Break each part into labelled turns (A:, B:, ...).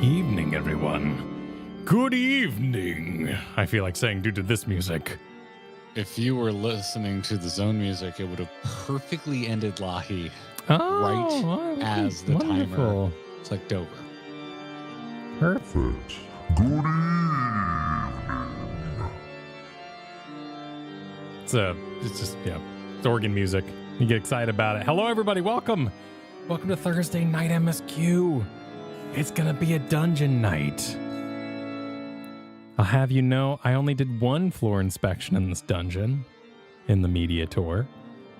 A: evening, everyone. Good evening, I feel like saying due to this music.
B: If you were listening to the zone music, it would have perfectly ended Lahi as the timer clicked over.
A: Perfect.
C: Good evening.
A: It's just, it's organ music. You get excited about it. Hello, everybody. Welcome. Welcome to Thursday Night MSQ. It's going to be a dungeon night. I'll have you know, I only did one floor inspection in this dungeon in the media tour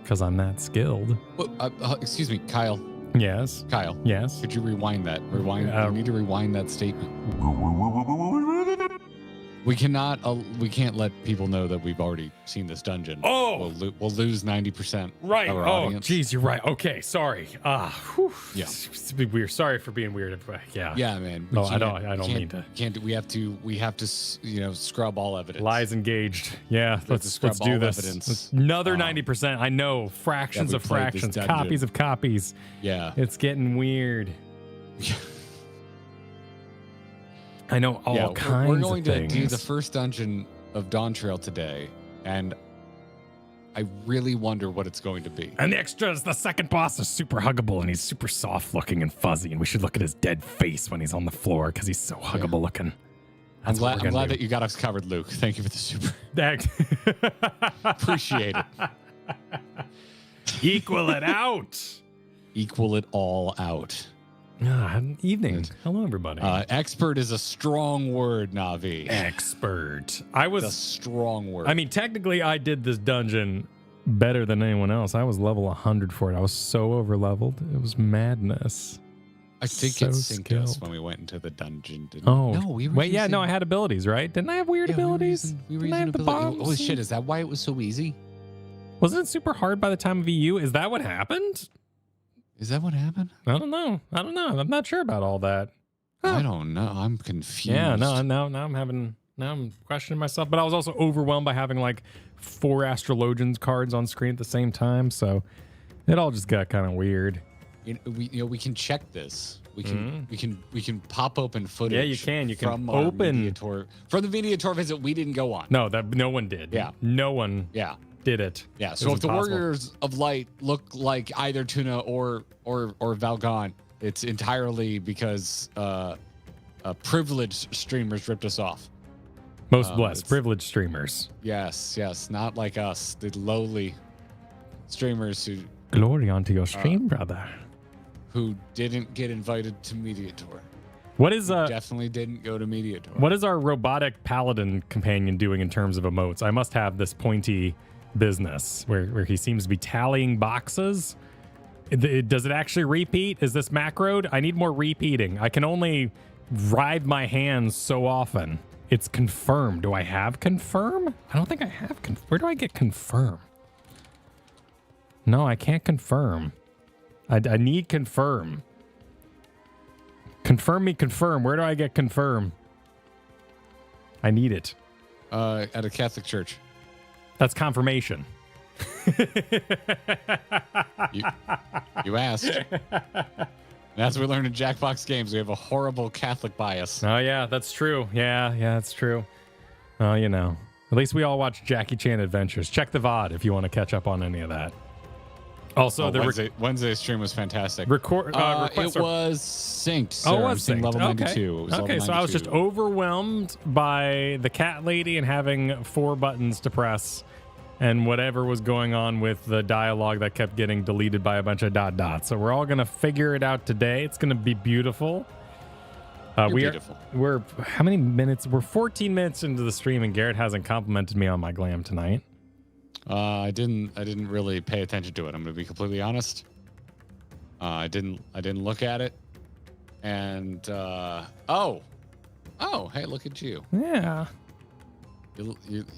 A: because I'm that skilled.
B: Well, excuse me, Kyle.
A: Yes.
B: Kyle.
A: Yes.
B: Could you rewind that? You need to rewind that statement. We can't let people know that we've already seen this dungeon.
A: Oh!
B: We'll lose 90%
A: Right.
B: of our audience.
A: Geez, you're right. Okay, sorry. Yeah. It's weird. Sorry for being weird. Yeah.
B: Yeah, man.
A: I don't mean to.
B: We have to, scrub all evidence.
A: Lies engaged. Yeah, let's do this. Evidence. Another 90%. I know. Fractions of fractions. Copies of copies.
B: Yeah.
A: It's getting weird. I know all kinds of things.
B: We're going to do the first dungeon of Dawntrail today, and I really wonder what it's going to be.
A: And the extras, the second boss is super huggable, and he's super soft looking and fuzzy, and we should look at his dead face when he's on the floor because he's so huggable looking.
B: I'm glad that you got us covered, Luke. Thank you for the super. Appreciate it.
A: Equal it out.
B: Equal it all out.
A: Evening. Hello, everybody.
B: Expert is a strong word, Navi.
A: Expert.
B: A strong word.
A: I mean, technically, I did this dungeon better than anyone else. I was level 100 for it. I was so over leveled. It was madness.
B: I think it synced us when we went into the dungeon.
A: No, I had abilities, right? Didn't I have weird abilities?
B: We were using abilities. Holy shit, is that why it was so easy?
A: Wasn't it super hard by the time of EU? Is that what happened?
B: Is that what happened?
A: I don't know. I'm not sure about all that.
B: I don't know. I'm confused.
A: Yeah, now I'm questioning myself. But I was also overwhelmed by having like 4 Astrologians cards on screen at the same time. So it all just got kind of weird.
B: We can check this. We can pop open footage.
A: Yeah, you can.
B: From
A: open
B: media tour. From the media tour visit we didn't go on.
A: No, no one did.
B: Yeah.
A: No one.
B: Yeah.
A: Did it.
B: Yeah, so if the Warriors of Light look like either Tuna or Valgon, it's entirely because privileged streamers ripped us off.
A: Most blessed, privileged streamers.
B: Yes, not like us, the lowly streamers who...
A: Glory onto your stream, brother.
B: Who didn't get invited to Media Tour.
A: What is
B: definitely didn't go to Media Tour.
A: What is our robotic paladin companion doing in terms of emotes? I must have this pointy business where he seems to be tallying boxes. Does it actually repeat? Is this macroed? I need more repeating. I can only ride my hands so often. It's confirm. Do I have confirm? I don't think I have where do I get confirm? No, I can't confirm. I need confirm. Confirm me, confirm. Where do I get confirm? I need it.
B: At a Catholic church.
A: That's confirmation.
B: You asked. As we learned in Jackbox Games, we have a horrible Catholic bias.
A: Oh, yeah, that's true. Yeah, that's true. Oh, at least we all watch Jackie Chan Adventures. Check the VOD if you want to catch up on any of that. Also,
B: Wednesday's stream was fantastic.
A: It
B: was synced. Sir.
A: Oh, it was synced.
B: Level 92.
A: Okay, so I was just overwhelmed by the cat lady and having 4 buttons to press and whatever was going on with the dialogue that kept getting deleted by a bunch of dots. So we're all going to figure it out today. It's going to be beautiful.
B: Beautiful.
A: We're how many minutes? We're 14 minutes into the stream and Garrett hasn't complimented me on my glam tonight.
B: I didn't really pay attention to it. I'm going to be completely honest. I didn't look at it. And hey, look at you.
A: Yeah.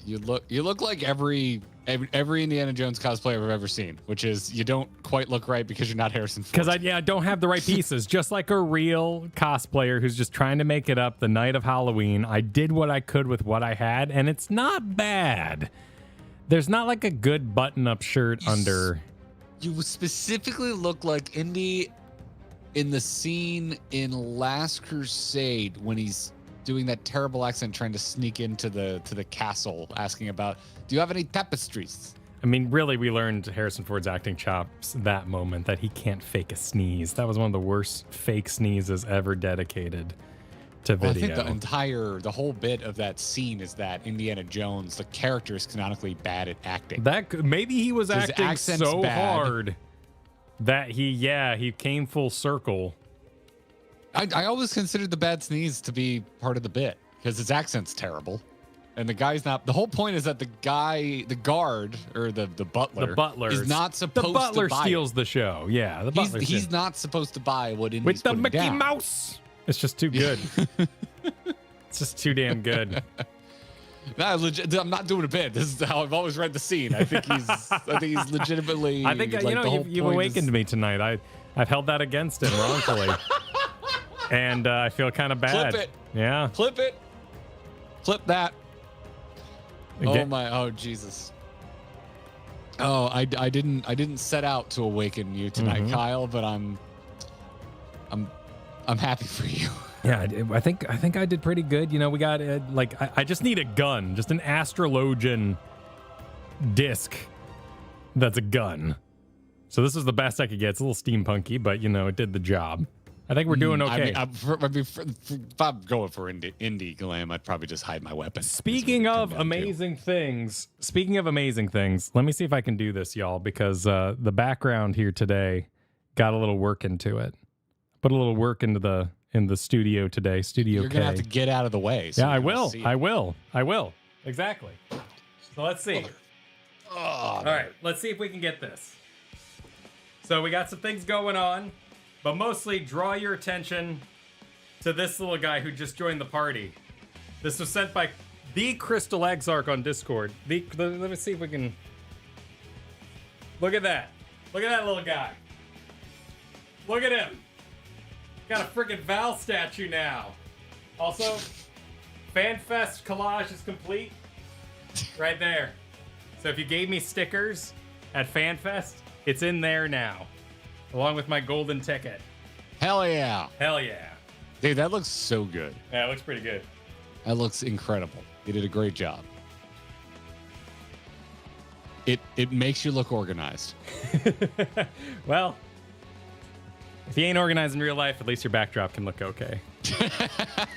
B: You look like every Indiana Jones cosplayer I've ever seen, which is you don't quite look right because you're not Harrison Ford.
A: Because I don't have the right pieces. Just like a real cosplayer who's just trying to make it up the night of Halloween. I did what I could with what I had, and it's not bad. There's not like a good button-up shirt under.
B: You specifically look like Indy in the scene in Last Crusade when he's doing that terrible accent trying to sneak into the castle asking about, do you have any tapestries?
A: I mean, really, we learned Harrison Ford's acting chops that moment, that he can't fake a sneeze. That was one of the worst fake sneezes ever dedicated to
B: Well,
A: video.
B: I think the whole bit of that scene is that Indiana Jones, the character, is canonically bad at acting.
A: Maybe he was
B: His
A: acting
B: accent's
A: so
B: bad.
A: hard that he came full circle.
B: I always considered the bad sneeze to be part of the bit because his accent's terrible. And the guy's not. The whole point is that the guard, or the butler, is not supposed to buy.
A: The butler steals the show. Yeah, the butler.
B: He's not supposed to buy what Indy's
A: with the
B: putting
A: Mickey
B: down.
A: Mouse. It's just too good. It's just too damn good.
B: Nah, I'm not doing a bit. This is how I've always read the scene. I think he's legitimately.
A: I think you've awakened me tonight. I've held that against him wrongfully, and I feel kind of bad.
B: Clip it.
A: Yeah.
B: Clip it. Clip that.
A: Again.
B: Oh Jesus. Oh, I didn't set out to awaken you tonight, Kyle, but I'm happy for you.
A: Yeah, I think I did pretty good. You know, we got I just need a gun, just an astrologian disc that's a gun. So this is the best I could get. It's a little steampunky, but you know, it did the job. I think we're doing okay.
B: If I'm going for indie glam, I'd probably just hide my weapon.
A: Speaking of amazing things, let me see if I can do this, y'all, because the background here today got a little work into it. Put a little work into in the studio today.
B: You're gonna have to get out of the way.
A: Yeah, I will. Exactly. So let's see. All right, let's see if we can get this. So we got some things going on, but mostly draw your attention to this little guy who just joined the party. This was sent by the Crystal Exarch on Discord. Let me see if we can. Look at that. Look at that little guy. Look at him. Got a freaking Val statue now. Also, FanFest collage is complete. Right there. So if you gave me stickers at FanFest, it's in there now. Along with my golden ticket.
B: Hell yeah.
A: Hell yeah.
B: Dude, that looks so good.
A: Yeah, it looks pretty good.
B: That looks incredible. You did a great job. It makes you look organized.
A: Well, if you ain't organized in real life, at least your backdrop can look okay.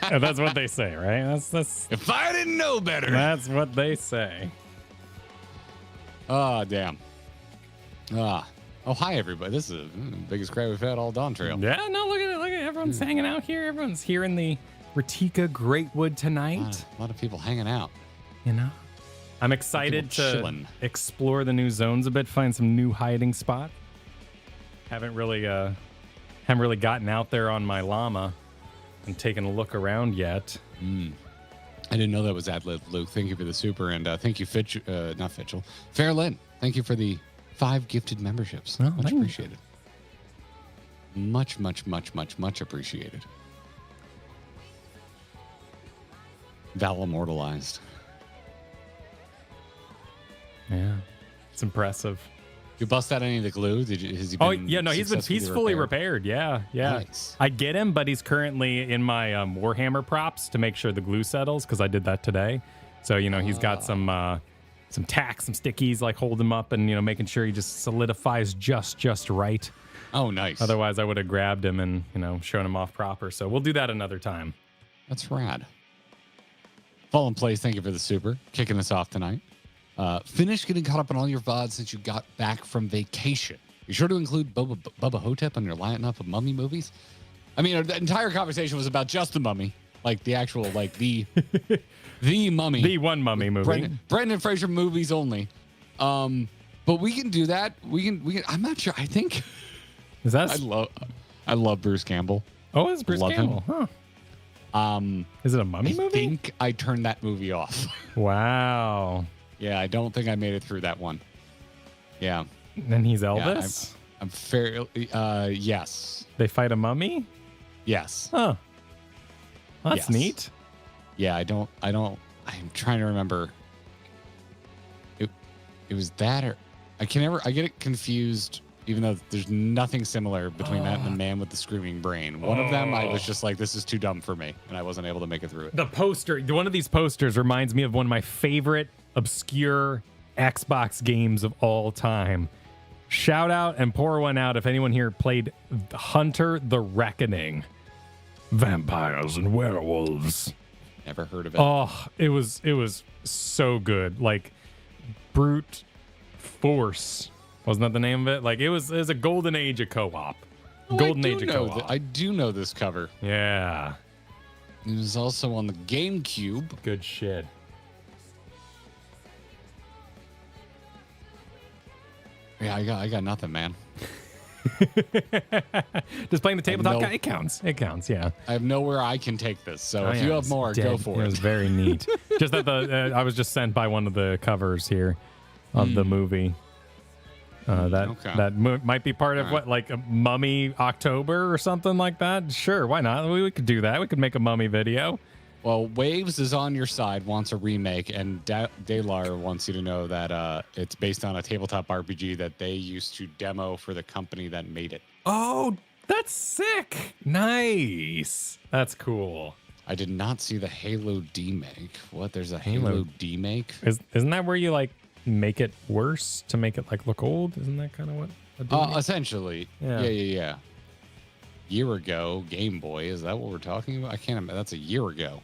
A: And that's what they say, right? That's
B: If I didn't know better.
A: That's what they say.
B: Oh, damn. Oh, hi, everybody. This is the biggest crowd we've had all Dawntrail.
A: Yeah, no, look at it. Look at it. Everyone's hanging out here. Everyone's here in the Ratika Greatwood tonight.
B: A lot of people hanging out.
A: You know? I'm excited to
B: chilling.
A: explore the new zones a bit, find some new hiding spot. Haven't really gotten out there on my llama and taken a look around yet.
B: I didn't know that was ad-lib, Luke. Thank you for the super, and thank you, not Fitchell. Fairlyn, thank you for the 5 gifted memberships.
A: Oh,
B: much appreciated. Much appreciated. Val immortalized.
A: Yeah, it's impressive.
B: You bust out any of the glue? Has he been
A: he's fully repaired. Yeah.
B: Nice.
A: I get him, but he's currently in my Warhammer props to make sure the glue settles because I did that today. So he's got some tacks, some stickies, like hold him up and making sure he just solidifies just right.
B: Oh, nice.
A: Otherwise, I would have grabbed him and shown him off proper. So we'll do that another time.
B: That's rad. Fallen Place, thank you for the super. Kicking us off tonight. Finish getting caught up on all your VODs since you got back from vacation. Be sure to include Bubba Hotep on your lineup of mummy movies. I mean, the entire conversation was about just the mummy, like the actual, like the mummy,
A: the one mummy movie.
B: Brendan Fraser movies only. But we can do that. We can. I'm not sure. I think.
A: Is that?
B: I love Bruce Campbell.
A: Oh, it's Bruce Campbell.
B: Him.
A: Huh. Is it a mummy movie?
B: I think I turned that movie off.
A: Wow.
B: Yeah, I don't think I made it through that one. Yeah.
A: And he's Elvis?
B: Yeah, I'm fairly, yes.
A: They fight a mummy?
B: Yes.
A: Huh. That's neat.
B: Yeah, I'm trying to remember. It was that or I get it confused Even though there's nothing similar between that and the man with the screaming brain. One of them, I was just like, this is too dumb for me, and I wasn't able to make it through it.
A: The poster, one of these posters reminds me of one of my favorite obscure Xbox games of all time. Shout out and pour one out if anyone here played Hunter the Reckoning. Vampires and werewolves.
B: Never heard of it.
A: Oh, it was so good. Like Brute Force. Wasn't that the name of it? Like it was a golden age of co-op. Golden age of co-op.
B: I do know this cover.
A: Yeah.
B: It was also on the GameCube.
A: Good shit.
B: Yeah, I got nothing, man.
A: Just playing the tabletop guy, it counts. It counts, yeah.
B: I have nowhere I can take this. So if you have more, go for it.
A: It was very neat. Just that I was just sent by one of the covers here of the movie. That might be part of what, like a Mummy October or something like that. Sure, why not? We could do that. We could make a Mummy video.
B: Well, Waves is on your side, wants a remake, and Dalar wants you to know that it's based on a tabletop RPG that they used to demo for the company that made it.
A: Oh, that's sick. Nice. That's cool.
B: I did not see the Halo D-make. What? There's a Halo D-make?
A: Isn't that where you like make it worse to make it like look old? Isn't that kind of what?
B: Essentially. Yeah. Year ago, Game Boy. Is that what we're talking about? I can't imagine. That's a year ago.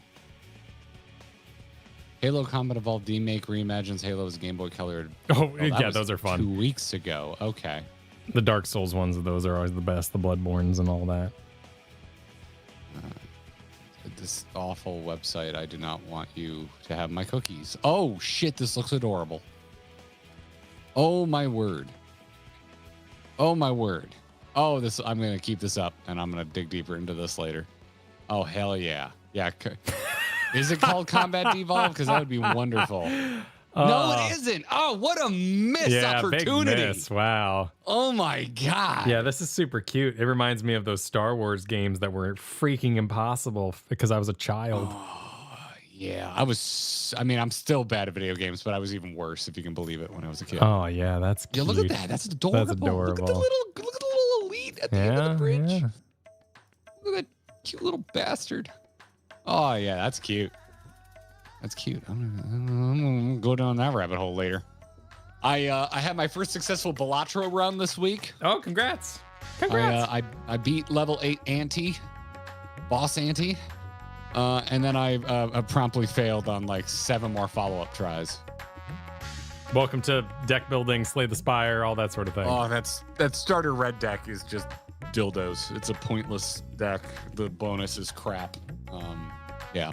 B: Halo Combat Evolved D-make reimagines Halo's Game Boy Color.
A: Oh yeah, those are fun.
B: 2 weeks ago. Okay.
A: The Dark Souls ones, those are always the best. The Bloodborns and all that.
B: This awful website. I do not want you to have my cookies. Oh shit! This looks adorable. Oh my word. Oh my word. Oh, this. I'm gonna keep this up, and I'm gonna dig deeper into this later. Oh hell yeah, yeah. Is it called Combat Devolve? Because that would be wonderful. No, it isn't. Oh, what a missed opportunity!
A: Big miss. Wow.
B: Oh my god.
A: Yeah, this is super cute. It reminds me of those Star Wars games that were freaking impossible because I was a child.
B: Yeah, I'm still bad at video games, but I was even worse, if you can believe it, when I was a kid.
A: Oh yeah, that's cute.
B: Yeah, look at that. That's adorable.
A: That's adorable.
B: Look at the little elite at the end of the bridge.
A: Yeah.
B: Look at that cute little bastard. Oh yeah, that's cute. That's cute. I'm gonna go down that rabbit hole later. I had my first successful Balatro run this week.
A: Oh, congrats! Congrats!
B: I beat level 8 Ante, boss Ante, and then I promptly failed on like 7 more follow-up tries.
A: Welcome to deck building, Slay the Spire, all that sort of thing.
B: Oh, that starter red deck is just dildos. It's a pointless deck. The bonus is crap. Yeah.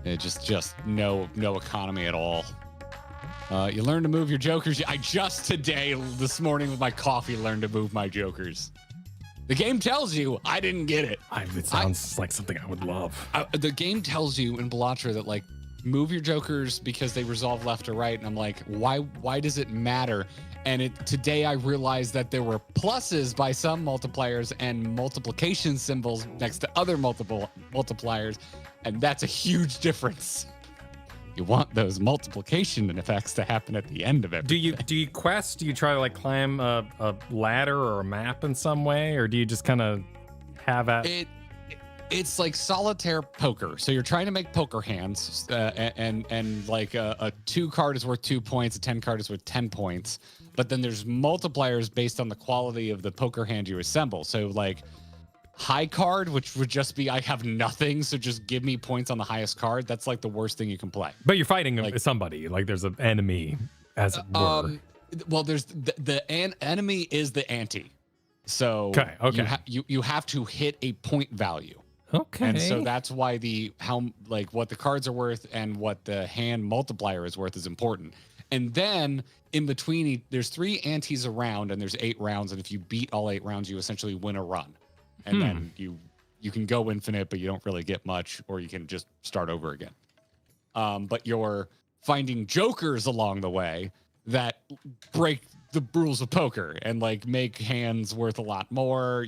B: It just no economy at all. You learn to move your jokers. I just this morning with my coffee, learned to move my jokers. The game tells you. I didn't get it.
A: It sounds like something I would love.
B: The game tells you in Balatro that like move your jokers because they resolve left or right, and I'm like, why does it matter? And today I realized that there were pluses by some multipliers and multiplication symbols next to other multipliers, and that's a huge difference. You want those multiplication effects to happen at the end of it.
A: Do you quest? Do you try to like climb a ladder or a map in some way, or do you just kind of have at
B: it? It's like solitaire poker. So you're trying to make poker hands, and like a 2 card is worth 2 points, a 10 card is worth 10 points. But then there's multipliers based on the quality of the poker hand you assemble. So like high card, which would just be I have nothing, so just give me points on the highest card. That's like the worst thing you can play.
A: But you're fighting somebody, like there's an enemy, as it were.
B: Well, there's the enemy is the ante. So
A: okay.
B: You have to hit a point value.
A: Okay.
B: And so that's why what the cards are worth and what the hand multiplier is worth is important. And then in between, there's 3 antes around, and there's 8 rounds. And if you beat all 8 rounds, you essentially win a run. And then you can go infinite, but you don't really get much, or you can just start over again. But you're finding jokers along the way that break the rules of poker and like make hands worth a lot more.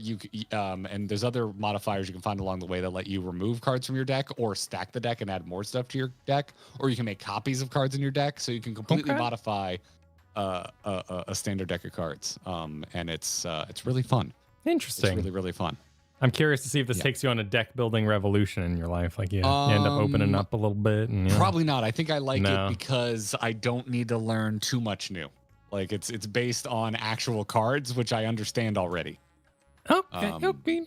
B: And there's other modifiers you can find along the way that let you remove cards from your deck or stack the deck and add more stuff to your deck, or you can make copies of cards in your deck, so you can completely modify a standard deck of cards, and it's really fun.
A: Interesting.
B: It's really, really fun.
A: I'm curious to see if this takes you on a deck building revolution in your life. Like, you end up opening up a little bit. And
B: Probably not. I think I like it because I don't need to learn too much new. Like, it's based on actual cards, which I understand already.
A: Okay,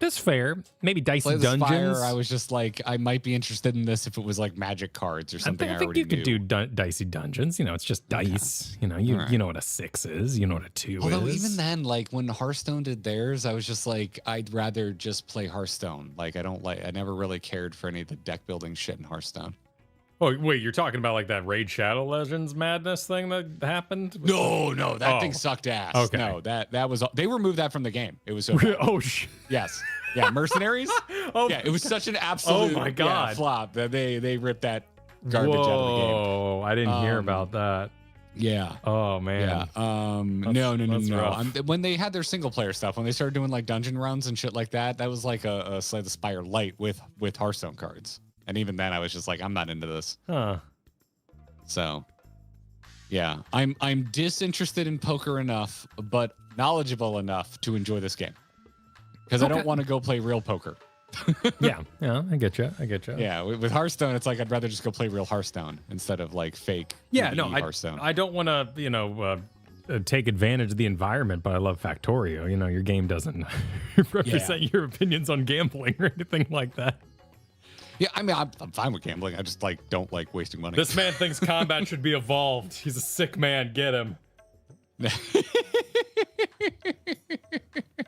A: that's fair. Maybe Dicey Dungeons.
B: Fire, I was just like, I might be interested in this if it was like Magic cards or something.
A: I think you could do Dicey Dungeons. You know, it's just dice. Okay. You know what a 6 is. You know what a 2 is.
B: Although even then, like when Hearthstone did theirs, I was just like, I'd rather just play Hearthstone. Like I never really cared for any of the deck building shit in Hearthstone.
A: Oh, wait, you're talking about like that Raid Shadow Legends madness thing that happened?
B: No, that thing sucked ass.
A: Okay.
B: No, that was, they removed that from the game. It was so bad.
A: Oh, shit.
B: Yes. Yeah, Mercenaries? Yeah, it was such an absolute
A: my God.
B: flop that they ripped that garbage out of the game.
A: Oh, I didn't hear about that.
B: Yeah.
A: Oh, man.
B: Yeah. No. When they had their single player stuff, when they started doing like dungeon runs and shit like that, that was like a Slay the Spire light with Hearthstone cards. And even then I was just like, I'm not into this.
A: Huh.
B: So yeah, I'm disinterested in poker enough, but knowledgeable enough to enjoy this game. Because I don't want to go play real poker.
A: yeah, I get you.
B: Yeah, with Hearthstone, it's like I'd rather just go play real Hearthstone instead of like fake.
A: Hearthstone. I don't want to, take advantage of the environment, but I love Factorio. You know, your game doesn't represent your opinions on gambling or anything like that.
B: Yeah, I mean, I'm fine with gambling. I just like don't like wasting money.
A: This man thinks combat should be evolved. He's a sick man. Get him.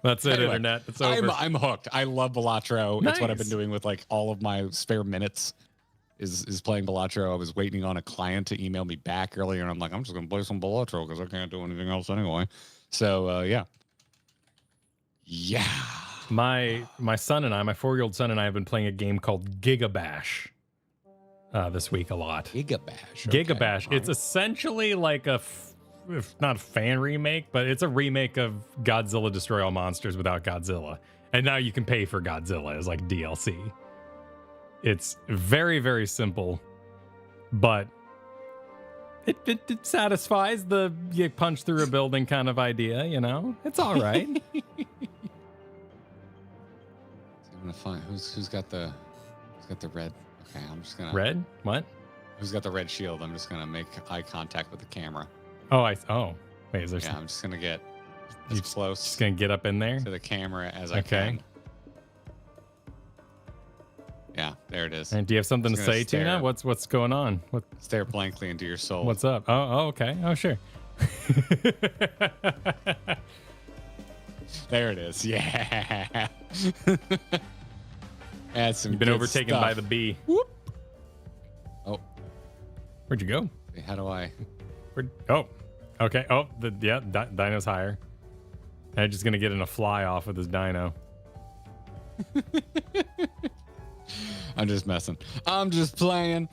A: That's it, anyway, internet. It's over.
B: I'm hooked. I love Balatro.
A: Nice.
B: It's what I've been doing with like all of my spare minutes is playing Balatro. I was waiting on a client to email me back earlier, and I'm like, I'm just gonna play some Balatro because I can't do anything else anyway. So yeah.
A: My son and I, my 4-year-old son and I have been playing a game called Gigabash this week a lot.
B: Gigabash.
A: Gigabash. It's essentially like if not a fan remake, but it's a remake of Godzilla Destroy All Monsters without Godzilla. And now you can pay for Godzilla as like DLC. It's very, very simple, but it satisfies the you punch through a building kind of idea, you know? It's all right.
B: I'm gonna find who's got the red. Okay, I'm just gonna
A: red. What?
B: Who's got the red shield? I'm just gonna make eye contact with the camera.
A: Wait, is there?
B: Yeah, I'm just gonna get as close.
A: Just gonna get up in there
B: to the camera as I can. Yeah, there it is.
A: And do you have something to say, Tina? What's going on?
B: Stare blankly into your soul.
A: What's up? Oh, okay. Oh, sure.
B: There it is. Yeah. That's some.
A: You've been overtaken by the bee.
B: Whoop. Oh.
A: Where'd you go?
B: How do I?
A: Okay. Oh, dino's higher. I'm just gonna get in a fly off with his dino.
B: I'm just messing. I'm just playing.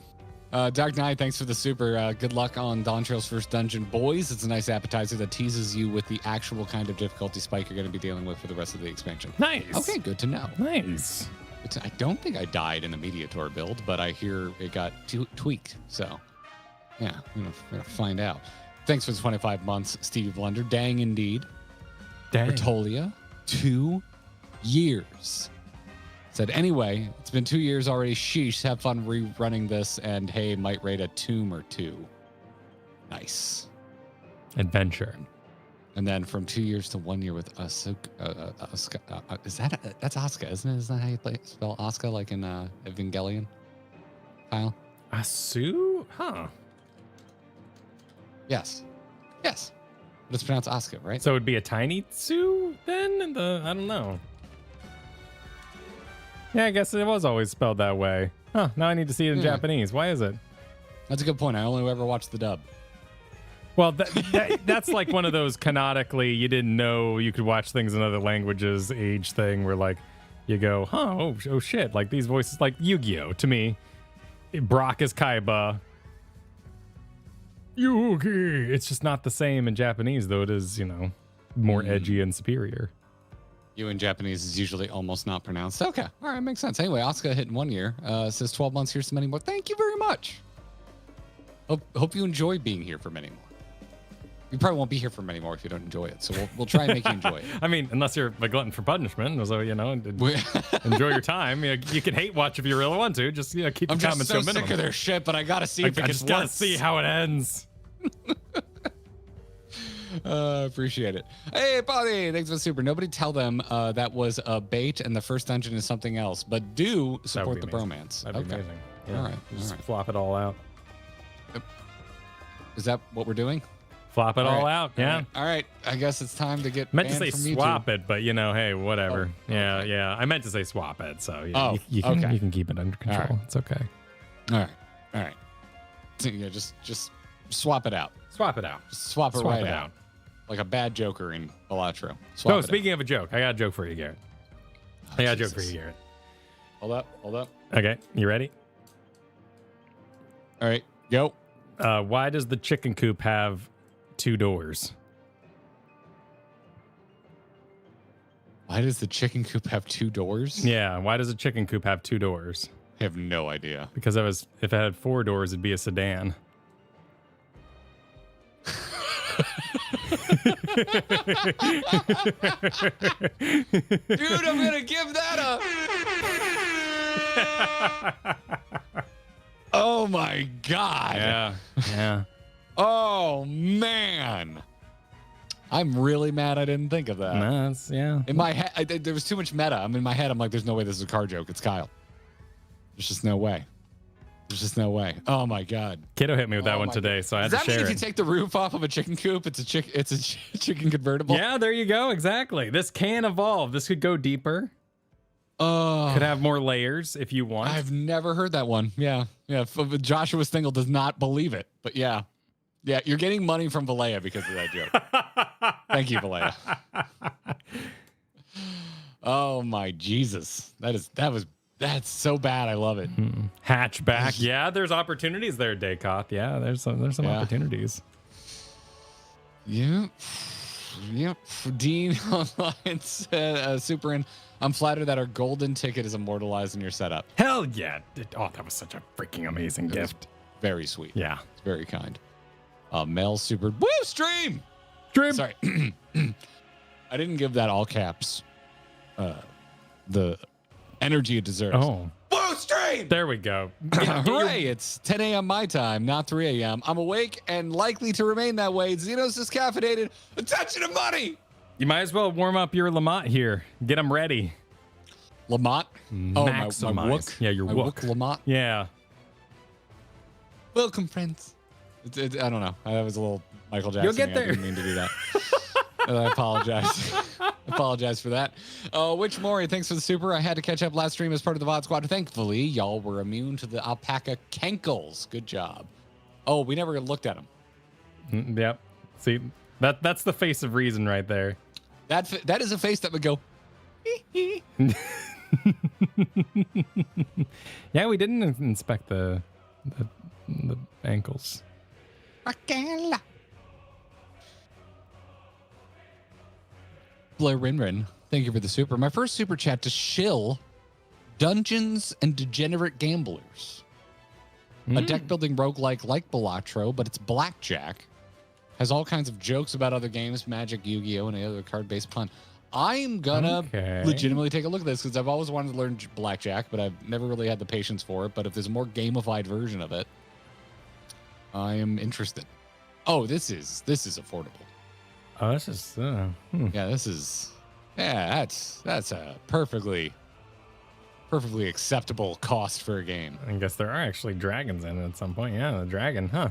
B: Dark Knight, thanks for the super. Good luck on Dawntrail's first dungeon, boys. It's a nice appetizer that teases you with the actual kind of difficulty spike you're going to be dealing with for the rest of the expansion.
A: Nice.
B: Okay, good to know.
A: Nice.
B: I don't think I died in the Mediator build, but I hear it got tweaked. So, yeah, I'm going to find out. Thanks for the 25 months, Stevie Blunder. Dang indeed.
A: Dang.
B: Bertolia, 2 years. Said, anyway, it's been 2 years already. Sheesh, have fun rerunning this, and hey, might raid a tomb or two. Nice.
A: Adventure.
B: And then from 2 years to 1 year with Asuka. That's Asuka, isn't it? Isn't that how you spell Asuka, like in Evangelion? Kyle?
A: Asu? Huh.
B: Yes. But it's pronounced Asuka, right?
A: So it would be a tiny tsu then? I don't know. Yeah, I guess it was always spelled that way. Huh, now I need to see it in Japanese. Why is it?
B: That's a good point. I only ever watched the dub.
A: Well, that's like one of those canonically you didn't know you could watch things in other languages age thing where like you go, oh shit, like these voices like Yu-Gi-Oh! To me. Brock is Kaiba. Yugi. It's just not the same in Japanese, though it is, more edgy and superior.
B: You in Japanese is usually almost not pronounced. Okay. All right. Makes sense. Anyway, Asuka hitting 1 year. Says 12 months. Here's some many more. Thank you very much. Hope you enjoy being here for many more. You probably won't be here for many more if you don't enjoy it. So we'll try and make you enjoy it.
A: I mean, unless you're a glutton for punishment, so enjoy your time. You can hate watch if you really want to. Just keep the comments to a minimum.
B: I'm just so sick of their shit, but I gotta see if it gets
A: just gotta see how it ends.
B: Appreciate it. Hey, buddy, thanks for the super. Nobody tell them that was a bait and the first dungeon is something else, but do support the bromance.
A: That'd be amazing. Yeah.
B: All right.
A: Just flop it all out.
B: Is that what we're doing?
A: Flop it all out. Yeah.
B: All right. I guess it's time to get
A: meant to
B: banned
A: say
B: from
A: swap
B: YouTube.
A: it, but hey, whatever.
B: Oh, okay.
A: Yeah. I meant to say swap it. So you can keep it under control.
B: Right.
A: It's okay.
B: All right. So, just swap it out.
A: Swap it out.
B: Just swap it out. Like a bad Joker in Balatro.
A: Speaking of a joke, I got a joke for you, Garrett. I got a joke for you, Garrett.
B: Hold up.
A: Okay, you ready?
B: All right, go.
A: Why does the chicken coop have 2 doors?
B: Why does the chicken coop have 2 doors?
A: Yeah, why does a chicken coop have 2 doors?
B: I have no idea.
A: Because if it had 4 doors, it'd be a sedan.
B: Dude, I'm gonna give that a. Oh my god.
A: Yeah.
B: Oh man. I'm really mad I didn't think of that.
A: No, that's, yeah.
B: In my head, there was too much meta. I'm in my head. I'm like, there's no way this is a car joke. It's Kyle. There's just no way. Oh my god.
A: Kiddo hit me with that one today, so I had to share it.
B: Does that mean if you take the roof off of a chicken coop, it's a chicken convertible?
A: Yeah, there you go. Exactly. This can evolve. This could go deeper. Could have more layers if you want.
B: I've never heard that one. Yeah. Joshua Stingle does not believe it, but yeah. Yeah, you're getting money from Valleja because of that joke. Thank you, Valleja. Oh my Jesus. That's so bad. I love it.
A: Hatchback. Yeah, there's opportunities there, Daycoth. Yeah, there's some opportunities.
B: Yep. Dean online said, Super in. I'm flattered that our golden ticket is immortalized in your setup.
A: Hell yeah. Oh, that was such a freaking amazing gift.
B: Very sweet.
A: Yeah.
B: It's very kind. Mel Super. Woo! Stream! Sorry. I didn't give that all caps. The energy it deserves.
A: Oh.
B: Woo! Stream!
A: There we go.
B: Hooray! It's 10 a.m. my time, not 3 a.m. I'm awake and likely to remain that way. Xenos is caffeinated. Attention to money!
A: You might as well warm up your Lamont here. Get them ready.
B: Lamont? Oh, my Wook?
A: Yeah, your Wook.
B: Lamont?
A: Yeah.
B: Welcome, friends. I don't know. That was a little Michael Jackson.
A: You'll get there.
B: I didn't mean to do that. I apologize. Apologize for that. Which Maury, thanks for the super. I had to catch up last stream as part of the VOD squad. Thankfully, y'all were immune to the alpaca cankles. Good job. Oh, we never looked at them.
A: Yep. See, that's the face of reason right there.
B: That is a face that would go.
A: Yeah, we didn't inspect the ankles.
B: Blair Rinrin, thank you for the super. My first super chat to shill Dungeons and Degenerate Gamblers. A deck building roguelike like Balatro, but it's blackjack. Has all kinds of jokes about other games, Magic, Yu-Gi-Oh, and any other card-based pun. I'm gonna legitimately take a look at this because I've always wanted to learn blackjack, but I've never really had the patience for it. But if there's a more gamified version of it, I am interested. Oh, this is affordable.
A: Oh, this is
B: Yeah, this is that's a perfectly acceptable cost for a game.
A: I guess there are actually dragons in it at some point. Yeah, the dragon, huh?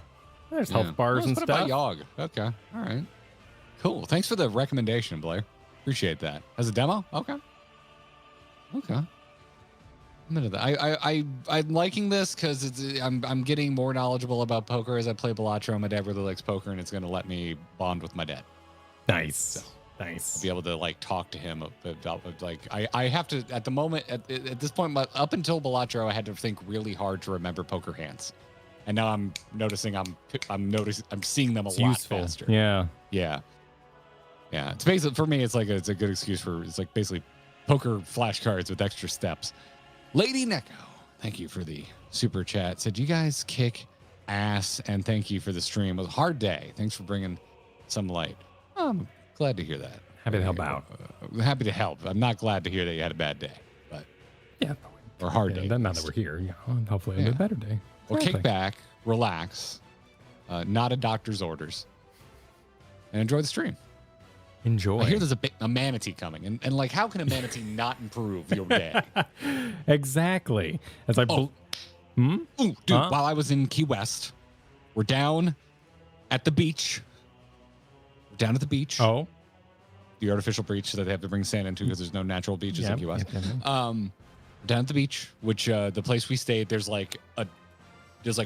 A: There's health bars and stuff.
B: Yogg. Okay, all right, cool. Thanks for the recommendation, Blair. Appreciate that. As a demo, okay. I'm liking this because I'm getting more knowledgeable about poker as I play Balatro. My dad really likes poker, and it's going to let me bond with my dad.
A: Nice.
B: So
A: Nice.
B: I'll be able to like talk to him about like I have to at the moment at this point up until Balatro I had to think really hard to remember poker hands, and now I'm noticing I'm seeing them a lot faster.
A: Yeah.
B: It's basically for me it's a good excuse for it's like basically poker flashcards with extra steps. Lady Neko, thank you for the super chat. Said you guys kick ass and thank you for the stream. It was a hard day. Thanks for bringing some light. I'm glad to hear that.
A: Happy to help out.
B: Happy to help. I'm not glad to hear that you had a bad day, but
A: Yeah.
B: or a hard day.
A: Now that we're here, and hopefully it'll be a better day.
B: Well,
A: Exactly.
B: kick back, relax, not a doctor's orders, and enjoy the stream.
A: Enjoy.
B: I hear there's a manatee coming, and like, how can a manatee not improve your day?
A: Exactly. As I
B: Ooh, dude, while I was in Key West, we're down at the beach. We're down at the beach.
A: Oh.
B: The artificial beach that they have to bring sand into because there's no natural beaches in Key West. Down at the beach, which the place we stayed, there's like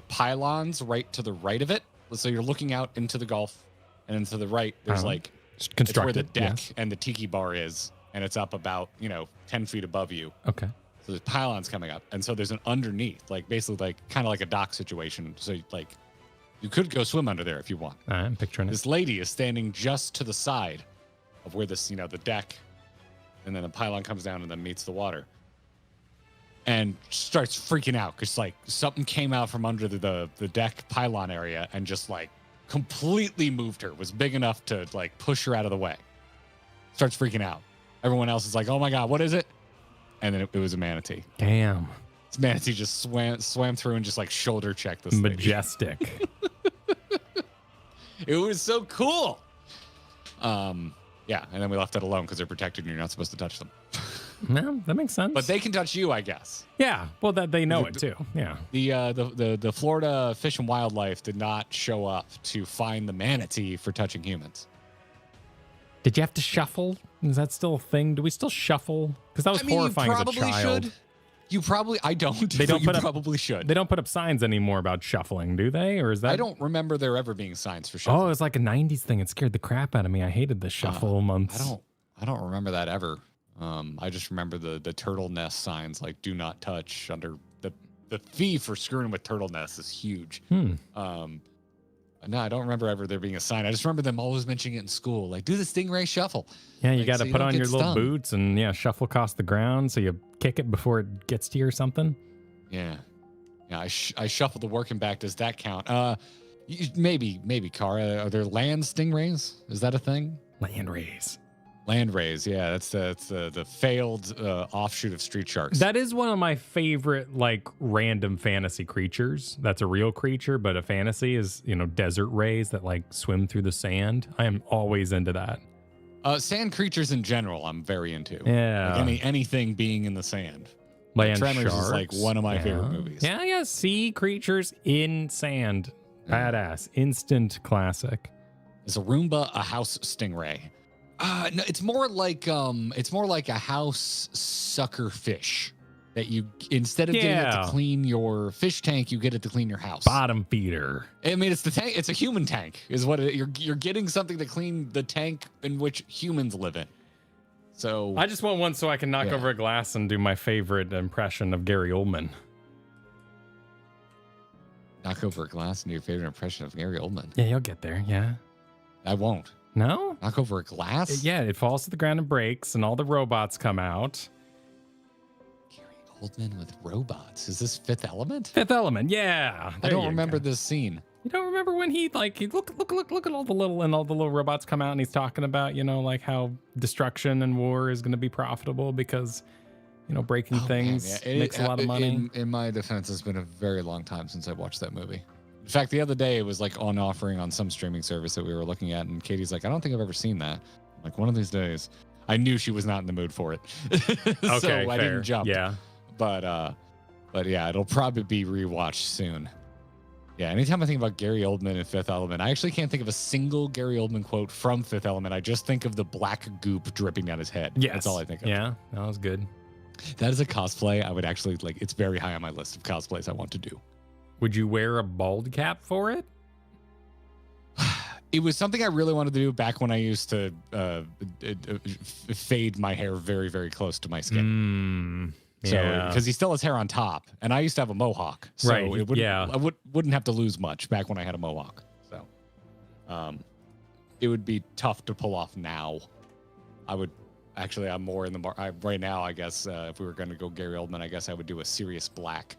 B: pylons right to the right of it. So you're looking out into the Gulf, and then to the right, there's like it's where the deck and the tiki bar is, and it's up about 10 feet above you.
A: Okay.
B: So there's pylons coming up, and so there's an underneath, like basically like kind of like a dock situation. So like you could go swim under there if you want.
A: I'm picturing
B: This lady is standing just to the side of where this, the deck, and then the pylon comes down and then meets the water, and starts freaking out because like something came out from under the deck pylon area and just like completely moved her. Was big enough to like push her out of the way. Starts freaking out. Everyone else is like, "Oh my god, what is it?" And then it was a manatee.
A: Damn.
B: This manatee just swam through and just like shoulder checked this lady.
A: Majestic.
B: It was so cool. Yeah, and then we left it alone because they're protected and you're not supposed to touch them.
A: No, that makes sense.
B: But they can touch you, I guess.
A: Yeah, well, that they know it too. Yeah.
B: The Florida Fish and Wildlife did not show up to find the manatee for touching humans.
A: Did you have to shuffle? Is that still a thing? Do we still shuffle? Because that was horrifying as a child.
B: Should. You probably, I don't.
A: They don't.
B: Probably should.
A: They don't put up signs anymore about shuffling, do they? Or is that?
B: I don't remember there ever being signs for shuffling.
A: Oh, it was like a '90s thing. It scared the crap out of me. I hated the shuffle months.
B: I don't remember that ever. I just remember the turtle nest signs, like "Do not touch." Under the fee for screwing with turtle nests is huge. No, I don't remember ever there being a sign. I just remember them always mentioning it in school, like do the stingray shuffle.
A: Yeah, you
B: like,
A: got to
B: so
A: put
B: don't
A: on
B: get
A: your little
B: stung.
A: boots and shuffle across the ground so you kick it before it gets to you or something.
B: Yeah. I shuffled the working back. Does that count? Maybe, Cara. Are there land stingrays? Is that a thing?
A: Land rays.
B: Land rays, yeah. That's the failed offshoot of street sharks.
A: That is one of my favorite random fantasy creatures. That's a real creature, but a fantasy is desert rays that swim through the sand. I am always into that.
B: Sand creatures in general, I'm very into.
A: Yeah,
B: anything being in the sand.
A: Land
B: Tremors
A: sharks.
B: is one of my favorite movies.
A: Yeah. Sea creatures in sand. Badass. Instant classic.
B: Is a Roomba a house stingray? No, it's more like a house sucker fish that you instead of getting it to clean your fish tank, you get it to clean your house.
A: Bottom feeder.
B: I mean, it's the tank. It's a human tank, is what you're getting something to clean the tank in which humans live in. So
A: I just want one so I can knock over a glass and do my favorite impression of Gary Oldman.
B: Knock over a glass and do your favorite impression of Gary Oldman.
A: Yeah, you'll get there. Yeah.
B: I won't.
A: No?
B: Knock over a glass?
A: Yeah, it falls to the ground and breaks, and all the robots come out.
B: Gary Oldman with robots. Is this Fifth Element?
A: Fifth Element, yeah.
B: I don't remember this scene.
A: You don't remember when he look at all the little robots come out and he's talking about, how destruction and war is going to be profitable because, breaking things makes a lot of money.
B: In my defense, it's been a very long time since I watched that movie. In fact, the other day it was on offering on some streaming service that we were looking at, and Katie's like, I don't think I've ever seen that. I'm like, one of these days. I knew she was not in the mood for it. So
A: fair.
B: I didn't jump.
A: Yeah.
B: But yeah, it'll probably be rewatched soon. Yeah, anytime I think about Gary Oldman and Fifth Element, I actually can't think of a single Gary Oldman quote from Fifth Element. I just think of the black goop dripping down his head.
A: Yes.
B: That's all I think of.
A: Yeah, that was good.
B: That is a cosplay I would actually it's very high on my list of cosplays I want to do.
A: Would you wear a bald cap for it?
B: It was something I really wanted to do back when I used to fade my hair very, very close to my skin. So because he still has hair on top, and I used to have a mohawk, so
A: right.
B: it I wouldn't have to lose much back when I had a mohawk. So, it would be tough to pull off now. I'm more in the right now. I guess if we were going to go Gary Oldman, I guess I would do a serious black.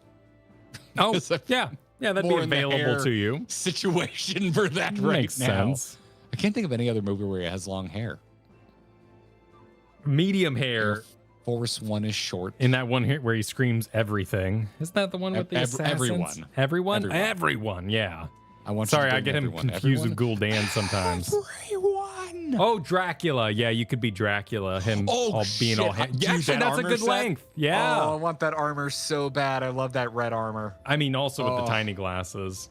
A: Oh, yeah, that'd be available to you.
B: Situation for that
A: Makes
B: right now.
A: sense.
B: I can't think of any other movie where he has long hair.
A: Medium hair.
B: Force One is short.
A: In that one here where he screams everything. Isn't that the one with the assassins? Everyone, yeah. I get him confused with Gul'dan sometimes.
B: Everyone.
A: Oh, Dracula. Yeah, you could be Dracula. Him being all... Yeah, actually, that's a good length. Yeah.
B: Oh, I want that armor so bad. I love that red armor.
A: I mean, also with the tiny glasses.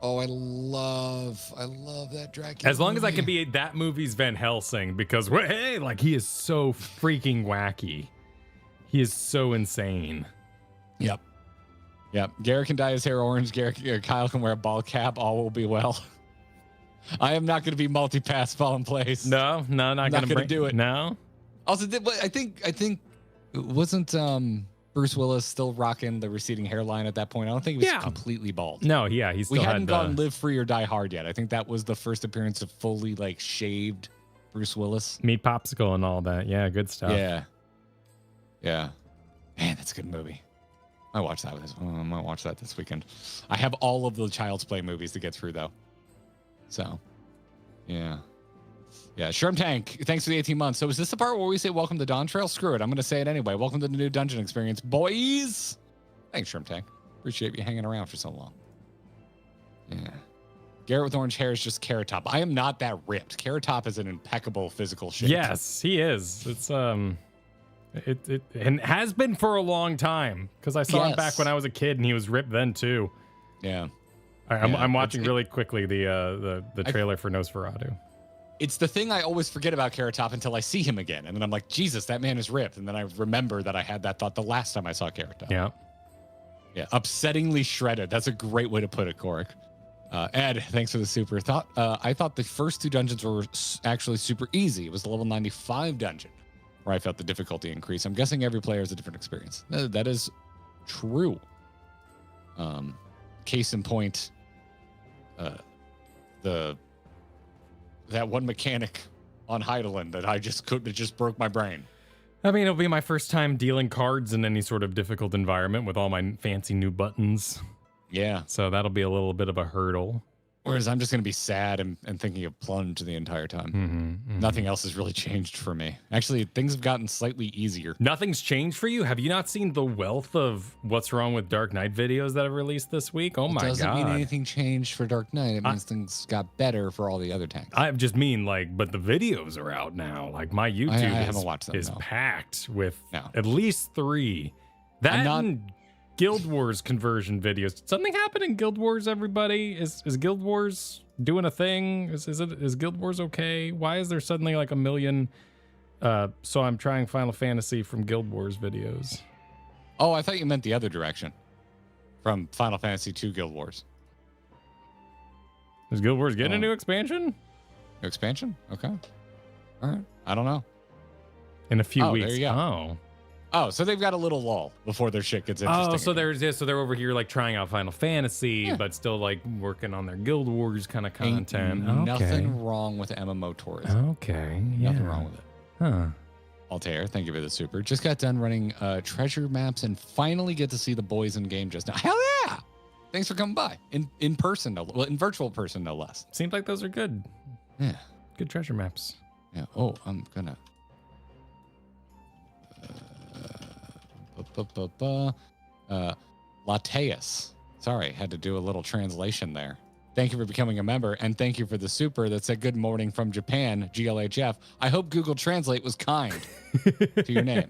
B: Oh, I love that Dracula.
A: As long as I can be that movie's Van Helsing, because hey, like he is so freaking wacky. He is so insane.
B: Yep. Garrett can dye his hair orange. Kyle can wear a ball cap. All will be well. I am not going to be multi-pass fall in place.
A: No, not going to
B: do it.
A: No.
B: Also, I think wasn't Bruce Willis still rocking the receding hairline at that point? I don't think he was completely bald.
A: No, yeah, he still
B: hadn't gone Live Free or Die Hard yet. I think that was the first appearance of fully like shaved Bruce Willis.
A: Meat Popsicle and all that. Yeah, good stuff.
B: Yeah. Man, that's a good movie. I might watch that this weekend. I have all of the Child's Play movies to get through though. So, yeah. Sherm Tank, thanks for the 18 months. So is this the part where we say welcome to Dawntrail? Screw it. I'm going to say it anyway. Welcome to the new dungeon experience, boys. Thanks, Sherm Tank. Appreciate you hanging around for so long. Yeah. Garrett with orange hair is just Carrot Top. I am not that ripped. Carrot Top is an impeccable physical shape.
A: Yes, he is. It's it and has been for a long time because I saw him back when I was a kid and he was ripped then too.
B: Yeah.
A: I'm watching really quickly the trailer for Nosferatu.
B: It's the thing I always forget about Carrot Top until I see him again. And then I'm like, Jesus, that man is ripped. And then I remember that I had that thought the last time I saw Carrot Top.
A: Yeah.
B: Upsettingly shredded. That's a great way to put it, Korik. Ed, thanks for the super. I thought the first two dungeons were actually super easy. It was the level 95 dungeon where I felt the difficulty increase. I'm guessing every player has a different experience. That is true. Case in point, that one mechanic on Heidelin that I just couldn't, it just broke my brain.
A: I mean, it'll be my first time dealing cards in any sort of difficult environment with all my fancy new buttons.
B: Yeah.
A: So that'll be a little bit of a hurdle.
B: Whereas I'm just going to be sad and thinking of plunge the entire time. Nothing else has really changed for me. Actually, things have gotten slightly easier.
A: Nothing's changed for you? Have you not seen the wealth of What's Wrong with Dark Knight videos that have released this week? Oh my God. It doesn't
B: mean anything changed for Dark Knight. It means things got better for all the other tanks.
A: I just mean but the videos are out now. Like my YouTube is packed with at least 3. And Guild Wars conversion videos. Did something happen in Guild Wars, everybody? Is Guild Wars doing a thing? Is Guild Wars okay? Why is there suddenly like a million so I'm trying Final Fantasy from Guild Wars videos?
B: Oh, I thought you meant the other direction. From Final Fantasy to Guild Wars.
A: Is Guild Wars getting a new expansion?
B: New expansion? Okay. All right. I don't know.
A: In a few weeks.
B: There you go. Oh, so they've got a little lull before their shit gets interesting.
A: Oh, so they're over here like trying out Final Fantasy, but still like working on their Guild Wars kind of content.
B: Nothing wrong with MMO tourism.
A: Okay,
B: nothing wrong with it.
A: Huh.
B: Altair, thank you for the super. Just got done running treasure maps and finally get to see the boys in game just now. Hell yeah! Thanks for coming by in person, in virtual person, no less.
A: Seems like those are good.
B: Yeah,
A: good treasure maps.
B: Yeah. Oh, I'm gonna. Lateus. Sorry, had to do a little translation there. Thank you for becoming a member, and thank you for the super that said good morning from Japan, GLHF. I hope Google Translate was kind to your name.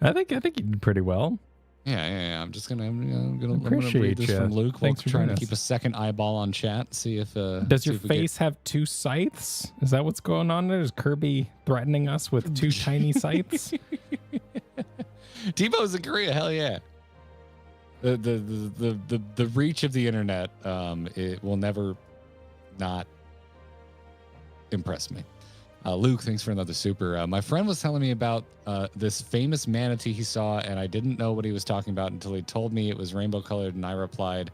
A: I think you did pretty well.
B: Yeah. I'm gonna read this from Luke.
A: Thanks for
B: trying to keep a second eyeball on chat. See if
A: does your face have 2 scythes? Is that what's going on there? Is Kirby threatening us with 2 tiny scythes?
B: Debo's in Korea. Hell yeah. The reach of the internet, it will never not impress me. Luke, thanks for another super. My friend was telling me about this famous manatee he saw, and I didn't know what he was talking about until he told me it was rainbow colored, and I replied,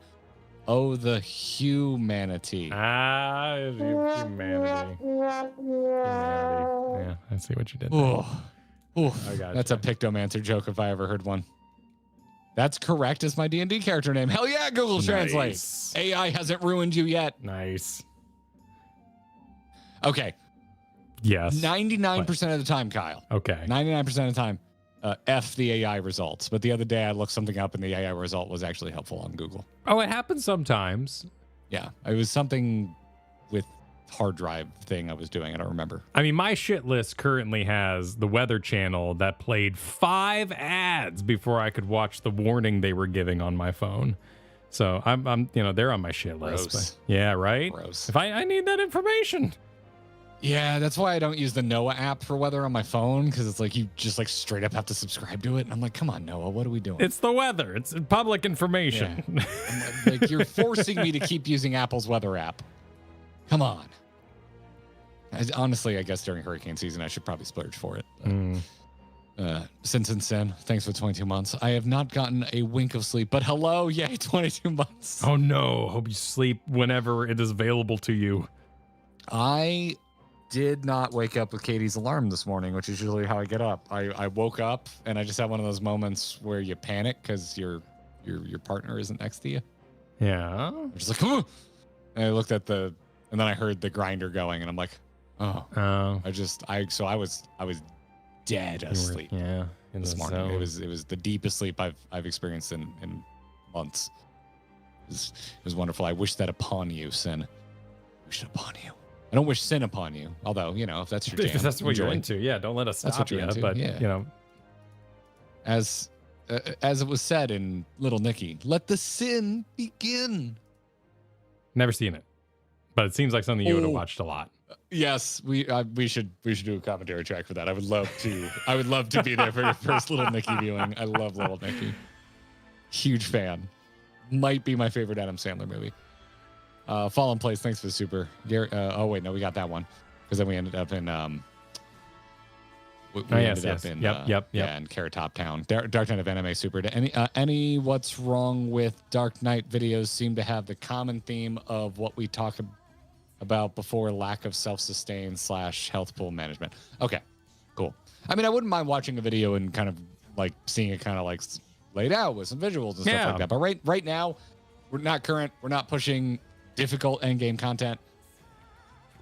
B: "Oh, the humanity."
A: Humanity. Yeah, I see what you did.
B: That's a Pictomancer joke if I ever heard one. That's correct as my D&D character name. Hell yeah, Google Translate. AI hasn't ruined you yet.
A: Nice.
B: Okay.
A: Yes.
B: 99% of the time, Kyle.
A: Okay.
B: 99% of the time, F the AI results. But the other day I looked something up and the AI result was actually helpful on Google.
A: Oh, it happens sometimes.
B: Yeah. It was something with hard drive thing I was doing. I don't remember.
A: I mean, my shit list currently has the Weather Channel that played 5 ads before I could watch the warning they were giving on my phone. So I'm they're on my shit list.
B: Gross.
A: Yeah, right?
B: Gross.
A: If I need that information.
B: Yeah, that's why I don't use the NOAA app for weather on my phone, because it's like you just like straight up have to subscribe to it. And I'm like, come on, NOAA, what are we doing?
A: It's the weather. It's public information.
B: Yeah. Like you're forcing me to keep using Apple's weather app. Come on. Honestly, I guess during hurricane season, I should probably splurge for it. Sin, thanks for 22 months. I have not gotten a wink of sleep, but hello, yay, 22 months.
A: Oh no, hope you sleep whenever it is available to you.
B: I did not wake up with Katie's alarm this morning, which is usually how I get up. I woke up and I just had one of those moments where you panic because your partner isn't next to you.
A: Yeah.
B: I'm just like, oh. And I looked at and then I heard the grinder going, and I'm like, oh. I was dead asleep. This morning. It was the deepest sleep I've experienced in months. It was wonderful. I wish that upon you, Sin. I wish it upon you. I don't wish sin upon you, although, if that's your jam.
A: If that's what you're into, yeah, don't let us stop you. But,
B: As it was said in Little Nicky, let the sin begin.
A: Never seen it, but it seems like something you would have watched a lot.
B: Yes, we should do a commentary track for that. I would love to be there for your first Little Nicky viewing. I love Little Nicky. Huge fan. Might be my favorite Adam Sandler movie. Fallen Place, thanks for the super. Garrett, oh wait, no, we got that one because then we ended up in in Carrot Top Town. Dark Knight of Anime super. Any what's wrong with Dark Knight videos seem to have the common theme of what we talk about before, lack of self-sustain / health pool management. Okay, cool. I mean, I wouldn't mind watching a video and kind of like seeing it kind of like laid out with some visuals and stuff like that. But right now, we're not current. We're not pushing difficult end game content.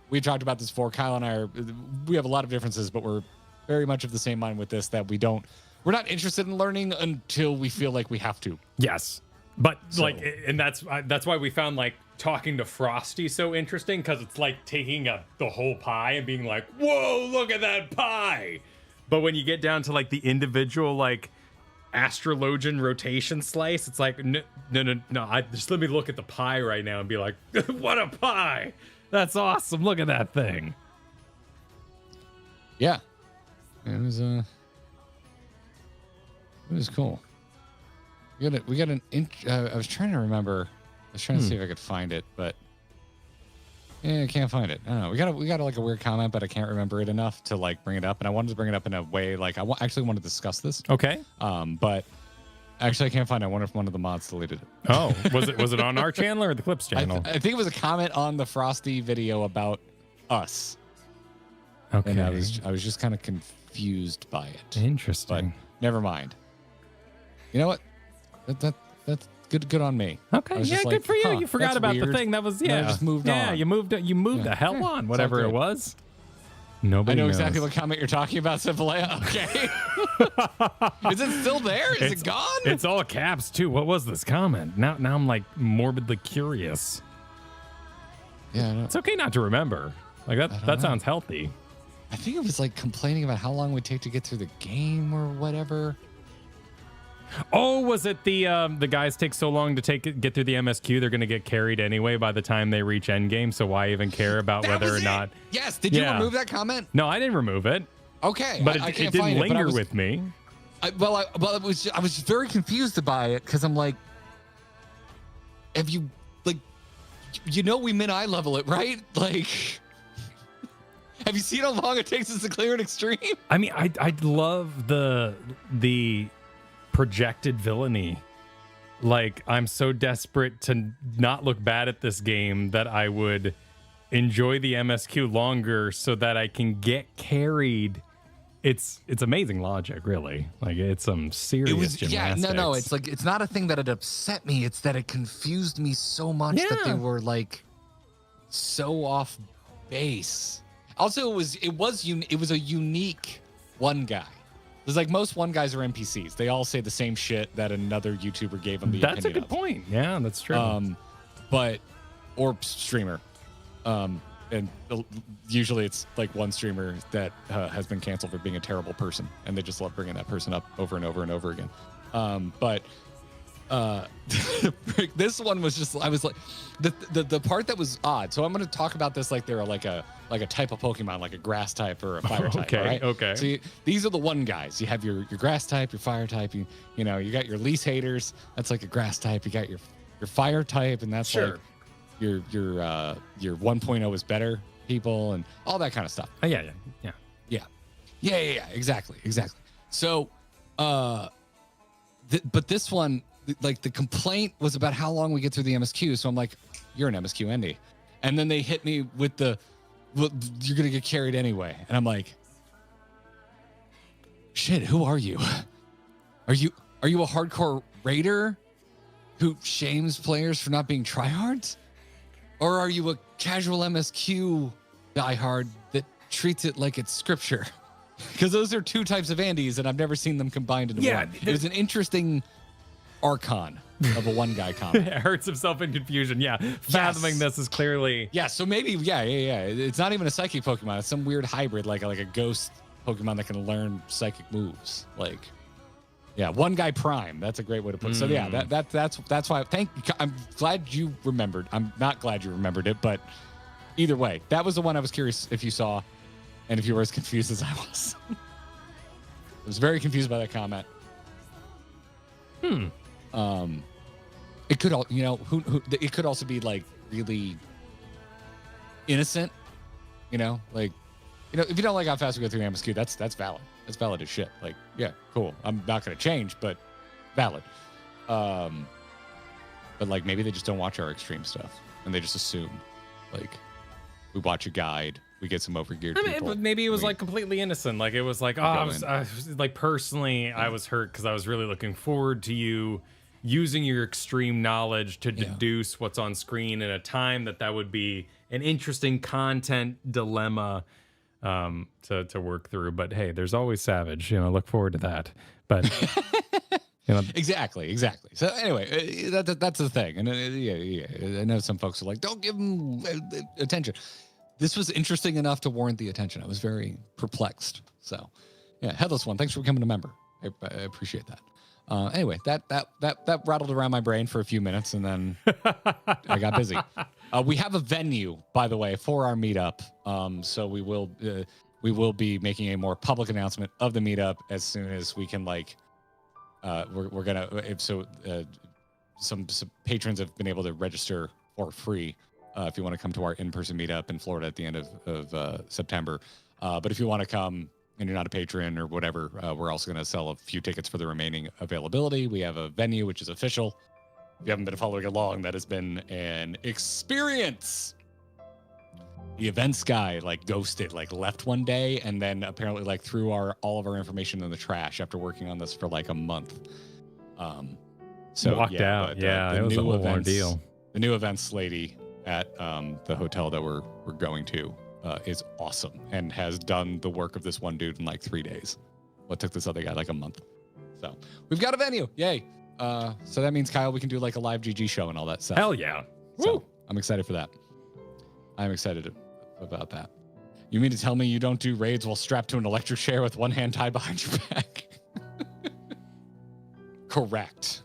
B: We talked about this before. Kyle and we have a lot of differences, but we're very much of the same mind with this, that we're not interested in learning until we feel like we have to.
A: Yes. But and that's why we found like talking to Frosty so interesting, because it's like taking the whole pie and being like, whoa, look at that pie. But when you get down to like the individual like astrologian rotation slice, it's like no, just let me look at the pie right now and be like, what a pie, that's awesome, look at that thing.
B: Yeah, it was cool. We got an I was trying to remember, I was trying to see if I could find it, but I can't find it. I don't know. We got like a weird comment, but I can't remember it enough to like bring it up. And I wanted to bring it up in a way like I actually want to discuss this.
A: Okay.
B: But actually I can't find it. I wonder if one of the mods deleted it.
A: Oh, was it on our channel or the Clips channel?
B: I think it was a comment on the Frosty video about us.
A: Okay.
B: And I was just kind of confused by it.
A: Interesting.
B: But never mind. You know what? That's good on me.
A: Okay, yeah, good
B: like,
A: for you. You forgot about
B: weird.
A: the thing that was
B: I just moved on.
A: Yeah, you moved the hell on, whatever it was. Nobody
B: I know
A: knows.
B: exactly what comment you're talking about, Syphilea. Okay. Is it still there? Is it gone?
A: It's all caps too. What was this comment? Now I'm like morbidly curious.
B: Yeah,
A: it's okay not to remember. Like that sounds healthy.
B: I think it was like complaining about how long it would take to get through the game or whatever.
A: Oh, was it the guys take so long to get through the MSQ? They're going to get carried anyway by the time they reach endgame. So why even care about whether or not?
B: Yes. Did you remove that comment?
A: No, I didn't remove it.
B: Okay,
A: but it didn't linger with me.
B: I was very confused by it because I'm like, have you like, we mid-eye level it, right? Like, have you seen how long it takes us to clear an extreme?
A: I mean, I love the projected villainy. Like, I'm so desperate to not look bad at this game that I would enjoy the MSQ longer so that I can get carried. It's amazing logic, really. Like, it's some serious gymnastics.
B: Yeah, no, it's like, it's not a thing that it upset me. It's that it confused me so much that they were like so off base. Also, it was a unique one guy. It's like most one guys are NPCs. They all say the same shit that another YouTuber gave them the
A: That's a
B: opinion
A: good
B: of.
A: point. Yeah, that's true.
B: Or streamer. And usually it's like one streamer that has been canceled for being a terrible person, and they just love bringing that person up over and over and over again. This one was just, I was like, the part that was odd. So I'm going to talk about this like they're like a type of Pokemon, like a grass type or a fire type.
A: Okay,
B: all right?
A: okay.
B: So these are the one guys. You have your grass type, your fire type. You got your least haters. That's like a grass type. You got your fire type, and that's
A: Sure.
B: like your 1.0 is better people and all that kind of stuff.
A: Yeah.
B: Exactly. So, but this one, like the complaint was about how long we get through the MSQ. So I'm like, you're an MSQ Indy. And then they hit me with well, you're going to get carried anyway. And I'm like, shit, who are you? Are you a hardcore raider who shames players for not being tryhards? Or are you a casual MSQ diehard that treats it like it's scripture? Because those are two types of Andys, and I've never seen them combined into one. It was an interesting archon of a one guy comment.
A: It hurts himself in confusion. Yeah. Fathoming this is clearly.
B: Yeah, so maybe, yeah. It's not even a psychic Pokemon. It's some weird hybrid, like a ghost Pokemon that can learn psychic moves. Like, yeah, one guy prime. That's a great way to put it. So yeah, that's why. I'm glad you remembered. I'm not glad you remembered it, but either way, that was the one I was curious if you saw, and if you were as confused as I was. I was very confused by that comment. It could all, it could also be like really innocent. If you don't like how fast we go through MSQ, that's valid. That's valid as shit. Like, yeah, cool. I'm not going to change, but valid. But like maybe they just don't watch our extreme stuff, and they just assume, like, we watch a guide, we get some overgeared people.
A: But maybe it was like completely innocent. Like it was like, I was like personally, I was hurt because I was really looking forward to you using your extreme knowledge to deduce what's on screen in a time that would be an interesting content dilemma to work through. But hey, there's always Savage. Look forward to that. But
B: Exactly. So anyway, that's the thing. And I know some folks are like, don't give them attention. This was interesting enough to warrant the attention. I was very perplexed. So yeah, Headless One, thanks for becoming a member. I appreciate that. Anyway, that rattled around my brain for a few minutes, and then I got busy. We have a venue, by the way, for our meetup. So we will be making a more public announcement of the meetup as soon as we can. Like, we're gonna. Some patrons have been able to register for free if you want to come to our in-person meetup in Florida at the end of September. But if you want to come and you're not a patron or whatever, we're also going to sell a few tickets for the remaining availability. We have a venue, which is official. If you haven't been following along, that has been an experience. The events guy ghosted, left one day, and then apparently threw all of our information in the trash after working on this for a month. So
A: walked out. It was a whole ordeal.
B: The new events lady at the hotel that we're going to is awesome and has done the work of this one dude in 3 days. What took this other guy a month. So we've got a venue. Yay. So that means, Kyle, we can do a live GG show and all that stuff.
A: Hell yeah.
B: So
A: Woo.
B: I'm excited for that. I'm excited about that. You mean to tell me you don't do raids while strapped to an electric chair with one hand tied behind your back? Correct.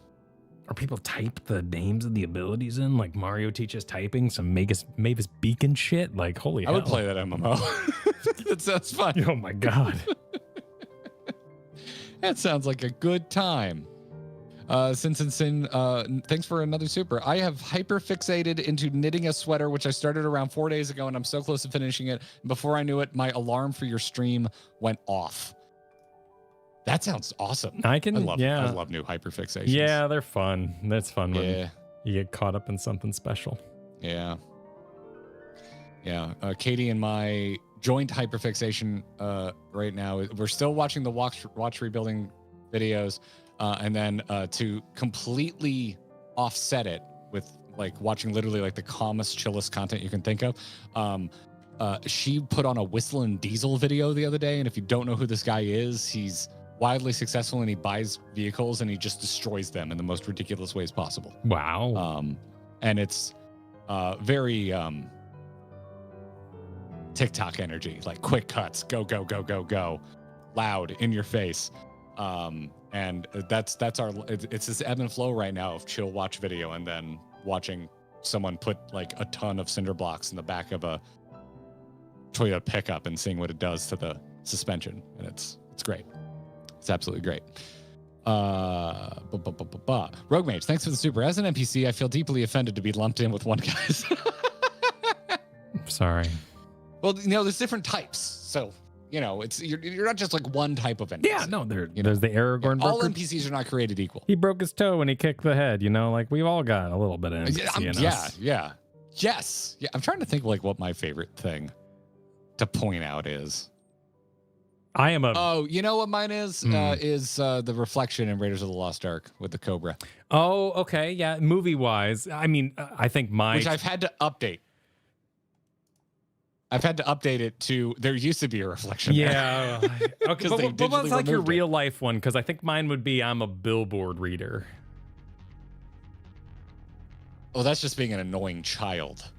A: Or people type the names of the abilities in, like Mario teaches typing some Mavis Beacon shit. Holy hell.
B: I would play that MMO. That sounds fun.
A: Oh my God.
B: That sounds like a good time. Sin, thanks for another super. I have hyper fixated into knitting a sweater, which I started around 4 days ago, and I'm so close to finishing it. Before I knew it, my alarm for your stream went off. That sounds awesome. I love new hyper fixations.
A: Yeah, they're fun. That's fun when you get caught up in something special.
B: Yeah. Katie and my joint hyperfixation right now, we're still watching the watch rebuilding videos, and then to completely offset it with watching literally the calmest, chillest content you can think of, she put on a Whistling Diesel video the other day, and if you don't know who this guy is, he's wildly successful and he buys vehicles and he just destroys them in the most ridiculous ways possible.
A: Wow.
B: And it's very TikTok energy, like quick cuts, go, go, go, go, go, loud, in your face. And that's it's this ebb and flow right now of chill watch video and then watching someone put like a ton of cinder blocks in the back of a Toyota pickup and seeing what it does to the suspension. And it's great. It's absolutely great. Rogue Mage, thanks for the super. As an NPC, I feel deeply offended to be lumped in with one guys.
A: Sorry.
B: Well, there's different types. So, it's you're not just like one type of NPC.
A: Yeah, no, there's the Aragorn.
B: All NPCs are not created equal.
A: He broke his toe when he kicked the head, like we've all got a little bit of NPC in us.
B: Yeah. Yes. Yeah. I'm trying to think like what my favorite thing to point out is.
A: I am a.
B: Oh, you know what mine is? Is the reflection in Raiders of the Lost Ark with the Cobra.
A: Oh, okay. Yeah. Movie wise, I mean, I think
B: which I've had to update. I've had to update it to there used to be a reflection.
A: Yeah. Okay. But what's like your real
B: it.
A: life one? Because I think mine would be I'm a billboard reader.
B: Oh, that's just being an annoying child.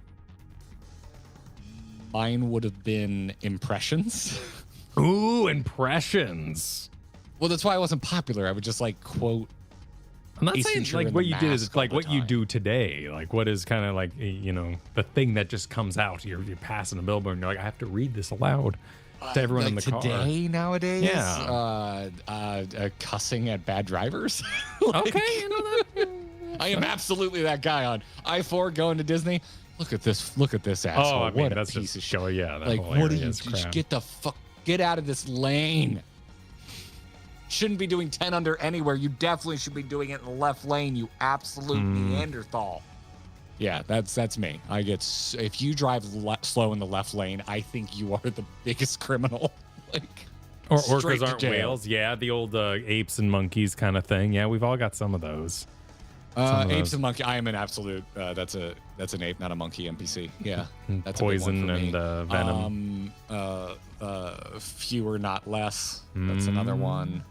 B: Mine would have been impressions.
A: Ooh, impressions.
B: Well, that's why I wasn't popular. I would just like quote.
A: I'm not saying like what you did is like what you do today. Like what is kind of like, the thing that just comes out. You're passing a billboard and you're like, I have to read this aloud to everyone
B: like
A: in the car.
B: Today, nowadays,
A: yeah.
B: Cussing at bad drivers.
A: Okay, that.
B: I am absolutely that guy on I-4 going to Disney. Look at this asshole.
A: Oh, I mean,
B: what
A: that's
B: a piece
A: just
B: of
A: show.
B: shit.
A: Yeah, that
B: like
A: whole
B: what do
A: area
B: you
A: is crap.
B: get out of this lane? Shouldn't be doing 10 under anywhere. You definitely should be doing it in the left lane, you absolute Neanderthal. Yeah, that's me. I get if you drive slow in the left lane, I think you are the biggest criminal. Like
A: or orcas aren't whales. Yeah, the old apes and monkeys kind of thing. Yeah, we've all got some of those.
B: Apes and monkey. I am an absolute. That's an ape, not a monkey NPC. Yeah, that's
A: poison
B: a big one for
A: and
B: me.
A: venom.
B: Fewer, not less. That's another one.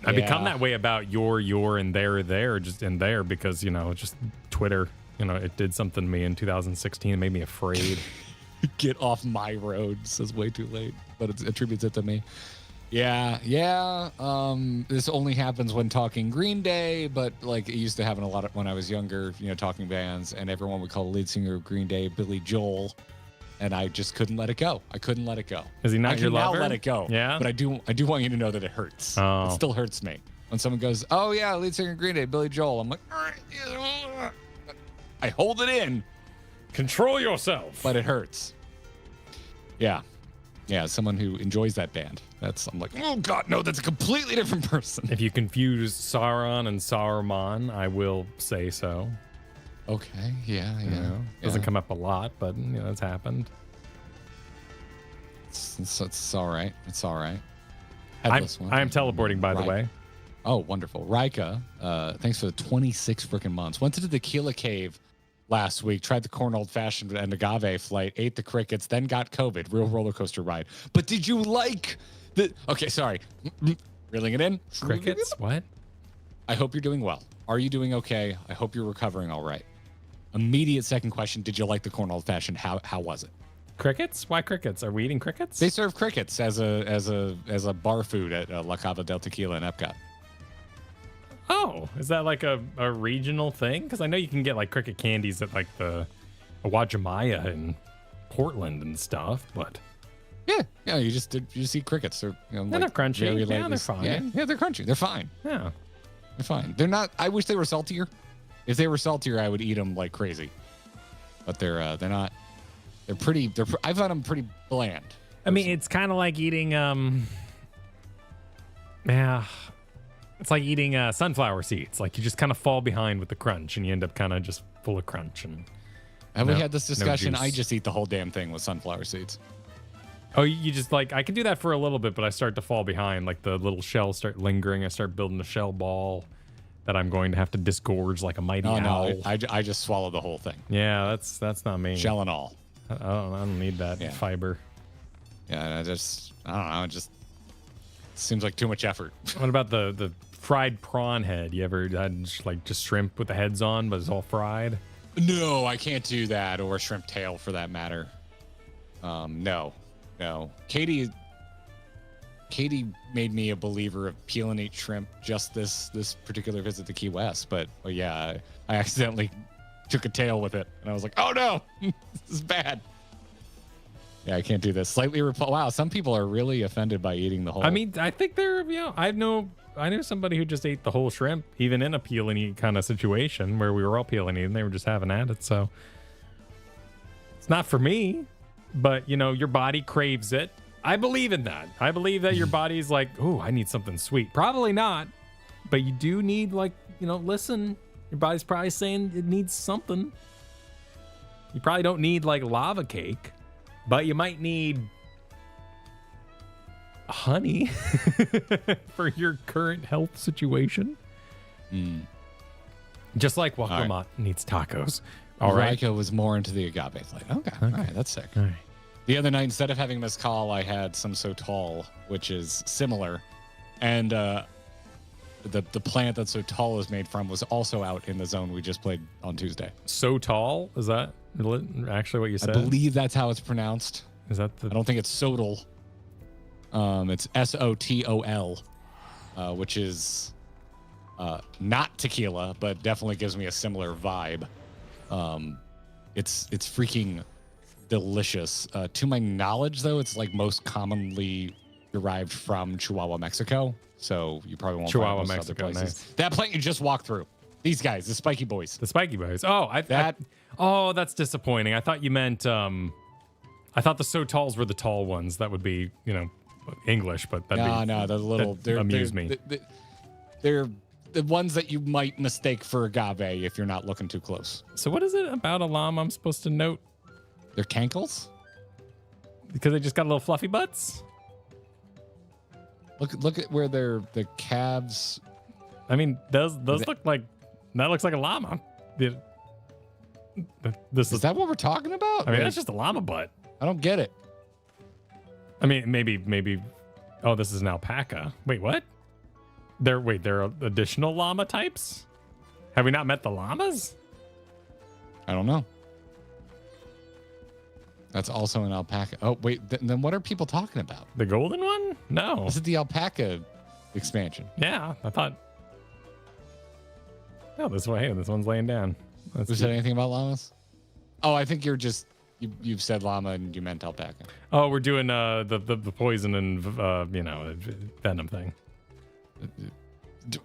A: I become that way about your and there just in there because just Twitter. It did something to me in 2016. It made me afraid.
B: Get off my road says way too late, but it attributes it to me. Yeah. This only happens when talking Green Day, but like it used to happen a lot when I was younger, talking bands, and everyone would call the lead singer of Green Day Billy Joel, and I just couldn't let it go. I couldn't let it go.
A: Is he not your lover?
B: I can now let it go.
A: Yeah.
B: But I do want you to know that it hurts.
A: Oh.
B: It still hurts me when someone goes, "Oh yeah, lead singer of Green Day Billy Joel." I'm like, I hold it in.
A: Control yourself.
B: But it hurts. Yeah, someone who enjoys that band. I'm like, oh God, no, that's a completely different person.
A: If you confuse Sauron and Saruman, I will say so.
B: Okay, yeah.
A: Doesn't come up a lot, but it's happened.
B: It's all right. It's all right.
A: I'm teleporting, by the way.
B: Oh, wonderful. Rika, thanks for the 26 freaking months. Went to the Tequila Cave last week, tried the corn old-fashioned and agave flight, ate the crickets, then got COVID. Real roller coaster ride. But did you like the... Okay, sorry. Reeling it in.
A: Crickets? What?
B: I hope you're doing well. Are you doing okay? I hope you're recovering all right. Immediate second question, did you like the corn old-fashioned? How was it?
A: Crickets? Why crickets? Are we eating crickets?
B: They serve crickets as a bar food at La Cava del Tequila in Epcot.
A: Oh, is that like a regional thing? Because I know you can get like cricket candies at like the Wajimaya in Portland and stuff, but
B: yeah, you just eat crickets. They're
A: they're not crunchy. Yeah, they're fine.
B: Yeah, they're crunchy. They're fine.
A: Yeah,
B: they're fine. They're not. I wish they were saltier. If they were saltier, I would eat them like crazy. But they're not. They're pretty. I found them pretty bland.
A: I mean, it's kind of like eating it's like eating sunflower seeds. Like you just kind of fall behind with the crunch, and you end up kind of just full of crunch. And
B: have we had this discussion?
A: No
B: I just eat the whole damn thing with sunflower seeds.
A: Oh, you just like I can do that for a little bit, but I start to fall behind. Like the little shells start lingering. I start building a shell ball, that I'm going to have to disgorge like a mighty
B: Oh
A: owl.
B: no, I just swallowed the whole thing,
A: Yeah, that's not me.
B: shell and all.
A: I don't need that
B: Yeah.
A: fiber.
B: Yeah, I don't know. It just seems like too much effort.
A: What about the fried prawn head? You ever had just shrimp with the heads on, but it's all fried?
B: No, I can't do that, or shrimp tail for that matter. No. Katie made me a believer of peel and eat shrimp just this particular visit to Key West. But yeah, I accidentally took a tail with it, and I was like, oh no, this is bad. Yeah, I can't do this. Slightly wow, some people are really offended by eating the whole.
A: I mean, I think they're, I knew somebody who just ate the whole shrimp, even in a peel and eat kind of situation where we were all peel and eat and they were just having at it. So it's not for me, but your body craves it. I believe in that. I believe that your body's like, oh, I need something sweet. Probably not, but you do need listen, your body's probably saying it needs something. You probably don't need like lava cake, but you might need honey for your current health situation. Just like Wakamat needs tacos. All right.
B: Raiko was more into the agave flight. Okay. All right, that's sick.
A: All right.
B: The other night, instead of having mezcal, I had some Sotol, which is similar. And the plant that Sotol is made from was also out in the zone we just played on Tuesday.
A: So tall? Is that actually what you said?
B: I believe that's how it's pronounced.
A: Is that
B: I don't think it's Sotol. It's Sotol, which is not tequila, but definitely gives me a similar vibe. It's freaking delicious. To my knowledge, though, it's like most commonly derived from Chihuahua, Mexico. So you probably won't
A: Chihuahua,
B: find most
A: Mexico,
B: other places.
A: nice.
B: That plant you just walked through. These guys, the Spiky Boys.
A: The Spiky Boys. Oh, that's disappointing. I thought you meant I thought the Sotols were the tall ones. That would be, English, but that'd
B: No, they're little. They're
A: amuse me.
B: They're the ones that you might mistake for agave if you're not looking too close.
A: So what is it about a llama I'm supposed to note?
B: They're cankles.
A: Because they just got little fluffy butts?
B: Look at where the calves.
A: I mean, those look like that looks like a llama. This
B: Is that what we're talking about?
A: I mean, that's just a llama butt.
B: I don't get it.
A: I mean, maybe. Oh, this is an alpaca. Wait, what? There are additional llama types? Have we not met the llamas?
B: I don't know. That's also an alpaca. Oh, wait. Then what are people talking about?
A: The golden one? No.
B: Is it the alpaca expansion?
A: Yeah, I thought. No, this one's laying down.
B: Was that anything about llamas? Oh, I think you're just you've said llama and you meant alpaca.
A: Oh, we're doing the poison and venom thing.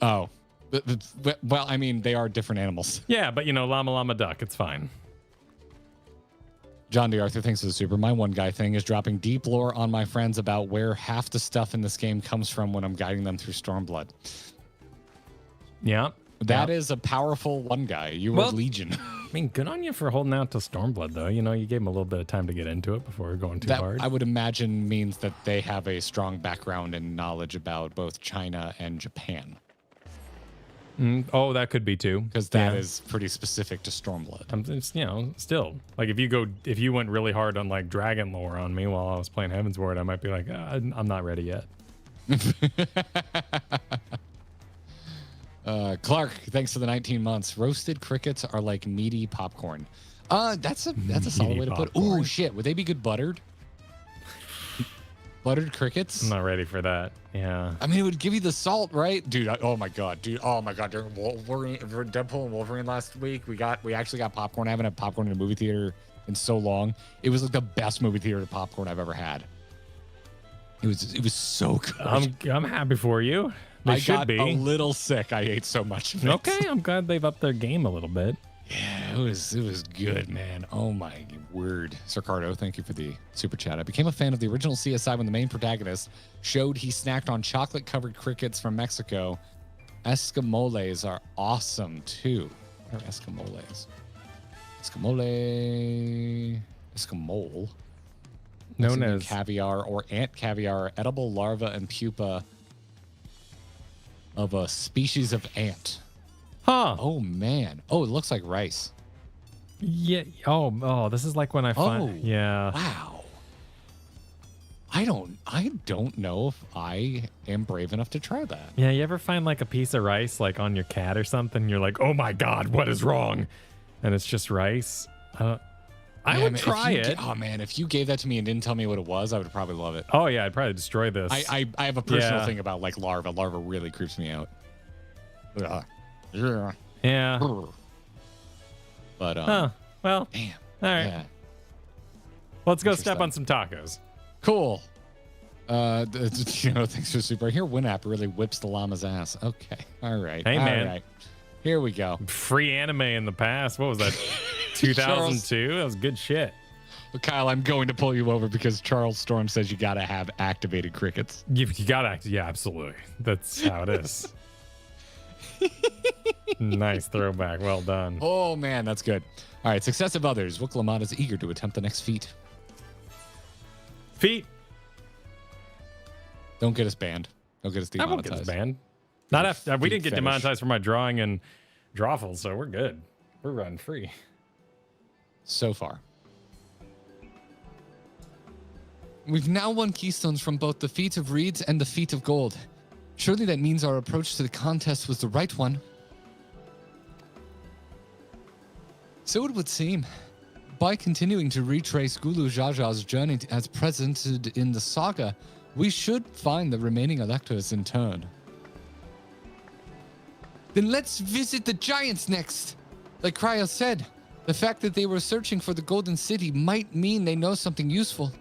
B: Oh, well, I mean they are different animals.
A: Yeah, but llama duck, it's fine.
B: John D. Arthur, thanks for the super. My one guy thing is dropping deep lore on my friends about where half the stuff in this game comes from when I'm guiding them through Stormblood.
A: Yeah.
B: That is a powerful one guy. You were Legion.
A: I mean, good on you for holding out to Stormblood, though. You gave him a little bit of time to get into it before going too hard.
B: I would imagine means that they have a strong background and knowledge about both China and Japan.
A: Oh, that could be too.
B: Because that is pretty specific to Stormblood.
A: It's, still like if you went really hard on like dragon lore on me while I was playing Heavensward, I might be like, I'm not ready yet.
B: Clark, thanks for the 19 months. Roasted crickets are like meaty popcorn. That's a solid way to put it. Oh shit, would they be good buttered? Buttered crickets?
A: I'm not ready for that. Yeah.
B: I mean, it would give you the salt, right? Dude, oh my god. During Wolverine, Deadpool and Wolverine last week, we actually got popcorn. I haven't had popcorn in a movie theater in so long. It was like the best movie theater popcorn I've ever had. It was so good.
A: I'm happy for you. They should be.
B: I got a little sick. I ate so much of it.
A: Okay, I'm glad they've upped their game a little bit.
B: Yeah, it was good, man. Oh my word. Sir Cardo, thank you for the super chat. I became a fan of the original CSI when the main protagonist showed he snacked on chocolate-covered crickets from Mexico. Escamoles are awesome, too. What are escamoles? Escamole.
A: Known as
B: caviar or ant caviar, edible larva and pupa of a species of ant.
A: Huh.
B: Oh man. Oh, it looks like rice.
A: Yeah. Oh, this is like when I find.
B: Oh.
A: Yeah.
B: Wow. I don't know if I am brave enough to try that.
A: Yeah. You ever find like a piece of rice like on your cat or something? You're like, oh my God, what is wrong? And it's just rice. I would try it.
B: Oh man, if you gave that to me and didn't tell me what it was, I would probably love it.
A: Oh yeah, I'd probably destroy this.
B: I have a personal thing about like larva. Larva really creeps me out. Yeah.
A: Yeah.
B: But
A: well.
B: damn.
A: All right.
B: Yeah.
A: Let's go step on some tacos.
B: Cool. Thanks for super. Here, WinApp really whips the llama's ass. Okay. All right.
A: Hey, man.
B: All right. Here we go.
A: Free anime in the past. What was that? 2002? That was good shit.
B: But Kyle, I'm going to pull you over because Charles Storm says you got to have activated crickets.
A: You got to, yeah, absolutely. That's how it is. Nice throwback. Well done.
B: Oh, man, that's good. All right. Success of others. Wuklamad is eager to attempt the next feat.
A: Feet.
B: Don't get us banned. Don't get us
A: I
B: demonetized.
A: won't get us banned. Not after we didn't get
B: fetish.
A: demonetized for my drawing and drawful, so we're good. We're running free.
B: So far. We've now won keystones from both the Feat of Reeds and the Feat of Gold. Surely that means our approach to the contest was the right one. So it would seem. By continuing to retrace Gulu Jaja's journey as presented in the saga, we should find the remaining electors in turn. Then let's visit the giants next. Like Cryo said, the fact that they were searching for the Golden City might mean they know something useful.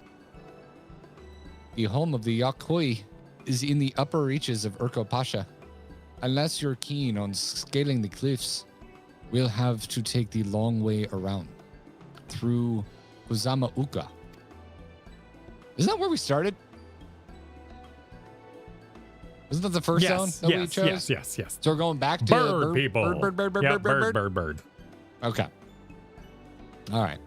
B: The home of the Yakoi is in the upper reaches of Urko Pasha. Unless you're keen on scaling the cliffs, we'll have to take the long way around. Through Uzama Uka. Isn't that where we started? Isn't that the first zone that we chose?
A: Yes.
B: So we're going back to
A: Bird people.
B: Bird. Okay. All right.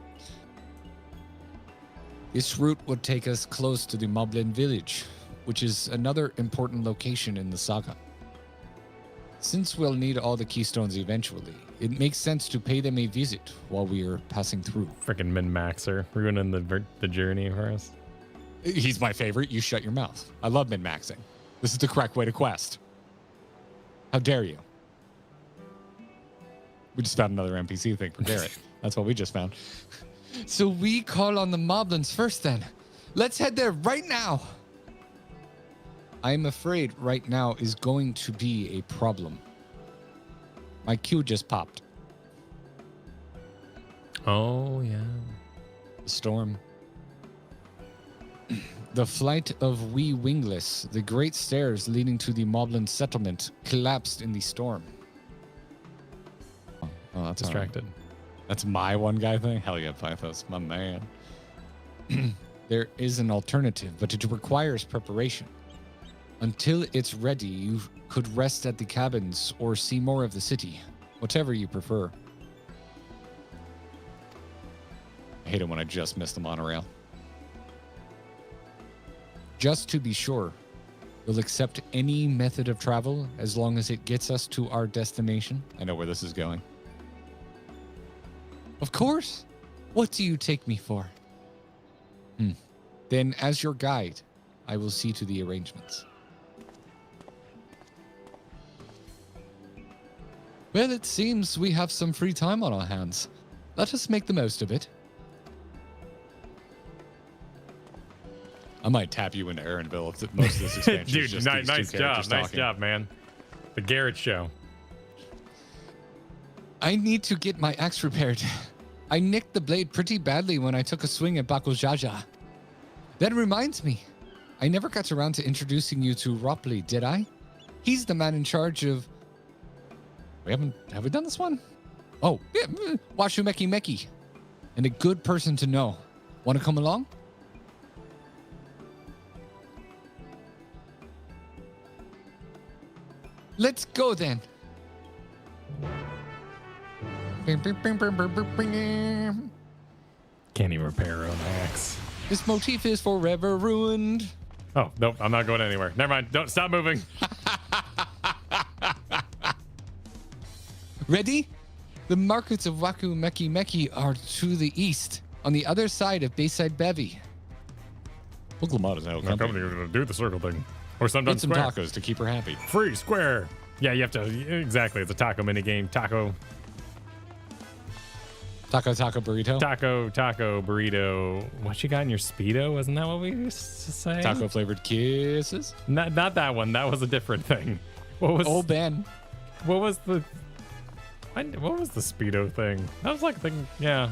B: This route would take us close to the Moblin village, which is another important location in the saga. Since we'll need all the keystones eventually, it makes sense to pay them a visit while we are passing through.
A: Freaking min-maxer. Ruining the journey for us.
B: He's my favorite. You shut your mouth. I love min-maxing. This is the correct way to quest. How dare you? We just found another NPC thing for Garrett. That's what we just found. So we call on the Moblins first then. Let's head there right now. I'm afraid right now is going to be a problem. My queue just popped.
A: Oh, yeah.
B: The storm. The flight of wee wingless, the great stairs leading to the Moblin settlement, collapsed in the storm. Oh, that's
A: Distracted.
B: That's my one guy thing? Hell yeah, Pythos, my man. There is an alternative, but it requires preparation. Until it's ready, you could rest at the cabins or see more of the city, whatever you prefer. I hate it when I just miss the monorail. Just to be sure, you'll accept any method of travel as long as it gets us to our destination. I know where this is going. Of course. What do you take me for? Then, as your guide, I will see to the arrangements. Well, it seems we have some free time on our hands. Let us make the most of it. I might tap you into Aaronville if most of this expansion is
A: Dude,
B: just these
A: nice
B: two
A: job.
B: characters
A: Nice
B: talking.
A: job, man. The Garrett show.
B: I need to get my axe repaired. I nicked the blade pretty badly when I took a swing at Bakujaja. That reminds me, I never got around to introducing you to Ropley, did I? He's the man in charge of... Have we done this one? Oh, yeah, Washumeki Meki. And a good person to know. Want to come along? Let's go then.
A: Can't even repair her own axe.
B: This motif is forever ruined.
A: Oh, nope. I'm not going anywhere. Never mind. Don't stop moving.
B: Ready? The markets of Waku Meki Meki are to the east, on the other side of Bayside Bevy. Oklahoma is now
A: I'm coming here to do the circle thing. Or
B: Get
A: sometimes
B: some
A: square.
B: tacos to keep her happy.
A: Free square. Yeah, you have to. Exactly. It's a taco mini game. Taco,
B: Taco burrito.
A: taco, burrito. What you got in your Speedo? Wasn't that what we used to say?
B: Taco flavored kisses.
A: Not that one. That was a different thing. What was?
B: Oh, Ben.
A: What was the? What was the Speedo thing? That was like thing. Yeah,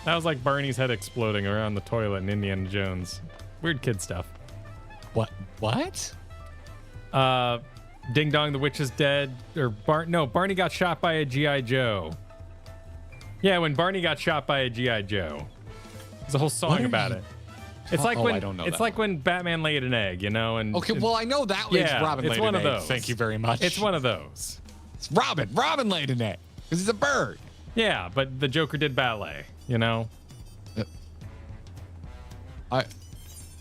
A: that was like Barney's head exploding around the toilet in Indiana Jones. Weird kid stuff.
B: What? What?
A: Ding Dong, the witch is dead. Or Barney got shot by a GI Joe. Yeah, when Barney got shot by a GI Joe. There's a whole song about it. It's like when
B: I don't know
A: it's
B: that
A: like when Batman laid an egg, you know. And
B: Okay, well I know that was
A: yeah,
B: Robin.
A: it's
B: laid
A: one
B: an
A: of
B: egg.
A: those.
B: Thank you very much.
A: It's one of those.
B: It's Robin. Robin laid an egg because he's a bird.
A: Yeah, but the Joker did ballet, you know.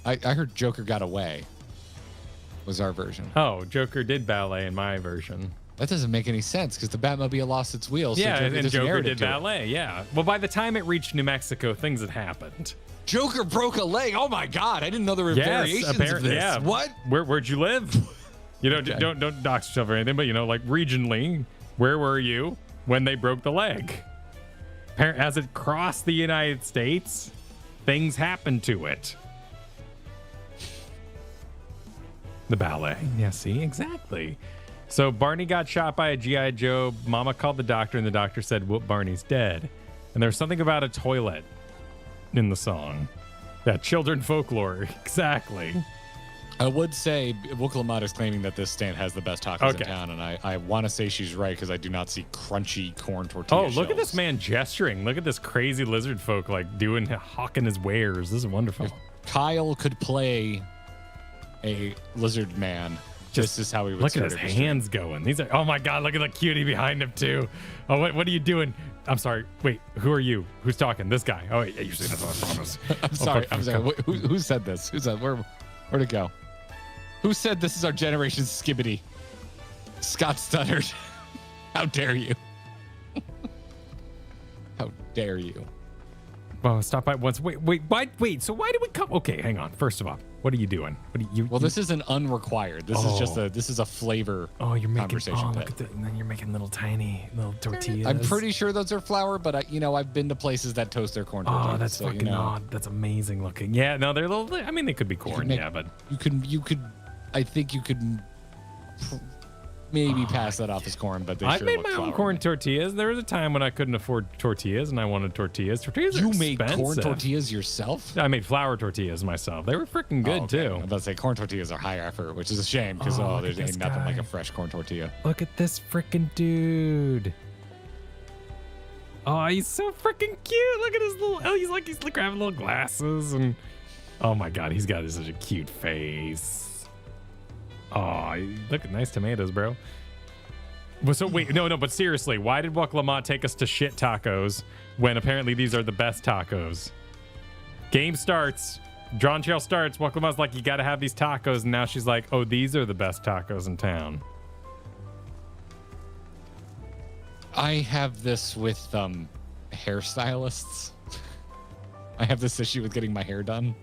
B: I heard Joker got away. Was our version.
A: Oh, Joker did ballet in my version.
B: That doesn't make any sense because the Batmobile lost its wheels.
A: Yeah,
B: so
A: and
B: there's a
A: Joker
B: narrative
A: did
B: to it.
A: ballet. Yeah. Well, by the time it reached New Mexico, things had happened.
B: Joker broke a leg. Oh my God! I didn't know there were variations of this.
A: Yeah.
B: What?
A: Where'd you live? You know,
B: Okay.
A: don't dox yourself or anything, but you know, like regionally, where were you when they broke the leg? As it crossed the United States, things happened to it. The ballet. Yeah, see, exactly. So Barney got shot by a GI Joe. Mama called the doctor, and the doctor said, "Whoop, Barney's dead." And there's something about a toilet in the song. That children folklore, exactly.
B: I would say Wookalamat is claiming that this stand has the best tacos
A: Okay.
B: in town, and I want to say she's right because I do not see crunchy corn tortilla
A: Oh, look at
B: shells.
A: this man gesturing. Look at this crazy lizard folk like hawking his wares. This is wonderful.
B: Kyle could play a lizard man. This is how he would
A: Look at
B: start
A: his
B: every stream.
A: hands going. These are, oh my God, look at the cutie behind him too. Oh, what are you doing? I'm sorry. Wait, who are you? Who's talking? This guy. Oh, wait, yeah, usually that's what I promise.
B: I'm sorry. I'm sorry. Who said this? Who said where'd it go? Who said this is our generation's Skibbity? Scott stuttered. How dare you? How dare you?
A: Oh, stop by once. Wait. So why did we come? Okay, hang on. First of all, what are you doing? What are you?
B: Well, this is an unrequired. This is just a flavor.
A: Oh, you're making.
B: conversation
A: Oh,
B: bit.
A: look at that. And then you're making little tiny little tortillas.
B: I'm pretty sure those are flour, but I've been to places that toast their corn tortillas.
A: Oh, that's
B: so,
A: fucking odd. That's amazing looking. Yeah, no, they're little. I mean, they could be corn.
B: make-
A: Yeah, but
B: You could. I think you could maybe pass that off as corn, but they
A: I've
B: sure
A: made
B: look
A: my own
B: flour.
A: corn tortillas. There was a time when I couldn't afford tortillas and I wanted tortillas. Tortillas are
B: You made corn
A: expensive.
B: tortillas yourself?
A: I made flour tortillas myself. They were freaking good
B: Oh, okay.
A: too.
B: I'm about to say corn tortillas are high effort, which is a shame because
A: Oh, look
B: there's
A: at this
B: ain't nothing like
A: guy.
B: a fresh corn tortilla.
A: Look at this freaking dude. Oh, he's so freaking cute. Look at his little. Oh, he's like grabbing little glasses and. Oh my God, he's got such a cute face. Oh, look at nice tomatoes, bro. Well, so wait, no, but seriously, why did Wuk Lamont take us to shit tacos when apparently these are the best tacos? Game starts, Dawntrail starts. Wuk Lamont's like, you got to have these tacos, and now she's like, oh, these are the best tacos in town.
B: I have this with hairstylists. I have this issue with getting my hair done.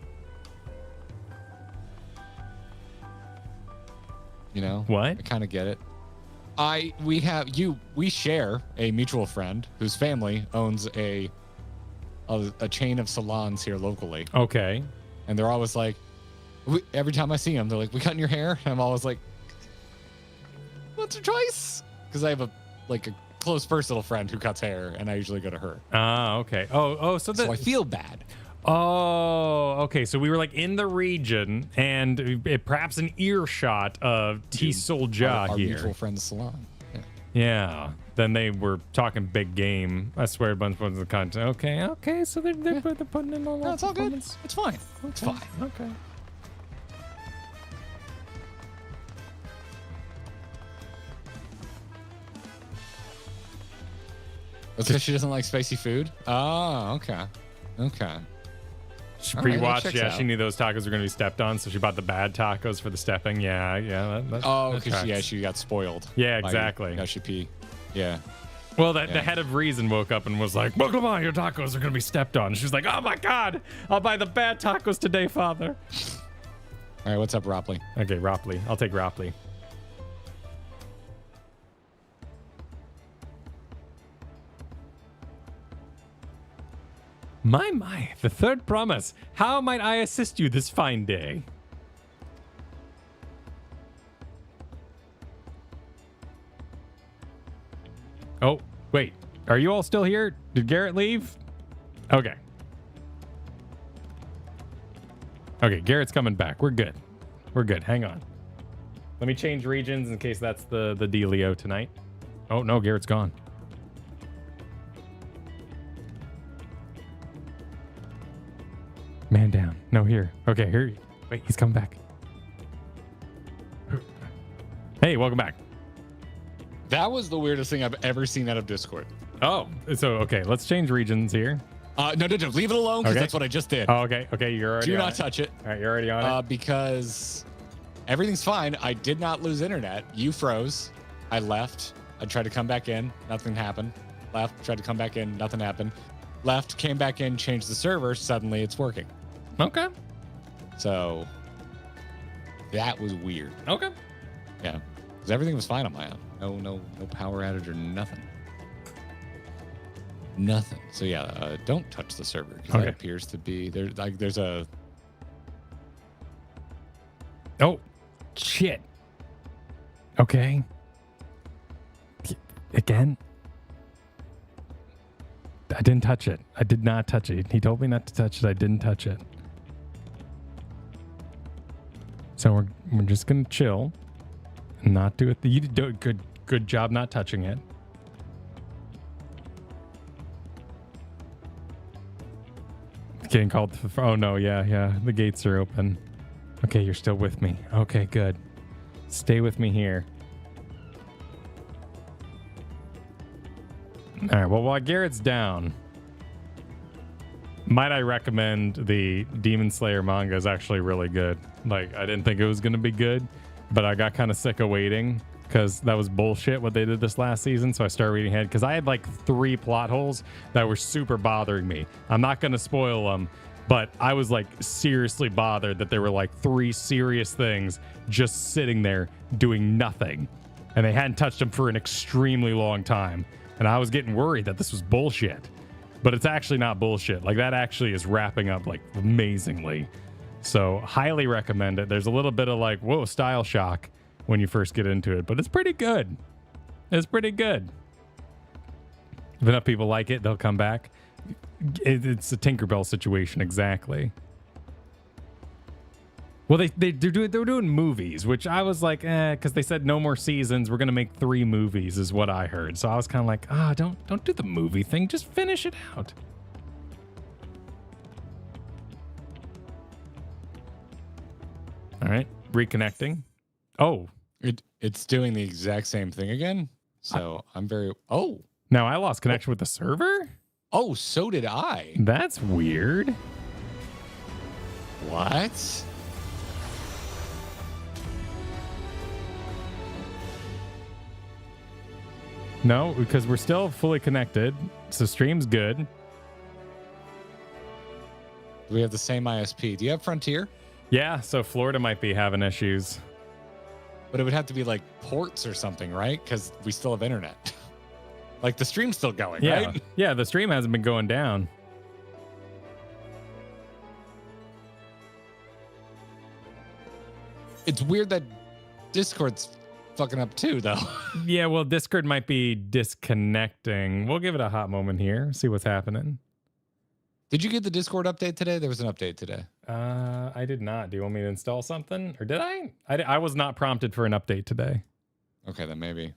B: You know?
A: What?
B: I kind of get it. We share a mutual friend whose family owns a chain of salons here locally.
A: Okay.
B: And they're always like, every time I see them, they're like, "We cutting your hair?" And I'm always like, "Once or twice," because I have a close personal friend who cuts hair, and I usually go to her.
A: Ah, okay. Oh, so
B: So I feel bad.
A: Oh, okay. So we were like in the region and perhaps an earshot of T Solja
B: Our
A: here.
B: mutual friend's salon. Yeah.
A: Yeah. Then they were talking big game. I swear a bunch of the content. Okay. So they're putting in all that.
B: No, it's all good.
A: performance.
B: It's fine. It's fine.
A: Okay.
B: That's because she doesn't like spicy food? Oh, okay. Okay.
A: She
B: All right, that
A: pre-watched.
B: checks
A: Yeah,
B: out.
A: she knew those tacos were going to be stepped on, so she bought the bad tacos for the stepping. Yeah.
B: Oh,
A: that
B: because
A: tracks.
B: she got spoiled.
A: Yeah,
B: by
A: exactly.
B: Yoshi P. Yeah.
A: Well, the head of Reason woke up and was like, "Well, come on, your tacos are going to be stepped on." She's like, "Oh my God, I'll buy the bad tacos today, Father."
B: All right, what's up, Ropley?
A: Okay, Ropley. I'll take Ropley. My, the third promise. How might I assist you this fine day? Oh, wait. Are you all still here? Did Garrett leave? Okay. Okay, Garrett's coming back. We're good. We're good. Hang on. Let me change regions in case that's the dealio tonight. Oh, no, Garrett's gone. Man down. No, here. Okay, here. Wait, he's coming back. Hey, welcome back.
B: That was the weirdest thing I've ever seen out of Discord.
A: Oh, so, okay, let's change regions here.
B: No, leave it alone, because that's what I just did.
A: Oh, okay, you're already
B: Do
A: on
B: not
A: it.
B: touch it.
A: All right, you're already on it.
B: Because everything's fine. I did not lose internet. You froze. I left. I tried to come back in. Nothing happened. Left. Tried to come back in. Nothing happened. Left. Came back in. Changed the server. Suddenly it's working.
A: Okay.
B: So that was weird.
A: Okay.
B: Yeah. Because everything was fine on my own. No power outage or nothing. Nothing. So yeah, don't touch the server, because that appears to be there's a.
A: Oh, shit. Okay. Again. I didn't touch it. I did not touch it. He told me not to touch it. I didn't touch it. So we're just gonna chill and not do it. You did do a good job not touching it. Getting called. Oh no, yeah. The gates are open. Okay, you're still with me. Okay, good. Stay with me here. All right. Well, while Garrett's down, might I recommend the Demon Slayer manga is actually really good. Like, I didn't think it was going to be good, but I got kind of sick of waiting because that was bullshit what they did this last season. So I started reading ahead because I had like 3 plot holes that were super bothering me. I'm not going to spoil them, but I was like seriously bothered that there were like 3 serious things just sitting there doing nothing. And they hadn't touched them for an extremely long time. And I was getting worried that this was bullshit. But it's actually not bullshit. Like, that actually is wrapping up like amazingly. So highly recommend it. There's a little bit of like, whoa, style shock when you first get into it, but it's pretty good. It's pretty good. If enough people like it, they'll come back. It's a Tinkerbell situation, exactly. Well, they're doing movies, which I was like, because they said no more seasons. We're gonna make 3 movies, is what I heard. So I was kind of like, don't do the movie thing. Just finish it out. All right, reconnecting. Oh,
B: it's doing the exact same thing again. So I'm very. Oh,
A: now I lost connection with the server.
B: Oh, so did I.
A: That's weird.
B: What?
A: No, because we're still fully connected. So stream's good.
B: We have the same ISP. Do you have Frontier?
A: Yeah, so Florida might be having issues.
B: But it would have to be like ports or something, right? Because we still have internet. Like, the stream's still going, right?
A: Yeah, the stream hasn't been going down.
B: It's weird that Discord's fucking up too, though.
A: Yeah, well, Discord might be disconnecting. We'll give it a hot moment here, see what's happening.
B: Did you get the Discord update today? There was an update today.
A: I did not. Do you want me to install something? Or did I? I was not prompted for an update today.
B: Okay, then maybe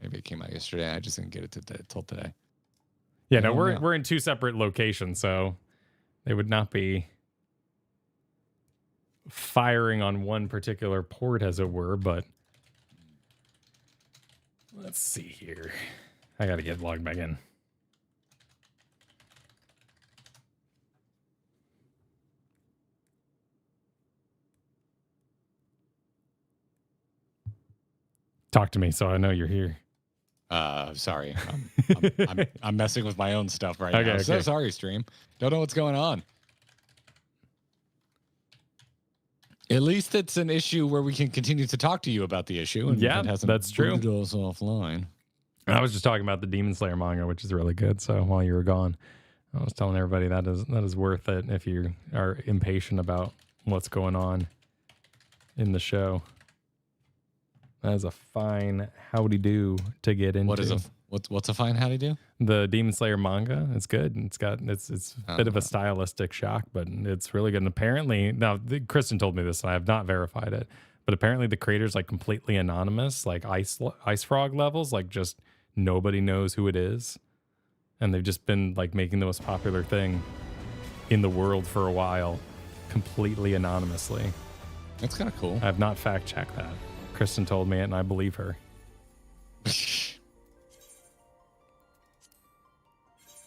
B: it came out yesterday. I just didn't get it till today.
A: Yeah, no, we're in 2 separate locations, so they would not be firing on one particular port, as it were, but let's see here. I gotta get logged back in. Talk to me so I know you're here.
B: Sorry. I'm messing with my own stuff right
A: Okay,
B: now. So
A: okay.
B: sorry, stream. Don't know what's going on. At least it's an issue where we can continue to talk to you about the issue. And
A: Yeah,
B: it hasn't
A: that's true.
B: booted us offline.
A: I was just talking about the Demon Slayer manga, which is really good. So while you were gone, I was telling everybody that is worth it if you are impatient about what's going on in the show. That is a fine howdy do to get into.
B: What's a fine howdy do?
A: The Demon Slayer manga? It's good. It's a bit of a stylistic shock, but it's really good. And apparently, now Kristen told me this, and I have not verified it, but apparently the creator's like completely anonymous, like Ice Frog levels, like just nobody knows who it is, and they've just been like making the most popular thing in the world for a while, completely anonymously.
B: That's kind of cool.
A: I have not fact checked that. Kristen told me it, and I believe her.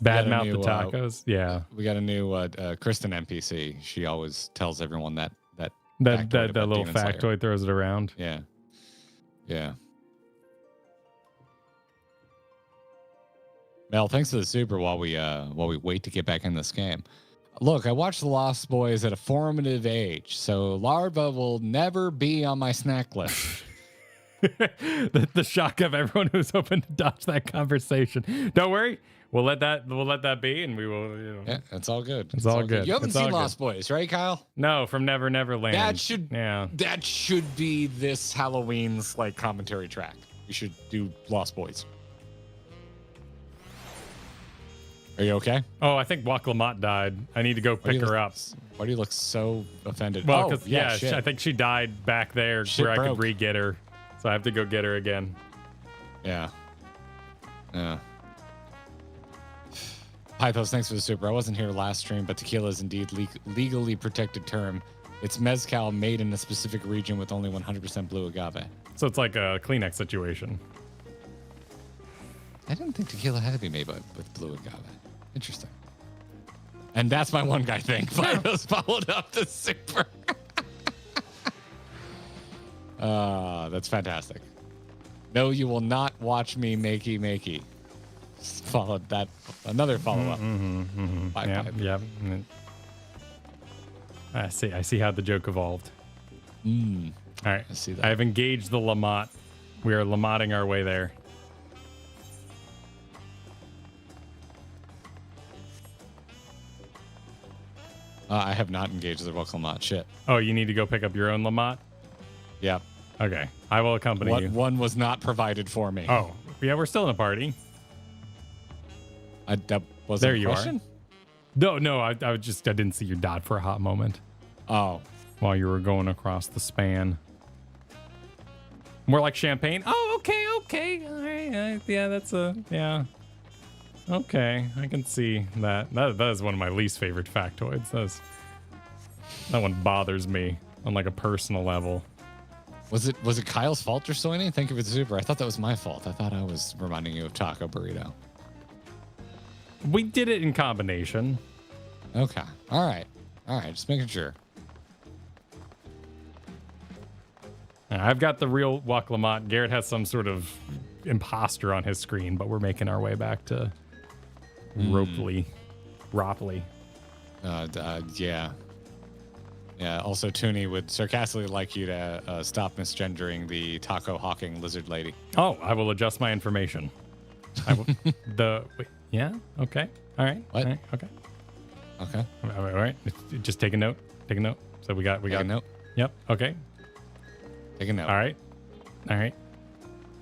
A: Badmouth the tacos. Yeah,
B: we got a new Kristen NPC. She always tells everyone that
A: little
B: Demon
A: factoid
B: Slayer.
A: throws it around.
B: Yeah. Mel, thanks for the super while we wait to get back in this game. Look, I watched The Lost Boys at a formative age, so larva will never be on my snack list.
A: the shock of everyone who's hoping to dodge that conversation. Don't worry, we'll let that be, and we will.
B: Yeah, it's all good.
A: It's all good.
B: You haven't
A: It's all
B: seen
A: good.
B: Lost Boys, right, Kyle?
A: No, from Never Never Land.
B: That should be this Halloween's like commentary track. We should do Lost Boys. Are you okay?
A: Oh, I think Wak Lamont died. I need to go pick her up.
B: Why do you look so offended?
A: Well,
B: shit.
A: I think she died back there
B: Shit
A: where I
B: broke.
A: could re-get her. So I have to go get her again.
B: Yeah. Pythos, thanks for the super. I wasn't here last stream, but tequila is indeed legally protected term. It's mezcal made in a specific region with only 100% blue agave.
A: So it's like a Kleenex situation.
B: I didn't think tequila had to be made with blue agave. Interesting. And that's my one guy thing. Pythos followed up the super. That's fantastic. No, you will not watch me makey. Followed that. Another follow-up. Bye.
A: Yeah. I see how the joke evolved. All right.
B: I see that.
A: I have engaged the Lamont. We are Lamonting our way there.
B: I have not engaged the Lamont. Shit.
A: Oh, you need to go pick up your own Lamont?
B: Yep.
A: Okay. I will accompany you.
B: One was not provided for me.
A: Oh, yeah, we're still in a party.
B: That was
A: There
B: a
A: you
B: question?
A: are. No, I didn't see your dot for a hot moment
B: Oh.
A: while you were going across the span. More like champagne. Oh, okay. All right. Yeah. Okay, I can see that. That is one of my least favorite factoids. That one bothers me on like a personal level.
B: Was it Kyle's fault or so? I didn't think of it super. I thought that was my fault. I thought I was reminding you of Taco Burrito.
A: We did it in combination.
B: Okay. All right. Just making sure.
A: I've got the real Wak Lamont. Garrett has some sort of imposter on his screen, but we're making our way back to Ropley.
B: Yeah. Yeah. Also, Tooney would sarcastically like you to stop misgendering the taco hawking lizard lady.
A: Oh, I will adjust my information. Yeah. Okay. All right.
B: What?
A: All right. Okay.
B: Okay.
A: All right. Just take a note. So we got
B: a note.
A: Yep. Okay.
B: Take a note.
A: All right.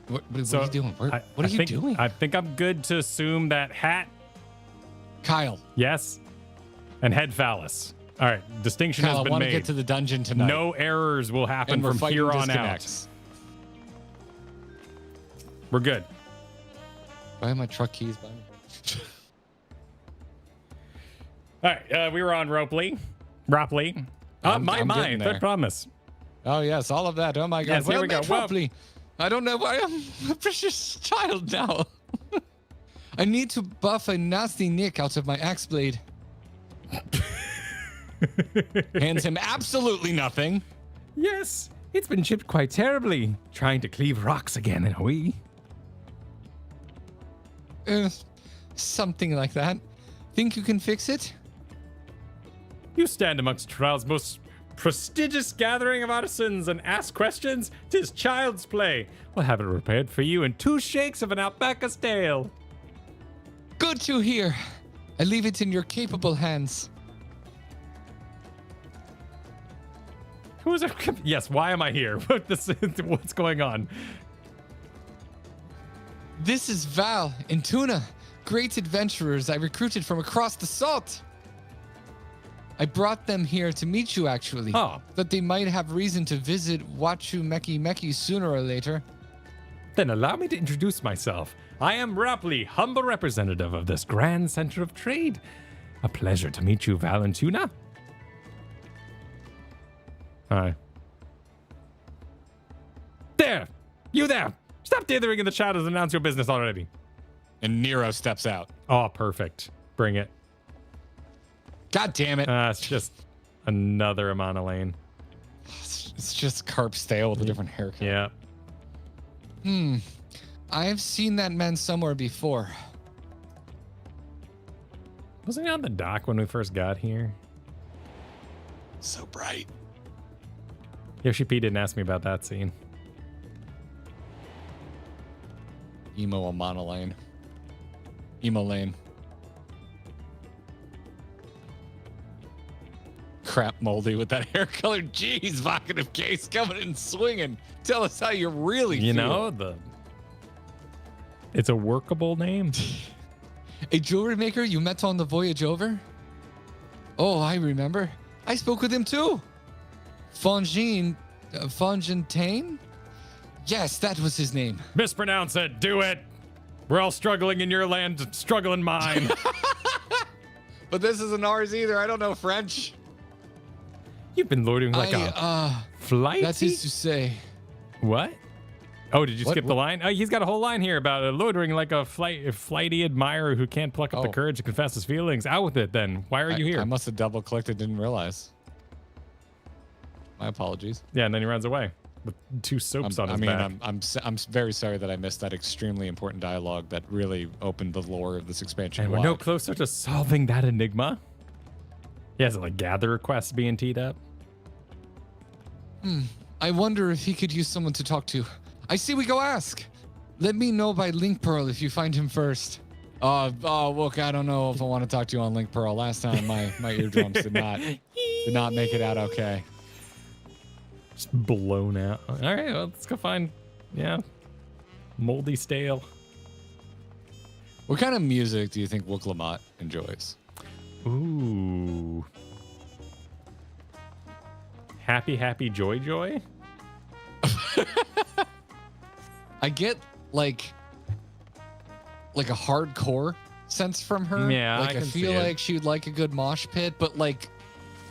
B: What are you doing? What are you doing?
A: I think I'm good to assume that hat.
B: Kyle.
A: Yes. And head phallus. All right. Distinction
B: Kyle,
A: has
B: I
A: been
B: want
A: made.
B: to get to the dungeon tonight.
A: No errors will happen
B: and we're
A: from
B: fighting
A: here on out.
B: disconnects.
A: We're good.
B: I have my truck keys by me.
A: All right. We were on Ropley.
B: I'm
A: My
B: getting there.
A: third promise.
B: Oh, yes. All of that. Oh, my God.
A: Yes, here we go. Well-
B: Properly. I don't know why I'm a precious child now. I need to buff a nasty nick out of my axe blade. Hands him absolutely nothing.
A: Yes. It's been chipped quite terribly. Trying to cleave rocks again, are we?
D: Something like that. Think you can fix it?
A: You stand amongst Trail's most prestigious gathering of artisans and ask questions? 'Tis child's play. We'll have it repaired for you in 2 shakes of an alpaca's tail.
D: Good to hear. I leave it in your capable hands.
A: Who is it? Yes, why am I here? What's going on?
D: This is Val and Tuna, great adventurers I recruited from across the salt. I brought them here to meet you, actually.
A: Oh.
D: That they might have reason to visit Wachu Meki Meki sooner or later.
A: Then allow me to introduce myself. I am Rapley, humble representative of this grand center of trade. A pleasure to meet you, Val and Tuna. Hi. There! You there! Stop dithering in the shadows and announce your business already.
B: And Nero steps out.
A: Oh, perfect. Bring it.
D: God damn it.
A: It's just another Amana Lane.
B: It's just Carp Stale with a different haircut.
A: Yeah.
D: I've seen that man somewhere before.
A: Wasn't he on the dock when we first got here?
B: So bright.
A: Yoshi P didn't ask me about that scene.
B: Emo Amana Lane. Emo Lane. Crap Moldy with that hair color. Jeez, vocative case coming in swinging. Tell us how you really
A: You
B: feel.
A: know, it's a workable name.
D: A jewelry maker you met on the voyage over? Oh, I remember. I spoke with him too. Fontaine? Yes, that was his name.
A: Mispronounce it. Do it. We're all struggling in your land, struggle in mine.
B: But this isn't ours either. I don't know French.
A: You've been lording like a flight.
D: That is to say.
A: What? Oh, did you
D: What-
A: skip the line? Oh, he's got a whole line here about loitering like a flighty admirer who can't pluck up the
B: Oh.
A: courage to confess his feelings. Out with it, then. Why are you here?
B: I must have double clicked and didn't realize. My apologies.
A: Yeah, and then he runs away with 2 soaps on his back.
B: I'm very sorry that I missed that extremely important dialogue that really opened the lore of this expansion.
A: And we're no
B: wide.
A: closer to solving that enigma. Yeah, is it like gather quests being teed up?
D: I wonder if he could use someone to talk to. I see we go ask. Let me know by Link Pearl if you find him first. Look, I don't know if I want to talk to you on Link Pearl. Last time my eardrums did not make it out okay.
A: Just blown out. All right, well, let's go find, moldy stale.
B: What kind of music do you think Wook Lamont enjoys?
A: Ooh. Happy, joy.
D: I get like a hardcore sense from her.
A: Yeah,
D: like
A: I
D: I
A: can
D: feel
A: see it.
D: like she would like a good mosh pit, but like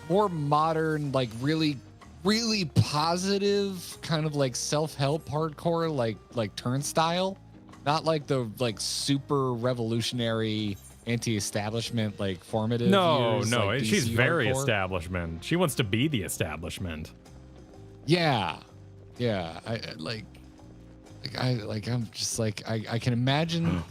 D: more modern, like really, really positive, kind of like self-help hardcore, like Turnstile. Not like the like super revolutionary anti-establishment like formative.
A: No,
D: years,
A: no,
D: like
A: she's
D: DC
A: very
D: hardcore.
A: establishment. She wants to be the establishment.
D: Yeah. I'm just like I can imagine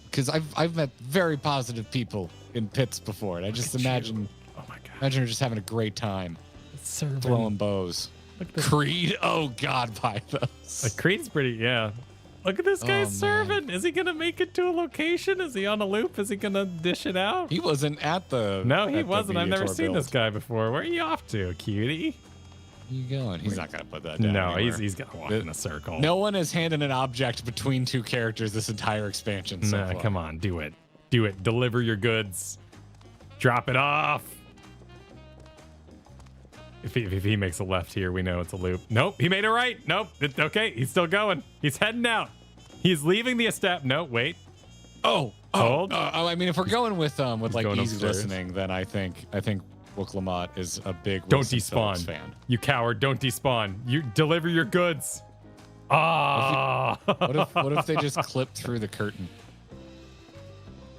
D: because I've met very positive people in pits before, and I just imagine
A: Oh my god.
D: her just having a great time
A: Serving.
B: Throwing bows.
A: Look at this.
B: Creed. Oh God, buy those.
A: Like Creed's pretty, yeah. Look at this guy
D: Oh, man.
A: serving. Is he gonna make it to a location? Is he on a loop? Is he gonna dish it out?
B: He wasn't at the.
A: No,
B: at
A: he
B: the
A: wasn't. I've never
B: Mediator
A: seen
B: build.
A: this guy before. Where are you off to, cutie?
D: Where you going?
B: He's not gonna put that down.
A: No,
B: anywhere.
A: he's gonna walk in a circle.
B: No one has handed an object between 2 characters this entire expansion. So far.
A: Come on, do it. Do it. Deliver your goods. Drop it off. If he makes a left here, we know it's a loop. Nope, he made a right. Nope. Okay, he's still going. He's heading out. He's leaving the step. No, wait. Hold.
B: I mean, if we're going with like
A: going
B: easy
A: upstairs.
B: listening, then I think Wook Lamont is a big
A: Don't
B: Wilson Phillips
A: despawn.
B: fan.
A: You coward. Don't despawn. You deliver your goods. Ah.
B: What if they just clip through the curtain?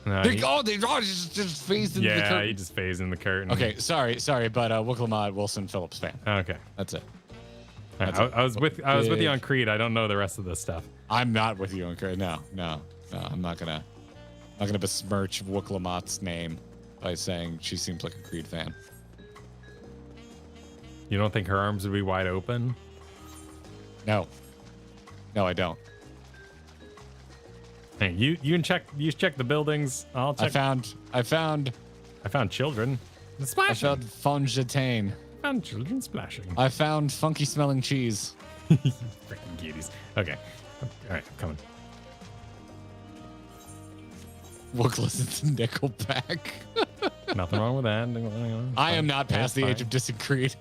A: No,
D: They
A: he-
D: just phased into the
A: yeah,
D: curtain.
A: he just phased in the curtain.
B: Okay, sorry, but Wook Lamont, Wilson Phillips fan.
A: Okay.
B: That's it.
A: All right,
B: That's
A: I was with you
B: big-
A: on Creed. I don't know the rest of this stuff.
B: I'm not with you on Curry. No, I'm not gonna. not gonna besmirch Wooklamott's name by saying she seems like a Creed fan.
A: You don't think her arms would be wide open?
B: No, I don't.
A: Hey, you check the buildings. I'll check.
B: I found
A: children.
B: I
A: Splashing.
B: found Fongetane.
A: Found children splashing.
B: I found funky smelling cheese.
A: Freaking cuties. Okay. All right, I'm coming.
B: Wook listens to Nickelback.
A: Nothing wrong with that.
B: I am not past the age of dissing Creed.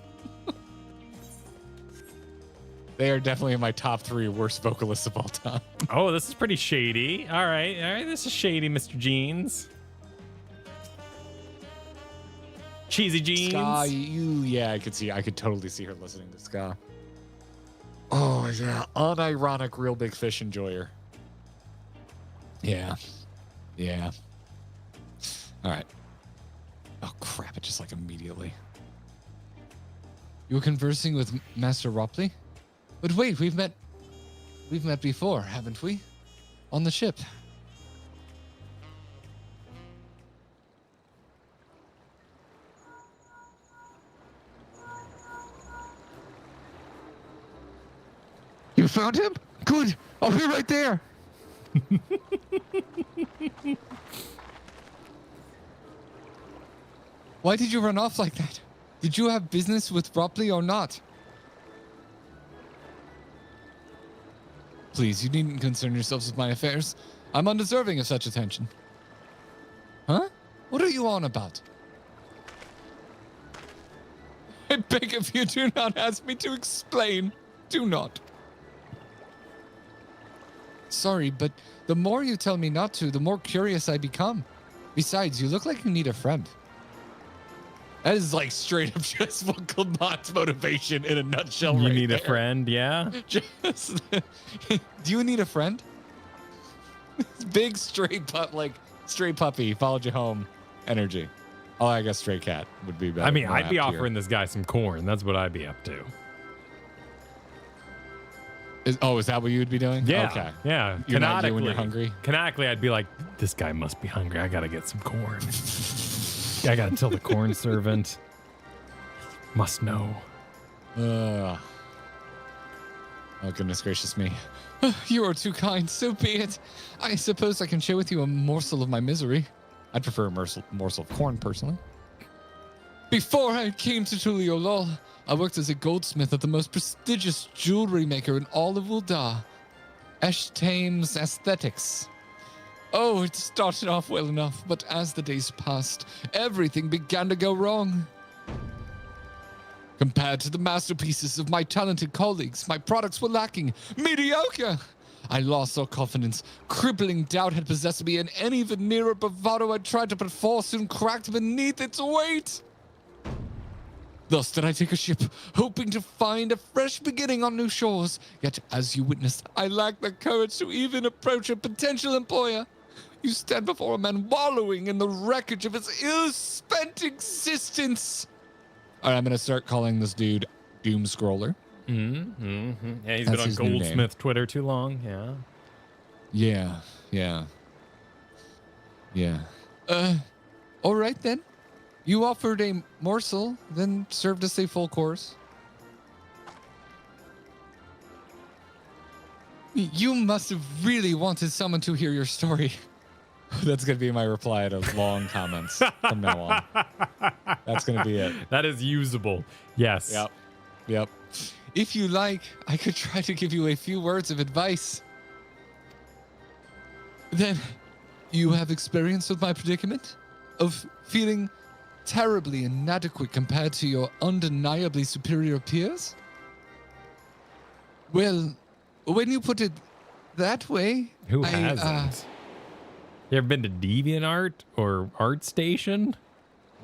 B: They are definitely in my top 3 worst vocalists of all time.
A: Oh, this is pretty shady. All right. This is shady, Mr. Jeans. Cheesy Jeans.
B: Ska, yeah, I could totally see her listening to ska. Oh yeah, unironic, real big fish enjoyer. Yeah. All right. Oh crap! It just like immediately.
D: You were conversing with Master Ropley? But wait, we've met before, haven't we? On the ship.
E: You found him? Good. I'll be right there.
D: Why did you run off like that? Did you have business with Ropley or not? Please, you needn't concern yourselves with my affairs. I'm undeserving of such attention. Huh? What are you on about? I beg of you, do not ask me to explain. Do not. Sorry, but the more you tell me not to, the more curious I become. Besides, you look like you need a friend.
B: That is like straight up just Wooklamot's motivation in a nutshell.
A: You
B: right
A: need
B: there.
A: a friend, yeah?
B: Just
D: Do you need a friend?
B: big straight puppy followed you home energy. Oh, I guess stray cat would be better.
A: I mean,
B: more
A: I'd be
B: apt here.
A: offering this guy some corn. That's what I'd be up to.
B: Is that what you would be doing?
A: Yeah.
B: Okay.
A: Yeah.
B: You're not you when you're hungry?
A: Canonically, I'd be like, this guy must be hungry. I got to get some corn. I got to tell the corn servant. Must know.
B: Oh, goodness gracious me.
D: You are too kind, so be it. I suppose I can share with you a morsel of my misery.
B: I'd prefer a morsel of corn, personally.
D: Before I came to Tuliolol, I worked as a goldsmith at the most prestigious jewelry maker in all of Ul'dah, Thames Aesthetics. Oh, it started off well enough, but as the days passed, everything began to go wrong. Compared to the masterpieces of my talented colleagues, my products were lacking. Mediocre! I lost all confidence. Crippling doubt had possessed me, and any veneer of bravado I tried to put forth soon cracked beneath its weight. Thus did I take a ship, hoping to find a fresh beginning on new shores. Yet, as you witnessed, I lacked the courage to even approach a potential employer. You stand before a man wallowing in the wreckage of his ill-spent existence. All right, I'm going to start calling this dude Doom Scroller.
A: Yeah, he's
D: That's
A: been on
D: his new name.
A: Goldsmith Twitter too long. Yeah.
D: Yeah. All right then. You offered a morsel, then served us a full course. You must have really wanted someone to hear your story.
B: That's going to be my reply to long comments from now on. That's going to be it.
A: That is usable. Yes.
B: Yep.
D: If you like, I could try to give you a few words of advice. Then, you have experience with my predicament? Of feeling terribly inadequate compared to your undeniably superior peers? Well, when you put it that way,
A: Who hasn't? You ever been to DeviantArt or ArtStation?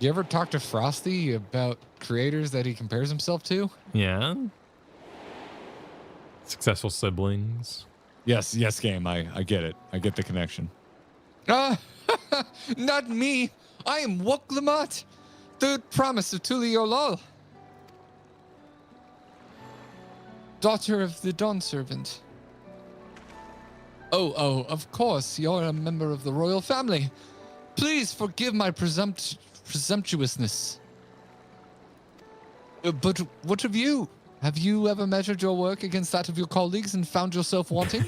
D: You ever talk to Frosty about creators that he compares himself to?
A: Yeah. Successful siblings.
B: Yes, game. I get it. I get the connection.
D: Not me. I am Wooklamat, third promise of Tuliolol. Daughter of the Dawn Servant. Oh, of course. You're a member of the royal family. Please forgive my presumptuousness. But what of you? Have you ever measured your work against that of your colleagues and found yourself wanting?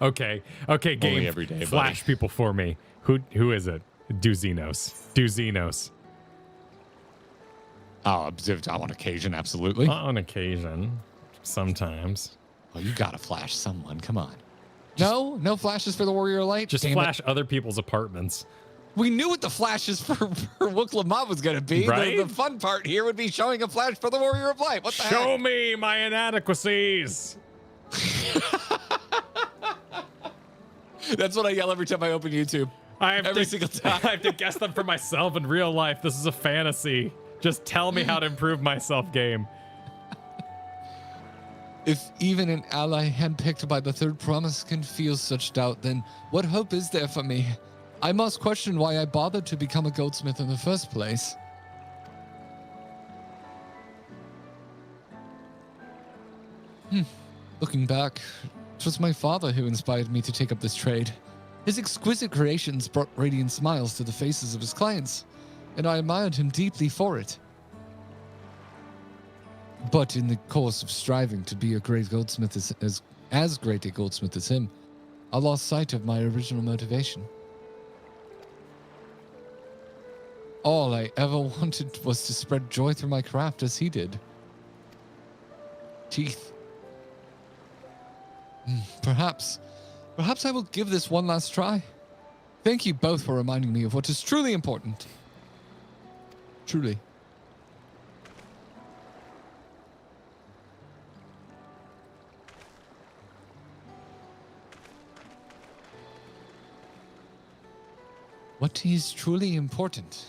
A: Okay, game.
B: every day,
A: Flash people for me. Who is it? Duzinos.
B: Oh, on occasion, absolutely.
A: On occasion, sometimes.
B: Oh, you gotta flash someone. Come on.
D: No flashes for the Warrior Light.
A: Just
D: Damn
A: flash other people's apartments.
D: We knew what the flashes for Wooklamat was going to be.
A: Right?
D: The fun part here would be showing a flash for the Warrior of Light. What the
A: Show
D: heck?
A: me my inadequacies.
D: That's what I yell every time I open YouTube. Every single time.
A: I have to guess them for myself in real life. This is a fantasy. Just tell me how to improve myself, game.
D: If even an ally handpicked by the Third Promise can feel such doubt, then what hope is there for me? I must question why I bothered to become a goldsmith in the first place. Looking back, it was my father who inspired me to take up this trade. His exquisite creations brought radiant smiles to the faces of his clients, and I admired him deeply for it. But in the course of striving to be a great goldsmith as great a goldsmith as him, I lost sight of my original motivation. All I ever wanted was to spread joy through my craft as he did. Teeth. Perhaps I will give this one last try. Thank you both for reminding me of what is truly important. Truly. What is truly important?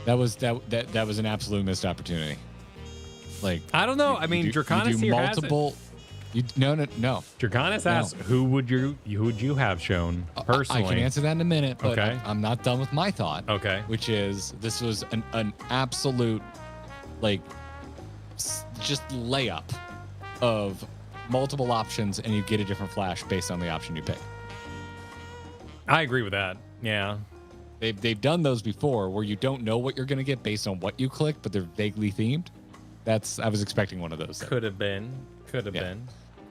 B: That was an absolute missed opportunity. Like,
A: I don't know. I mean, Draconis here has it.
B: No.
A: Draconis asks, who would you have shown personally?
B: I can answer that in a minute, but
A: Okay.
B: I'm not done with my thought.
A: Okay.
B: Which is, this was an absolute, like, just layup of multiple options, and you get a different flash based on the option you pick.
A: I agree with that. Yeah.
B: They've done those before, where you don't know what you're going to get based on what you click, but they're vaguely themed. I was expecting one of those.
A: Could have been.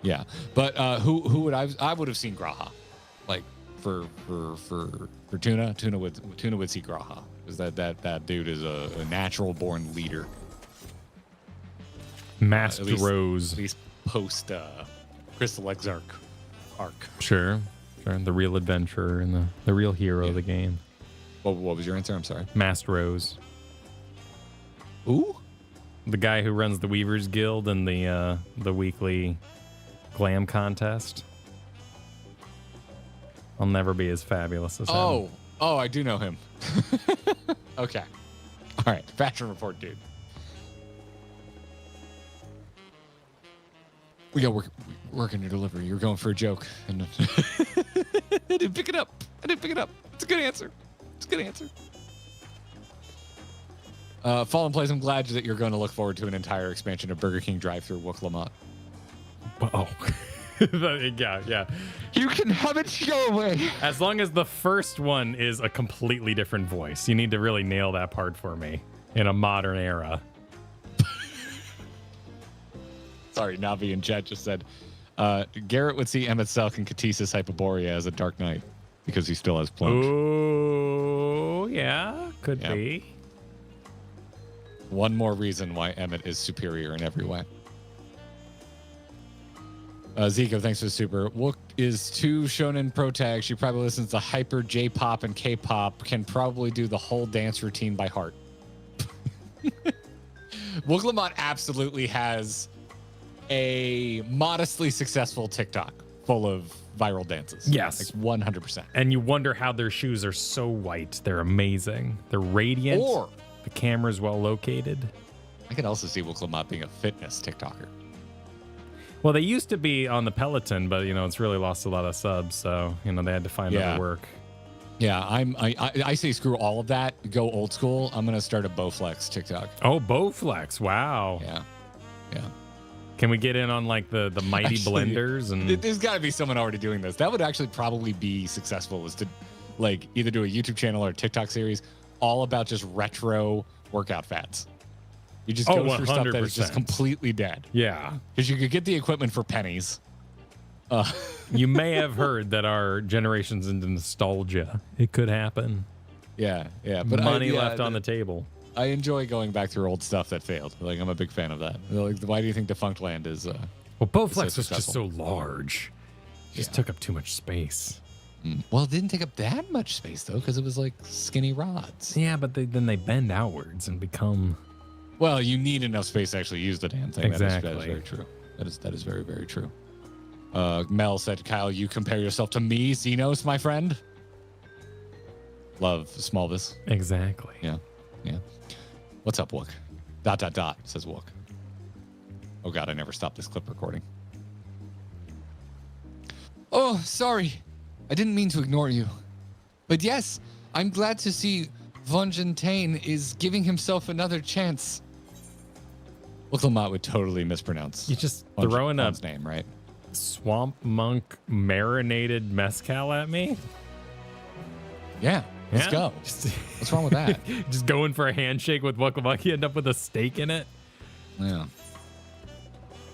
B: Yeah, but who would I would have seen Graha, like for Tuna. Tuna would see Graha, because that dude is a natural born leader.
A: Masked
B: Rose, at least post Crystal Exarch arc.
A: Sure. The real adventurer and the real hero of the game.
B: What was your answer? I'm sorry.
A: Masked Rose.
B: Who?
A: The guy who runs the Weavers Guild and the weekly glam contest. I'll never be as fabulous as him.
B: Oh, I do know him. Okay. All right. Fashion report, dude. We got work in your delivery. You're going for a joke. And I didn't pick it up. It's a good answer. Fallen Plays, I'm glad that you're going to look forward to an entire expansion of Burger King drive-through Wooklamat.
A: Oh. Yeah.
E: You can have it your way.
A: As long as the first one is a completely different voice. You need to really nail that part for me in a modern era.
B: Sorry, Navi in chat just said, Garrett would see Emmett Selk and Katisis Hyperborea as a Dark Knight because he still has plunge.
A: Oh, yeah. Could be.
B: One more reason why Emmett is superior in every way. Zico, thanks for the super. Wook is 2 Shonen Pro tags. She probably listens to Hyper, J-pop, and K-pop. Can probably do the whole dance routine by heart. Wooklamat absolutely has a modestly successful TikTok full of viral dances.
A: Yes.
B: Like 100%.
A: And you wonder how their shoes are so white. They're amazing. They're radiant.
B: Or
A: the camera's well located.
B: I could also see Wooklamat being a fitness TikToker.
A: Well, they used to be on the Peloton, but, it's really lost a lot of subs. So, they had to find other work.
D: Yeah, I say screw all of that. Go old school. I'm gonna start a Bowflex TikTok.
A: Oh, Bowflex. Wow.
D: Yeah.
A: Can we get in on like the mighty
D: Actually,
A: blenders and
D: There's got to be someone already doing this. That would actually probably be successful. Was to like either do a YouTube channel or a TikTok series all about just retro workout fads. You just go through stuff that is just
A: 100%.
D: completely dead.
A: yeah.
D: Because you could get the equipment for pennies.
A: You may have heard that our generation's into nostalgia. It could happen.
D: Yeah, but
A: Money left on the table.
D: I enjoy going back through old stuff that failed. Like I'm a big fan of that. Like, why do you think Defunct Land is?
A: Well, Bowflex
D: so
A: was just
D: successful.
A: so large. It just
D: Yeah.
A: took up too much space.
D: Well, it didn't take up that much space though, because it was like skinny rods.
A: Yeah, but then they bend outwards and become.
D: Well, you need enough space to actually use the damn thing. That
A: Exactly.
D: is very true. That is very, very true. Mel said, Kyle, you compare yourself to me, Xenos, my friend. Love Smallvis.
A: Exactly.
D: Yeah. What's up, Wook? ... says Wook. Oh God, I never stopped this clip recording. Oh, sorry. I didn't mean to ignore you. But yes, I'm glad to see Von Gentane is giving himself another chance. Wook Lamont would totally mispronounce.
A: You just
D: Von
A: throwing a
D: Gentane's name, right?
A: swamp monk marinated mezcal at me?
D: Yeah. Let's
A: Yeah?
D: go.
A: Just,
D: What's wrong with that?
A: just going for a handshake with Wukamucky, end up with a steak in it?
D: Yeah.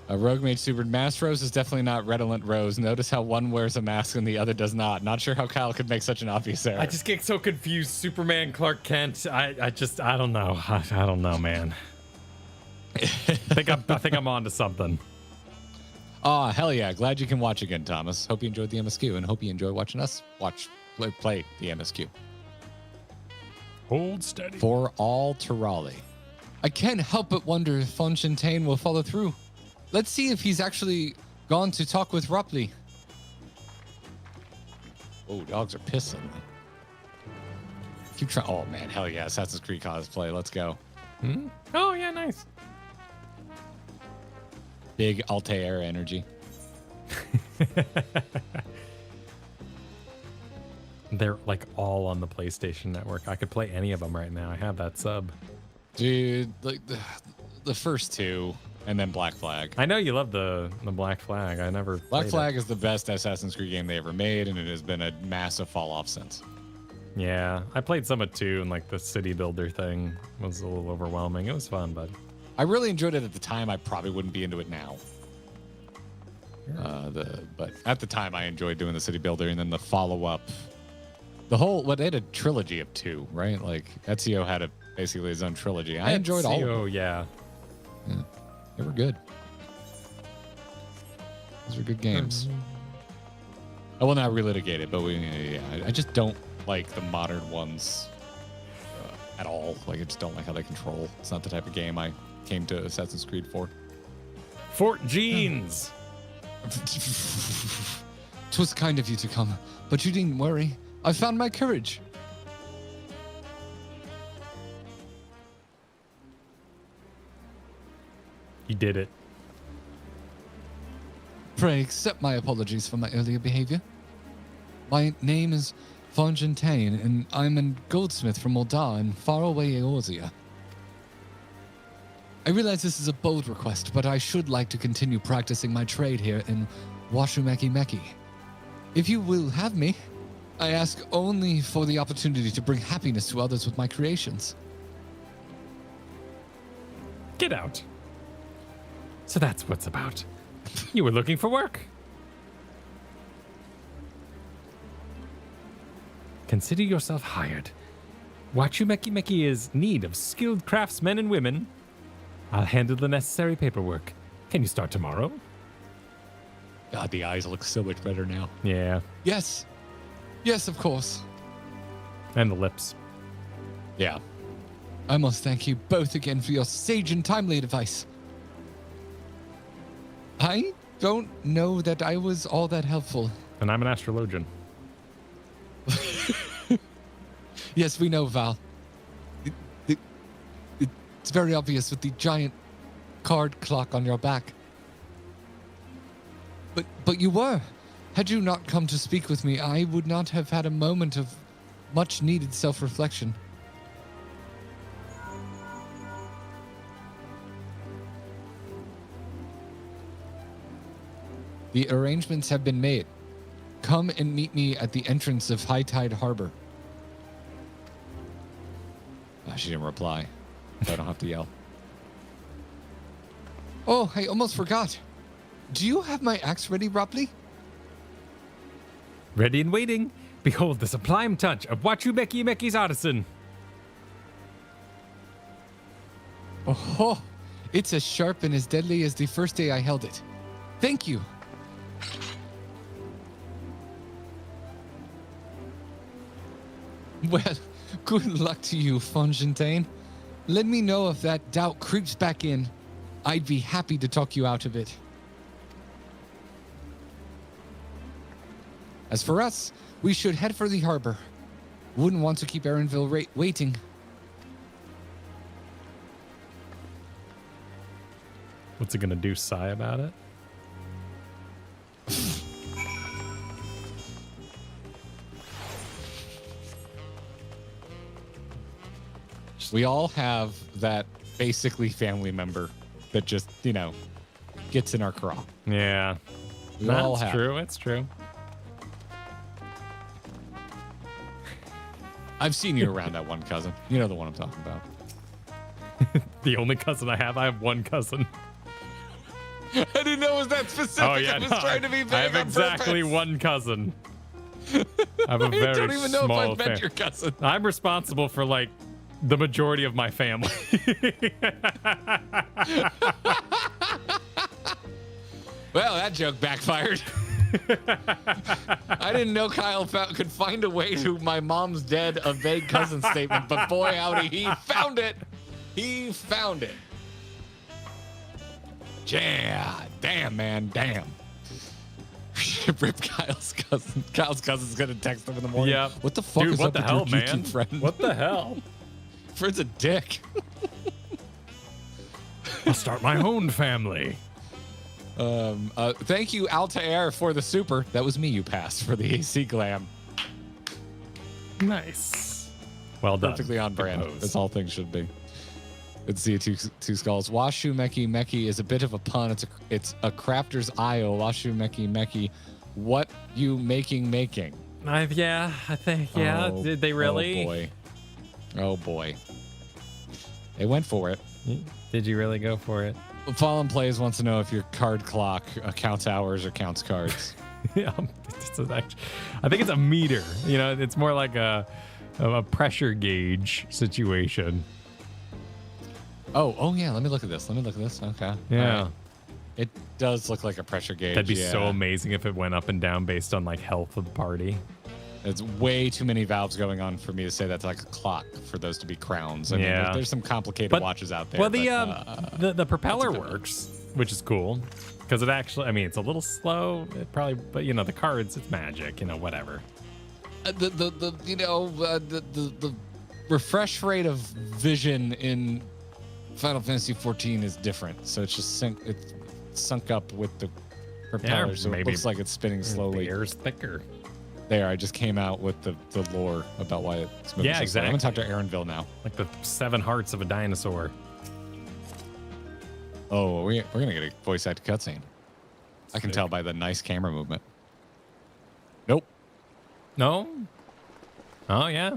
D: A Rogue Mage Super Mask Rose is definitely not Redolent Rose. Notice how one wears a mask and the other does not. Not sure how Kyle could make such an obvious error.
A: I just get so confused. Superman, Clark Kent. I don't know. I don't know, man. I think I'm on to something.
D: Oh, hell yeah. Glad you can watch again, Thomas. Hope you enjoyed the MSQ and hope you enjoy watching us play the MSQ.
A: Hold steady.
D: For all Tirali. I can't help but wonder if Von Gentane will follow through. Let's see if he's actually gone to talk with Rupley. Oh, dogs are pissing. Keep trying. Oh, man. Hell yeah. Assassin's Creed cosplay. Let's go.
A: Oh, yeah, nice.
D: Big Altair energy.
A: They're like all on the PlayStation Network. I could play any of them right now. I have that sub.
D: Dude, like the first two, and then Black Flag.
A: I know you love the Black Flag. I never
D: Black
A: played
D: Flag is the best Assassin's Creed game they ever made, and it has been a massive fall off since.
A: it. Yeah, I played some of 2, and like the city builder thing was a little overwhelming. It was fun, but
D: I really enjoyed it at the time. I probably wouldn't be into it now. But at the time, I enjoyed doing the city builder, and then the follow up. They had a trilogy of 2, right? Like Ezio had basically his own trilogy. I enjoyed all of them.
A: Oh yeah.
D: They were good. Those were good games. I will not relitigate it, but I just don't like the modern ones at all. Like I just don't like how they control. It's not the type of game I came to Assassin's Creed for.
A: Fort Jeans.
D: 'Twas kind of you to come, but you needn't worry. I found my courage.
A: You did it.
D: Pray accept my apologies for my earlier behavior. My name is Von Gentane, and I'm a goldsmith from Moldar in faraway Eorzea. I realize this is a bold request, but I should like to continue practicing my trade here in Washumeki Meki. If you will have me, I ask only for the opportunity to bring happiness to others with my creations.
A: Get out. So that's what's about. You were looking for work. Consider yourself hired. Wachumeki Meki is need of skilled craftsmen and women. I'll handle the necessary paperwork. Can you start tomorrow?
D: God, the eyes look so much better now.
A: Yeah,
D: Yes. Yes, of course.
A: and the lips.
D: Yeah. I must thank you both again for your sage and timely advice. I don't know that I was all that helpful.
A: And I'm an astrologian.
D: Yes, we know, Val. It's very obvious with the giant card clock on your back. But you were. Had you not come to speak with me, I would not have had a moment of much needed self-reflection. The arrangements have been made. Come and meet me at the entrance of High Tide Harbor. She didn't reply, so I don't have to yell. Oh, I almost forgot. Do you have my axe ready, Ropley?
A: Ready and waiting. Behold the sublime touch of Wachumeki Meki's artisan.
D: Oh, it's as sharp and as deadly as the first day I held it. Thank you. Well, good luck to you, Fontaine. Let me know if that doubt creeps back in. I'd be happy to talk you out of it. As for us, we should head for the harbor. Wouldn't want to keep Erinville waiting.
A: What's it gonna do, sigh about it?
B: We all have that basically family member that just, you know, gets in our craw.
A: Yeah.
B: We all
A: That's
B: have.
A: true. It's true.
B: I've seen you around that one cousin. You know the one I'm talking about.
A: The only cousin I have one cousin.
B: I didn't know it was that specific.
A: Oh, yeah.
B: I was
A: no,
B: trying to be vague
A: I have
B: on
A: exactly
B: purpose.
A: one cousin. I have a very
B: I don't even know if
A: small
B: I've met
A: fam-
B: your cousin.
A: I'm responsible for like the majority of my family.
B: Well, that joke backfired. I didn't know Kyle could find a way to my mom's dead a vague cousin statement, but boy, howdy, he found it. He found it. Yeah, damn, man, damn. Rip Kyle's cousin. Kyle's cousin's gonna text him in the morning.
A: Yeah.
B: What the fuck
A: Dude,
B: is
A: what
B: up
A: the
B: with
A: hell,
B: your
A: man?
B: YouTube friend?
A: What the hell?
B: Friend's a dick.
A: I'll start my own family.
B: Thank you, Altair, for the super. That was me you passed for the AC glam.
A: Nice. Well done.
B: Perfectly on brand.
A: Propose.
B: That's all things should be. Let's see, two skulls. Washu Meki Meki is a bit of a pun. It's a crafter's IO. Washu Meki Meki. What you making?
A: Yeah, I think. Yeah,
B: Oh,
A: did they really?
B: Oh boy. Oh boy. They went for it.
A: Did you really go for it?
B: Fallen Plays wants to know if your card clock counts hours or counts cards.
A: Yeah, I think it's a meter. You know, it's more like a pressure gauge situation.
B: Oh yeah. Let me look at this. Okay.
A: Yeah.
B: All right. It does look like a pressure gauge.
A: That'd be so
B: yeah.
A: amazing if it went up and down based on like health of the party.
B: There's way too many valves going on for me to say that's like a clock for those to be crowns. I mean,
A: Yeah.
B: there's some complicated
A: But-
B: watches out there.
A: Well,
B: but,
A: the propeller
B: that's a good one.
A: works, which is cool because it actually. I mean, it's a little slow. It probably, but you know, the cards, it's magic. You know, whatever.
B: the refresh rate of vision in Final Fantasy 14 is different, so it's just it's sunk up with the propeller, so it
A: maybe
B: looks like it's spinning slowly.
A: The air's thicker.
B: There, I just came out with the lore about why it's moving.
A: Yeah,
B: so slow. I'm gonna talk
A: exactly.
B: to Erinville now.
A: Like the 7 hearts of a dinosaur.
B: Oh, we're gonna get a voice acted cutscene. I can
A: Sick.
B: tell by the nice camera movement. Nope.
A: No. Oh yeah.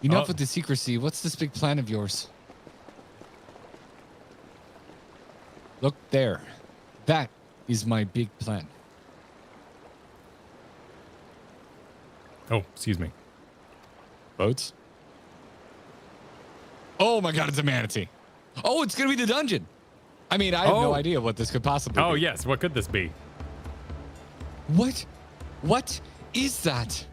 D: Enough
A: Oh.
D: with the secrecy. What's this big plan of yours?
B: Look there.
D: That is my big plan.
A: Oh, excuse me.
B: Boats. Oh my God! It's a manatee.
D: Oh, it's gonna be the dungeon.
B: I mean, I have no
A: Oh.
B: idea what this could possibly
A: Oh
B: be.
A: yes. What could this be?
D: What? What is that?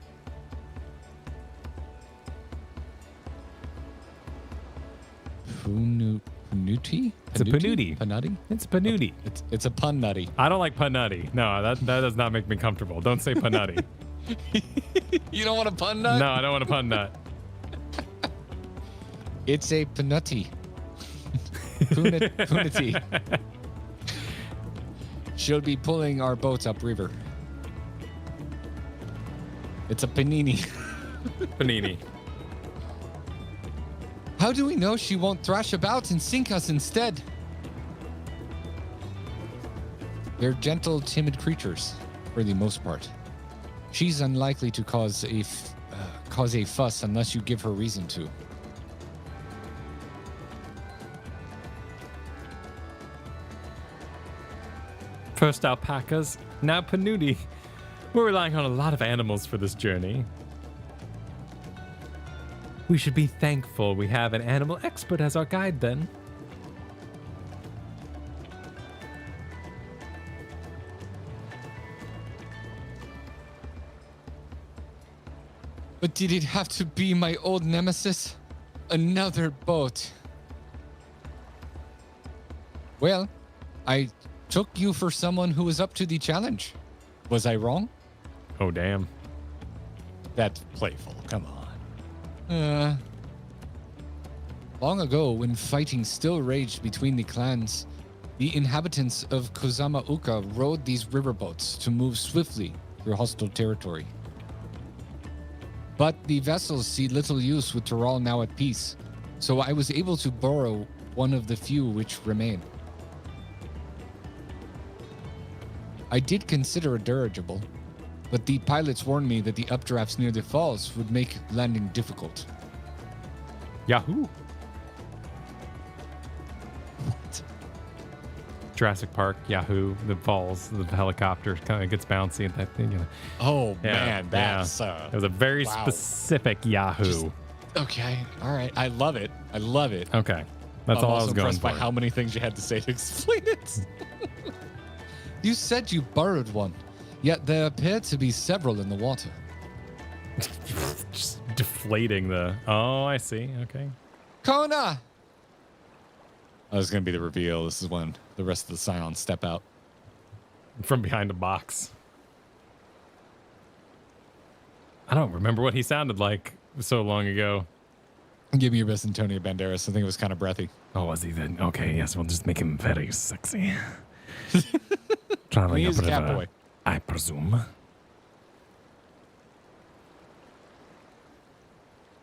B: Panuti?
A: It's a panuti.
B: Panuti?
A: It's panuti.
B: It's a pun nutty.
A: I don't like panutti. No, that does not make me comfortable. Don't say panutti.
B: You don't want a pun nut?
A: No, I don't want a pun nut.
D: It's a panutti. Punity. She'll be pulling our boats upriver.
B: It's a panini.
A: Panini.
D: How do we know she won't thrash about and sink us instead? They're gentle, timid creatures, for the most part. She's unlikely to cause a fuss unless you give her reason to.
A: First alpacas, now panudi. We're relying on a lot of animals for this journey. We should be thankful we have an animal expert as our guide then.
D: But did it have to be my old nemesis? Another boat. Well, I took you for someone who was up to the challenge. Was I wrong?
A: Oh, damn.
B: That's playful. Come on.
D: Long ago, when fighting still raged between the clans, the inhabitants of Kozama-uka rowed these riverboats to move swiftly through hostile territory. But the vessels see little use with Tyrol now at peace, so I was able to borrow one of the few which remain. I did consider a dirigible, but the pilots warned me that the updrafts near the falls would make landing difficult.
A: Yahoo! Jurassic Park, Yahoo, the falls, the helicopter kind of gets bouncy and that thing. You know.
B: Oh,
A: Yeah,
B: man. That's
A: It was a very
B: wow.
A: specific Yahoo.
B: Just- okay. All right. I love it. I love it.
A: Okay, that's
B: I'm
A: all I
B: also
A: was going
B: impressed
A: for.
B: by how many things you had to say to explain it.
D: You said you borrowed one, yet there appear to be several in the water.
A: Just deflating the. Oh, I see. Okay.
D: Kona!
B: Oh, this is going to be the reveal. This is when the rest of the Scions step out.
A: From behind a box. I don't remember what he sounded like so long ago.
B: Give me your best Antonio Banderas. I think it was kind of breathy.
A: Oh, was he then? Okay, yes, we'll just make him very sexy. Traveling
B: He
A: up
B: is a
A: river,
B: cowboy.
A: I presume.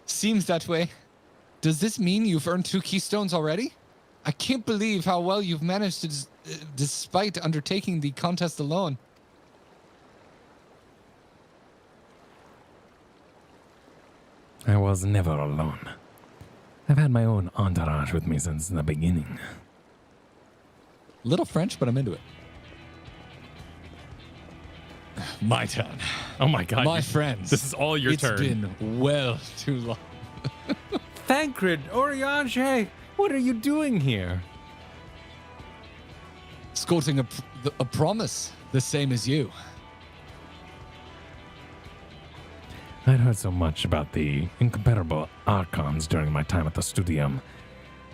D: Seems that way. Does this mean you've earned 2 keystones already? I can't believe how well you've managed to, despite undertaking the contest alone.
A: I was never alone. I've had my own entourage with me since the beginning.
D: Little French, but I'm into it.
B: My turn.
A: Oh my god.
D: My friends,
A: This is all your
D: it's
A: turn.
D: been well too long.
A: Thancred, Oriange, what are you doing here?
D: Escorting a promise, the same as you.
A: I'd heard so much about the incomparable archons during my time at the studium.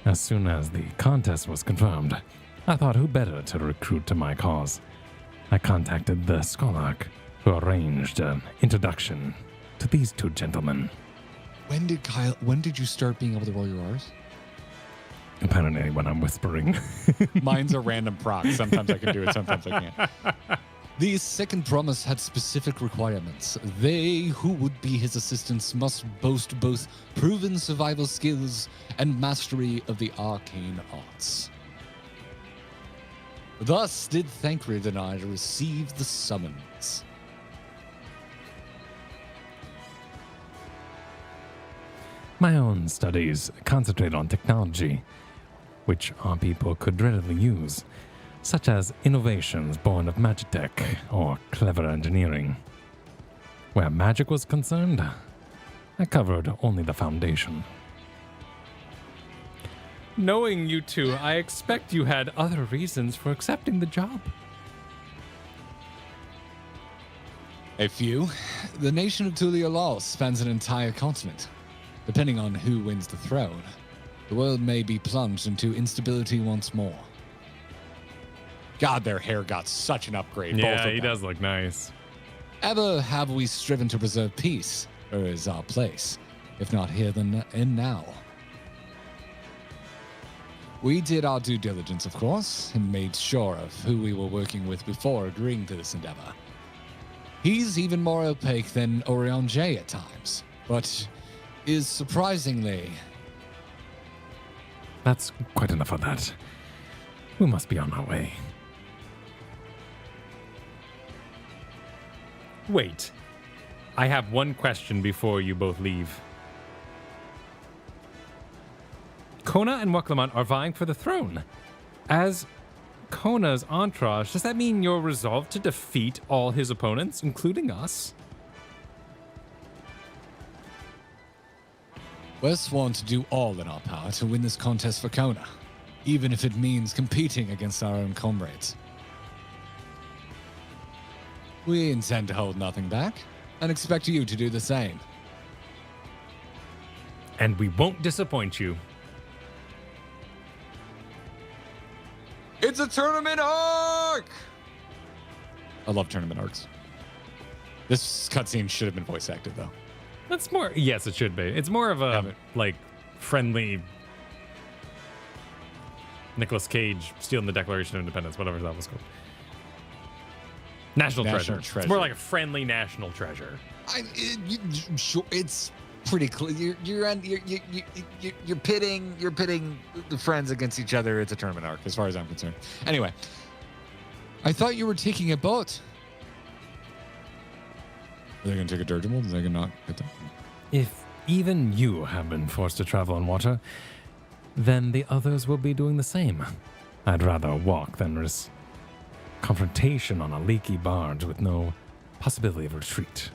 A: As soon as the contest was confirmed, I thought who better to recruit to my cause. I contacted the Scholarch, who arranged an introduction to these 2 gentlemen.
D: When did you start being able to roll your R's?
A: Apparently when I'm whispering.
B: Mine's a random proc. Sometimes I can do it, sometimes I can't.
D: The second promise had specific requirements. They who would be his assistants must boast both proven survival skills and mastery of the arcane arts. Thus did Thancred and I receive the summons.
A: My own studies concentrate on technology, which our people could readily use, such as innovations born of magitech or clever engineering. Where magic was concerned, I covered only the foundation. Knowing you 2, I expect you had other reasons for accepting the job.
D: A few. The nation of Tuliolal spans an entire continent. Depending on who wins the throne, the world may be plunged into instability once more.
B: God, their hair got such an upgrade. both
A: Yeah,
B: of
A: he
B: them.
A: does look nice.
D: Ever have we striven to preserve peace, or is our place, if not here then and now? We did our due diligence, of course, and made sure of who we were working with before agreeing to this endeavor. He's even more opaque than Orion J at times, but is surprisingly
A: That's quite enough of that. We must be on our way. Wait. I have one question before you both leave. Kona and Waklamant are vying for the throne. As Kona's entourage, does that mean you're resolved to defeat all his opponents, including us?
D: We're sworn to do all in our power to win this contest for Kona, even if it means competing against our own comrades. We intend to hold nothing back and expect you to do the same.
A: And we won't disappoint you.
B: It's a tournament arc!
D: I love tournament arcs. This cutscene should have been voice acted, though.
A: That's more. Yes, it should be. It's more of a like friendly Nicolas Cage stealing the Declaration of Independence, whatever that was called. National treasure. It's more like a friendly national treasure.
D: Sure, it's pretty clear. You're pitting the friends against each other. It's a tournament arc, as far as I'm concerned. Anyway, I thought you were taking a boat. Are they going to take a dirigible? Are they going to not get that?
A: If even you have been forced to travel on water, then the others will be doing the same. I'd rather walk than risk confrontation on a leaky barge with no possibility of retreat.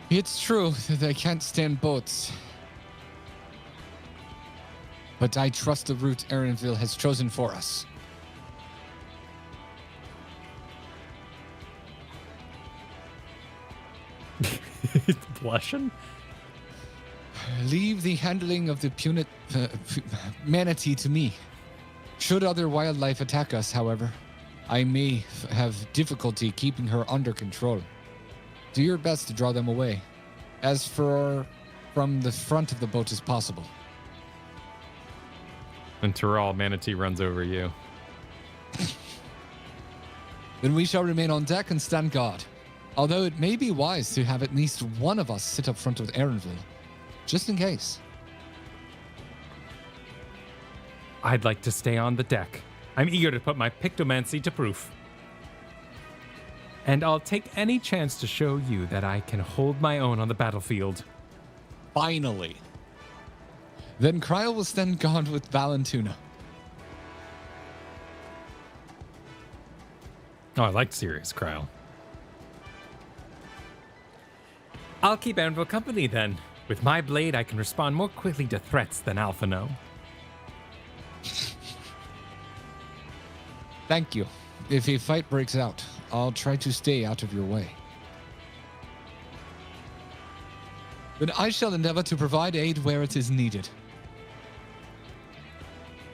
D: It's true that I can't stand boats. But I trust the route Erenville has chosen for us.
A: Blushing?
D: Leave the handling of the manatee to me. Should other wildlife attack us, however, I may have difficulty keeping her under control. Do your best to draw them away, as far from the front of the boat as possible.
A: And Tyrell, Manatee runs over you.
D: Then we shall remain on deck and stand guard. Although it may be wise to have at least one of us sit up front with Erenville, just in case.
A: I'd like to stay on the deck. I'm eager to put my pictomancy to proof. And I'll take any chance to show you that I can hold my own on the battlefield.
D: Finally. Then Kryl will stand guard with Valentuna.
A: Oh, I like serious Kryl. I'll keep Anvil company then. With my blade, I can respond more quickly to threats than Alphino.
D: Thank you. If a fight breaks out, I'll try to stay out of your way. But I shall endeavor to provide aid where it is needed.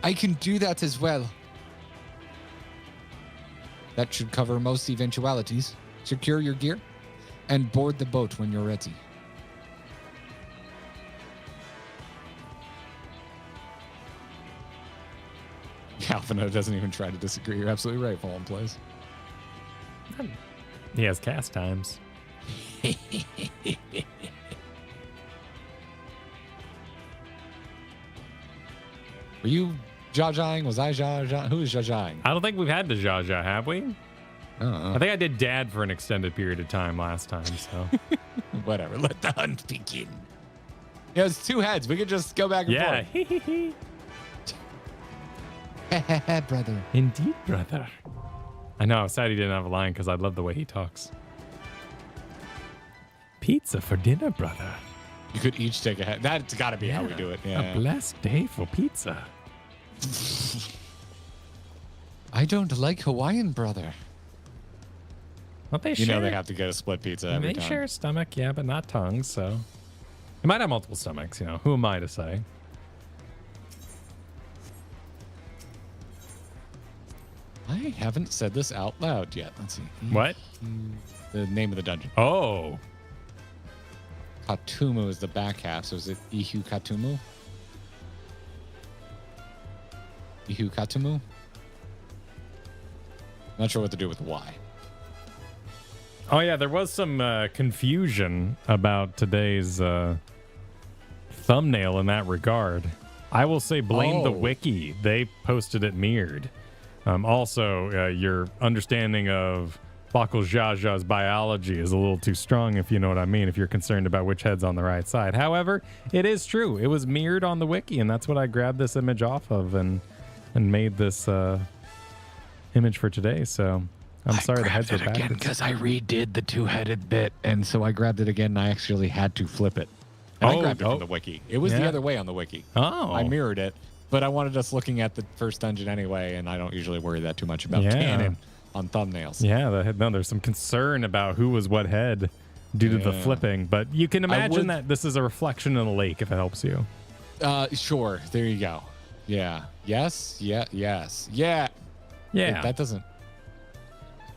D: I can do that as well. That should cover most eventualities. Secure your gear and board the boat when you're ready. Alphino doesn't even try to disagree. You're absolutely right, Fallen Place.
A: He has cast times.
D: Were you Jajaing? Was I Jajaing? Who is Jajaing?
A: I don't think we've had the Jaja, have we? I think I did Dad for an extended period of time last time, so.
D: Whatever. Let the hunt begin. Yeah, it's two heads. We could just go back and
A: Yeah.
D: forth. Brother.
A: Indeed, brother. I know, I was sad he didn't have a line because I love the way he talks. Pizza for dinner, brother.
D: You could each take a head. That's got to be how we do it. Yeah.
A: A blessed day for pizza.
D: I don't like Hawaiian, brother.
A: Well, they
B: You know they have to get a split pizza every
A: They
B: time.
A: share a stomach, yeah, but not tongues, so. They might have multiple stomachs, you know. Who am I to say?
B: I haven't said this out loud yet. Let's see.
A: What?
B: The name of the dungeon.
A: Oh.
B: Katumu is the back half, so is it Ihuykatumu? Ihuykatumu? Not sure what to do with the Y.
A: Oh, yeah, there was some confusion about today's thumbnail in that regard. I will say blame the
D: Oh.
A: wiki. They posted it mirrored. Also, your understanding of Bakul Jaja's biology is a little too strong, if you know what I mean, if you're concerned about which head's on the right side. However, it is true. It was mirrored on the wiki, and that's what I grabbed this image off of and made this image for today. So I'm sorry the heads were
E: again
A: backwards.
E: because I redid the two-headed bit, and so I grabbed it again, and I actually had to flip it.
B: And
A: Oh,
B: I grabbed it
A: oh.
B: from the wiki. It was the
A: Yeah.
B: other way on the wiki.
A: Oh.
B: I mirrored it, but I wanted us looking at the first dungeon anyway, and I don't usually worry that too much about
A: Yeah.
B: canon on thumbnails.
A: Yeah, there's some concern about who was what head due to the
B: Yeah.
A: flipping, but you can imagine
B: would-
A: that this is a reflection in the lake if it helps you.
B: Sure. There you go. Yeah. Yes. Yeah. Yes. Yeah.
A: Yeah.
B: Wait, that doesn't.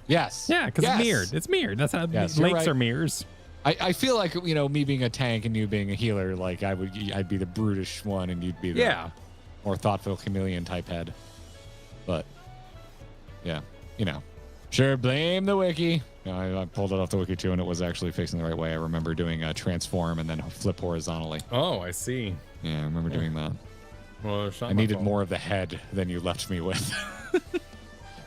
B: Yes.
A: Yeah, because
B: Yes.
A: it's mirrored. It's mirrored. That's how
B: Yes, you're
A: lakes
B: right.
A: are mirrors.
B: I feel like, you know, me being a tank and you being a healer, like I'd be the brutish one and you'd be the more thoughtful chameleon type head. But yeah, you know, sure, blame the wiki. You know, I pulled it off the wiki too, and it was actually facing the right way. I remember doing a transform and then flip horizontally.
A: Oh, I see.
B: Yeah, I remember doing that.
A: Well,
B: I needed more of the head than you left me with.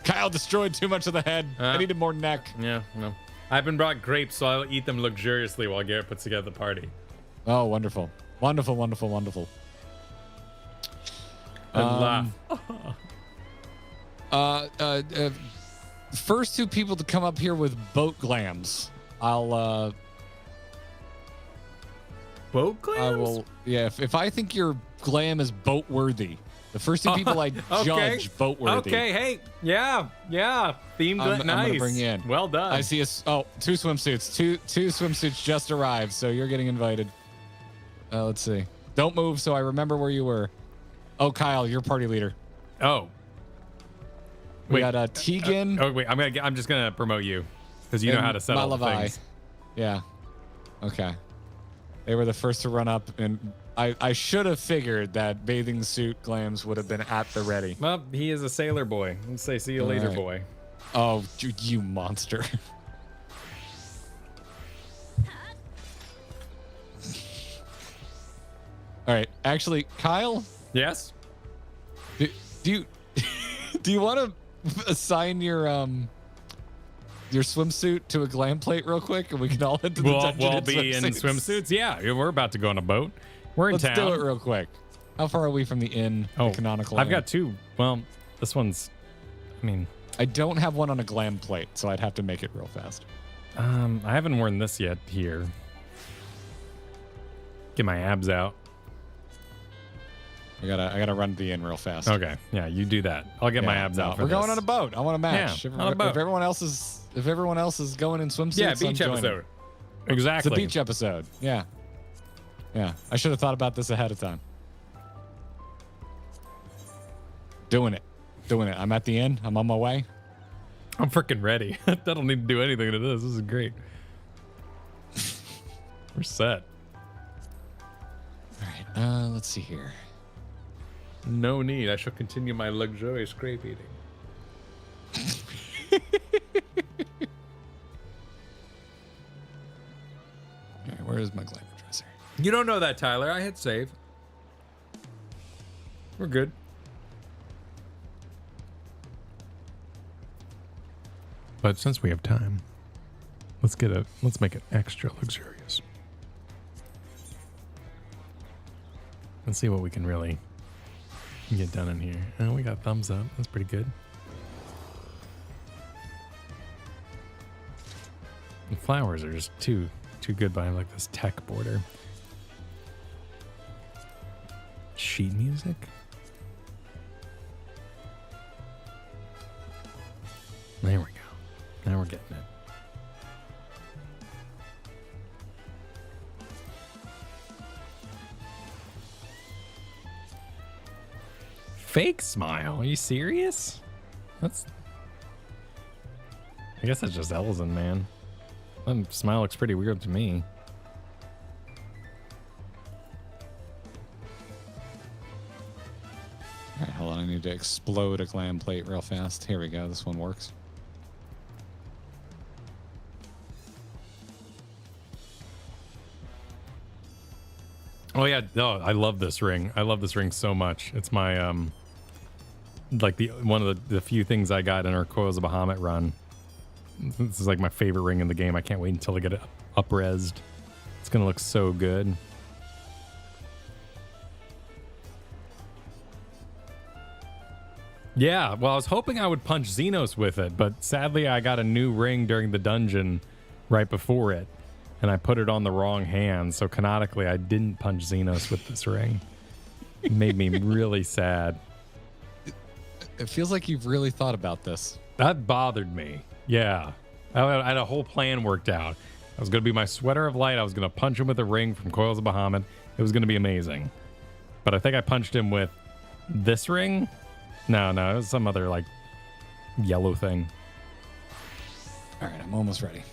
B: Kyle destroyed too much of the head. I needed more neck.
A: Yeah, no. I've been brought grapes, so I'll eat them luxuriously while Garrett puts together the party.
B: Oh, wonderful. Wonderful, wonderful, wonderful.
A: And laugh.
B: First two people to come up here with boat glams, I'll
A: Boat clams?
B: I will, yeah. If I think your glam is boat worthy, the first two people I judge boat worthy.
A: Okay, hey, yeah. Themed
B: I'm gonna bring you in.
A: Well done.
B: I see two swimsuits. Two swimsuits just arrived, so you're getting invited. Let's see. Don't move, so I remember where you were. Oh, Kyle, you're party leader.
A: Oh.
B: We
A: Wait,
B: got Tegan.
A: Oh wait, I'm just gonna promote you because you know
B: and
A: how to settle the
B: Malavai.
A: things.
B: Yeah. Okay. They were the first to run up, and I should have figured that bathing suit glams would have been at the ready.
A: Well, he is a sailor boy. Let's say see you later,
B: Alright.
A: boy.
B: Oh, you monster. All right. Actually, Kyle,
A: Yes.
B: do you do you want to assign your swimsuit to a glam plate real quick, and we can all head to the dungeon
A: We'll
B: in
A: be in swimsuits. Yeah, we're about to go on a boat. We're in
B: Let's
A: town.
B: do it real quick. How far are we from the inn?
A: Oh,
B: the canonical.
A: I've
B: inn?
A: got two. Well, this one's. I mean,
B: I don't have one on a glam plate, so I'd have to make it real fast.
A: I haven't worn this yet here. Get my abs out.
B: I gotta run to the inn real fast.
A: Okay. Yeah, you do that. I'll get my
B: Yeah,
A: abs
B: no,
A: out for
B: We're going
A: this.
B: on a boat. I want to match.
A: Yeah,
B: if,
A: on a boat.
B: if everyone else is going in swimsuits,
A: Yeah,
B: I'm
A: beach
B: joining.
A: episode.
B: It's
A: Exactly.
B: a beach episode. Yeah. Yeah. I should have thought about this ahead of time. Doing it. I'm at the inn. I'm on my way.
A: I'm freaking ready. I don't need to do anything to this. This is great. We're set.
B: All right. Let's see here.
A: No need. I shall continue my luxurious grape eating.
B: All right, where is my glamour dresser?
A: You don't know that, Tyler. I hit save. We're good. But since we have time, let's make it extra luxurious. Let's see what we can really get done in here. Oh, we got thumbs up. That's pretty good. The flowers are just too good behind like this tech border. Sheet music. There we go. Now we're getting it. Fake smile? Are you serious? I guess that's just Elzen, man. That smile looks pretty weird to me.
B: All right, hold on. I need to explode a glam plate real fast. Here we go. This one works.
A: Oh yeah, no, I love this ring. I love this ring so much. It's my like one of the few things I got in our Coils of Bahamut run. This is like my favorite ring in the game. I can't wait until I get it up-resed. It's gonna look so good. Yeah, well, I was hoping I would punch Xenos with it, but sadly I got a new ring during the dungeon right before it, and I put it on the wrong hand, so canonically I didn't punch Xenos with this ring. It made me really sad.
D: It feels like you've really thought about this.
A: That bothered me. Yeah. I had a whole plan worked out. I was going to be my Sweater of Light. I was going to punch him with a ring from Coils of Bahamut. It was going to be amazing. But I think I punched him with this ring. No, it was some other, like, yellow thing.
D: All right, I'm almost ready.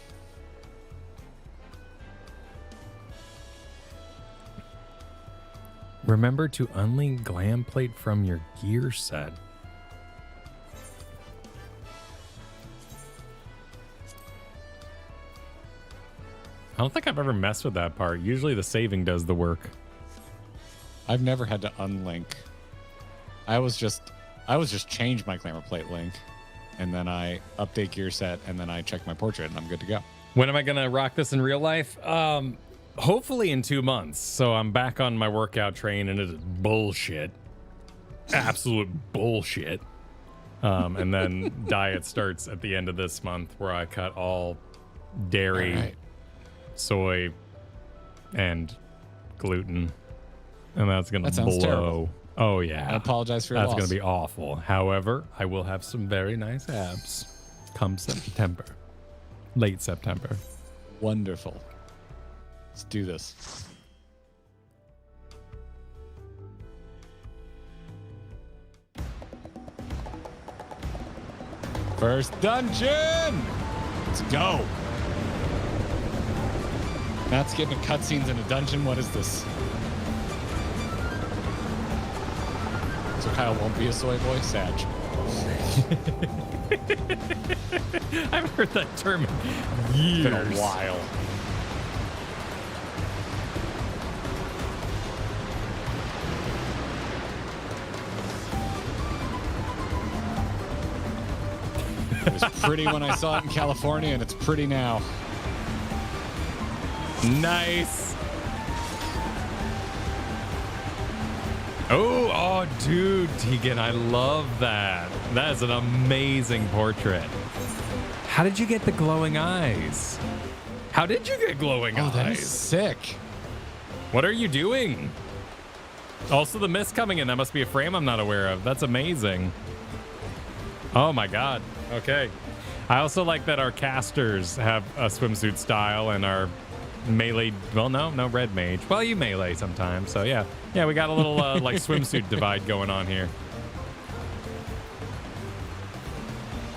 A: Remember to unlink glam plate from your gear set. I don't think I've ever messed with that part. Usually the saving does the work.
B: I've never had to unlink. I was just change my glamour plate link, and then I update gear set, and then I check my portrait, and I'm good to go.
A: When am I gonna rock this in real life? Hopefully in 2 months. So I'm back on my workout train, and it is bullshit, absolute bullshit. And then diet starts at the end of this month, where I cut all dairy,
B: All right.
A: soy, and gluten, and that's gonna
B: That sounds
A: blow.
B: terrible.
A: Oh yeah,
B: I apologize for your
A: that's
B: loss.
A: gonna be awful. However, I will have some very nice abs come September, late September.
B: Wonderful. Let's do this. First dungeon! Let's go. Matt's getting cutscenes in a dungeon. What is this? So Kyle won't be a soy boy? Sag.
A: I've heard that term in
B: It's
A: years.
B: been a while. It was pretty when I saw it in California, and it's pretty now.
A: Nice. Oh, dude, Tegan, I love that. That is an amazing portrait. How did you get the glowing eyes? How did you get glowing eyes?
B: That is sick.
A: What are you doing? Also, the mist coming in. That must be a frame I'm not aware of. That's amazing. Oh, my God. Okay. I also like that our casters have a swimsuit style and our melee. Well, no red mage. Well, you melee sometimes. So, yeah. Yeah, we got a little, like, swimsuit divide going on here.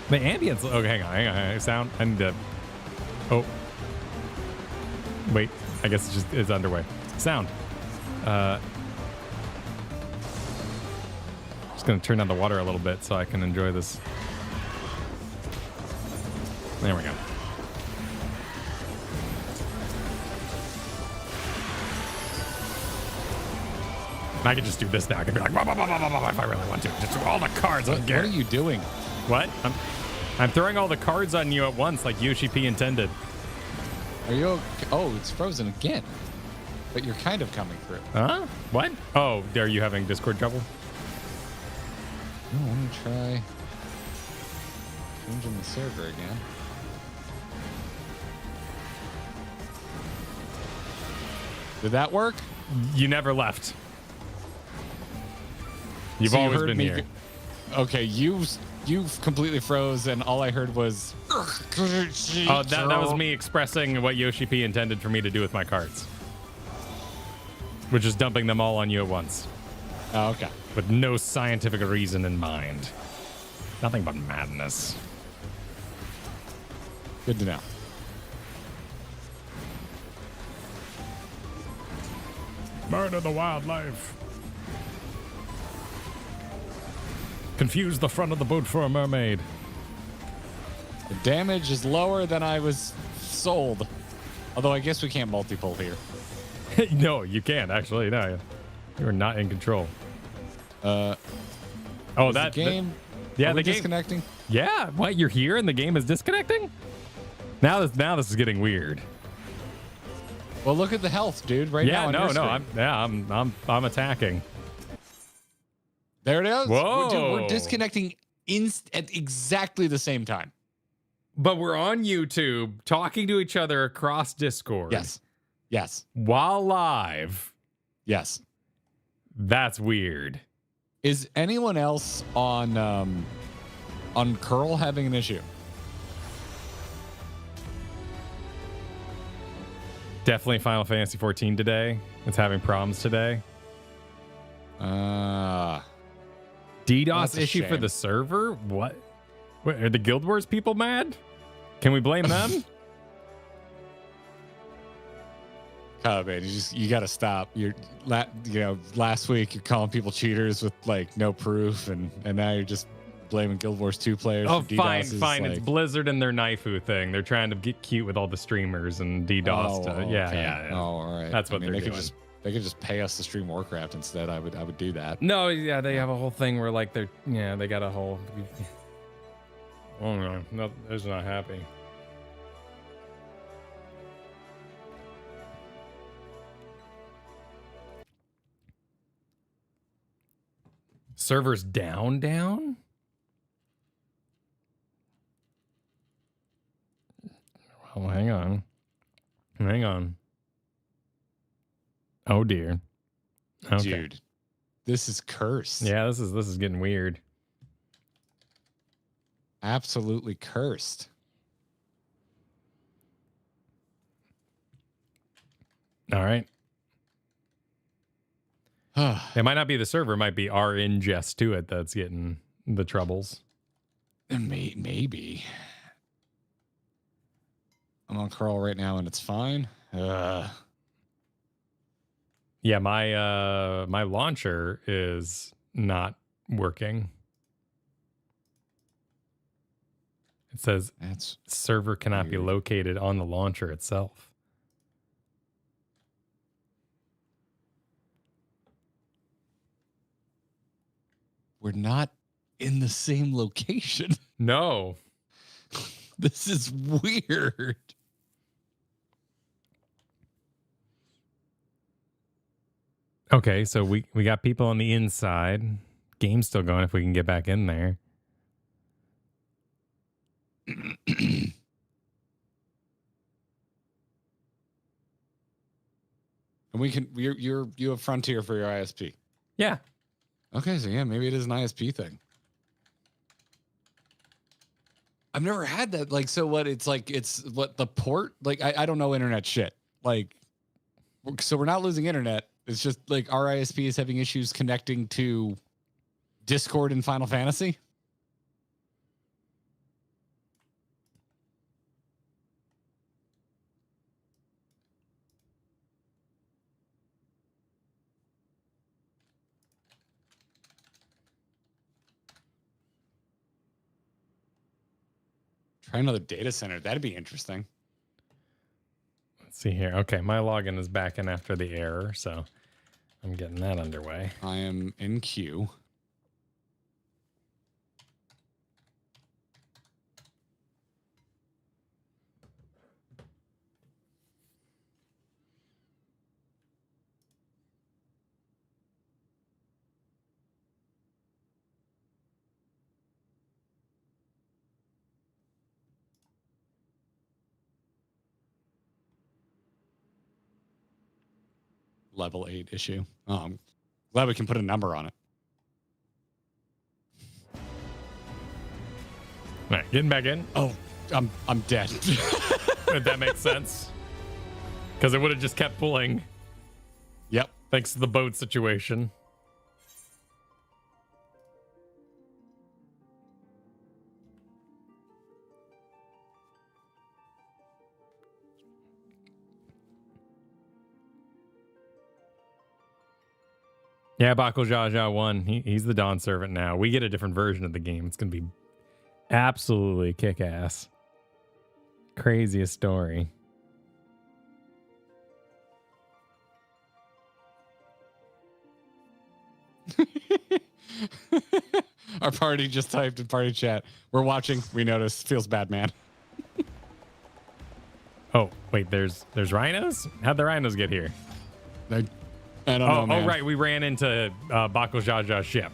A: The ambience. Oh, hang on. Sound. I need to. Oh. Wait. I guess it's underway. Sound. Just gonna turn down the water a little bit so I can enjoy this. There we go. I could just do this now. I could be like, "Bah, bah, bah, bah, bah, bah," if I really want to. Just throw all the cards on
B: What are
A: Garrett.
B: you doing?
A: What? I'm throwing all the cards on you at once, like Yoshi P intended.
B: Are you okay? Oh, it's frozen again. But you're kind of coming through.
A: Huh? What? Oh, are you having Discord trouble?
B: I want to try changing the server again. Did that work?
A: You never left. You've
B: So you
A: always
B: heard
A: been
B: me
A: here.
B: Okay, you've completely froze, and all I heard was.
A: Oh, that was me expressing what Yoshi P intended for me to do with my cards. Which is dumping them all on you at once.
B: Oh, okay.
A: With no scientific reason in mind. Nothing but madness.
B: Good to know.
A: Murder the wildlife. Confuse the front of the boat for a mermaid.
B: The damage is lower than I was sold. Although I guess we can't multi-pull here.
A: No, you can't actually. No, you are not in control. Oh,
D: Is
A: that
D: the game.
A: yeah,
D: Are we
A: the game.
D: disconnecting.
A: Yeah, what? You're here and the game is disconnecting? Now this is getting weird.
D: Well, look at the health, dude. Right
A: Yeah,
D: now.
A: I'm attacking.
D: There it is.
A: Whoa.
D: We're disconnecting at exactly the same time.
A: But we're on YouTube talking to each other across Discord.
D: Yes. Yes.
A: While live.
D: Yes.
A: That's weird.
D: Is anyone else on Curl having an issue?
A: Definitely Final Fantasy 14 today. It's having problems today.
D: That's
A: DDoS
D: a
A: issue for
D: shame.
A: the server? What? Are the Guild Wars people mad? Can we blame them?
B: Oh man, you got to stop. Last week you're calling people cheaters with like no proof, and now you're just blaming Guild Wars 2 players.
A: Oh,
B: for DDoS.
A: fine. It's
B: Like,
A: Blizzard and their Naifu thing. They're trying to get cute with all the streamers and DDoS. Yeah.
B: Oh, all right.
A: That's what they're
B: they
A: doing.
B: They could just pay us to stream Warcraft instead. I would do that.
A: No, yeah, they have a whole thing where like they got a whole. Oh no, it's not happy. Servers down? Well, hang on. Oh dear. Okay.
B: Dude, this is cursed.
A: Yeah, this is getting weird.
B: Absolutely cursed.
A: All right. It might not be the server, it might be our ingest to it that's getting the troubles.
B: Maybe. I'm on Curl right now and it's fine.
A: Yeah, my launcher is not working. It says
B: That's
A: server cannot be
B: weird.
A: located on the launcher itself.
D: We're not in the same location.
A: No.
D: This is weird.
A: Okay, so we got people on the inside. Game's still going if we can get back in there.
B: and we can you have Frontier for your ISP.
A: Yeah.
B: Okay, so yeah, maybe it is an ISP thing.
D: I've never had that. Like, so what? It's like, it's what the port? Like, I don't know internet shit. Like, so we're not losing internet. It's just like our ISP is having issues connecting to Discord and Final Fantasy.
B: Try another data center. That'd be interesting.
A: Let's see here. Okay, my login is back in after the error, so I'm getting that underway.
B: I am in queue. Level 8 issue. I'm glad we can put a number on it.
A: All right, getting back in.
B: Oh, I'm dead.
A: If that makes sense. Because it would have just kept pulling
B: Yep.
A: thanks to the boat situation. Yeah, Bako Jaja won. He's the Dawn servant now. We get a different version of the game. It's going to be absolutely kick-ass. Craziest story.
B: Our party just typed in party chat. We're watching. We notice. Feels bad, man.
A: Oh, wait, there's rhinos? How'd the rhinos get here?
B: I don't know, man.
A: Oh, right. We ran into Bako Jaja's ship.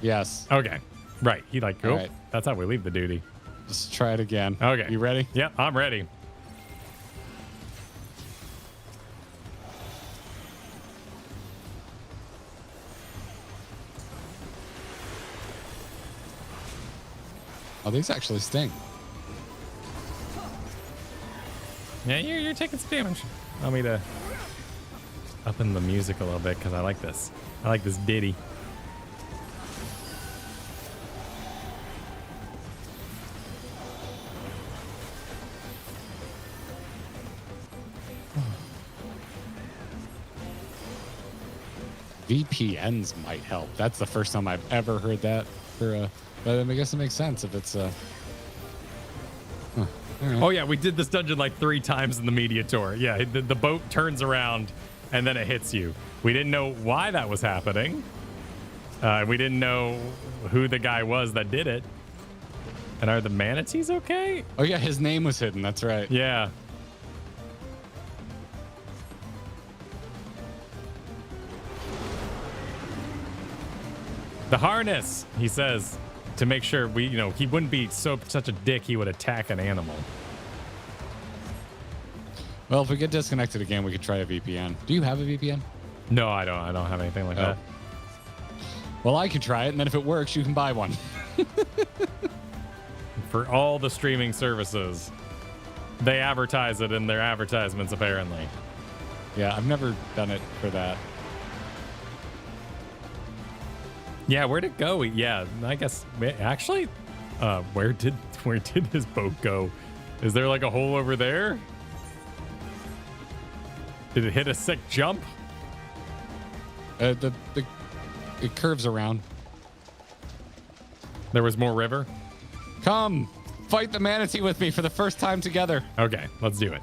B: Yes.
A: Okay. Right. He like, oh,
B: All right.
A: that's how we leave the duty.
B: Just try it again.
A: Okay.
B: You ready?
A: Yep, I'm ready.
B: Oh, these actually sting.
A: Yeah, you're taking some damage. Want me to up in the music a little bit because I like this. I like this ditty.
B: VPNs might help. That's the first time I've ever heard that. But I guess it makes sense if it's
A: Oh yeah, we did this dungeon like 3 times in the media tour. Yeah, the boat turns around and then it hits you. We didn't know why that was happening. We didn't know who the guy was that did it. And are the manatees okay?
B: Oh yeah, his name was hidden. That's right.
A: Yeah. The harness, he says, to make sure he wouldn't be such a dick he would attack an animal.
B: Well, if we get disconnected again, we could try a VPN. Do you have a VPN?
A: No, I don't have anything like that.
B: Well, I can try it, and then if it works, you can buy one.
A: For all the streaming services, they advertise it in their advertisements, apparently.
B: Yeah, I've never done it for that.
A: Yeah, where'd it go? Yeah, I guess actually, where did his boat go? Is there like a hole over there? Did it hit a sick jump?
B: It curves around.
A: There was more river?
B: Come, fight the manatee with me for the first time together.
A: Okay, let's do it.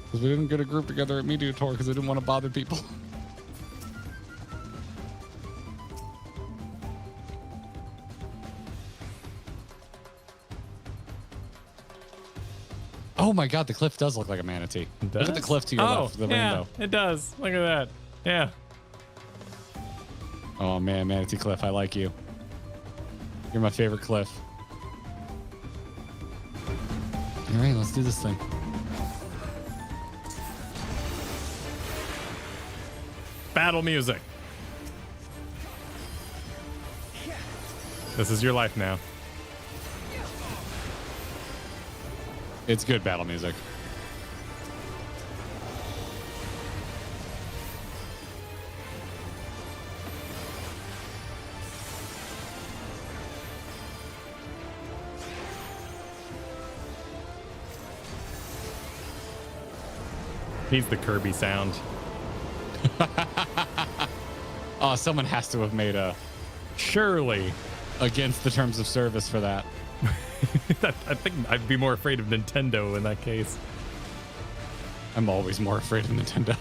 B: Because we didn't get a group together at Media Tour because I didn't want to bother people. Oh my god, the cliff does look like a manatee. Look at the cliff to your left, the rainbow.
A: It does. Look at that. Yeah.
B: Oh man, Manatee Cliff, I like you. You're my favorite cliff. All right, let's do this thing.
A: Battle music. This is your life now.
B: It's good battle music.
A: Needs the Kirby sound.
B: Oh, someone has to have made a
A: Surely.
B: against the terms of service for that.
A: I think I'd be more afraid of Nintendo in that case.
B: I'm always more afraid of Nintendo.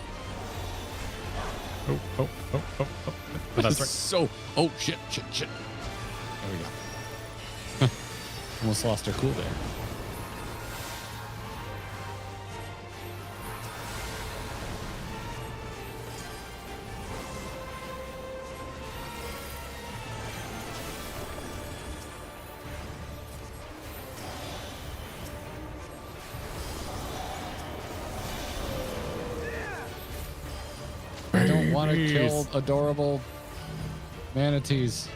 A: Oh, that's right.
B: So, oh shit. There we go. Almost lost our cool there. I don't want to kill adorable manatees.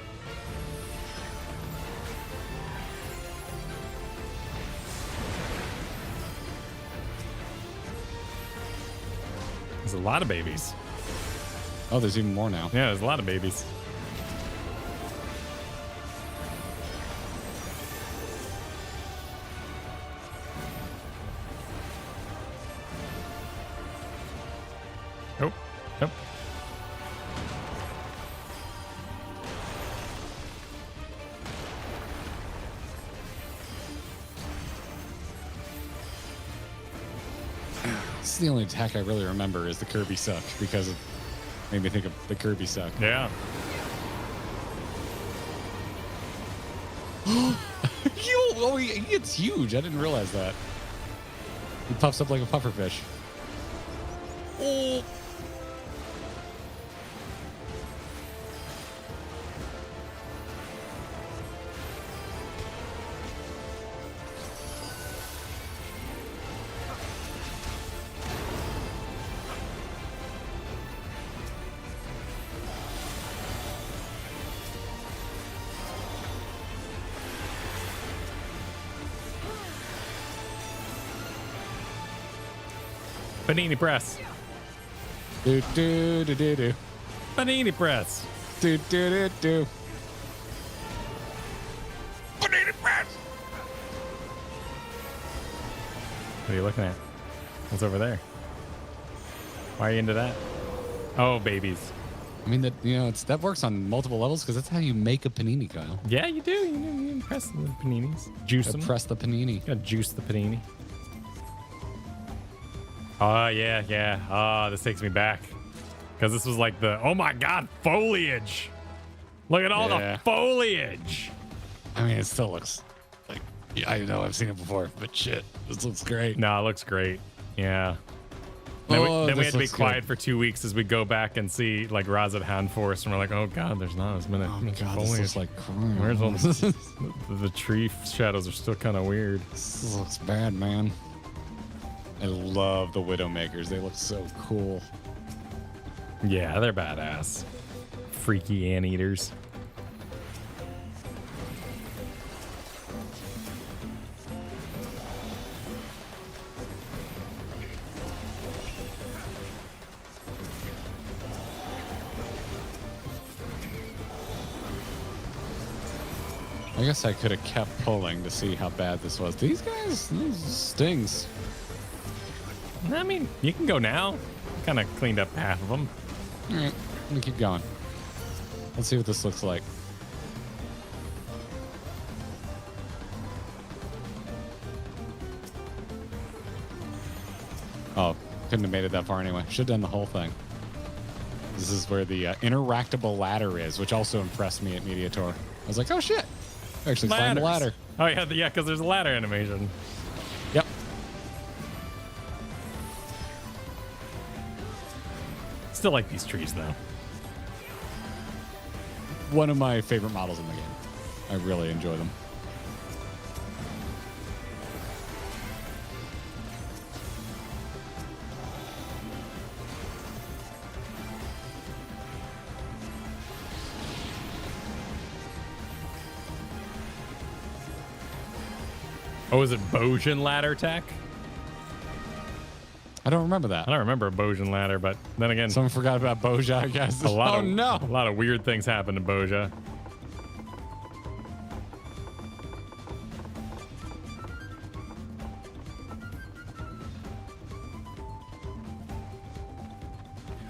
A: There's a lot of babies.
B: Oh, there's even more now.
A: Yeah, there's a lot of babies. Oh, nope.
B: This is the only attack I really remember is the Kirby suck because it made me think of the Kirby suck.
A: Yeah.
B: He gets huge. I didn't realize that. He puffs up like a pufferfish. Oh.
A: Panini press.
B: Do do do do do.
A: Panini press.
B: Do do do do. Banana press.
A: What are you looking at? What's over there? Why are you into that? Oh, babies.
B: I mean, that works on multiple levels because that's how you make a panini, Kyle.
A: Yeah, you do. You press the paninis. Juice them.
B: Press the panini.
A: You gotta juice the panini. Oh, yeah. Oh, this takes me back. Because this was like oh my God, foliage. Look at all the foliage.
B: I mean, it still looks like, I know I've seen it before, but shit, this looks great.
A: No, it looks great. Yeah. Then we had to be quiet for 2 weeks as we go back and see like Razad Hand Forest, and we're like, oh God, there's not as many
B: God,
A: foliage.
B: this looks like crime.
A: Where's all the tree shadows are still kind of weird.
B: This looks bad, man. I love the Widowmakers. They look so cool.
A: Yeah, they're badass. Freaky anteaters.
B: I guess I could have kept pulling to see how bad this was. These guys, this stings.
A: I mean, you can go now. Kind of cleaned up half of them.
B: All right, let me keep going. Let's see what this looks like. Oh, couldn't have made it that far anyway. Should have done the whole thing. This is where the interactable ladder is, which also impressed me at Media Tour. I was like, oh shit. I actually climbed the ladder.
A: Oh, yeah, because there's a ladder animation.
B: Yep.
A: Still like these trees, though.
B: One of my favorite models in the game. I really enjoy them.
A: Oh, is it Bojin ladder tech?
B: I don't remember that.
A: I don't remember a Bojin ladder, but then again,
B: Someone forgot about Boja, I guess.
A: a lot
B: oh,
A: of
B: no.
A: a lot of weird things happen to Boja.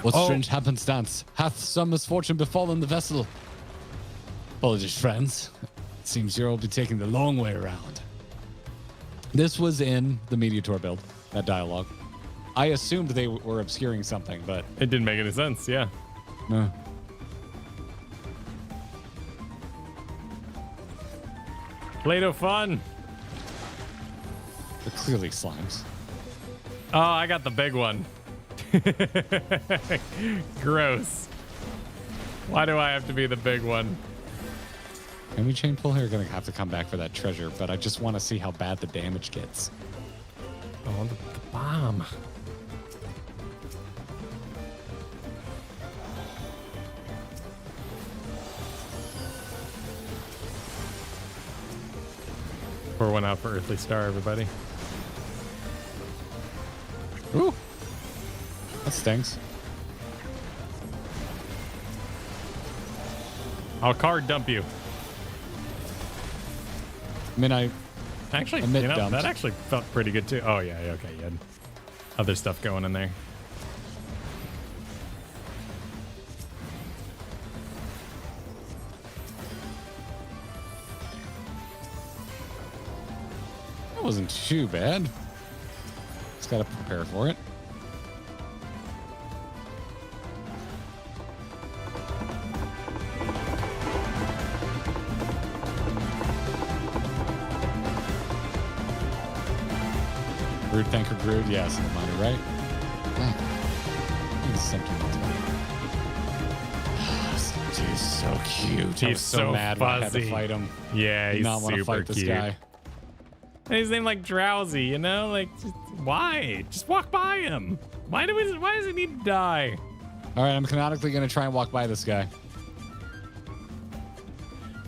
B: What
A: Oh.
B: strange happenstance hath some misfortune befallen the vessel? Apologies, friends. It seems you'll be taking the long way around. This was in the Media Tour build, that dialogue. I assumed they were obscuring something, but
A: It didn't make any sense, yeah.
B: no.
A: Play-Doh fun.
B: They're clearly slimes.
A: Oh, I got the big one. Gross. Why do I have to be the big one?
B: Can we chain pull here? We're going to have to come back for that treasure, but I just want to see how bad the damage gets.
A: Oh, the bomb. Pour one out for Earthly Star, everybody.
B: Ooh. That stings.
A: I'll card dump you.
B: I mean,
A: Actually,
B: Mid
A: you know,
B: dumped.
A: that actually felt pretty good too. Oh, yeah, okay, you had other stuff going in there.
B: that wasn't too bad. Just got to prepare for it. Rude thanker brood. Yes, in the minor, right? It's something like that. Dude's so cute. I
A: He's
B: was so
A: so
B: mad when I had to
A: fuzzy.
B: fight him.
A: Yeah,
B: Did
A: he's
B: not want to
A: super
B: fight this
A: cute.
B: guy.
A: And his name like Drowsy, you know? Like, just, why? Just walk by him. Why does he need to die?
B: All right, I'm canonically going to try and walk by this guy.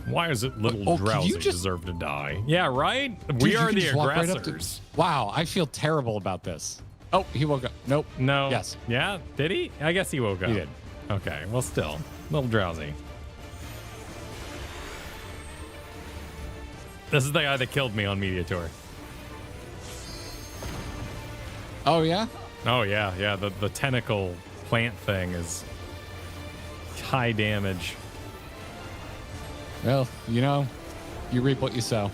A: Why is it little
B: Oh, can
A: Drowsy
B: you just-
A: deserve to die? Yeah, right?
B: Dude,
A: We
B: you
A: are
B: can
A: the
B: just walk right up
A: aggressors.
B: Wow, I feel terrible about this. Oh, he woke up. Nope.
A: No.
B: Yes.
A: Yeah? Did he? I guess he woke up.
B: He did.
A: Okay, well, still. A little drowsy. This is the guy that killed me on Media Tour.
B: Oh, yeah?
A: Oh, yeah, yeah. The tentacle plant thing is high damage.
B: Well, you know, you reap what you sow.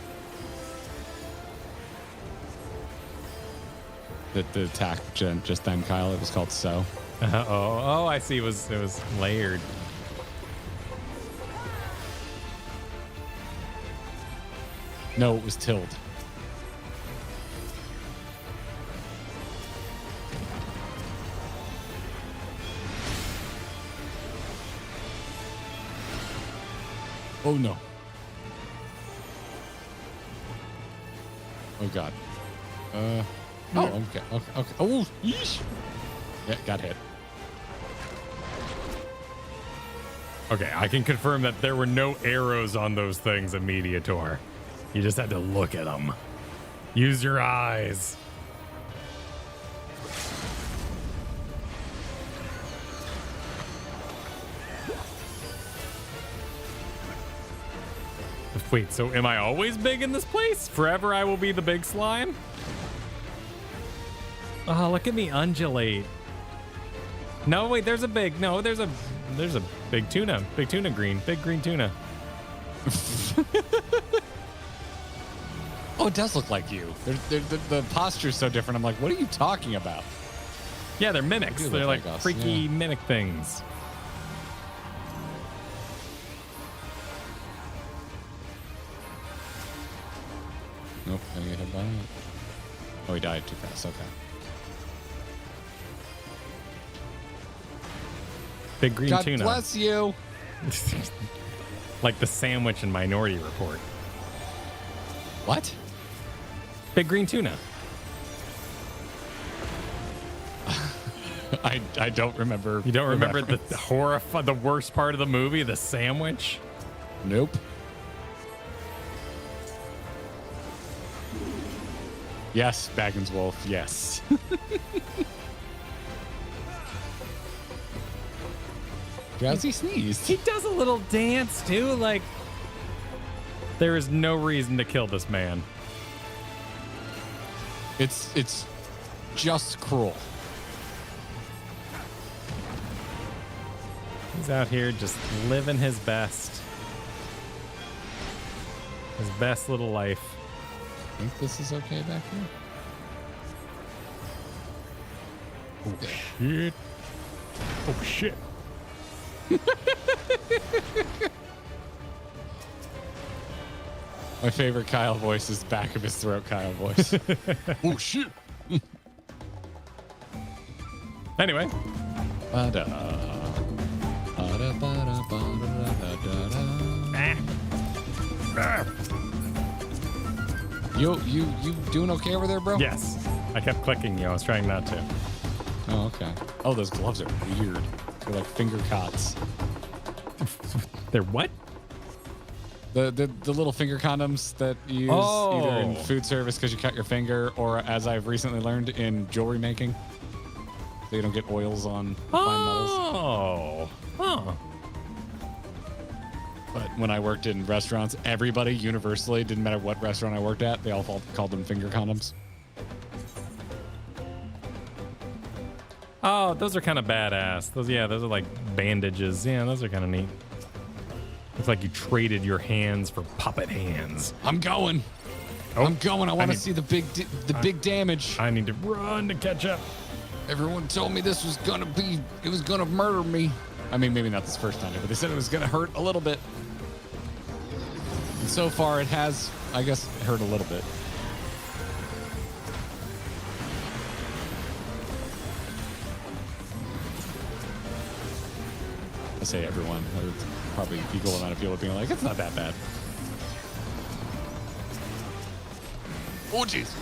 B: The attack just then, Kyle, it was called sow.
A: Oh, I see. It was layered.
B: No, it was tilled. Oh no. Oh god. Oh, okay. Oh, yeesh. Yeah, got hit.
A: Okay, I can confirm that there were no arrows on those things in Media Tour. You just had to look at them. Use your eyes. Wait, so am I always big in this place? Forever I will be the big slime? Oh, look at me undulate. No, wait, there's a big big tuna. Big tuna green. Big green tuna.
B: Oh, it does look like you. The posture's so different. I'm like, what are you talking about?
A: Yeah, they're mimics.
B: They do
A: They're
B: look
A: like
B: like us,
A: freaky
B: yeah.
A: mimic things.
B: Nope, I get hit by it. Oh, he died too fast. Okay.
A: Big green
B: God
A: tuna.
B: bless you.
A: Like the sandwich in Minority Report.
B: What?
A: Big green tuna.
B: I don't remember.
A: You don't remember the
B: reference.
A: the worst part of the movie, the sandwich?
B: Nope. Yes, Baggins Wolf. Yes. Drowsy sneezed.
A: He does a little dance too, like there is no reason to kill this man.
B: It's just cruel.
A: He's out here just living his best. His best little life.
B: I think this is okay back here.
A: Shit. Oh shit.
B: My favorite Kyle voice is back of his throat Kyle voice. Oh shit.
A: Anyway,
B: Ba-da. Ba-da, ba-da, ba-da-da-da-da-da. You doing okay over there, bro?
A: yes. I kept clicking you. I was trying not to.
B: Oh, okay. Oh, those gloves are weird. They're like finger cots.
A: They're what?
B: The little finger condoms that you use either in food service because you cut your finger, or as I've recently learned, in jewelry making. So you don't get oils on fine metals.
A: Oh. Oh.
B: But when I worked in restaurants, everybody universally, didn't matter what restaurant I worked at, they all called them finger condoms.
A: Oh, those are kind of badass. Those are like bandages. Yeah, those are kind of neat. Looks like you traded your hands for puppet hands.
B: I'm going.
A: Oh,
B: I'm going. I want to
A: need-
B: see the big damage.
A: I need to run to catch up.
B: Everyone told me this was gonna be. It was gonna murder me. I mean, maybe not this first time, but they said it was gonna hurt a little bit. And so far, it has, I guess, hurt a little bit. I say everyone. There's probably equal amount of people being like, it's not that bad. Oh, jeez.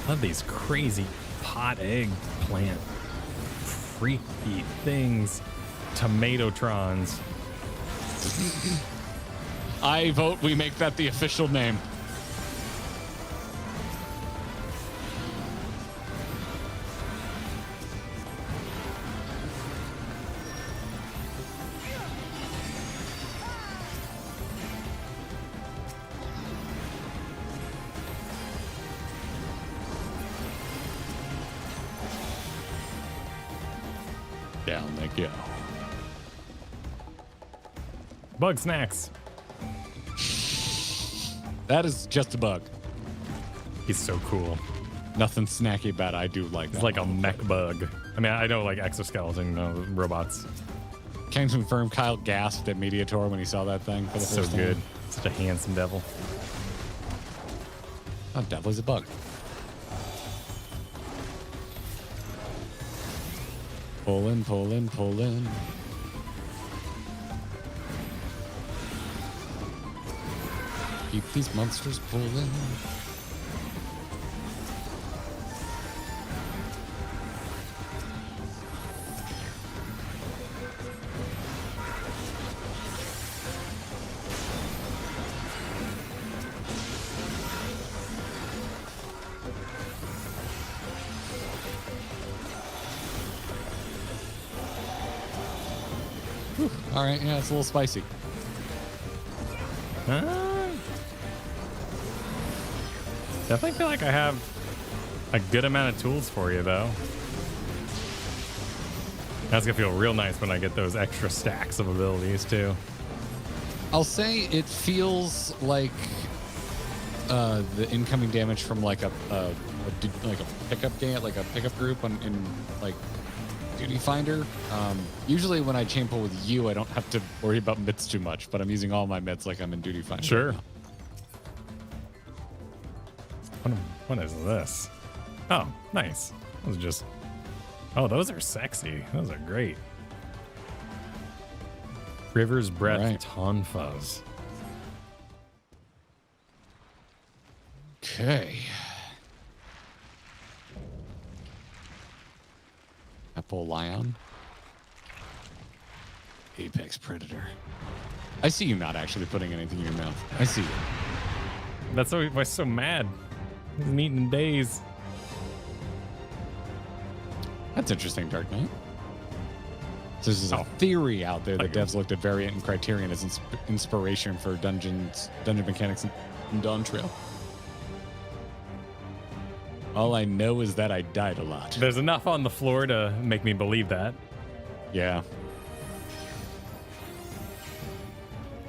A: Love these crazy pot egg plant freaky things. Tomatotrons.
B: I vote we make that the official name. Down they go.
A: Bug snacks.
B: That is just a bug.
A: He's so cool.
B: Nothing snacky about it. I do like that.
A: It's like a mech bug. I mean, I know like exoskeleton robots.
B: Can confirm Kyle gasped at Media Tour when he saw that thing for the
A: So
B: first time.
A: good. Such a handsome devil.
B: Oh, devil's a bug. Pull in, pull in, pull in. Keep these monsters pulling. Whew. All right, yeah, it's a little spicy.
A: Definitely feel like I have a good amount of tools for you, though. That's gonna feel real nice when I get those extra stacks of abilities, too.
B: I'll say it feels like the incoming damage from like a pickup game, like a pickup group in like Duty Finder. Usually when I chain pull with you, I don't have to worry about mitts too much, but I'm using all my mitts like I'm in Duty Finder.
A: Sure. What is this? Oh, nice. Those are just... Oh, those are sexy. Those are great. River's Breath
B: Right.
A: Tonfas.
B: Okay. Apple Lion. Apex Predator. I see you not actually putting anything in your mouth. I see you.
A: That's why I'm so mad. He hasn't eaten in days.
B: That's interesting, Dark Knight. So this is
A: Oh.
B: a theory out there that
A: Okay.
B: devs looked at Variant and Criterion as inspiration for dungeon mechanics in Dawntrail. All I know is that I died a lot.
A: There's enough on the floor to make me believe that.
B: Yeah.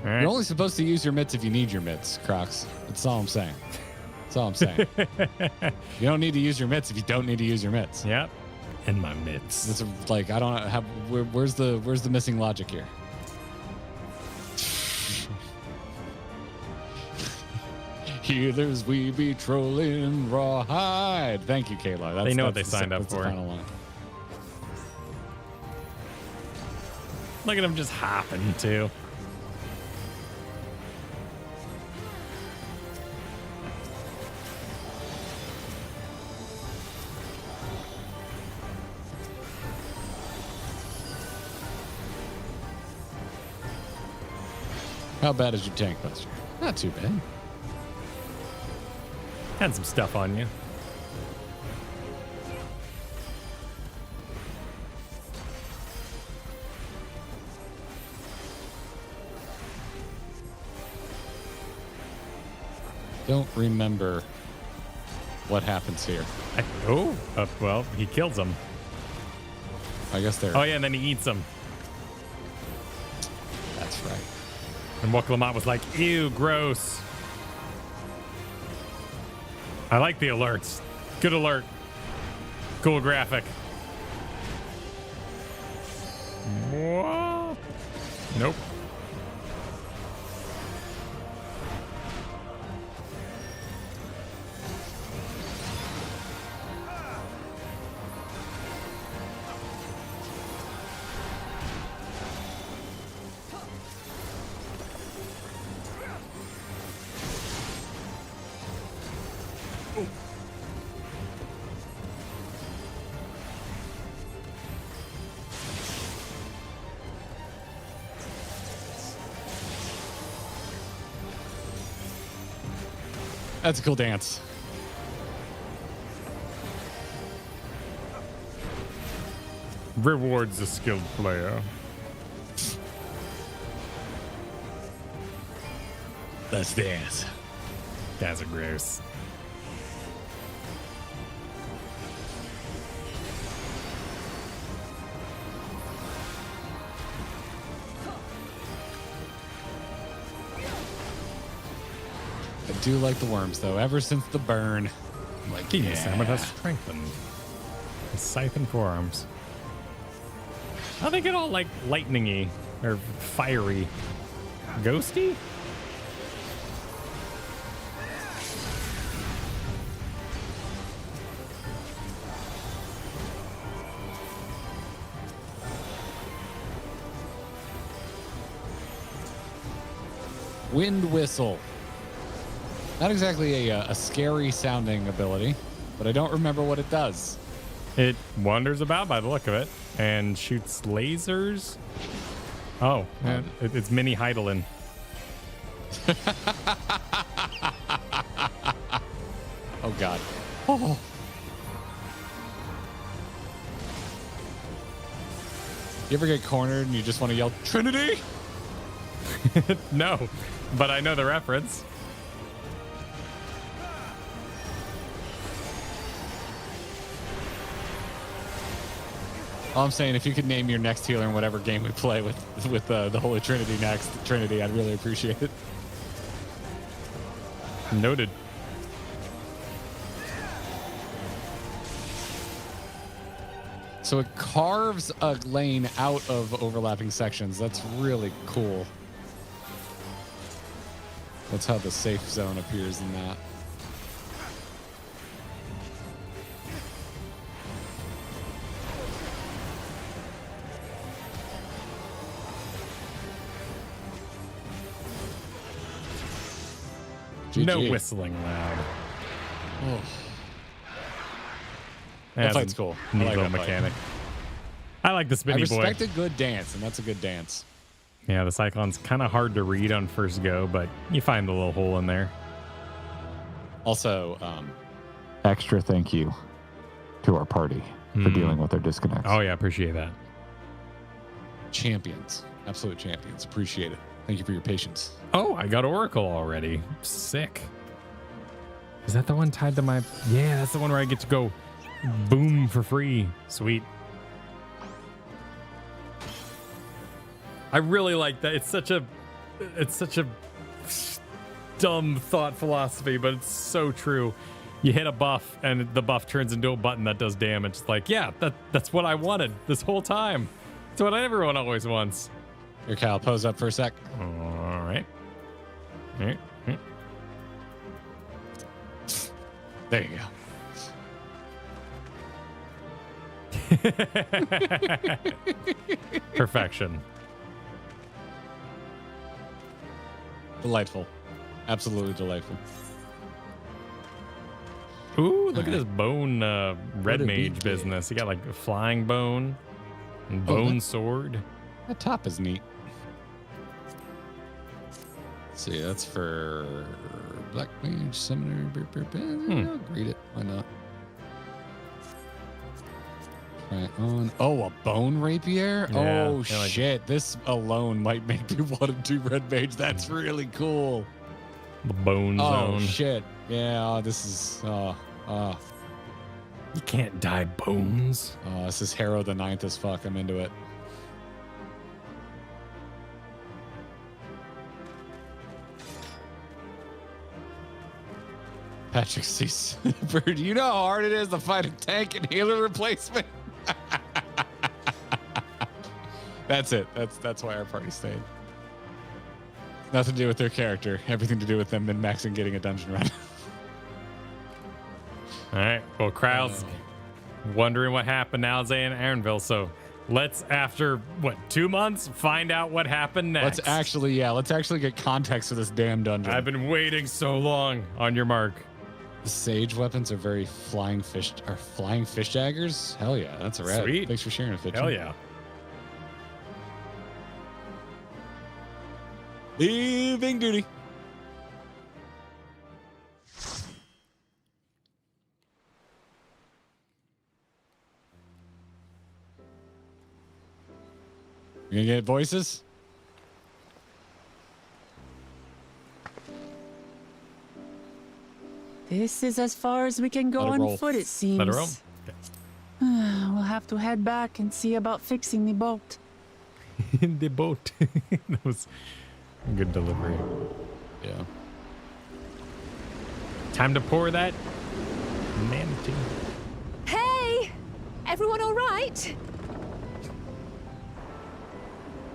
A: All right.
B: You're only supposed to use your mitts if you need your mitts, Crocs. That's all I'm saying. That's all I'm saying. You don't need to use your mitts if you don't need to use your mitts.
A: Yep. And my mitts.
B: It's like I don't have. Where's the missing logic here? Healers, we be trolling rawhide. Thank you, Kayla.
A: They know what they
B: that's the-
A: signed up
B: that's the
A: for.
B: final line.
A: Look at him just hopping, too.
B: How bad is your tank buster? Not too bad.
A: Had some stuff on you.
B: Don't remember what happens here.
A: Well, he kills him.
B: I guess they're.
A: Oh, yeah, and then he eats him.
B: That's right.
A: And Woklamot was like, ew, gross. I like the alerts. Good alert. Cool graphic. What? Nope.
B: That's a cool dance.
A: Rewards a skilled player.
B: Let's dance.
A: Guys are gross.
B: I do like the worms, though. Ever since the burn. I'm like,
A: Demon Salmon has strengthened. His scythe and forearms. How they get all like lightningy or fiery? Ghosty?
B: Wind whistle. Not exactly a scary sounding ability, but I don't remember what it does.
A: It wanders about by the look of it and shoots lasers. Oh, it's mini Heidelin.
B: Oh, God. Oh. You ever get cornered and you just want to yell, Trinity?
A: No, but I know the reference.
B: All I'm saying, if you could name your next healer in whatever game we play with the Holy Trinity next, Trinity, I'd really appreciate it.
A: Noted.
B: So it carves a lane out of overlapping sections. That's really cool. That's how the safe zone appears in that.
A: No
B: GG.
A: whistling loud.
B: Oh.
A: That's
B: That fight's
A: a
B: cool. I
A: Neat
B: like
A: little
B: that fight.
A: mechanic. I like the
B: I
A: spinny boy.
B: respect a good dance, and that's a good dance.
A: Yeah, the Cyclone's kind of hard to read on first go, but you find the little hole in there.
B: Also,
E: Extra thank you to our party for dealing with their disconnects.
A: Oh, yeah, appreciate that.
B: champions. Absolute champions. Appreciate it. Thank you for your patience.
A: Oh, I got Oracle already. Sick. Is that the one tied to my... Yeah, that's the one where I get to go boom for free. Sweet. I really like that. It's such a dumb thought philosophy, but it's so true. You hit a buff and the buff turns into a button that does damage. It's like, yeah, that's what I wanted this whole time. It's what everyone always wants.
B: Here, Cal, pose up for a sec.
A: All right. All right.
B: There you go.
A: Perfection.
B: Delightful. Absolutely delightful.
A: Ooh, look at this bone red
B: a
A: mage
B: beat
A: business. You got like a flying bone and bone sword.
B: That top is neat. Let's see, that's for Black Mage, Summoner. I'll read it. Why not? Try it on. Oh, a bone rapier?
A: Yeah,
B: oh,
A: I like
B: shit. This alone might make me want to do Red Mage. That's really cool.
A: The bone
B: Oh,
A: zone.
B: shit. Yeah, this is...
A: You can't die bones.
B: this is Harrow the Ninth as fuck. I'm into it. Patrick C. Bird, you know how hard it is to fight a tank and healer replacement? That's it. That's why our party stayed. Nothing to do with their character. Everything to do with them min-maxing getting a dungeon run.
A: All right. Well, crowd's wondering what happened now, Zay and Aaronville. So let's, after 2 months, find out what happened next.
B: Let's actually get context for this damn dungeon.
A: I've been waiting so long. On your mark.
B: The sage weapons are very flying fish daggers. Hell yeah, that's a rad.
A: Sweet.
B: Thanks for sharing, Fitch.
A: Hell yeah.
B: Leaving duty. You gonna get voices?
F: This is as far as we can go
B: Let it
F: on
B: roll.
F: foot, it seems.
A: Let her roll.
F: We'll have to head back and see about fixing the boat.
A: In the boat. That was a good delivery.
B: Yeah.
A: Time to pour that manatee.
G: Hey! Everyone all right?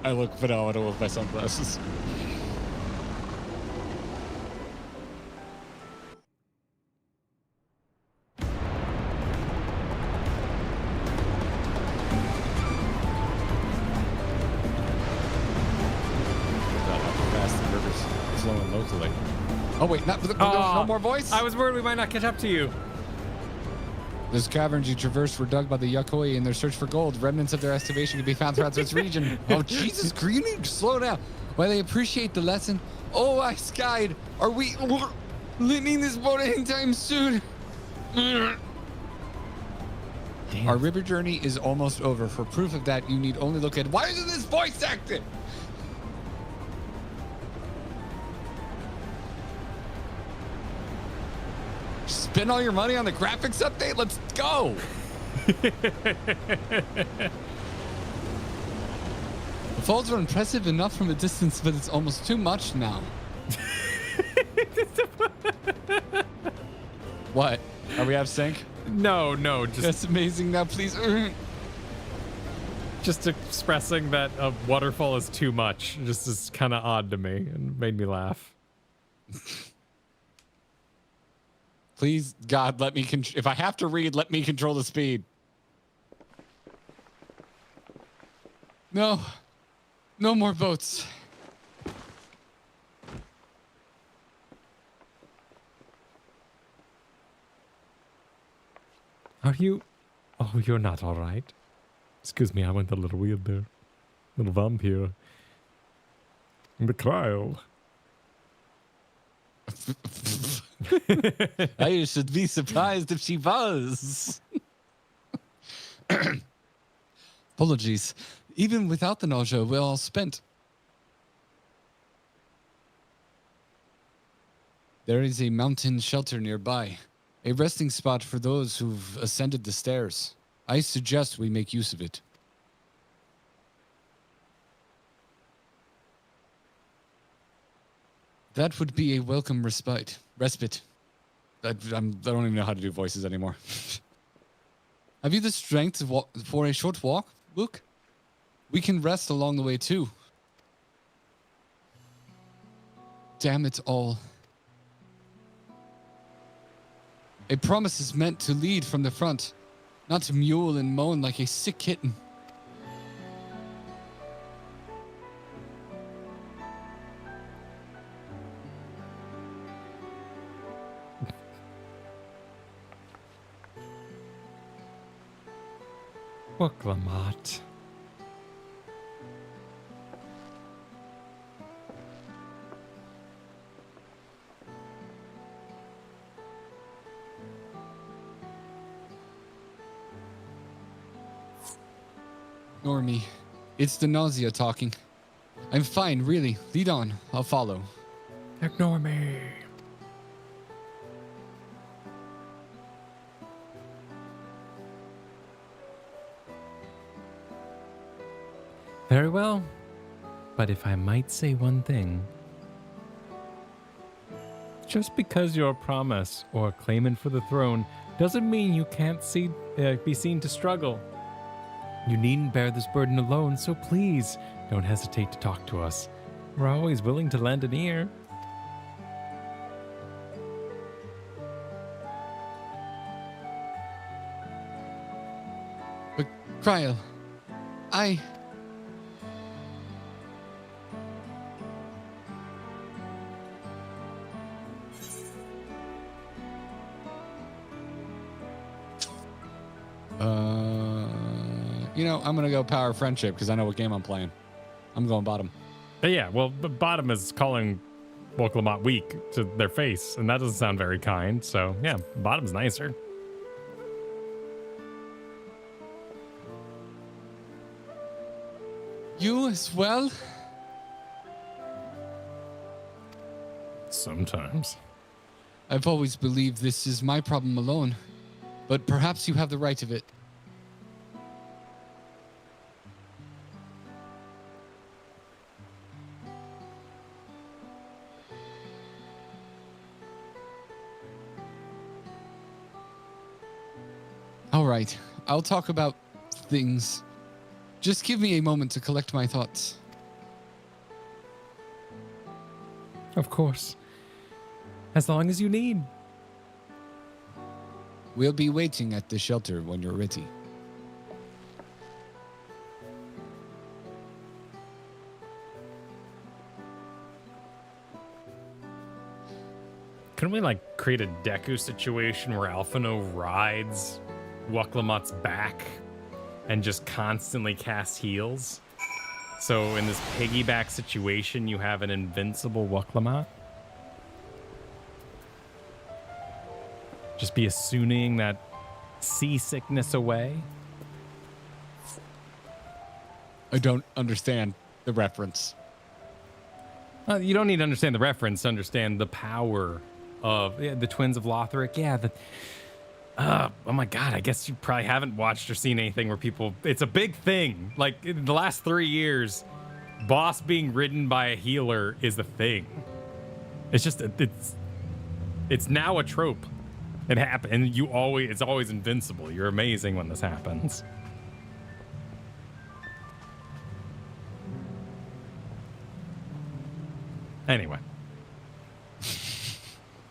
B: I look phenomenal with my sunglasses. Flowing locally. Oh wait, no more voice.
A: I was worried we might not catch up to you.
D: Those caverns you traversed were dug by the Yokoi in their search for gold. Remnants of their excavation can be found throughout this region. Oh, Jesus, Green, slow down. While I appreciate the lesson, oh, I skied. Are we leaving this boat anytime soon? Our river journey is almost over. For proof of that, you need only look at... Why isn't this voice acted? Spend all your money on the graphics update? Let's go! The falls are impressive enough from a distance, but it's almost too much now. What?
B: Are we out of sync?
A: No, just
D: That's amazing. Now, please.
A: just expressing that a waterfall is too much. Just is kind of odd to me and made me laugh.
B: Please, God, let me. If I have to read, let me control the speed.
D: No. No more boats.
A: Are you? Oh, you're not all right. Excuse me, I went a little weird there. Little vampire. The cryo.
D: I should be surprised if she was. Apologies. Even without the nausea, we're all spent. There is a mountain shelter nearby. A resting spot for those who've ascended the stairs. I suggest we make use of it. That would be a welcome respite.
B: I don't even know how to do voices anymore.
D: Have you the strength to for a short walk, Luke? We can rest along the way too. Damn it all. A promise is meant to lead from the front, not to mule and moan like a sick kitten.
A: Waklamot.
D: Nor me. It's the nausea talking. I'm fine, really. Lead on. I'll follow.
A: Ignore me. Very well. But if I might say one thing, just because you're a promise or a claimant for the throne doesn't mean you can't be seen to struggle. You needn't bear this burden alone, so please don't hesitate to talk to us. We're always willing to lend an ear.
D: But, Cryo,
B: You know, I'm gonna go power friendship because I know what game I'm playing. I'm going bottom.
A: Yeah, well, the bottom is calling Woklamat weak to their face, and that doesn't sound very kind. So, yeah, bottom's nicer.
B: You as well?
A: Sometimes.
B: I've always believed this is my problem alone, but perhaps you have the right of it. All right, I'll talk about things. Just give me a moment to collect my thoughts.
A: Of course. As long as you need.
B: We'll be waiting at the shelter when you're ready.
A: Couldn't we like create a Deku situation where Alphino rides Woklamat's back and just constantly casts heals? So in this piggyback situation, you have an invincible Woklamat? Just be assuming that seasickness away?
B: I don't understand the reference.
A: You don't need to understand the reference to understand the power of the twins of Lothric. Yeah, oh my god, I guess you probably haven't watched or seen anything where people, it's a big thing. Like in the last 3 years, boss being ridden by a healer is a thing. It's just, it's now a trope. It happened, and it's always invincible. You're amazing when this happens. Anyway.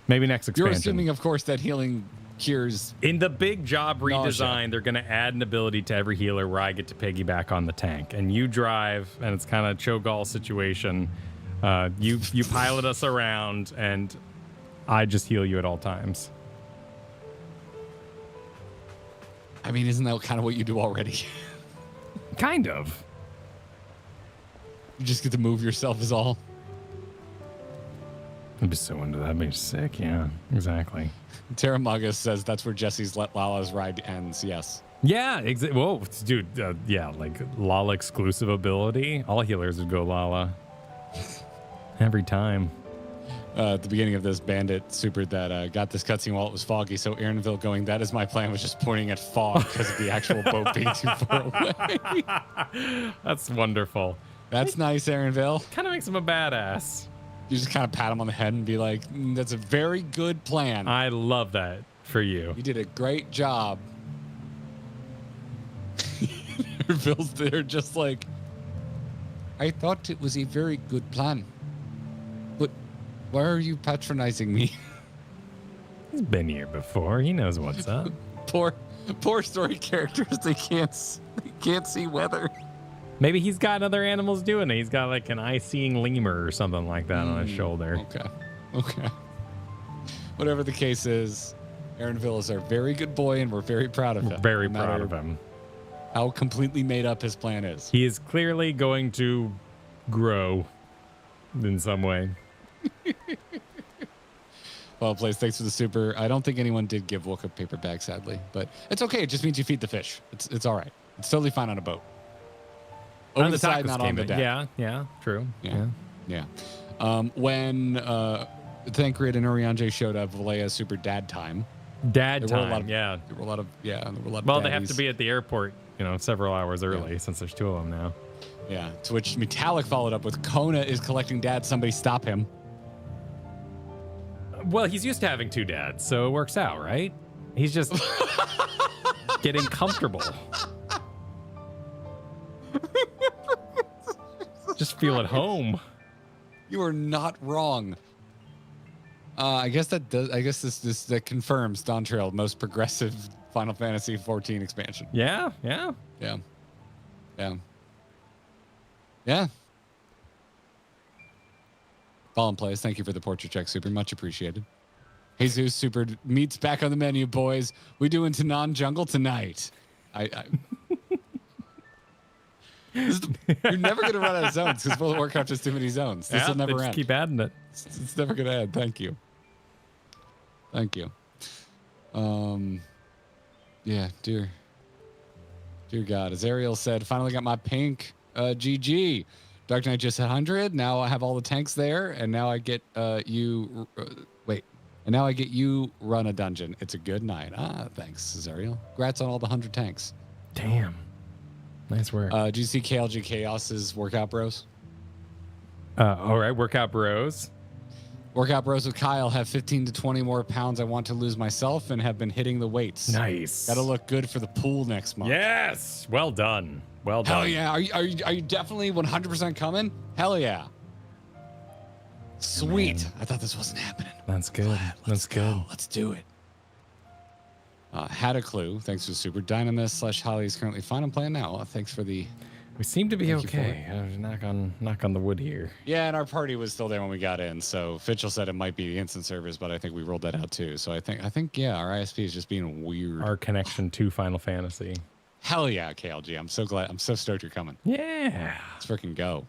A: Maybe next expansion.
B: You're assuming, of course, that healing cures.
A: In the big job redesign,
B: nausea.
A: They're going to add an ability to every healer where I get to piggyback on the tank. And you drive, and it's kind of a Cho'Gall situation. You pilot us around, and I just heal you at all times.
B: I mean, isn't that kind of what you do already?
A: Kind of.
B: You just get to move yourself is all.
A: I'd be so into that. That'd be sick. Yeah, exactly.
B: Terramagus says that's where Jesse's Let Lala's ride ends. Yes.
A: Yeah, whoa, dude. Yeah, like Lala exclusive ability. All healers would go Lala. Every time.
B: At the beginning of this, Bandit super that got this cutscene while it was foggy. So Aaronville going, that is my plan, was just pointing at fog because of the actual boat being too far away.
A: That's wonderful.
B: That's nice, Aaronville.
A: Kind of makes him a badass.
B: You just kind of pat him on the head and be like, that's a very good plan.
A: I love that for you.
B: You did a great job. Aaronville's there just like, I thought it was a very good plan. But why are you patronizing me?
A: He's been here before. He knows what's up.
B: Poor story characters. They can't see weather.
A: Maybe he's got other animals doing it. He's got like an eye-seeing lemur or something like that on his shoulder.
B: Okay. Whatever the case is, Aaronville is our very good boy, and we're very proud of him.
A: Very proud of him.
B: How completely made up his plan is.
A: He is clearly going to grow in some way.
B: Well, Blaze, thanks for the super. I don't think anyone did give Wook a paper bag, sadly, but it's okay. It just means you feed the fish. It's all right. It's totally fine on a boat.
A: On the side, not on the deck. Yeah, true.
B: Yeah. When Thancred and Urianger showed up, Valleja super dad time.
A: There were a
B: lot of
A: Well, they have to be at the airport, several hours early since there's 2 of them now.
B: Yeah, to which Metallic followed up with, Kona is collecting dad. Somebody stop him.
A: Well, he's used to having 2 dads, so it works out, right? He's just getting comfortable. Just feel at home.
B: You are not wrong. I guess that confirms Dawntrail, most progressive Final Fantasy 14 expansion.
A: Yeah.
B: Fallen Plays, thank you for the portrait check, super much appreciated. Jesus super meets back on the menu, boys. We doing Tanan Jungle tonight. You're never going to run out of zones because World of Warcraft has too many zones. This will
A: they
B: never
A: just
B: end.
A: keep adding it.
B: It's never going to end. Thank you. Thank you. Yeah, dear God. As Ariel said, finally got my pink GG. Dark Knight just 100. Now I have all the tanks there, and now I get you. Wait. And now I get you run a dungeon. It's a good night. Thanks, Zariel. Congrats on all the 100 tanks.
A: Damn. Nice work.
B: Did you see KLG Chaos's Workout Bros?
A: All right, Workout Bros.
B: Workout Bros with Kyle have 15 to 20 more pounds I want to lose myself and have been hitting the weights.
A: Nice.
B: That'll look good for the pool next month.
A: Yes. Well done. Well done.
B: Hell yeah. Are you definitely 100% coming? Hell yeah. Sweet.
A: Man.
B: I thought this wasn't happening.
A: That's good. That's good.
B: Let's do it. Had a clue. Thanks for super. Dynamis / Holly is currently fine. I'm playing now. Thanks for the.
A: We seem to be
B: Thank you for
A: okay. Knock on the wood here.
B: Yeah, and our party was still there when we got in. So Fitchell said it might be the instant servers, but I think we rolled that out too. So I think yeah, our ISP is just being weird.
A: Our connection to Final Fantasy.
B: Hell yeah, KLG. I'm so glad. I'm so stoked you're coming.
A: Yeah.
B: Let's freaking go.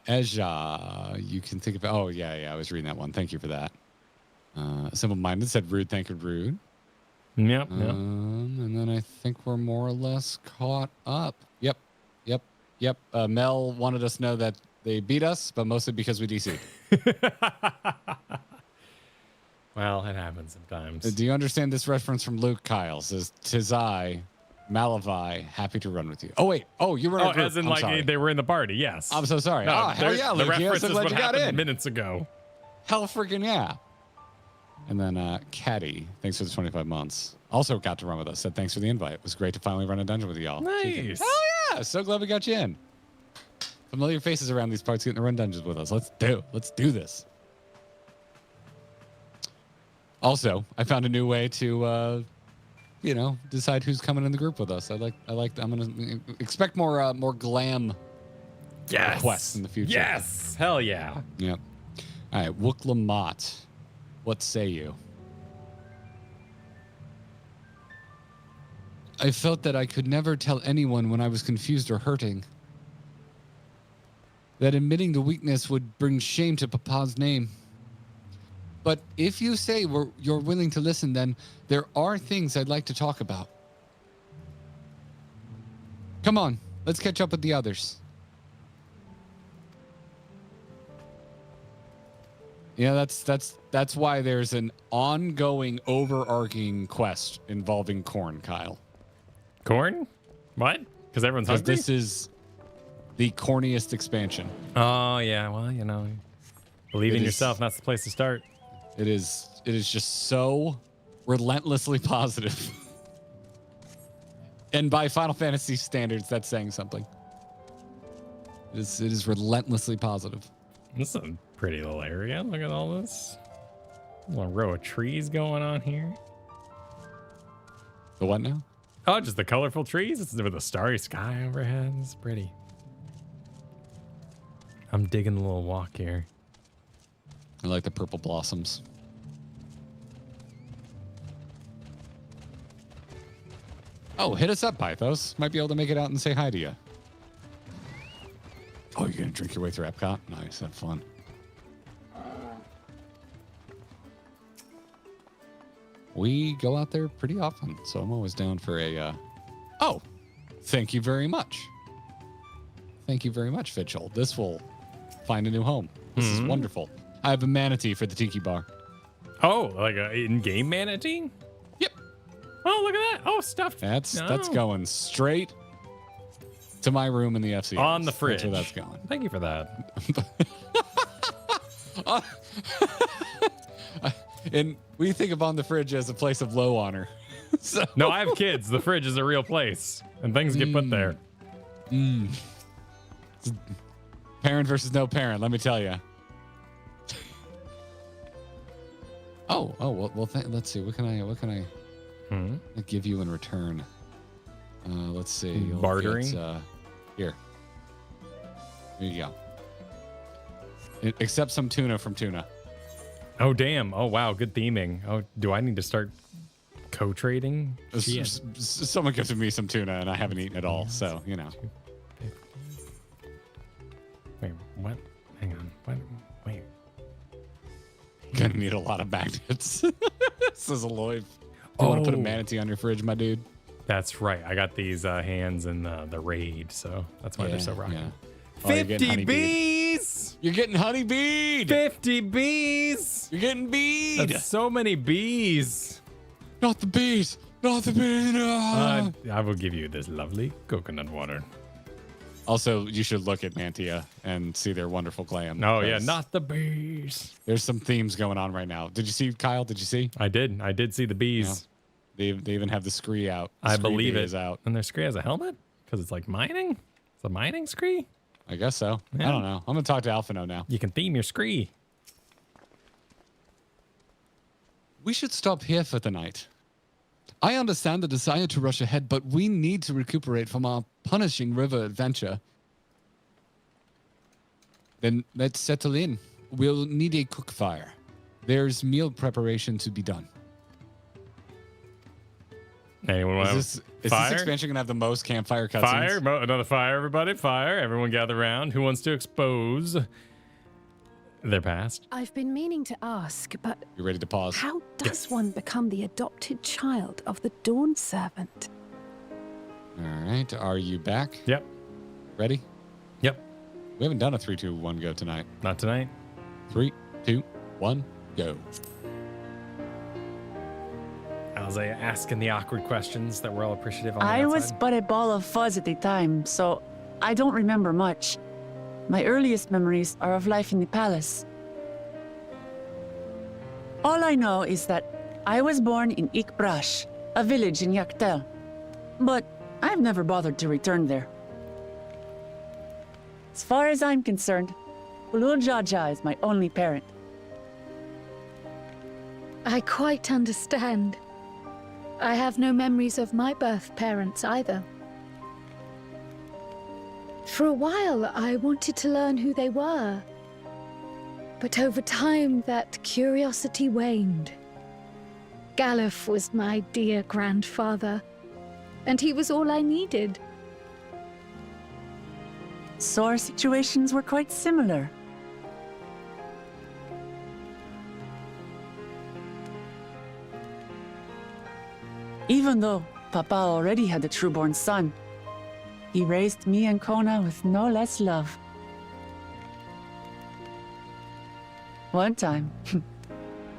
B: Ezra, you can think of. Oh yeah. I was reading that one. Thank you for that. Simple Minded said rude. Thank you, rude.
A: Yep.
B: And then I think we're more or less caught up. Yep. Mel wanted us to know that they beat us, but mostly because we DC'd.
A: Well, it happens sometimes.
B: Do you understand this reference from Luke? Kyle says, "'Tis I, Malavi, happy to run with you." Oh wait. Oh, you were.
A: As in like they were in the party. Yes.
B: I'm so sorry.
A: No,
B: Hell yeah,
A: the
B: Luke.
A: reference
B: So
A: is
B: glad
A: what
B: you got
A: happened
B: in.
A: minutes ago.
B: Hell freaking yeah. And then Caddy, thanks for the 25 months. Also got to run with us. Said thanks for the invite. It was great to finally run a dungeon with y'all.
A: Nice.
B: Oh yeah, so glad we got you in. Familiar faces around these parts getting to run dungeons with us. Let's do this. Also, I found a new way to, decide who's coming in the group with us. I'm gonna expect more glam quests in the future.
A: Yes. Hell yeah.
B: Yep. All right, Wook Lamott. What say you? I felt that I could never tell anyone when I was confused or hurting. That admitting the weakness would bring shame to Papa's name. But if you say you're willing to listen, then there are things I'd like to talk about. Come on, let's catch up with the others. Yeah, that's why there's an ongoing, overarching quest involving corn, Kyle.
A: Corn? What? Because everyone's
B: Because
A: hungry?
B: this is the corniest expansion.
A: Oh, yeah. Well, believe in
B: It
A: yourself.
B: is-
A: That's the place to start.
B: It is just so relentlessly positive. And by Final Fantasy standards, that's saying something. It is relentlessly positive.
A: This is a pretty little area. Look at all this. A little row of trees going on here.
B: The what now?
A: Oh, just the colorful trees. It's with a starry sky overhead. It's pretty. I'm digging the little walk here.
B: I like the purple blossoms. Oh, hit us up, Pythos. Might be able to make it out and say hi to you. Oh, you're going to drink your way through Epcot? Nice. Have fun. We go out there pretty often, so I'm always down for a... Oh, thank you very much. Thank you very much, Fitchell. This will find a new home. This is wonderful. I have a manatee for the tiki bar.
A: Oh, like an in-game manatee?
B: Yep.
A: Oh, look at that. Oh, stuffed.
B: That's
A: Oh.
B: going straight to my room in the FC.
A: On the fridge.
B: That's where that's going.
A: Thank you for that.
B: And we think of on the fridge as a place of low honor. So
A: No, I have kids. The fridge is a real place, and things get put there.
B: parent versus no parent, let me tell you. Well, let's see. What can I give you in return? Let's see. You'll
A: Bartering?
B: get, here. Here you go. Accept some tuna from Tuna.
A: Oh, damn. Oh, wow. Good theming. Oh, do I need to start Co-trading? Shit.
B: Someone gifted me some tuna and I haven't eaten it all, so you know.
A: Wait, what? Hang on. What? Wait.
B: Gonna need a lot of magnets. Says Aloy. You want to put a manatee on your fridge, my dude?
A: That's right. I got these hands in the raid, so that's why they're so rocking.
B: Yeah. Oh, you're getting
A: 50 bees!
B: You're getting honeybeed!
A: 50 bees!
B: You're getting bead!
A: That's so many bees.
B: Not the bees! Not the bees! No.
A: I will give you this lovely coconut water.
B: Also, you should look at Mantia and see their wonderful clan.
A: Oh, yeah, not the bees.
B: There's some themes going on right now. Did you see, Kyle? Did you see?
A: I did see the bees.
B: Yeah. They even have the scree out. The
A: I
B: scree
A: believe
B: bee
A: it.
B: is out.
A: And their scree has a helmet? Because it's like mining? It's a mining scree?
B: I guess so.
A: Yeah.
B: I don't know. I'm going to talk to Alphino now.
A: You can theme your scree.
D: We should stop here for the night. I understand the desire to rush ahead, but we need to recuperate from our punishing river adventure. Then let's settle in. We'll need a cook fire. There's meal preparation to be done.
A: Anyone want
B: Is this
A: fire?
B: expansion going to have the most campfire cutscenes?
A: Fire, another fire, everybody, fire. Everyone gather around. Who wants to expose their past?
G: I've been meaning to ask, but
B: You ready to pause?
G: how does one become the adopted child of the Dawn Servant?
B: All right. Are you back?
A: Yep.
B: Ready?
A: Yep.
B: We haven't done a 3, 2, 1 go tonight.
A: Not tonight.
B: 3, 2, 1 go.
A: Isaiah asking the awkward questions that we're all appreciative on the
F: I was
A: outside.
F: but a ball of fuzz at the time, so I don't remember much. My earliest memories are of life in the palace. All I know is that I was born in Ikbrash, a village in Yaktel. But I've never bothered to return there. As far as I'm concerned, Ulul Jaja is my only parent.
G: I quite understand. I have no memories of my birth parents either. For a while, I wanted to learn who they were. But over time, that curiosity waned. Galuf was my dear grandfather, and he was all I needed.
F: So our situations were quite similar. Even though Papa already had a trueborn son, he raised me and Kona with no less love. One time,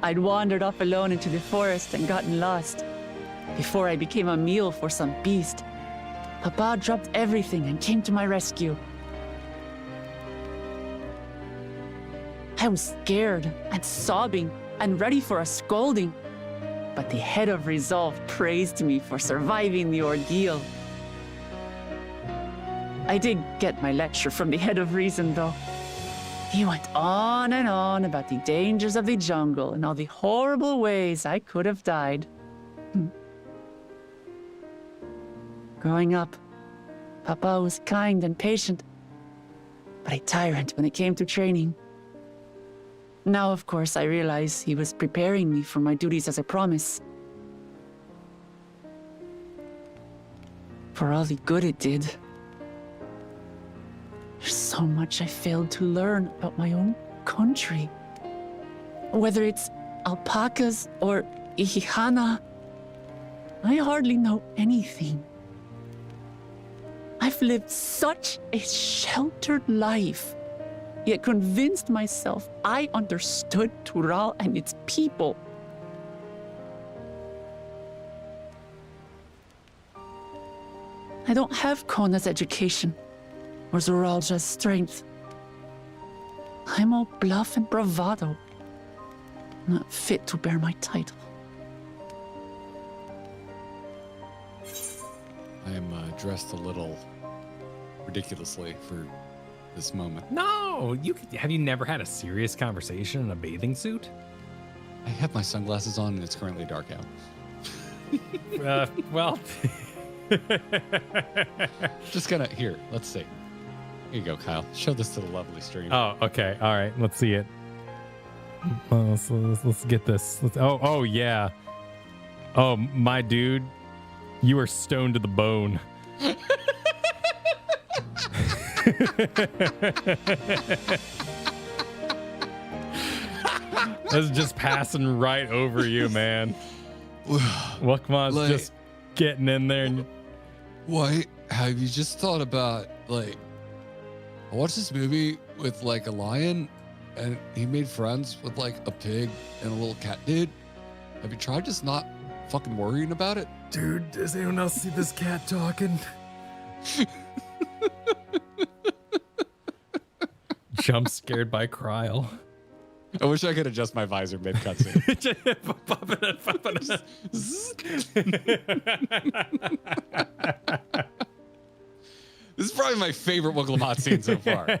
F: I'd wandered off alone into the forest and gotten lost. Before I became a meal for some beast, Papa dropped everything and came to my rescue. I was scared and sobbing and ready for a scolding, but the head of resolve praised me for surviving the ordeal. I did get my lecture from the head of reason, though. He went on and on about the dangers of the jungle and all the horrible ways I could have died. Growing up, Papa was kind and patient, but a tyrant when it came to training. Now, of course, I realize he was preparing me for my duties as a promise. For all the good it did. There's so much I failed to learn about my own country. Whether it's alpacas or Ihihana, I hardly know anything. I've lived such a sheltered life, yet convinced myself I understood Tural and its people. I don't have Kona's education or Zoralja's strength. I'm all bluff and bravado, not fit to bear my title.
B: I am dressed a little ridiculously for this moment.
A: No, have you never had a serious conversation in a bathing suit?
B: I have my sunglasses on and it's currently dark out.
A: Well,
B: Just gonna, here, let's see. Here you go, Kyle. Show this to the lovely stream.
A: oh, okay, all right, let's see it. Let's get this. Oh, yeah. Oh, my dude, you are stoned to the bone. That's just passing right over you, man. Wukmon's
D: Like-
A: just getting in there. And
D: Why have you just thought about like I watched this movie with like a lion and he made friends with like a pig and a little cat dude? Have you tried just not fucking worrying about it?
A: dude, does anyone else see this cat talking? Jump scared by Kryl.
B: I wish I could adjust my visor mid cutscene. This is probably my favorite Wuklamot scene so far.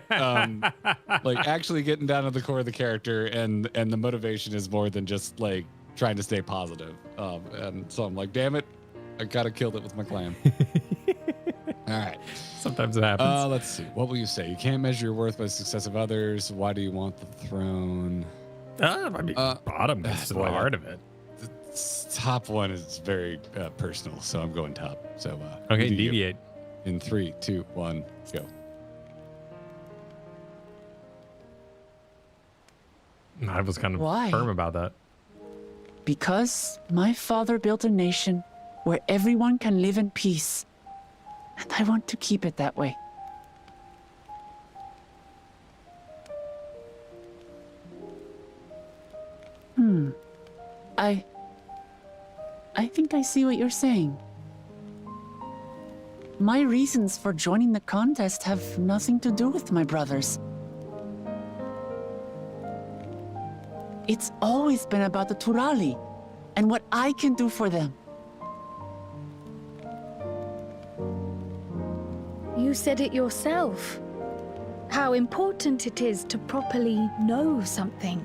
B: Like actually getting down to the core of the character, and the motivation is more than just like trying to stay positive. And so I'm like, damn it, I gotta kill it with my clan. All right.
A: Sometimes it happens.
B: Let's see. What will you say? You can't measure your worth by the success of others. Why do you want the throne?
A: I mean, bottom is the
B: boy,
A: heart of it.
B: The top one is very personal, so I'm going top. So
A: Okay,
B: who do you-
A: deviate.
B: In 3, 2, 1, go.
A: I was kind of
F: Why?
A: firm about that.
F: Because my father built a nation where everyone can live in peace. And I want to keep it that way. I think I see what you're saying. My reasons for joining the contest have nothing to do with my brothers. It's always been about the Turali and what I can do for them.
G: You said it yourself. How important it is to properly know something.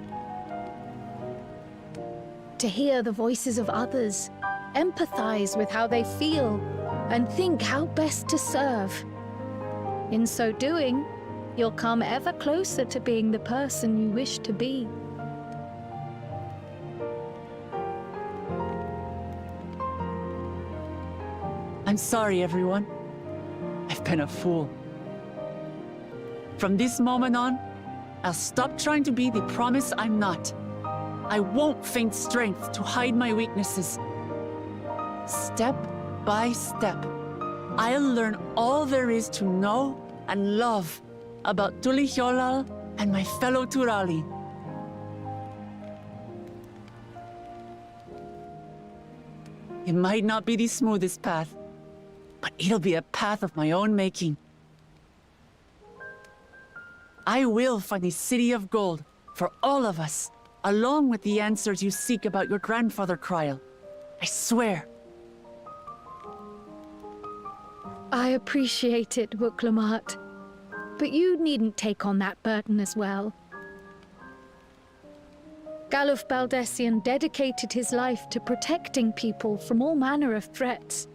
G: To hear the voices of others, empathize with how they feel, and think how best to serve. In so doing, you'll come ever closer to being the person you wish to be.
F: I'm sorry, everyone. I've been a fool. From this moment on, I'll stop trying to be the promise I'm not. I won't feign strength to hide my weaknesses. Step by step, I'll learn all there is to know and love about Tulihyolal and my fellow Turali. It might not be the smoothest path, but it'll be a path of my own making. I will find the city of gold for all of us, along with the answers you seek about your grandfather, Kryl. I swear.
G: I appreciate it, Wuklamot. But you needn't take on that burden as well. Galuf Baldessian dedicated his life to protecting people from all manner of threats.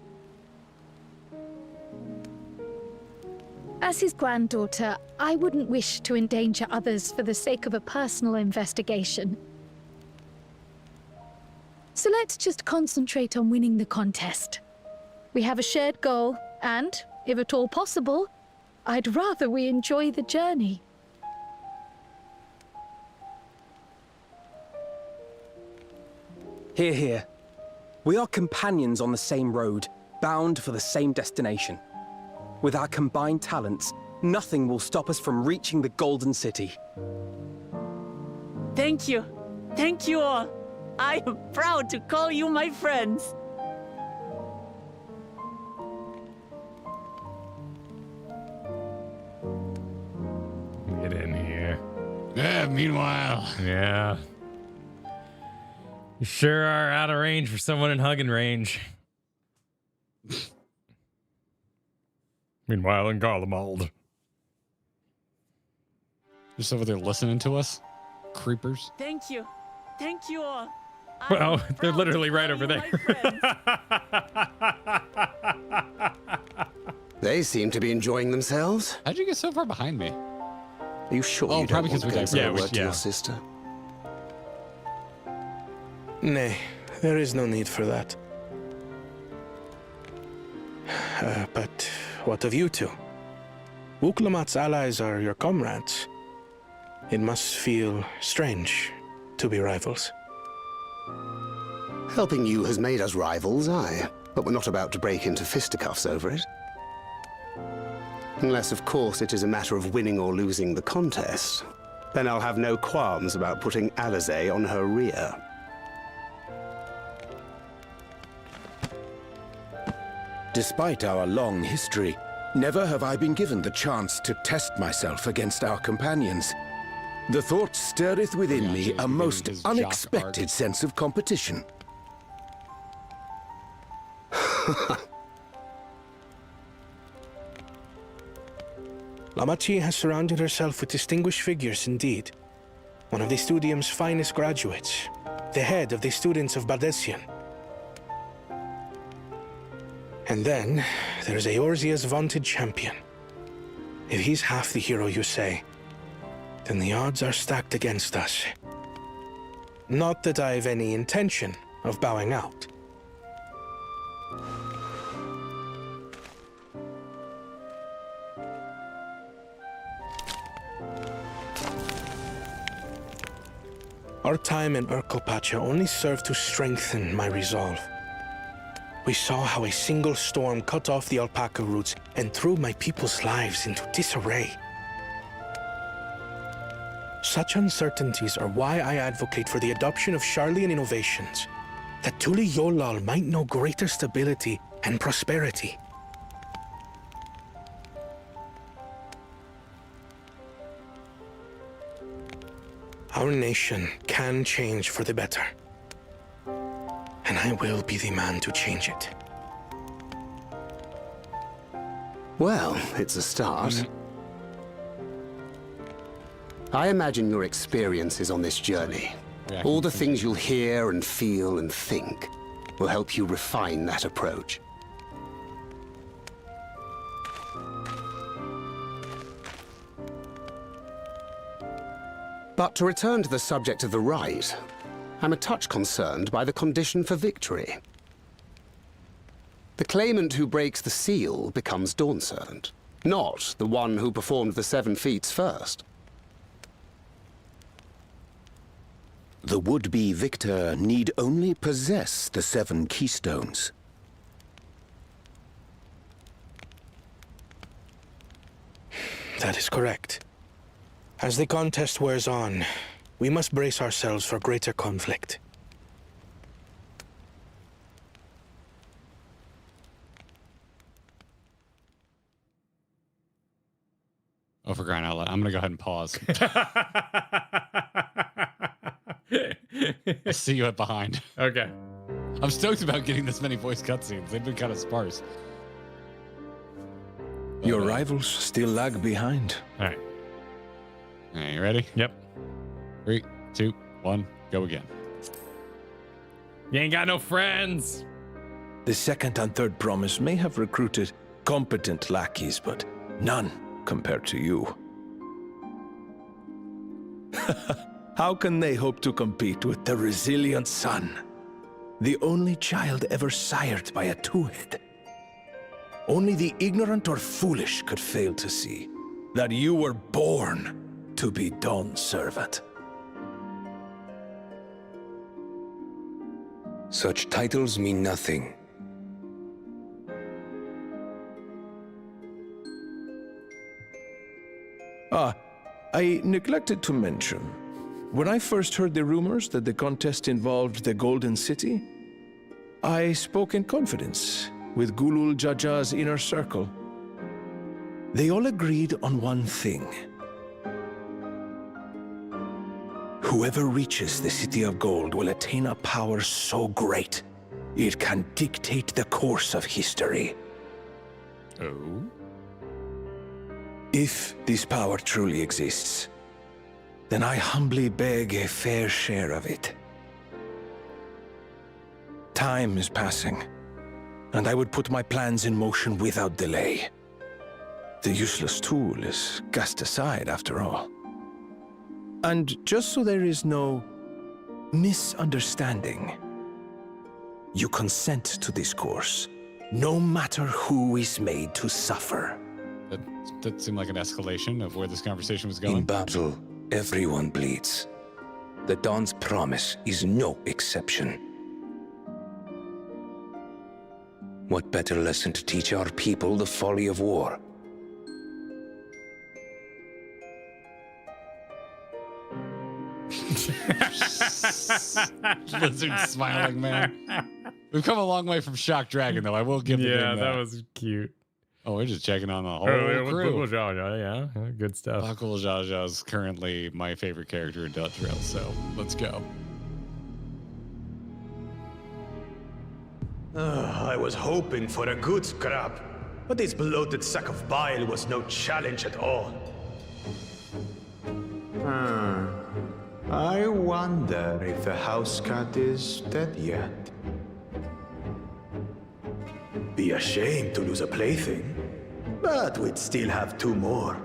G: As his granddaughter, I wouldn't wish to endanger others for the sake of a personal investigation. So let's just concentrate on winning the contest. We have a shared goal, and, if at all possible, I'd rather we enjoy the journey.
H: Hear, hear. We are companions on the same road, bound for the same destination. With our combined talents, nothing will stop us from reaching the Golden City.
F: Thank you. Thank you all. I am proud to call you my friends.
A: Get in here.
B: Yeah, meanwhile.
A: Yeah. You sure are out of range for someone in hugging range. Meanwhile, in Garlemald.
B: Just over there listening to us. Creepers.
F: Thank you. Thank you all. I
A: Well,
F: am
A: they're
F: proud
A: literally
F: to
A: right
F: call
A: over
F: you my friends.
I: They seem to be enjoying themselves.
B: How'd you get so far behind me?
I: Are you sure
B: Oh,
I: you
B: probably
I: don't want to
B: because we
I: go and say
A: diverged.
I: a word to
A: Yeah.
I: your sister? Nay,
J: there is no need for that. But what of you two? Wuklamat's allies are your comrades. It must feel strange to be rivals.
I: Helping you has made us rivals, aye. But we're not about to break into fisticuffs over it. Unless, of course, it is a matter of winning or losing the contest. Then I'll have no qualms about putting Alizé on her rear.
K: Despite our long history, never have I been given the chance to test myself against our companions. The thought stirreth within me a most unexpected sense of competition.
J: Lamachi has surrounded herself with distinguished figures indeed. One of the Studium's finest graduates, the head of the students of Bardessian. And then, there's Eorzea's vaunted champion. If he's half the hero you say, then the odds are stacked against us. Not that I've any intention of bowing out. Our time in Urkelpacha only served to strengthen my resolve. We saw how a single storm cut off the alpaca roots and threw my people's lives into disarray. Such uncertainties are why I advocate for the adoption of Sharlayan innovations, that Tuli Yolal might know greater stability and prosperity. Our nation can change for the better. And I will be the man to change it.
I: Well, it's a start. I imagine your experiences on this journey, all the things you'll hear and feel and think, will help you refine that approach. But to return to the subject of the rite, I'm a touch concerned by the condition for victory. The claimant who breaks the seal becomes Dawn Servant, not the one who performed the 7 feats first.
K: The would-be victor need only possess the 7 keystones.
J: That is correct. As the contest wears on, we must brace ourselves for greater conflict.
B: Oh, for crying out loud. I'm going to go ahead and pause. I'll see you at behind.
A: Okay.
B: I'm stoked about getting this many voice cutscenes. They've been kind of sparse.
K: Your rivals still lag behind.
A: All right.
B: All right, you ready?
A: Yep.
B: 3, 2, 1, go again.
A: You ain't got no friends.
K: The second and third promise may have recruited competent lackeys, but none compared to you. How can they hope to compete with the resilient sun? The only child ever sired by a two-head. Only the ignorant or foolish could fail to see that you were born to be Dawn Servant.
L: Such titles mean nothing.
K: I neglected to mention, when I first heard the rumors that the contest involved the Golden City, I spoke in confidence with Gulul Jaja's inner circle. They all agreed on one thing. Whoever reaches the City of Gold will attain a power so great, it can dictate the course of history.
B: Oh?
K: If this power truly exists, then I humbly beg a fair share of it. Time is passing, and I would put my plans in motion without delay. The useless tool is cast aside after all. And just so there is no misunderstanding, You consent to this course, no matter who is made to suffer.
B: That seemed like an escalation of where this conversation was
L: In
B: going.
L: battle, everyone bleeds. The Dawn's promise is no exception. What better lesson to teach our people the folly of war?
B: Lizard smiling, man. We've come a long way from Shock Dragon, though. I will give the game
A: Yeah, that was cute.
B: Oh, we're just checking on the whole
A: Buckle
B: crew.
A: Jaja, yeah, good stuff.
B: Buckle Jaja is currently my favorite character in Dawntrail, so let's go.
M: I was hoping for a good scrap, but this bloated sack of bile was no challenge at all. I wonder if the house cat is dead yet. Be a shame to lose a plaything, but we'd still have 2 more.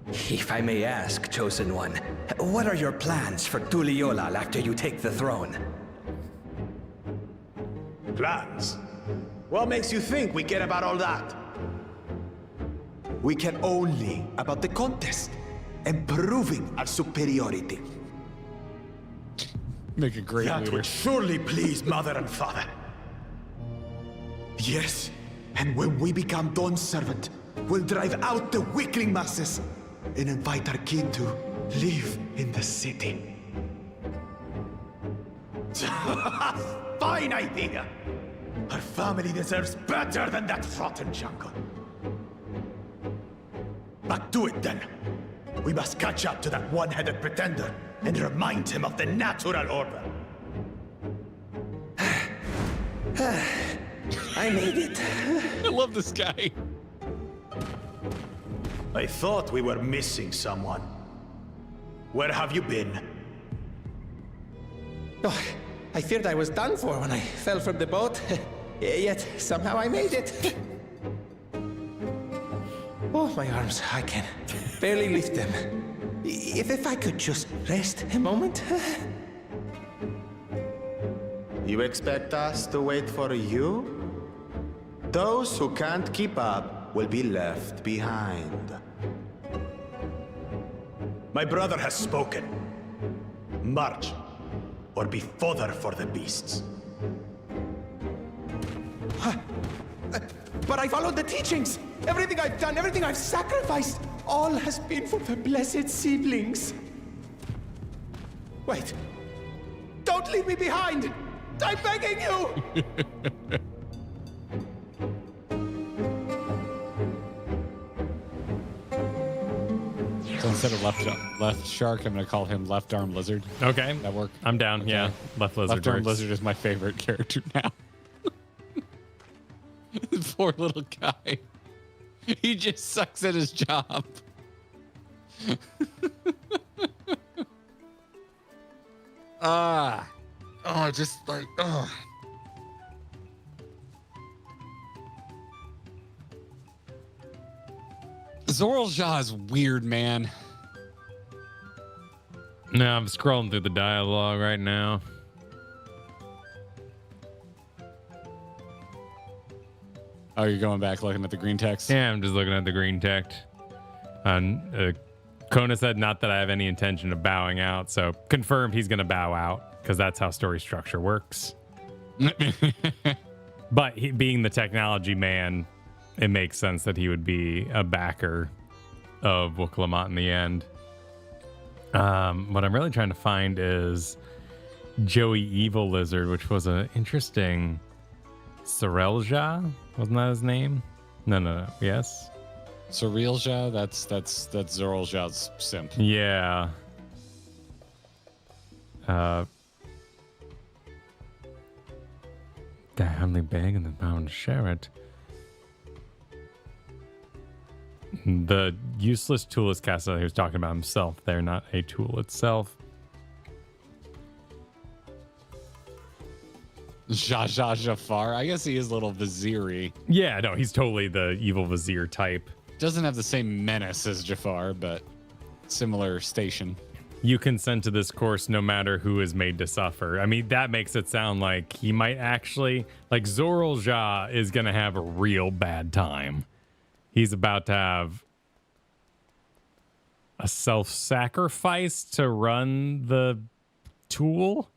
N: If I may ask, Chosen One, what are your plans for Tuliolal after you take the throne?
M: Plans? What makes you think we care about all that? We care only about the contest and proving our superiority.
B: Make a great
M: That
B: leader.
M: would surely please Mother and Father. Yes, and when we become Dawn's servant, we'll drive out the weakling masses and invite our kin to live in the city. Fine idea! Our family deserves better than that rotten jungle. But do it then. We must catch up to that one-headed pretender and remind him of the natural order.
N: I made it.
B: I love this guy.
M: I thought we were missing someone. Where have you been?
N: Oh, I feared I was done for when I fell from the boat. Yet somehow I made it. Oh, my arms, I can barely lift them. If I could just rest a moment.
M: You expect us to wait for you? Those who can't keep up will be left behind. My brother has spoken. March, or be fodder for the beasts.
N: But I followed the teachings. Everything I've done, everything I've sacrificed, all has been for the blessed siblings. Wait. Don't leave me behind. I'm begging you.
B: So instead of left shark, I'm going to call him left arm lizard.
A: Okay.
B: That work?
A: I'm down.
B: Okay.
A: Yeah. Left lizard.
B: Left arm
A: works.
B: lizard is my favorite character now. Poor little guy. He just sucks at his job.
D: Just like,
B: Zoralja is weird, man.
A: No, I'm scrolling through the dialogue right now.
B: Oh, you're going back looking at the green text?
A: Yeah, I'm just looking at the green text. Kona said, not that I have any intention of bowing out, so confirmed he's going to bow out, because that's how story structure works. But he, being the technology man, it makes sense that he would be a backer of Wuklamot in the end. What I'm really trying to find is Joey Evil Lizard, which was an interesting Sorelja. Wasn't that his name? No. Yes.
B: Surrealja, that's Zoralja's simp.
A: Yeah. They're humbly begging the bound share it. The useless tool is cast out. He was talking about himself. They're not a tool itself.
B: Jafar. I guess he is a little vizier-y.
A: Yeah, no, he's totally the evil vizier type.
B: Doesn't have the same menace as Jafar, but similar station.
A: You consent to this course no matter who is made to suffer. I mean, that makes it sound like he might actually, like Zoralja is going to have a real bad time. He's about to have a self-sacrifice to run the tool,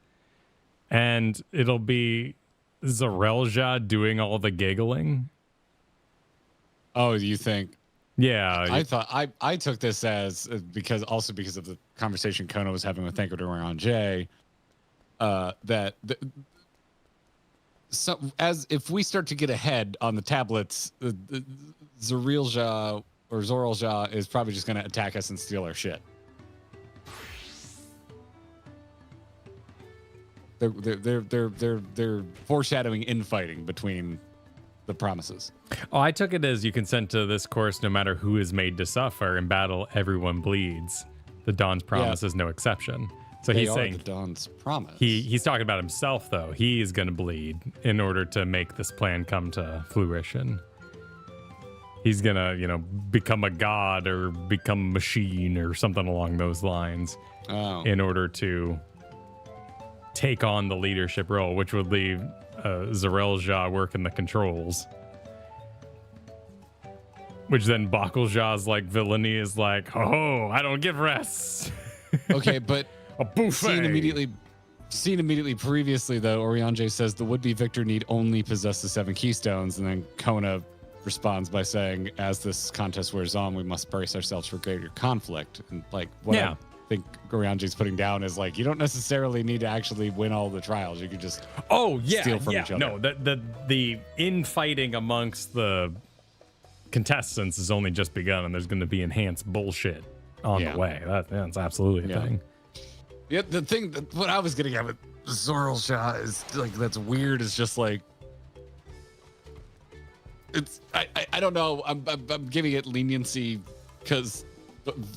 A: and it'll be Zoralja doing all the giggling.
B: Oh, you think?
A: Yeah,
B: I thought I took this as because of the conversation Kona was having with Thancred around Jay, as if we start to get ahead on the tablets, Zoralja or Zoralja is probably just going to attack us and steal our shit. They're foreshadowing infighting between the promises.
A: Oh, I took it as you consent to this course no matter who is made to suffer. In battle, everyone bleeds. The Dawn's promise is no exception. So he's saying
B: the Dawn's promise.
A: He's talking about himself, though. He is going to bleed in order to make this plan come to fruition. He's going to, become a god or become a machine or something along those lines in order to take on the leadership role, which would leave Zoralja working the controls. Which then Bakelja's like villainy is like, oh, I don't give rest.
B: Okay, but
A: a buffet.
B: Seen immediately previously, though, Oriange says the would-be victor need only possess the 7 keystones, and then Kona responds by saying, as this contest wears on, we must brace ourselves for greater conflict. And like what I think Oriange's putting down is like, you don't necessarily need to actually win all the trials. You could just steal from each other.
A: No, the infighting amongst the contestants has only just begun, and there's going to be enhanced bullshit on the way. That's absolutely a thing.
B: Yeah, the thing that what I was getting at with Zoralja is like that's weird. Is just like it's I don't know. I'm giving it leniency because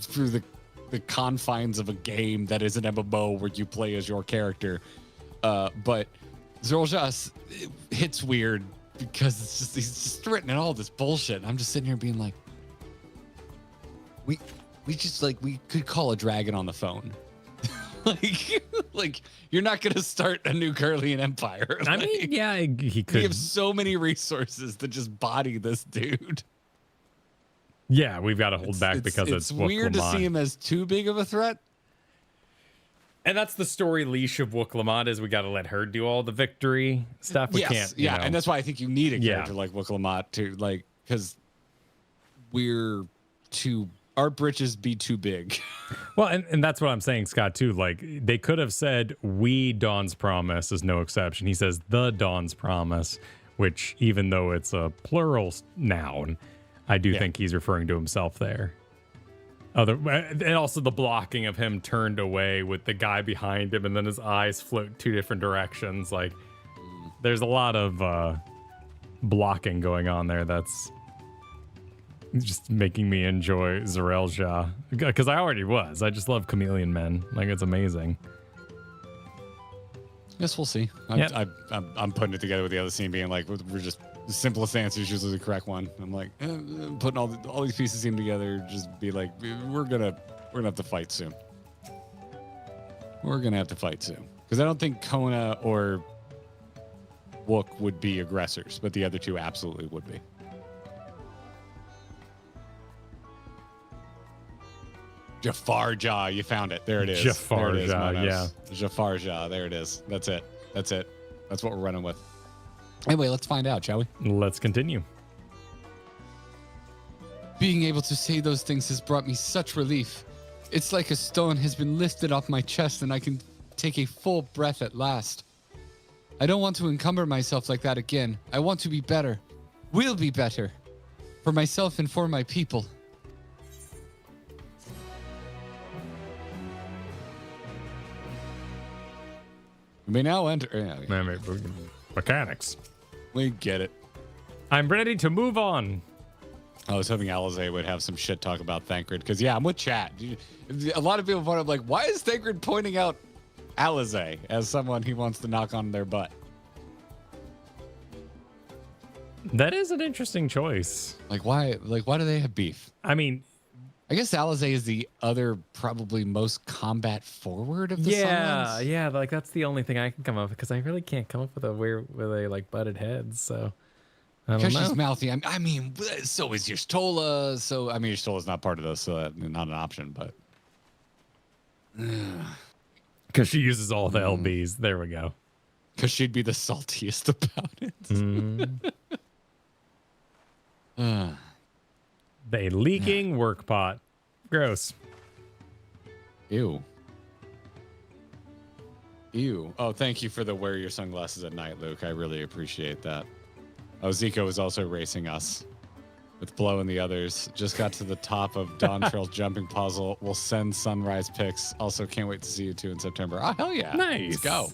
B: through the confines of a game that is an MMO where you play as your character, but Zoralja hits weird because it's just he's just threatening all this bullshit. And I'm just sitting here being like, we could call a dragon on the phone. like you're not gonna start a new Curlian empire.
A: I mean, yeah, he could.
B: We have so many resources to just body this dude.
A: Yeah, we've got to hold back because it's
B: weird to see him as too big of a threat.
A: And that's the story leash of Wuklamad is we got to let her do all the victory stuff. We can't.
B: And that's why I think you need a character like Wuklamad to like because we're too. Our britches be too big.
A: Well, and that's what I'm saying, Scott, too. Like, they could have said, we Dawn's promise is no exception. He says, the Dawn's promise, which even though it's a plural noun, I do think he's referring to himself there. And also the blocking of him turned away with the guy behind him, and then his eyes float 2 different directions. Like, there's a lot of blocking going on there that's just making me enjoy Zoralja because I already was. I just love chameleon men. Like, it's amazing.
B: Yes, we'll see. I'm putting it together with the other scene being like, we're just the simplest answer is usually the correct one. I'm like putting all these pieces together. Just be like, we're gonna have to fight soon. We're gonna have to fight soon because I don't think Kona or Wook would be aggressors, but the other 2 absolutely would be. Jafarja, you found it. There it is.
A: Jafarja, yeah.
B: Jafarja, there it is. That's it. That's what we're running with. Anyway, let's find out, shall we?
A: Let's continue.
D: Being able to say those things has brought me such relief. It's like a stone has been lifted off my chest and I can take a full breath at last. I don't want to encumber myself like that again. I want to be better. We'll be better. For myself and for my people.
B: We now enter
A: mechanics.
B: We get it.
A: I'm ready to move on.
B: I was hoping Alize would have some shit talk about Thancred because I'm with chat. A lot of people point up like, why is Thancred pointing out Alize as someone he wants to knock on their butt?
A: That is an interesting choice.
B: Like why do they have beef?
A: I mean,
D: I guess Alizé is the other probably most combat forward of the summons.
A: Yeah, like that's the only thing I can come up with because I really can't come up with a where they like butted heads. So I don't
D: Because
A: know.
D: she's mouthy. I mean, so is Y'shtola. So I mean, Y'shtola's not part of this, so that's not an option. But
A: Because she uses all the LBs. There we go.
D: Because she'd be the saltiest about it.
A: The leaking work pot. Gross.
D: Ew. Oh, thank you for the wear your sunglasses at night, Luke. I really appreciate that. Oh, Zico was also racing us with Blow and the others. Just got to the top of Dawntrail jumping puzzle. We'll send sunrise pics. Also, can't wait to see you two in September. Oh, hell yeah.
A: Nice.
D: Let's go.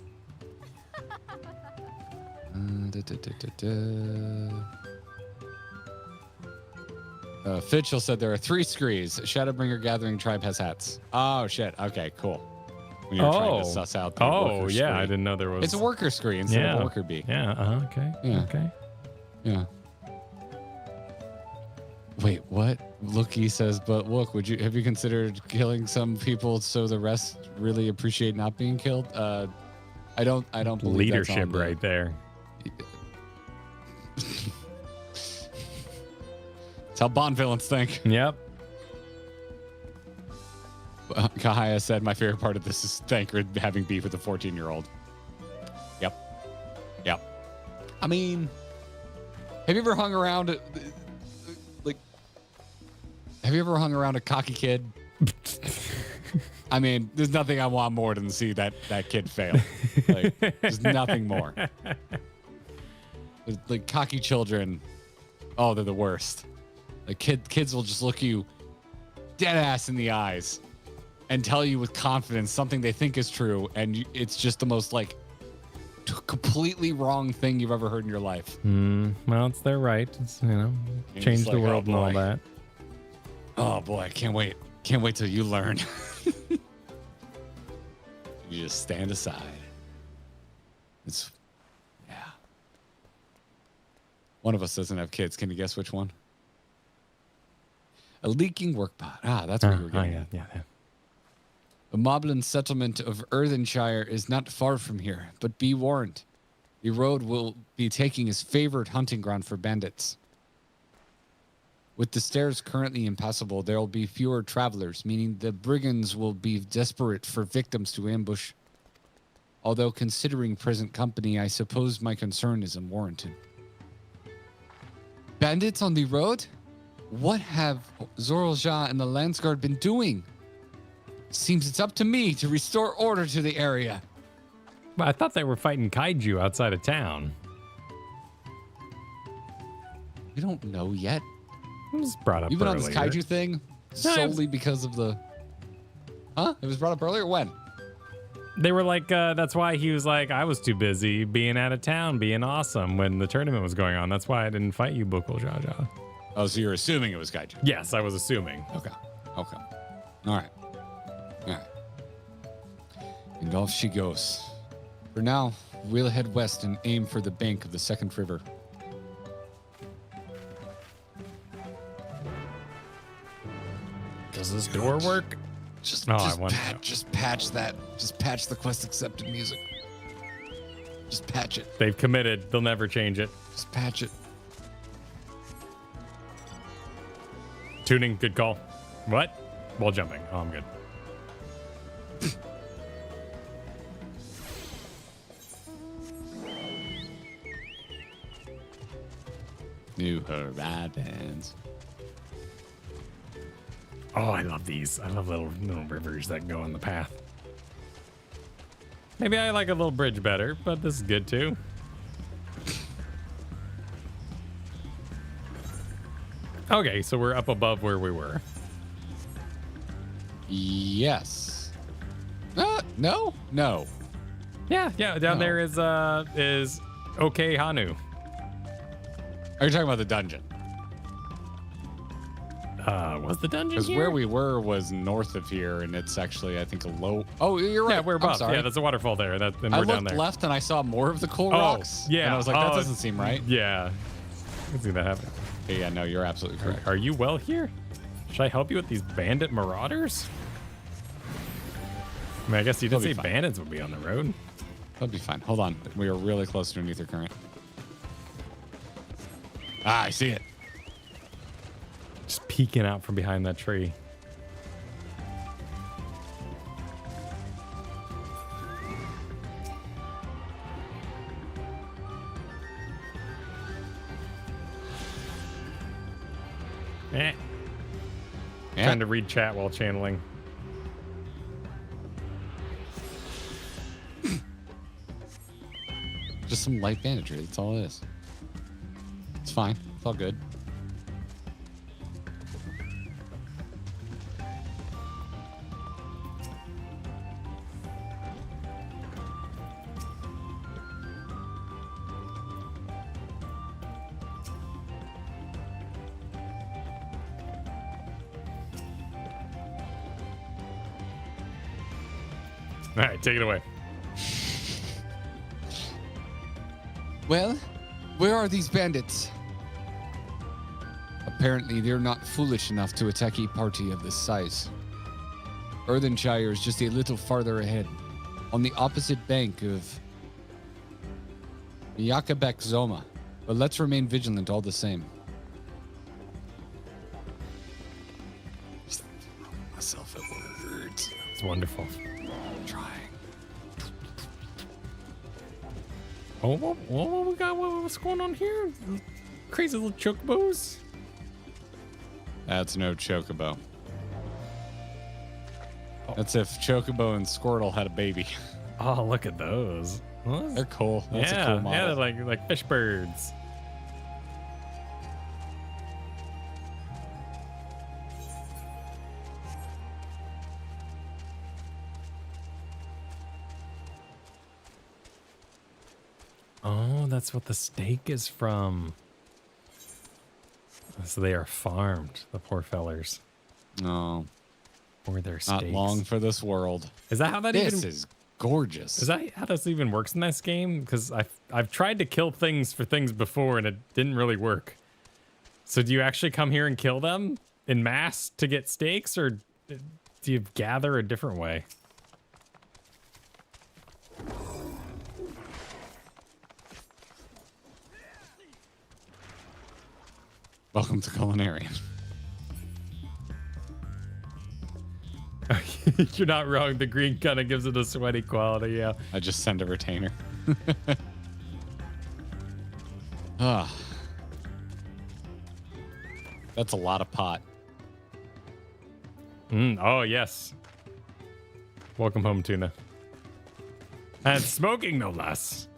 D: Fitchell said there are 3 screes. Shadowbringer Gathering Tribe has hats. Oh, shit. Okay, cool. When you're trying to suss out the worker screen.
A: I didn't know there was.
D: It's a worker screen instead of a worker bee.
A: Yeah, okay.
D: Yeah.
A: Okay.
D: Yeah. Wait, what? Looky says, but look, have you considered killing some people so the rest really appreciate not being killed? I don't believe
A: Leadership right there.
D: That's how Bond villains think.
A: Yep.
D: Kahaya said, my favorite part of this is Thancred having beef with a 14-year-old. Yep. I mean, have you ever hung around a cocky kid? I mean, there's nothing I want more than to see that kid fail. Like, there's nothing more. Like cocky children, oh, they're the worst. Like kids will just look you dead ass in the eyes and tell you with confidence something they think is true, and it's just the most like completely wrong thing you've ever heard in your life.
A: Well, it's their right. It's, change the world and all that.
D: Oh boy, I can't wait. Can't wait till you learn. You just stand aside. One of us doesn't have kids. Can you guess which one? A leaking workpot. That's what you were getting at.
A: Yeah.
D: The Moblin settlement of Earthenshire is not far from here, but be warned. The road will be taking his favorite hunting ground for bandits. With the stairs currently impassable, there will be fewer travelers, meaning the brigands will be desperate for victims to ambush. Although considering present company, I suppose my concern is unwarranted. Bandits on the road? What have Zoralja and the Landsguard been doing? Seems it's up to me to restore order to the area.
A: But I thought they were fighting kaiju outside of town.
D: We don't know yet.
A: It was brought up
D: You've been
A: earlier.
D: on this kaiju thing solely because of the... Huh? It was brought up earlier? When?
A: They were like, that's why he was like, I was too busy being out of town, being awesome when the tournament was going on. That's why I didn't fight you, Bukul Jaja.
D: Oh, so you're assuming it was kaiju?
A: Yes, I was assuming.
D: Okay. All right. And off she goes. For now, we'll head west and aim for the bank of the second river.
A: Does this door work?
D: Just patch the quest accepted music. Just patch it.
A: They've committed. They'll never change it.
D: Just patch it.
A: Tuning, good call. What? Wall jumping. Oh, I'm good.
D: New Horizons.
A: Oh, I love these. I love little rivers that go on the path. Maybe I like a little bridge better, but this is good too. Okay, so we're up above where we were.
D: Yes. No.
A: Yeah. Down there is OK Hanu.
D: Are you talking about the dungeon?
A: Was the dungeon
D: Because
A: here?
D: where we were was north of here, and it's actually, I think, a low... Oh, you're right.
A: Yeah, we're
D: I'm
A: above.
D: sorry.
A: Yeah, there's a waterfall there. And
D: I
A: we're down
D: looked
A: there.
D: left, and I saw more of the cool rocks.
A: Yeah.
D: And I was like, that doesn't seem right.
A: Yeah. I can see that happen.
D: Yeah, no, you're absolutely correct.
A: Are you well here? Should I help you with these bandit marauders? I mean, I guess you did say bandits would be on the road.
B: That'll be fine. Hold on. We are really close to an ether current. Ah, I see it.
A: Just peeking out from behind that tree. Eh.
B: Yeah.
A: Trying to read chat while channeling.
B: Just some light banditry. That's all it is. It's fine. It's all good.
A: All right, take it away.
D: Well, where are these bandits? Apparently, they're not foolish enough to attack a party of this size. Earthenshire is just a little farther ahead, on the opposite bank of Yakabek Zoma. But let's remain vigilant all the same.
B: Just throw myself at words.
A: It's wonderful.
B: Trying.
A: Oh, what we got? What's going on here? Crazy little chocobos.
B: That's no chocobo. That's if Chocobo and Squirtle had a baby.
A: Oh, look at those. Well,
B: they're cool. That's a cool model.
A: Yeah, they're like fish birds. Oh, that's what the steak is from. So they are farmed, the poor fellers.
B: No.
A: For their steaks.
B: Not long for this world.
A: Is that how that
B: this
A: even...
B: is gorgeous.
A: Is that how this even works in this game? Because I've tried to kill things for things before and it didn't really work. So do you actually come here and kill them in mass to get steaks, or do you gather a different way?
B: Welcome to Culinarian.
A: You're not wrong. The green kind of gives it a sweaty quality, yeah.
B: I just send a retainer. Ah, that's a lot of pot.
A: Oh, yes. Welcome home, tuna. And smoking, no less.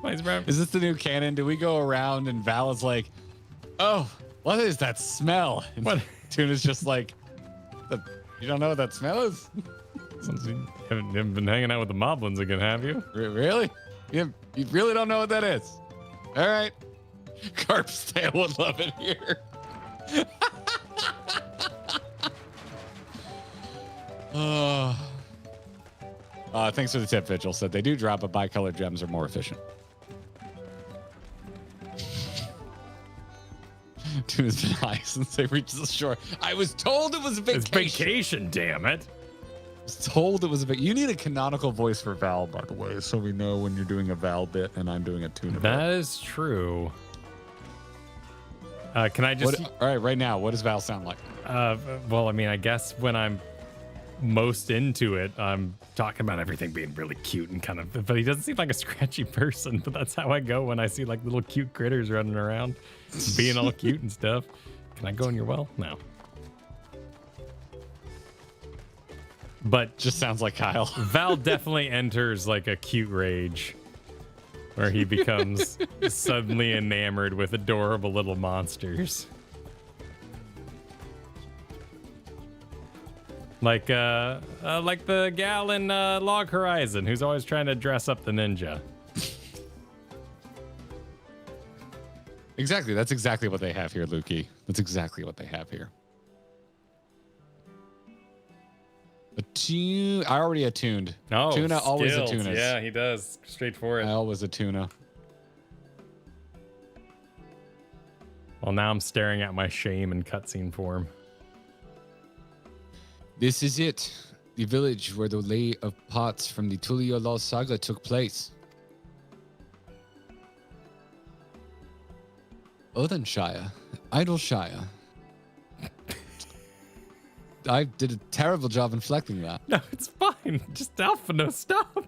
B: Is this the new canon? Do we go around and Val is like, oh, what is that smell? And
A: what?
B: Tuna's just like, you don't know what that smell is?
A: You haven't been hanging out with the moblins again, have you?
B: Really? You really don't know what that is? All right. Carp's tail would love it here. Thanks for the tip, Vigil. Said they do drop, but bicolored gems are more efficient. Tuna's been high since they reached the shore. I was told it was a vacation.
A: It's vacation, damn it.
B: I was told it was a vacation. You need a canonical voice for Val, by the way, so we know when you're doing a Val bit and I'm doing a Tuna bit.
A: That is true. Can I just...
B: all right, right now, what does Val sound like?
A: Well, I mean, I guess when I'm most into it, I'm talking about everything being really cute and kind of... But he doesn't seem like a scratchy person, but that's how I go when I see like little cute critters running around, being all cute and stuff. Can I go in your well? No. But
B: just sounds like Kyle.
A: Val definitely enters like a cute rage where he becomes suddenly enamored with adorable little monsters. Like the gal in Log Horizon who's always trying to dress up the ninja.
B: Exactly. That's exactly what they have here, Lukey. That's exactly what they have here. I already attuned.
A: Oh,
B: Tuna always
A: skills.
B: attunes.
A: Yeah, he does. Straight for it.
B: I always attuna.
A: Well, now I'm staring at my shame in cutscene form.
D: This is it. The village where the lay of pots from the Tuliyola saga took place. Odinshire. Idleshire. I did a terrible job inflecting that.
A: No, it's fine. Just Alpha, no, stop.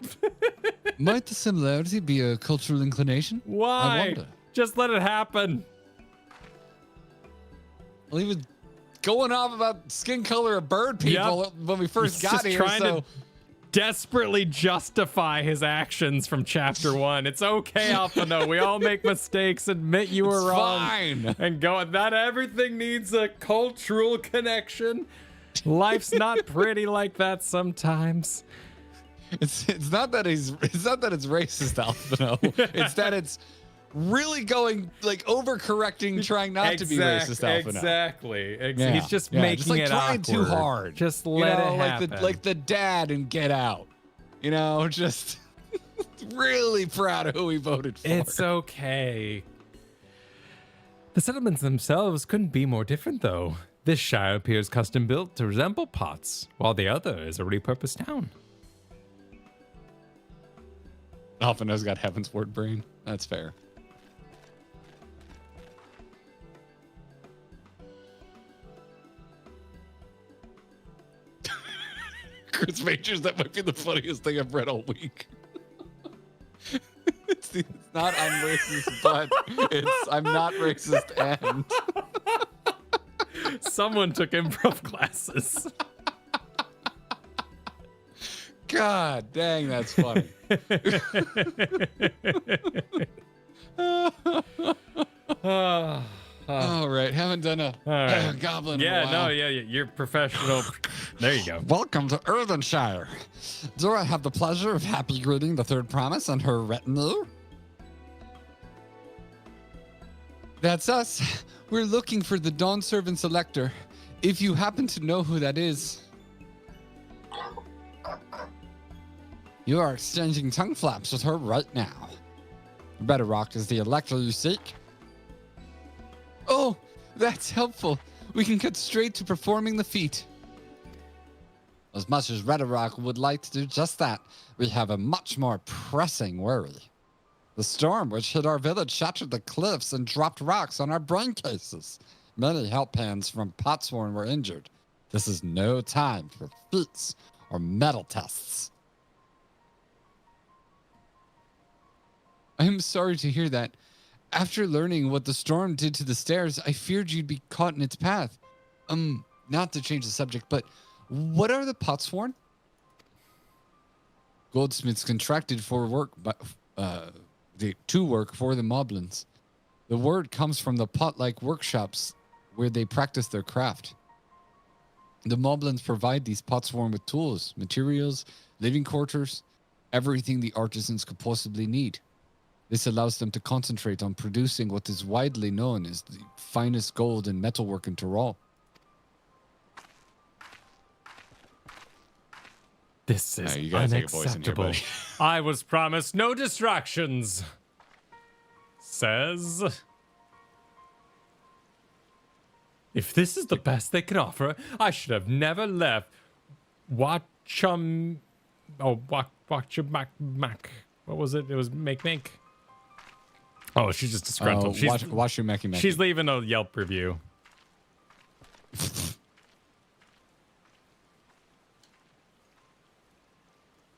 D: Might the similarity be a cultural inclination? I
A: Why?
D: wonder.
A: Just let it happen.
D: Well, he was going off about skin color of bird people when we first
A: He's
D: got
A: just
D: here.
A: trying
D: So
A: to desperately justify his actions from chapter 1. It's okay, Alphino. We all make mistakes. Admit you were wrong.
D: fine.
A: And go. Not everything needs a cultural connection. Life's not pretty like that sometimes.
D: It's not that it's racist, Alphino. It's that it's really going like overcorrecting, trying not to be racist, Alphino.
A: Exactly.
D: Yeah,
A: He's just
D: yeah,
A: making
D: just like
A: it
D: trying
A: awkward.
D: too hard.
A: Just let it happen.
D: like the dad and Get Out. You know, just really proud of who he voted for.
A: It's okay. The settlements themselves couldn't be more different, though. This shire appears custom built to resemble Potts, while the other is a repurposed town.
D: Alphino's got Heaven's Word brain. That's fair. Chris Majors, that might be the funniest thing I've read all week. it's not I'm racist, but it's I'm not racist and.
A: Someone took improv classes.
D: God dang, that's funny. All right, haven't done a goblin in a while.
A: You're professional. There you go.
D: Welcome to Earthenshire. Do I have the pleasure of happy greeting the third promise and her retinue? That's us. We're looking for the Dawn Servant Selector. If you happen to know who that is. You are exchanging tongue flaps with her right now. Bedrock is the elector you seek. Oh, that's helpful. We can cut straight to performing the feat. As much as Redrock would like to do just that, we have a much more pressing worry. The storm which hit our village shattered the cliffs and dropped rocks on our brain cases. Many help hands from Potsworn were injured. This is no time for feats or metal tests. I am sorry to hear that. After learning what the storm did to the stairs, I feared you'd be caught in its path. Not to change the subject, but what are the Potsworn? Goldsmiths contracted for work, to work for the Moblins. The word comes from the pot-like workshops where they practice their craft. The Moblins provide these Potsworn with tools, materials, living quarters, everything the artisans could possibly need. This allows them to concentrate on producing what is widely known as the finest gold and metalwork in Tyrol.
A: This is
D: you gotta take a voice in here,
A: unacceptable.
D: buddy.
A: I was promised no distractions. Says. If this is the best they can offer, I should have never left. Watchum. Oh, Mac. What was it? It was Make. Oh, she's just disgruntled. She's leaving a Yelp review.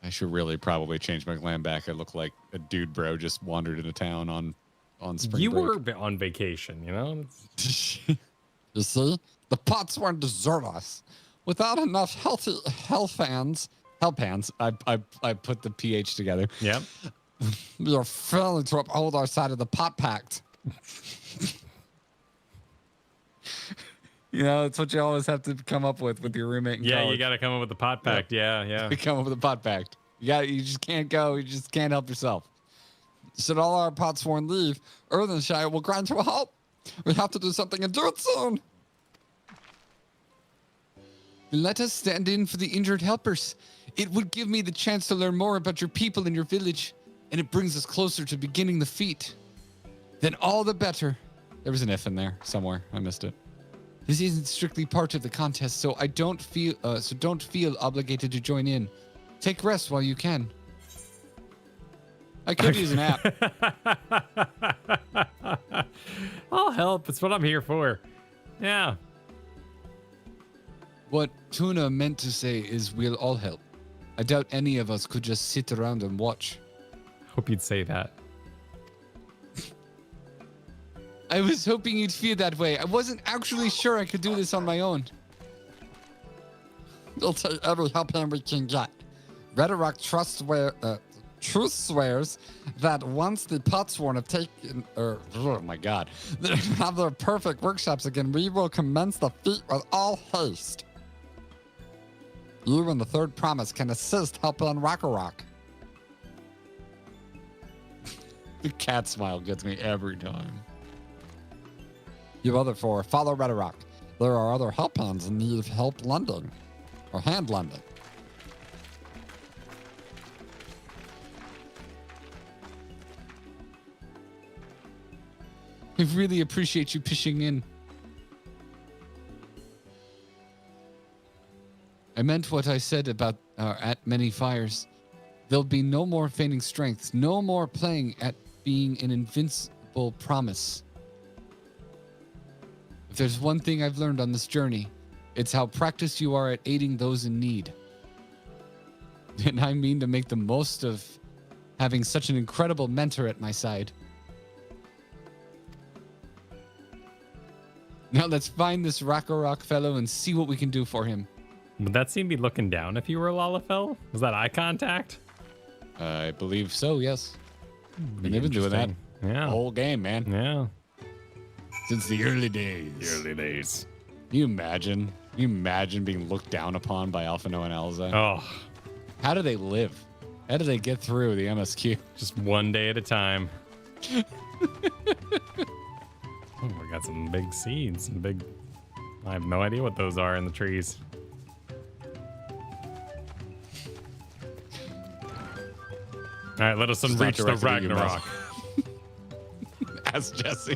B: I should really probably change my glam back. I look like a dude bro just wandered into town on spring
A: You
B: break.
A: were on vacation, you know?
D: You see, the Potsworn desert us. Without enough hellpans, I put the PH together.
A: Yep.
D: We are failing to uphold our side of the pot pact. You know, it's what you always have to come up with your roommate in
A: Yeah,
D: college.
A: you got to come up with the pot pact. Yeah.
D: You come up with a pot pact. You just can't go. You just can't help yourself. Should all our Potsworn leave, Earthenshire will grind to a halt. We have to do something and do it soon. Let us stand in for the injured helpers. It would give me the chance to learn more about your people and your village, and it brings us closer to beginning the feat. Then all the better. There was an F in there somewhere. I missed it. This isn't strictly part of the contest, so don't feel obligated to join in. Take rest while you can. I could use an app.
A: I'll help. It's what I'm here for. Yeah.
D: What Tuna meant to say is we'll all help. I doubt any of us could just sit around and watch.
A: Hope you'd say that.
D: I was hoping you'd feel that way. I wasn't actually sure I could do this on my own. We'll take every help hand we can get. Rhetoric truth swears that once the Potsworn have taken, oh my god, have their perfect workshops again, we will commence the feat with all haste. You and the third promise can assist helping Rockarock. The cat smile gets me every time. You other four, follow Rhetoric. There are other help hands in need of help lending, or hand lending. I really appreciate you pitching in. I meant what I said about at many fires. There'll be no more feigning strengths, no more playing at being an invincible promise. If there's one thing I've learned on this journey, it's how practiced you are at aiding those in need. And I mean to make the most of having such an incredible mentor at my side. Now let's find this Rockarock fellow and see what we can do for him.
A: Would that seem to be looking down if you were a Lalafell? Was that eye contact?
D: I believe so, yes. They've been doing that the whole game, man.
A: Yeah.
D: Since the early days.
A: The early days.
D: Can you imagine? Can you imagine being looked down upon by Alphino and Elza?
A: Oh.
D: How do they live? How do they get through the MSQ?
A: Just one day at a time. Oh, we got some big seeds. Some big... I have no idea what those are in the trees. All right, let us unreach the Ragnarok.
D: Ask Jesse.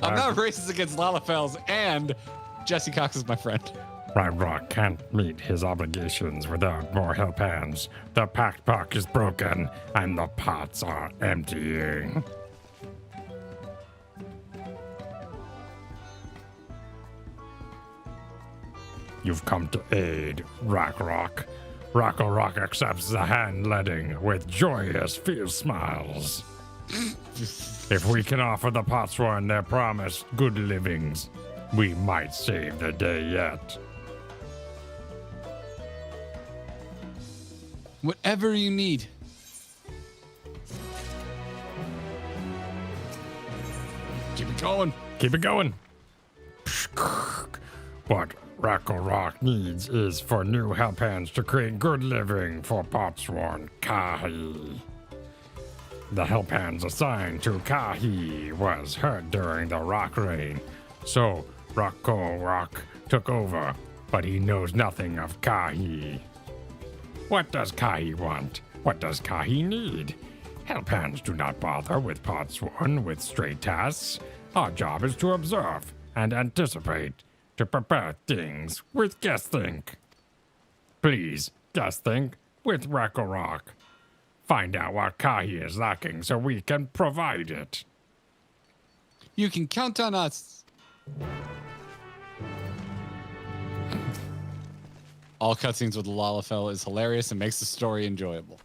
D: I'm not racist against Lalafells, and Jesse Cox is my friend.
A: Ragnarok can't meet his obligations without more help hands. The pact box is broken, and the pots are emptying. You've come to aid, Ragnarok. Ragnarok accepts the hand lending with joyous, fierce smiles. If we can offer the Potsworn their promised good livings, we might save the day yet.
D: Whatever you need. Keep it going.
A: Keep it going. What Ragnarok needs is for new help hands to create good living for Potsworn Kahi. The help hands assigned to Kahi was hurt during the rock rain, so Ragnarok took over, but he knows nothing of Kahi. What does Kahi want? What does Kahi need? Help hands do not bother with Potsworn with straight tasks. Our job is to observe and anticipate, to prepare things with guess think. Please, guess think with Ragnarok. Find out what Kahi is lacking so we can provide it.
D: You can count on us. All cutscenes with Lalafell is hilarious and makes the story enjoyable.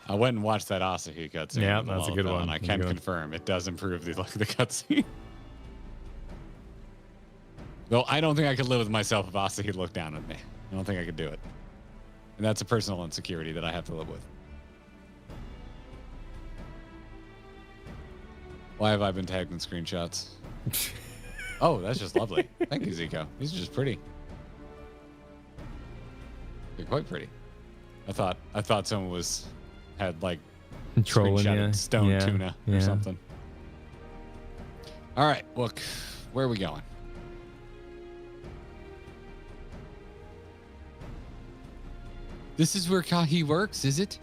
D: I went and watched that Asahi cutscene.
A: Yeah, that's a good one.
D: And I can confirm it does improve the cutscene. Though I don't think I could live with myself if Asahi looked down at me. I don't think I could do it. And that's a personal insecurity that I have to live with. Why have I been tagged in screenshots? Oh, that's just lovely. Thank you, Zico. These are just pretty. They're quite pretty. I thought someone had like
A: trolling
D: screenshotted
A: you.
D: stone tuna or something. All right, look, where are we going? This is where Kahi works, is it?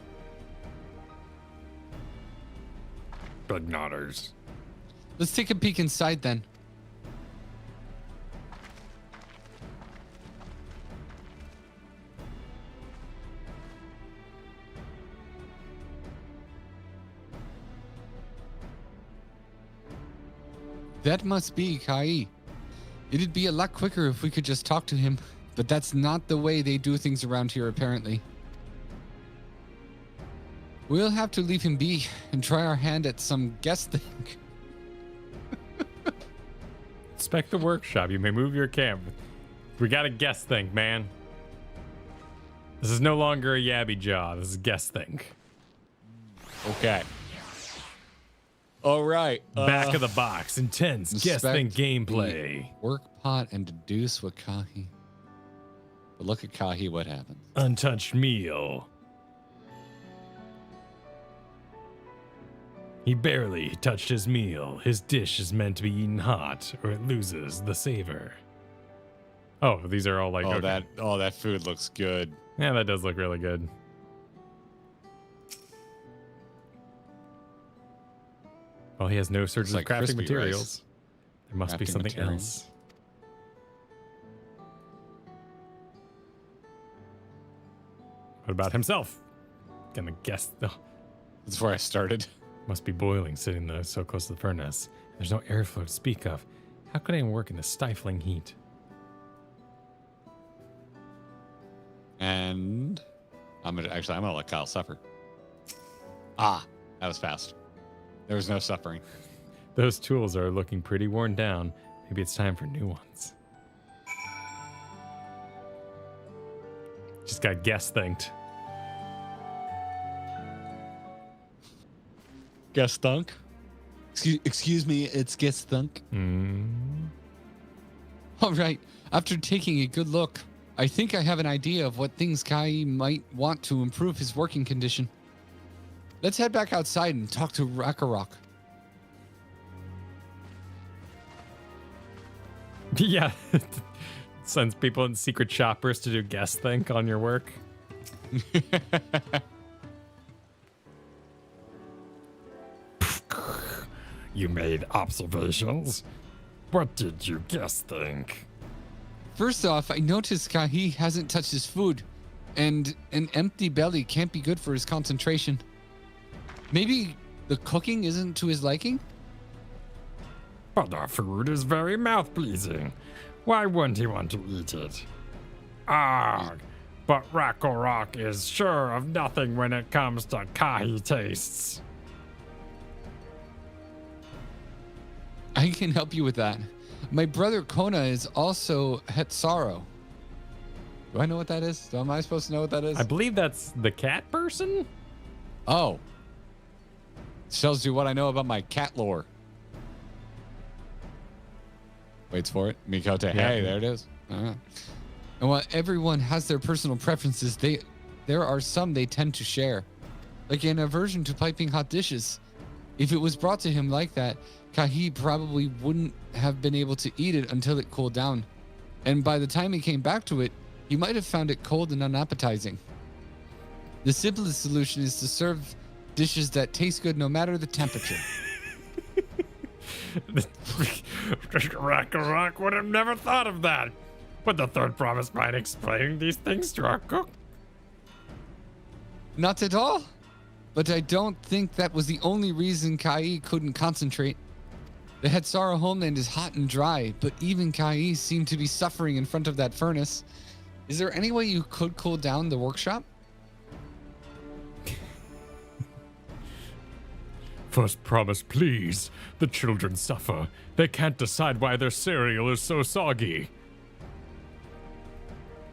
A: Bugnotters.
D: Let's take a peek inside then. That must be Kai. It'd be a lot quicker if we could just talk to him, but that's not the way they do things around here, apparently. We'll have to leave him be and try our hand at some guest thing.
A: Inspect the workshop. You may move your camp. We got a guest thing, man. This is no longer a yabby jaw. This is guest thing.
B: Okay. All right.
A: Back of the box. Intense guest thing gameplay.
D: Work pot and deduce what Kahi. But look at Kahi, what happens.
A: Untouched meal. He barely touched his meal. His dish is meant to be eaten hot, or it loses the savor. Oh, these are all like...
B: that food looks good.
A: Yeah, that does look really good. Well, he has no searches
B: like
A: of crafting
B: crispy
A: materials.
B: rice.
A: There must be
B: Crafting
A: something
B: materials.
A: else. What about himself? Gonna guess. Oh,
B: That's where I started.
A: must be boiling, sitting there so close to the furnace. There's no airflow to speak of. How could anyone work in this stifling heat?
B: And I'm gonna let Kyle suffer. Ah, that was fast. There was no suffering.
A: Those tools are looking pretty worn down. Maybe it's time for new ones. Just got guest thanked.
D: Guest thunk? Excuse me, it's guest thunk. All right, after taking a good look, I think I have an idea of what things Kai might want to improve his working condition. Let's head back outside and talk to Rakarok.
A: Yeah. Sends people in secret shoppers to do guest think on your work. You made observations? What did you guess think?
D: First off, I noticed Kahi hasn't touched his food, and an empty belly can't be good for his concentration. Maybe the cooking isn't to his liking?
A: But our food is very mouth-pleasing. Why wouldn't he want to eat it? Arg, but Rakarok is sure of nothing when it comes to Kahi tastes.
D: I can help you with that. My brother Kona is also Hetsaro. Do I know what that is? Am I supposed to know what that is?
A: I believe that's the cat person?
D: Oh. Tells you what I know about my cat lore. Waits for it. Mikote.
A: Yeah.
D: Hey, there it is. And while everyone has their personal preferences, there are some they tend to share. Like an aversion to piping hot dishes. If it was brought to him like that, Kahi probably wouldn't have been able to eat it until it cooled down. And by the time he came back to it, he might have found it cold and unappetizing. The simplest solution is to serve dishes that taste good no matter the temperature.
A: Rakarok would have never thought of that. Would the third promise mind explaining these things to our cook?
D: Not at all. But I don't think that was the only reason Kai couldn't concentrate. The Hetsara homeland is hot and dry, but even Kai seemed to be suffering in front of that furnace. Is there any way you could cool down the workshop?
A: First promise, please. The children suffer. They can't decide why their cereal is so soggy.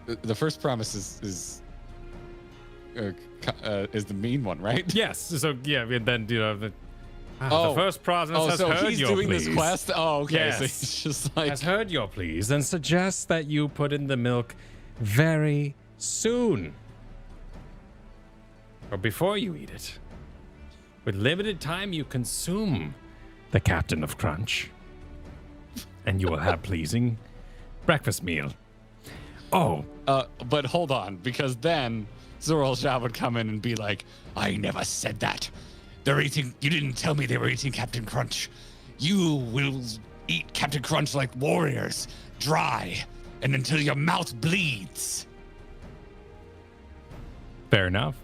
B: The first promise is the mean one, right?
A: Yes. So yeah, and then the first promise has
B: so
A: heard
B: he's
A: your
B: doing
A: pleas.
B: this quest. Oh, okay.
A: Yes.
B: So he's just like
A: Has heard your pleas and suggests that you put in the milk very soon, or before you eat it. With limited time, you consume the Captain of Crunch, and you will have pleasing breakfast meal. Oh,
B: but hold on, because then Zoral Shah would come in and be like, "I never said that.
D: They're eating. You didn't tell me they were eating Captain Crunch. You will eat Captain Crunch like warriors, dry, and until your mouth bleeds.
A: Fair enough.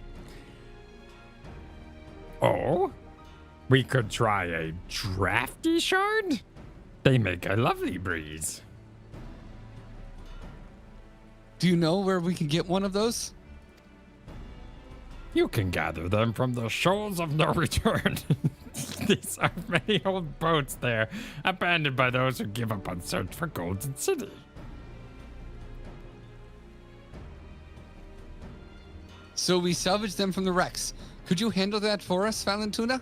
A: Oh, we could try a drafty shard? They make a lovely breeze.
D: Do you know where we can get one of those?
A: You can gather them from the shoals of no return. These are many old boats there, abandoned by those who give up on search for Golden City.
D: So we salvage them from the wrecks. Could you handle that for us, Valentina?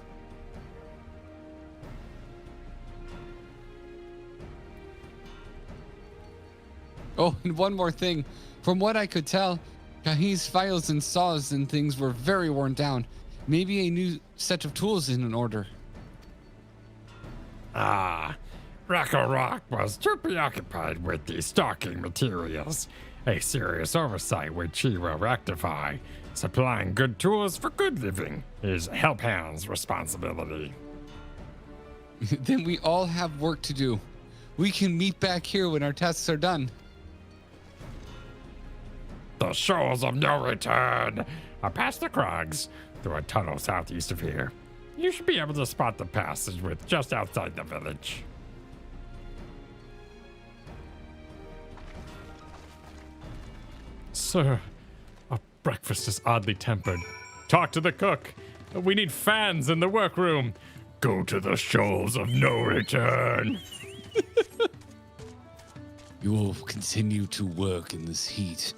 D: Oh, and one more thing. From what I could tell, Kahi's files and saws and things were very worn down. Maybe a new set of tools is in order.
A: Ah, Rocco Rock was too preoccupied with the stocking materials. A serious oversight which he will rectify. Supplying good tools for good living is Help Hand's responsibility.
D: Then we all have work to do. We can meet back here when our tasks are done.
A: The shoals of no return are past the crags through a tunnel southeast of here. You should be able to spot the passage with just outside the village. Sir, our breakfast is oddly tempered. Talk to the cook. We need fans in the workroom. Go to the shoals of no return.
D: You will continue to work in this heat,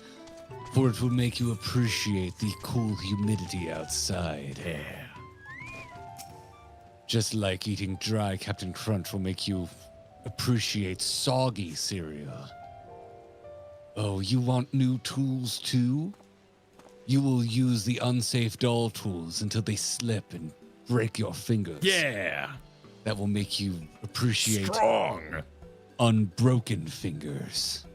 D: for it will make you appreciate the cool humidity outside.
A: Yeah.
D: Just like eating dry Captain Crunch will make you appreciate soggy cereal. Oh, you want new tools too? You will use the unsafe doll tools until they slip and break your fingers.
A: Yeah.
D: That will make you appreciate
A: Strong.
D: unbroken fingers.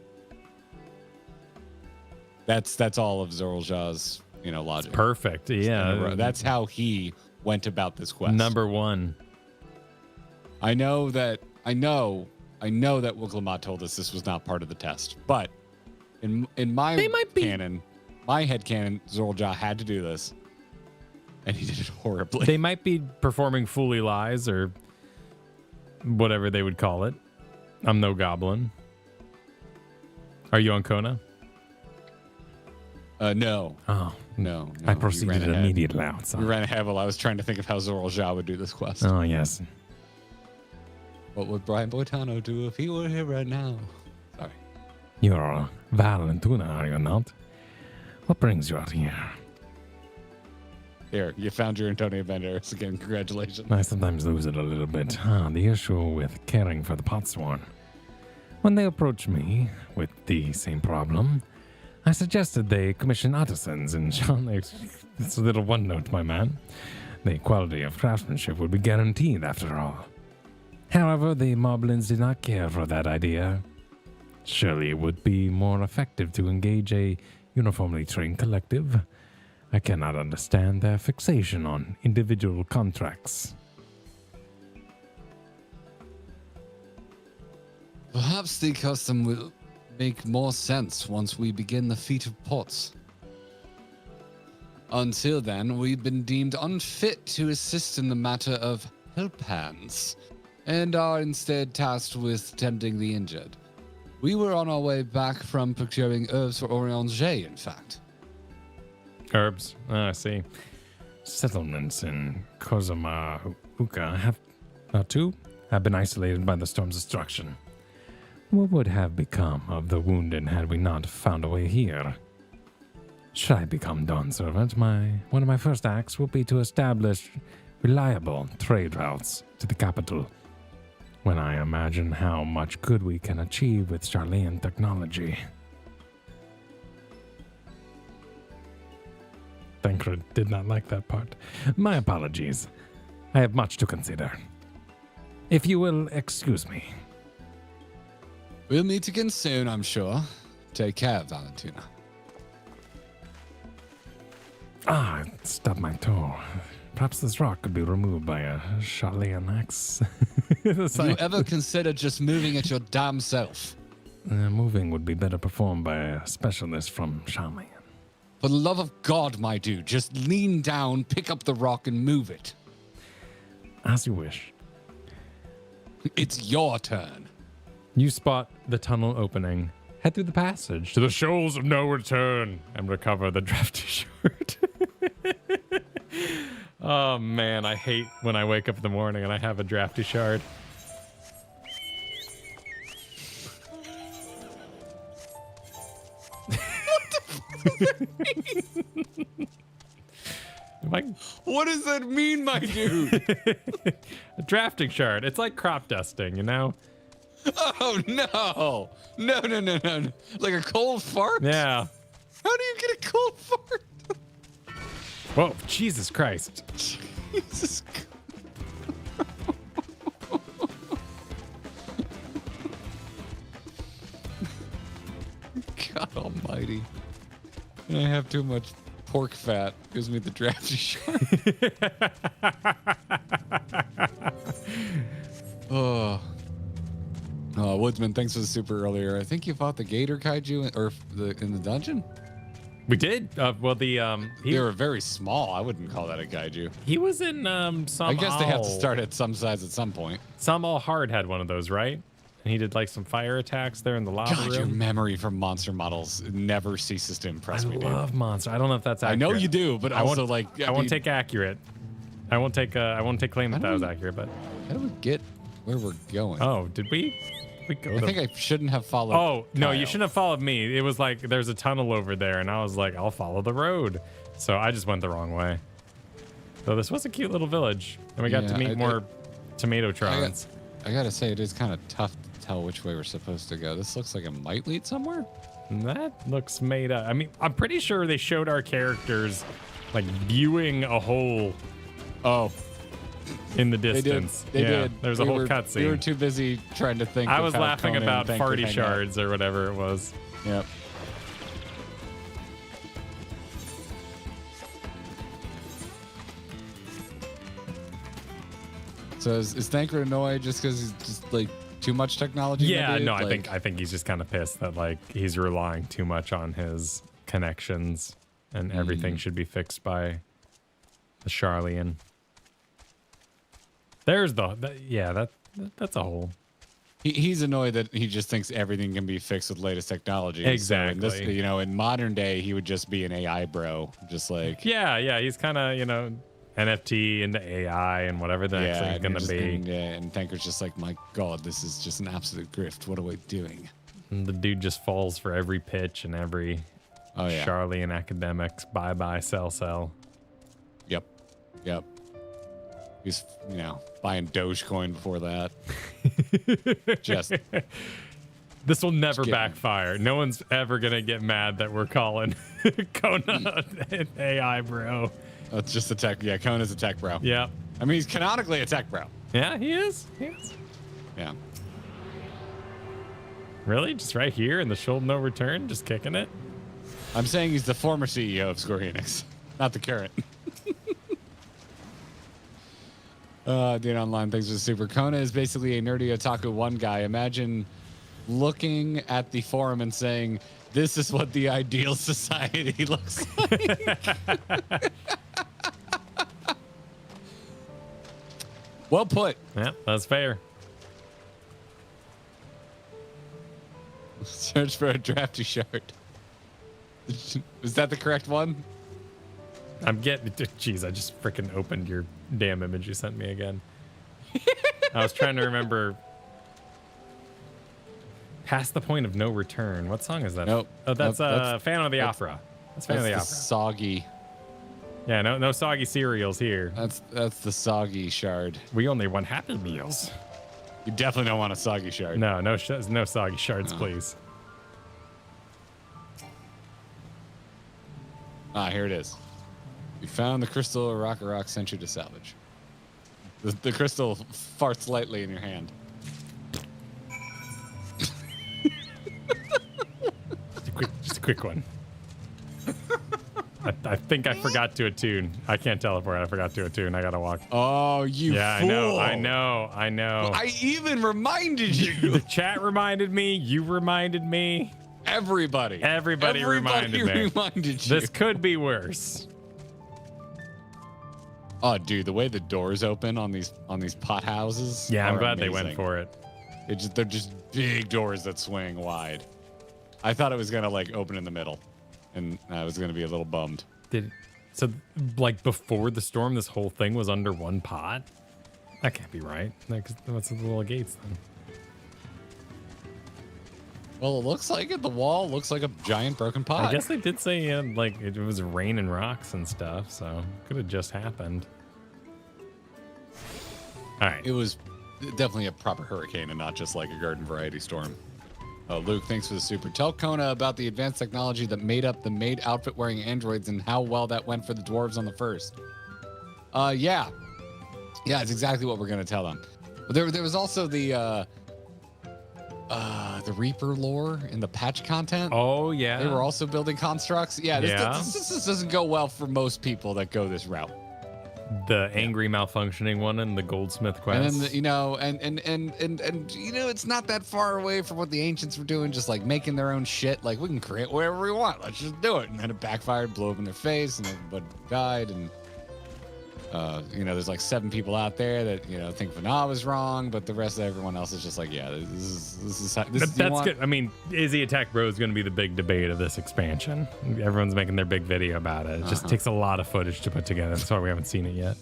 D: That's all of Zorljah's, logic.
A: Perfect. Yeah.
D: That's how he went about this quest.
A: Number one.
D: I know that Wiklamat told us this was not part of the test, but in my canon, my headcanon, Zorljah had to do this, and he did it horribly.
A: They might be performing Fooly Lies or whatever they would call it. I'm no goblin. Are you on Kona?
D: No.
A: Oh.
D: No.
A: I proceeded immediately outside.
D: We ran ahead while I was trying to think of how Zorljah would do this quest.
A: Oh, yes.
D: What would Brian Boitano do if he were here right now? Sorry.
A: You're Valentina, are you not? What brings you out here?
D: Here, you found your Antonio Banderas again. Congratulations.
A: I sometimes lose it a little bit. The issue with caring for the Potsworn. When they approached me with the same problem, I suggested they commission artisans and it's a little one note, my man. The quality of craftsmanship would be guaranteed after all. However, the Moblins did not care for that idea. Surely it would be more effective to engage a uniformly trained collective. I cannot understand their fixation on individual contracts.
D: Perhaps the custom will make more sense once we begin the feat of pots. Until then, we've been deemed unfit to assist in the matter of help hands, and are instead tasked with tending the injured. We were on our way back from procuring herbs for Orianger, in fact.
A: Herbs. I see. Settlements in Kozama-Uka have been isolated by the storm's destruction. What would have become of the wounded had we not found a way here? Should I become Dawn's servant, one of my first acts will be to establish reliable trade routes to the capital. When I imagine how much good we can achieve with Charlean technology. Thancred did not like that part. My apologies. I have much to consider. If you will excuse me.
D: We'll meet again soon, I'm sure. Take care, Valentina.
A: I stubbed my toe. Perhaps this rock could be removed by a Charlian axe.
D: Have you ever considered just moving it your damn self?
A: Moving would be better performed by a specialist from Charlian.
D: For the love of God, my dude, just lean down, pick up the rock, and move it.
A: As you wish.
D: It's your turn.
A: You spot the tunnel opening. Head through the passage to the shoals of no return and recover the drafty shirt. Oh man, I hate when I wake up in the morning and I have a drafty shard.
D: What does that mean, my dude?
A: A drafting shard. It's like crop dusting, you know?
D: Oh, no. No. Like a cold fart?
A: Yeah.
D: How do you get a cold fart?
A: Whoa, Jesus Christ.
D: Jesus God almighty. I have too much pork fat. Gives me the drafty shard. Woodsman, thanks for the super earlier. I think you fought the gator kaiju in the dungeon?
A: We did. Well, they
D: were very small. I wouldn't call that a kaiju.
A: He was in some.
D: I guess they have to start at some size at some point.
A: Some all hard had one of those, right? And he did like some fire attacks there in the lava room.
D: Your memory from monster models never ceases to impress me, dude.
A: I love monster. I don't know if that's accurate.
D: I know you do, but
A: I
D: also
A: I won't take accurate. I won't take claim that was accurate. But
D: how do we get where we're going?
A: Oh, did we? I
D: think I shouldn't have followed.
A: Oh no,
D: Kyle.
A: you shouldn't have followed me. It was like there's a tunnel over there, and I was like, I'll follow the road. So I just went the wrong way. So this was a cute little village, and we got to meet more tomato trons.
D: I gotta say, it is kind of tough to tell which way we're supposed to go. This looks like it might lead somewhere.
A: That looks made up. I mean, I'm pretty sure they showed our characters like viewing a hole.
D: Oh.
A: In the distance.
D: They did.
A: There's a whole cutscene.
D: We were too busy trying to think.
A: I was
D: of how
A: laughing
D: Conan
A: about
D: Thank
A: farty
D: would
A: shards or whatever it was.
D: Yep. So is Thancred annoyed just because he's just like too much technology?
A: Yeah,
D: maybe?
A: no, I think he's just kind of pissed that like he's relying too much on his connections and everything should be fixed by the Charlian. There's that's a hole.
D: He's annoyed that he just thinks everything can be fixed with latest technology.
A: Exactly.
D: So in modern day, he would just be an AI bro, just like
A: yeah. He's kind of NFT into AI and whatever the next thing's gonna be.
D: And Thancred's just like, my God, this is just an absolute grift. What are we doing?
A: And the dude just falls for every pitch and every Charlian academics. Bye, sell.
D: Yep. He's, buying Dogecoin before that. Just.
A: This will never backfire. No one's ever going to get mad that we're calling Kona an AI bro.
D: That's just a tech. Yeah, Kona's a tech bro.
A: Yeah.
D: I mean, he's canonically a tech bro.
A: Yeah, he is.
D: Yeah.
A: Really? Just right here in the shoal of no return? Just kicking it?
D: I'm saying he's the former CEO of Square Enix, not the current. Dude online, thanks for the super. Kona is basically a nerdy otaku one guy. Imagine looking at the forum and saying, this is what the ideal society looks like. Well put.
A: Yeah, that's fair.
D: Search for a drafty shard. Is that the correct one?
A: I'm getting. Jeez, I just freaking opened your damn image you sent me again. I was trying to remember. Past the point of no return. What song is that?
D: Nope.
A: Oh, that's Phantom of the Opera. That's Phantom of the Opera.
D: Soggy.
A: Yeah, no soggy cereals here.
D: That's the soggy shard.
A: We only want Happy Meals.
D: You definitely don't want a soggy shard.
A: No soggy shards, please.
D: Here it is. You found the crystal rock sent you to salvage. The crystal farts lightly in your hand.
A: Just a quick one. I think I forgot to attune. I can't teleport. I forgot to attune. I gotta walk.
B: Oh, you
A: yeah,
B: fool.
A: I know.
B: I even reminded you.
A: The chat reminded me. You reminded me.
B: Everybody
A: reminded me.
B: reminded you.
A: This could be worse.
B: Oh, dude, the way the doors open on these pot houses.
A: Yeah, I'm
B: are
A: glad
B: amazing.
A: they went for it.
B: They're just big doors that swing wide. I thought it was gonna like open in the middle, and I was gonna be a little bummed.
A: So like before the storm, this whole thing was under one pot? That can't be right. What's the little gates then?
B: Well, it looks like it. The wall looks like a giant broken pot.
A: I guess they did say like it was raining rocks and stuff, so could have just happened. All right.
B: It was definitely a proper hurricane and not just like a garden variety storm. Oh, Luke, thanks for the super. Tell Kona about the advanced technology that made up the maid outfit wearing androids and how well that went for the dwarves on the first. Yeah, it's exactly what we're gonna tell them. But there was also the Reaper lore in the patch content.
A: Oh yeah,
B: they were also building constructs. Yeah, this doesn't go well for most people that go this route.
A: The angry malfunctioning one and the goldsmith quest.
B: And then and it's not that far away from what the ancients were doing, just like making their own shit. Like we can create whatever we want. Let's just do it. And then it backfired, blew up in their face, and everybody died. And there's like 7 people out there that think Vana was wrong, but the rest of everyone else is just like, yeah, this is
A: that's good. I mean, is the Attack Bro is going to be the big debate of this expansion. Everyone's making their big video about it. It just takes a lot of footage to put together. That's why we haven't seen it yet.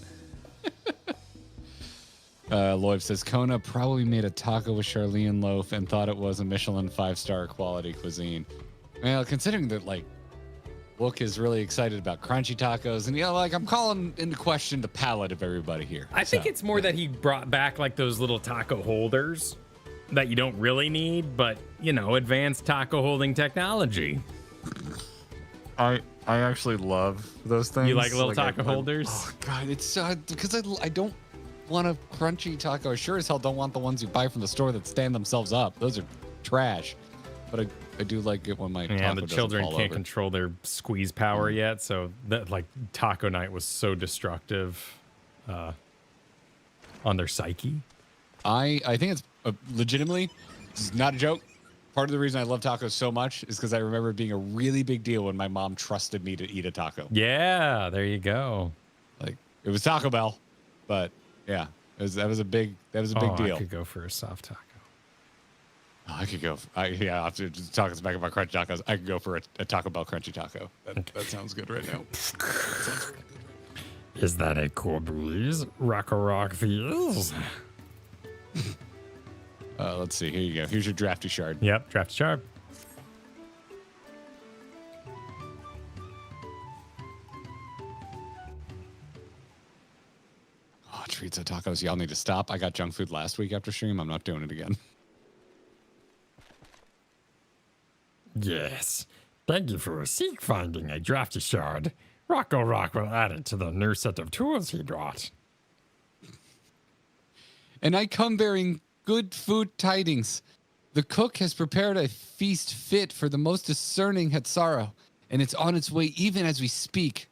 B: Loib says Kona probably made a taco with Charlene loaf and thought it was a Michelin 5-star quality cuisine. Well, considering that like Book is really excited about crunchy tacos, and I'm calling into question the palate of everybody here.
A: I think it's more that he brought back like those little taco holders that you don't really need, but advanced taco holding technology.
D: I actually love those things.
A: You like little taco holders?
B: Oh god, it's because I don't want a crunchy taco. I sure as hell don't want the ones you buy from the store that stand themselves up. Those are trash. But I do like it when my taco
A: the children
B: fall
A: can't
B: over.
A: control their squeeze power yet, so that like taco night was so destructive on their psyche.
B: I think it's legitimately, this is not a joke. Part of the reason I love tacos so much is because I remember it being a really big deal when my mom trusted me to eat a taco.
A: Yeah, there you go.
B: Like it was Taco Bell, but yeah, that was a big deal.
A: I could go for a soft taco.
B: I could go. After talking back about crunchy tacos, I could go for a Taco Bell crunchy taco. That sounds good right now.
A: Is that a cool breeze? Rock feels.
B: Let's see. Here you go. Here's your drafty shard.
A: Yep, drafty shard.
B: Oh, treats of tacos. Y'all need to stop. I got junk food last week after stream. I'm not doing it again.
A: Yes. Thank you for finding a drafty shard. Rock will add it to the new set of tools he brought.
B: And I come bearing good food tidings. The cook has prepared a feast fit for the most discerning Hatsaro, and it's on its way even as we speak.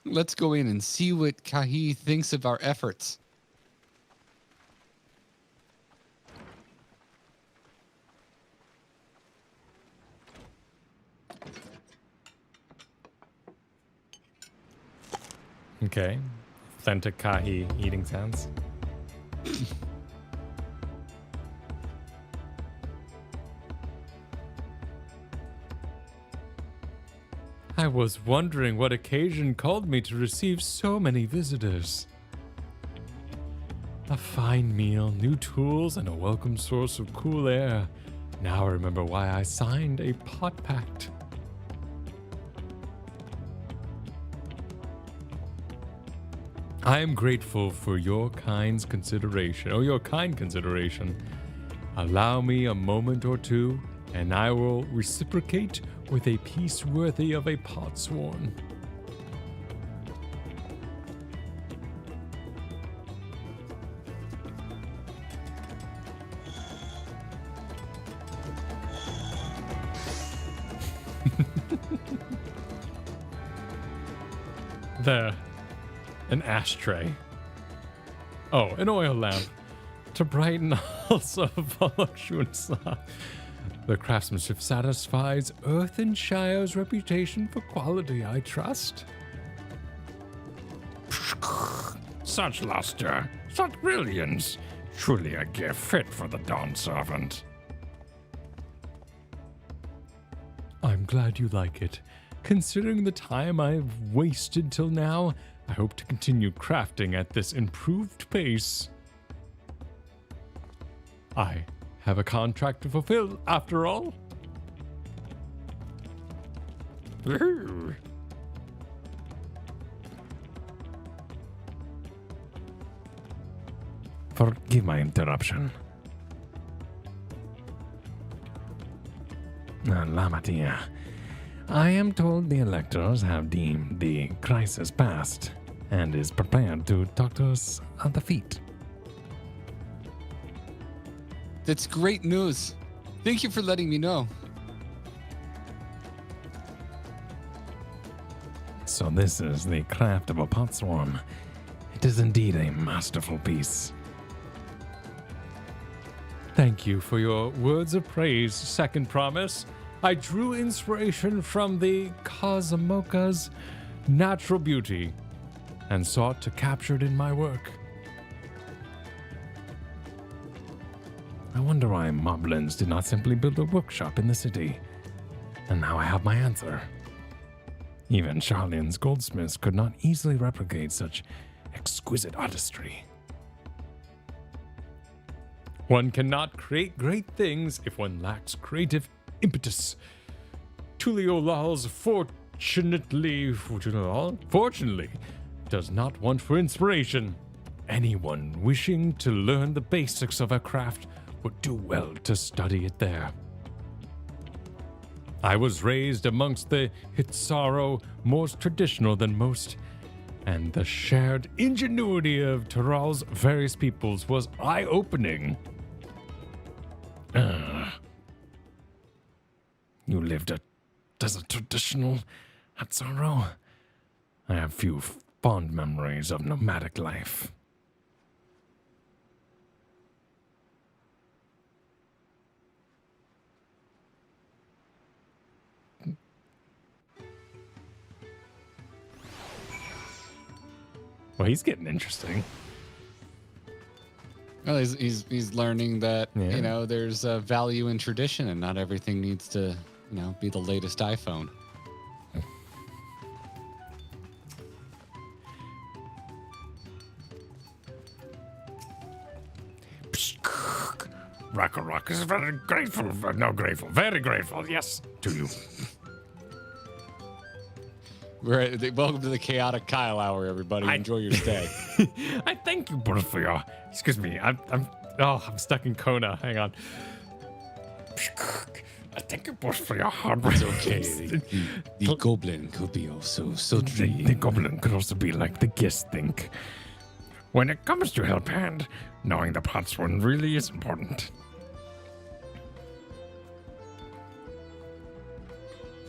B: Let's go in and see what Kahi thinks of our efforts.
A: Okay. Authentic Kahi eating sounds. I was wondering what occasion called me to receive so many visitors. A fine meal, new tools, and a welcome source of cool air. Now I remember why I signed a pot pact. I am grateful for your kind consideration. Allow me a moment or two, and I will reciprocate with a peace worthy of a potsworn. There. An ashtray. Oh, an oil lamp. To brighten also voluptuous. The craftsmanship satisfies Earthenshire's reputation for quality, I trust. Such luster, such brilliance. Truly a gift fit for the Dawn Servant. I'm glad you like it. Considering the time I've wasted till now, I hope to continue crafting at this improved pace. I have a contract to fulfill, after all. Forgive my interruption. Lamatia, I am told the electors have deemed the crisis past and is prepared to talk to us at the feet.
D: That's great news. Thank you for letting me know.
A: So this is the craft of a pot swarm. It is indeed a masterful piece. Thank you for your words of praise, Second Promise. I drew inspiration from the Cosmoca's natural beauty and sought to capture it in my work. I wonder why Moblins did not simply build a workshop in the city. And now I have my answer. Even Charlene's goldsmiths could not easily replicate such exquisite artistry. One cannot create great things if one lacks creative impetus. Tuliolal's fortunately does not want for inspiration. Anyone wishing to learn the basics of a craft would do well to study it there. I was raised amongst the Hitsaro, more traditional than most, and the shared ingenuity of Taral's various peoples was eye-opening. You lived as a traditional Hitsaro? I have few fond memories of nomadic life. Well, he's getting interesting.
D: Well, he's learning that, you know, there's a value in tradition and not everything needs to, you know, be the latest iPhone.
A: Rock is very grateful. Very grateful, yes, to you.
D: Welcome to the Chaotic Kyle Hour, everybody. Enjoy your stay.
A: I thank you both for your. Excuse me. I'm stuck in Kona. Hang on. I thank you both for your hard work.
D: It's okay. The goblin could be also so dreamy.
A: The goblin could also be like the guest think. When it comes to help hand, knowing the pots one really is important.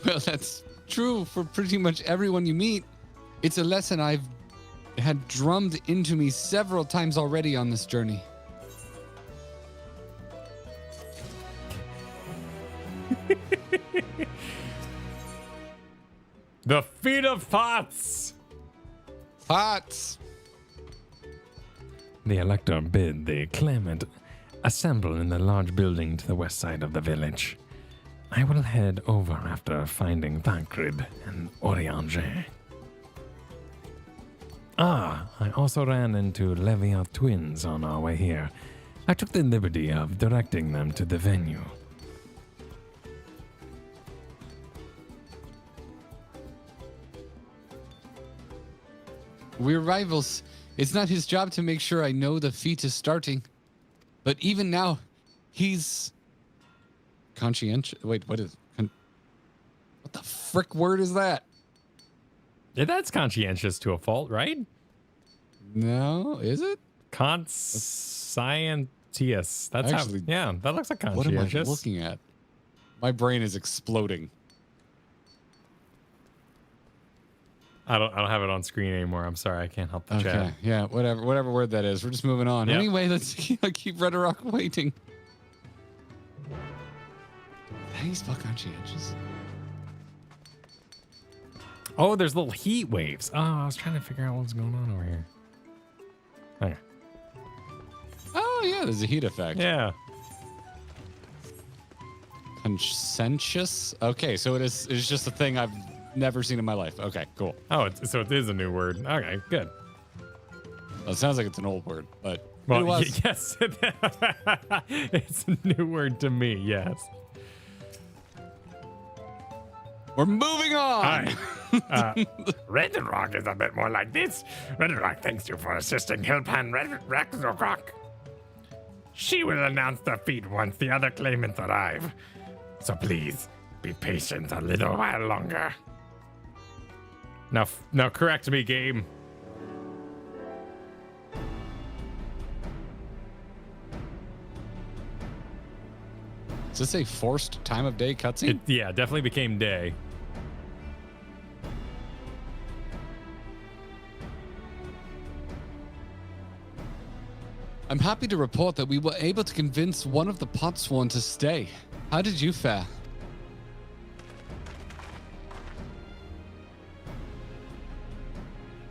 D: Well, that's true for pretty much everyone you meet. It's a lesson I've had drummed into me several times already on this journey.
A: The feet of pots!
D: Pots!
A: The elector bid the claimant assemble in the large building to the west side of the village. I will head over after finding Thancred and Oriange. I also ran into Levia twins on our way here. I took the liberty of directing them to the venue.
D: We're rivals. It's not his job to make sure I know the feat is starting. But even now, he's conscientious. Wait, what the frick word is that?
A: Yeah, that's conscientious to a fault, right?
D: No, is it?
A: Conscientious. That's
D: actually,
A: that looks like conscientious.
D: What am I looking at? My brain is exploding.
A: I don't have it on screen anymore. I'm sorry, I can't help the chat.
B: Okay, yeah, whatever word that is. We're just moving on.
A: Yep.
B: Anyway, let's keep Red Rock waiting. He's conscientious.
A: Oh, there's little heat waves. Oh, I was trying to figure out what's going on over here. Okay.
B: Oh yeah, there's a heat effect.
A: Yeah.
B: Conscientious. Okay, so it's just a thing I've never seen in my life. Okay, cool.
A: Oh, so it is a new word. Okay, good.
B: Well, it sounds like it's an old word, but
A: Well,
B: it was.
A: yes, it's a new word to me. Yes.
B: We're moving on.
O: Hi. Red Rock is a bit more like this. Red Rock thanks you for assisting Hillpan Rock. She will announce the feat once the other claimants arrive. So please, be patient a little while longer.
A: Now correct me, game.
B: Is this a forced time of day cutscene?
A: Yeah, definitely became day.
B: I'm happy to report that we were able to convince one of the Potsworn to stay. How did you fare?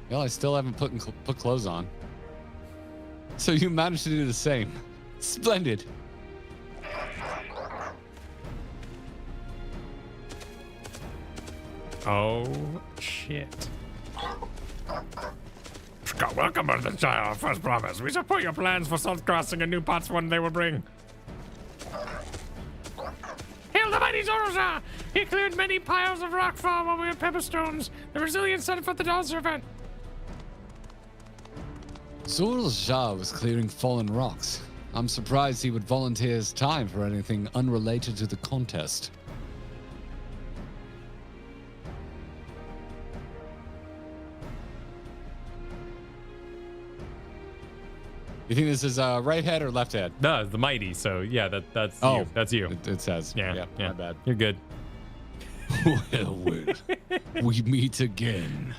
B: Well, I still haven't put clothes on. So you managed to do the same. Splendid.
A: Oh, shit.
O: Welcome to the child. First promise. We support your plans for salt crossing and new pots one they will bring. Hail the mighty Zorozha! He cleared many piles of rock fall while we had pepperstones. The resilient set for the Dawn Servant.
B: Zorozha was clearing fallen rocks. I'm surprised he would volunteer his time for anything unrelated to the contest. You think this is right head or left head?
A: No, it's the mighty. So yeah, that's
B: Oh,
A: you. That's you.
B: It says.
A: Yeah, yeah.
B: My bad.
A: You're good.
B: Well, we meet again.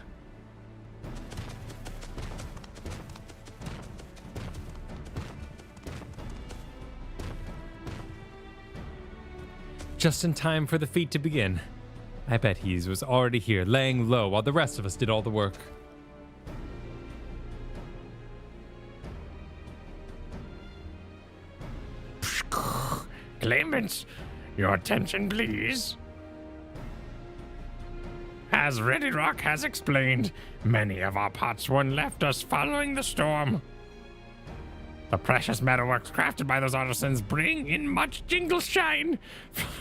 A: Just in time for the feat to begin. I bet he was already here, laying low while the rest of us did all the work.
O: Claimants, your attention, please. As Ready Rock has explained, many of our Potsworn left us following the storm. The precious metalworks crafted by those artisans bring in much jingle shine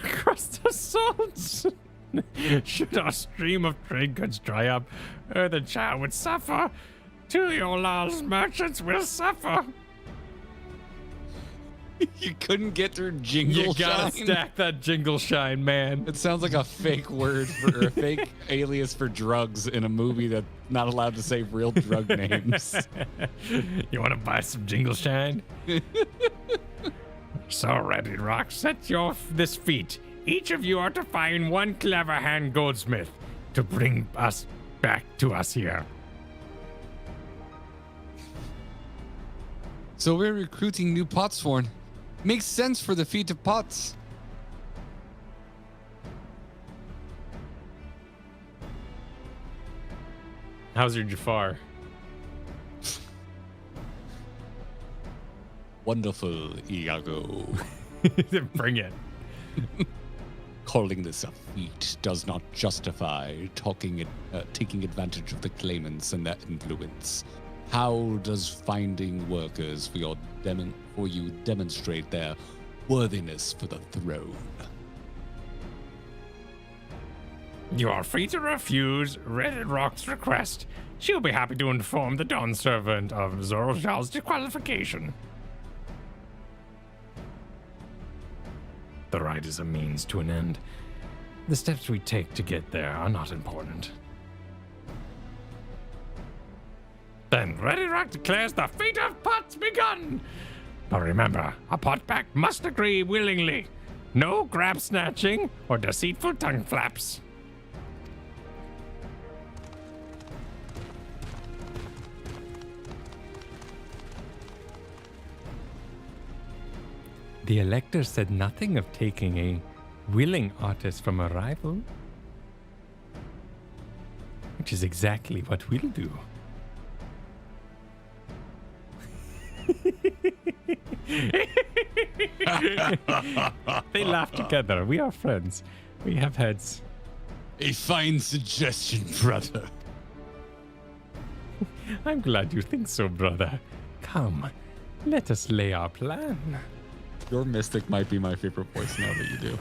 O: across the salts. Should our stream of trade goods dry up, the child would suffer. Tuliola's merchants will suffer.
B: You couldn't get through jingle
A: You gotta
B: shine?
A: stack that jingle shine, man.
B: It sounds like a fake word for or a fake alias for drugs in a movie that's not allowed to say real drug names.
O: You want to buy some jingle shine? So, Ready Rock, set this feat. Each of you are to find one clever hand goldsmith to bring us back to us here.
B: So we're recruiting new Potsworn. Makes sense for the feat of pots.
A: How's your Jafar?
B: Wonderful, Iago.
A: Bring it.
B: Calling this a feat does not justify taking advantage of the claimants and their influence. How does finding workers for you demonstrate their worthiness for the throne?
O: You are free to refuse Red Rock's request. She'll be happy to inform the Dawn Servant of Zorozhal's disqualification. The rite is a means to an end. The steps we take to get there are not important. Then Ready Rock declares the feat of pots begun! But remember, a potback must agree willingly. No grab snatching or deceitful tongue flaps.
A: The Elector said nothing of taking a willing artist from a rival. Which is exactly what we'll do. They laugh together. We are friends. We have heads.
B: A fine suggestion, brother.
A: I'm glad you think so, brother. Come, let us lay our plan.
B: Your mystic might be my favorite voice now that you do.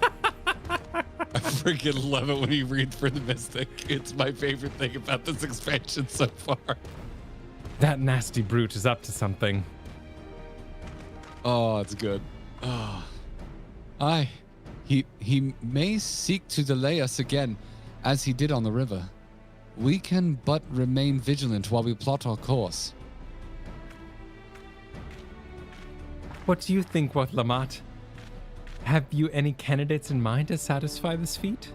B: I freaking love it when he reads for the mystic. It's my favorite thing about this expansion so far.
A: That nasty brute is up to something.
B: Oh, it's good.
D: Oh. Aye. He may seek to delay us again, as he did on the river. We can but remain vigilant while we plot our course.
A: What do you think, what Lamat? Have you any candidates in mind to satisfy this feat?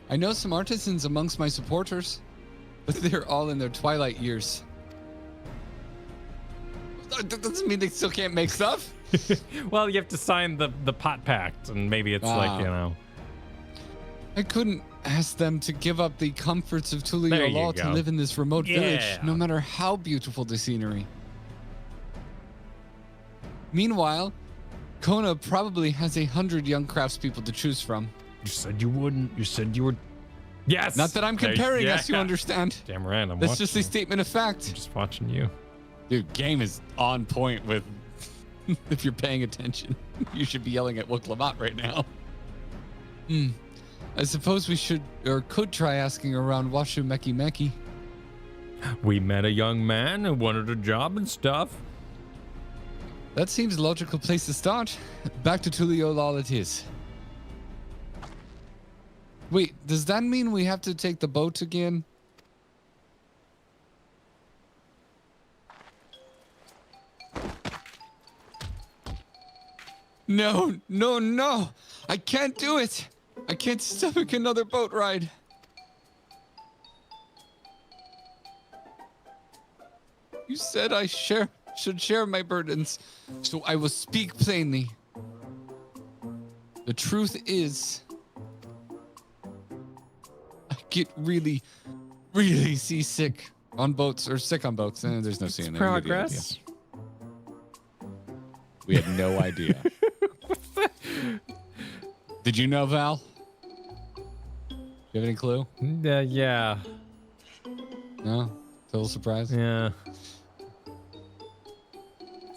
D: I know some artisans amongst my supporters, but they're all in their twilight years. That doesn't mean they still can't make stuff.
A: Well, you have to sign the pot pact, and maybe it's like, you know.
D: I couldn't ask them to give up the comforts of Tuliyola to live in this remote village, no matter how beautiful the scenery. Meanwhile, Kona probably has 100 young craftspeople to choose from.
A: You said you wouldn't. You said you were. Yes.
D: Not that I'm comparing us, you understand.
A: Damn right, I'm
D: That's
A: watching.
D: just a statement of fact.
A: I'm just watching you.
B: Dude, game is on point with...
D: If you're paying attention, you should be yelling at Woklamat right now. I suppose we should, or could try asking around Washu Meki Meki.
A: We met a young man who wanted a job and stuff.
D: That seems a logical place to start. Back to Tuliyola it is. Wait, does that mean we have to take the boat again? No, no, no! I can't do it! I can't stomach another boat ride. You said I should share my burdens, so I will speak plainly. The truth is, I get really, really seasick on boats, or sick on boats. There's no seeing there.
A: Progress.
B: We had no idea. Did you know, Val? Do you have any clue?
A: Yeah.
D: No? Total surprise?
A: Yeah.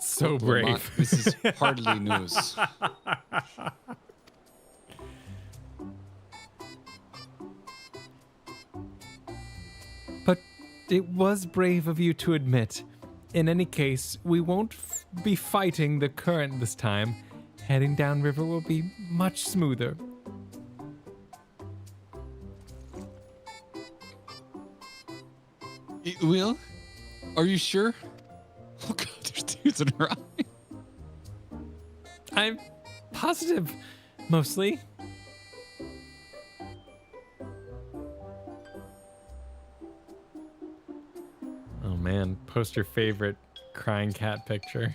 A: So brave.
D: This is hardly news.
A: But it was brave of you to admit. In any case, we won't be fighting the current this time. Heading downriver will be much smoother.
D: It will? Are you sure? Oh god, there's tears in her eye.
A: I'm positive, mostly. Oh man, post your favorite crying cat picture.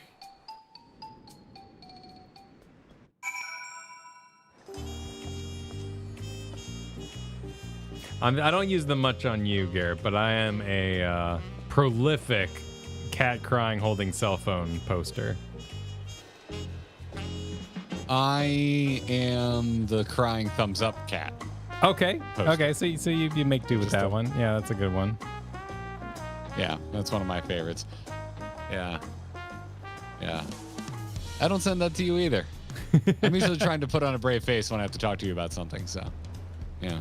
A: I don't use them much on you, Garrett, but I am a prolific cat crying holding cell phone poster.
B: I am the crying thumbs up cat.
A: Okay.
B: Poster.
A: Okay. So you make do with
B: Just
A: that one. Yeah, that's a good one.
B: Yeah, that's one of my favorites. Yeah. Yeah.
D: I don't send that to you either.
B: I'm usually trying to put on a brave face when I have to talk to you about something, so yeah.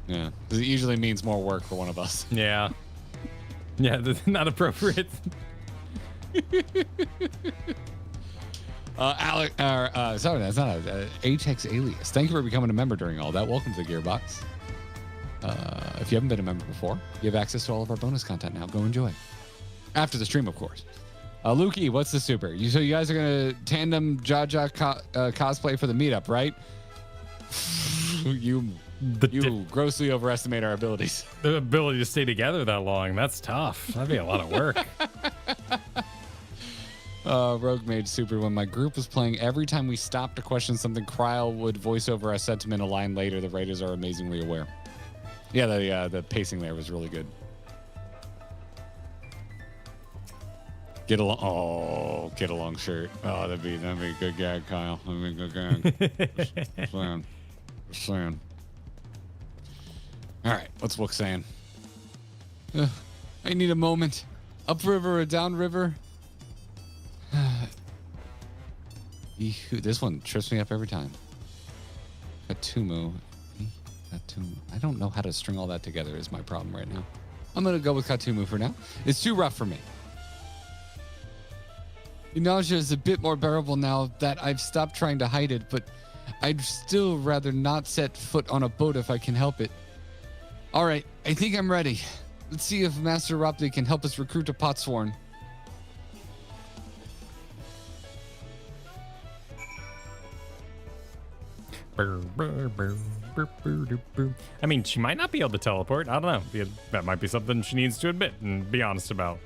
B: Yeah. Because it usually means more work for one of us.
A: Yeah. Yeah, that's not appropriate.
B: Alec, sorry, that's not Atex Alias. Thank you for becoming a member during all that. Welcome to the Gearbox. If you haven't been a member before, you have access to all of our bonus content now. Go enjoy. After the stream, of course. Lukey, what's the super? So you guys are going to tandem Jaja cosplay for the meetup, right? You You grossly overestimate our abilities.
A: The ability to stay together that long, that's tough. That'd be a lot of work.
B: Rogue Mage Super, when my group was playing, every time we stopped to question something, Kryle would voice over our sentiment a line later. The raiders are amazingly aware. Yeah, the pacing there was really good. Get along shirt. Oh, that'd be a good gag, Kyle. That'd be a good gag. Just saying. All right, what's Wook saying? I need a moment. Upriver or downriver? This one trips me up every time. Katumu. I don't know how to string all that together is my problem right now. I'm going to go with Katumu for now. It's too rough for me. The nausea is a bit more bearable now that I've stopped trying to hide it, but I'd still rather not set foot on a boat if I can help it. All right, I think I'm ready. Let's see if Master Ropley can help us recruit a Potsworn.
A: I mean, she might not be able to teleport. I don't know. That might be something she needs to admit and be honest about.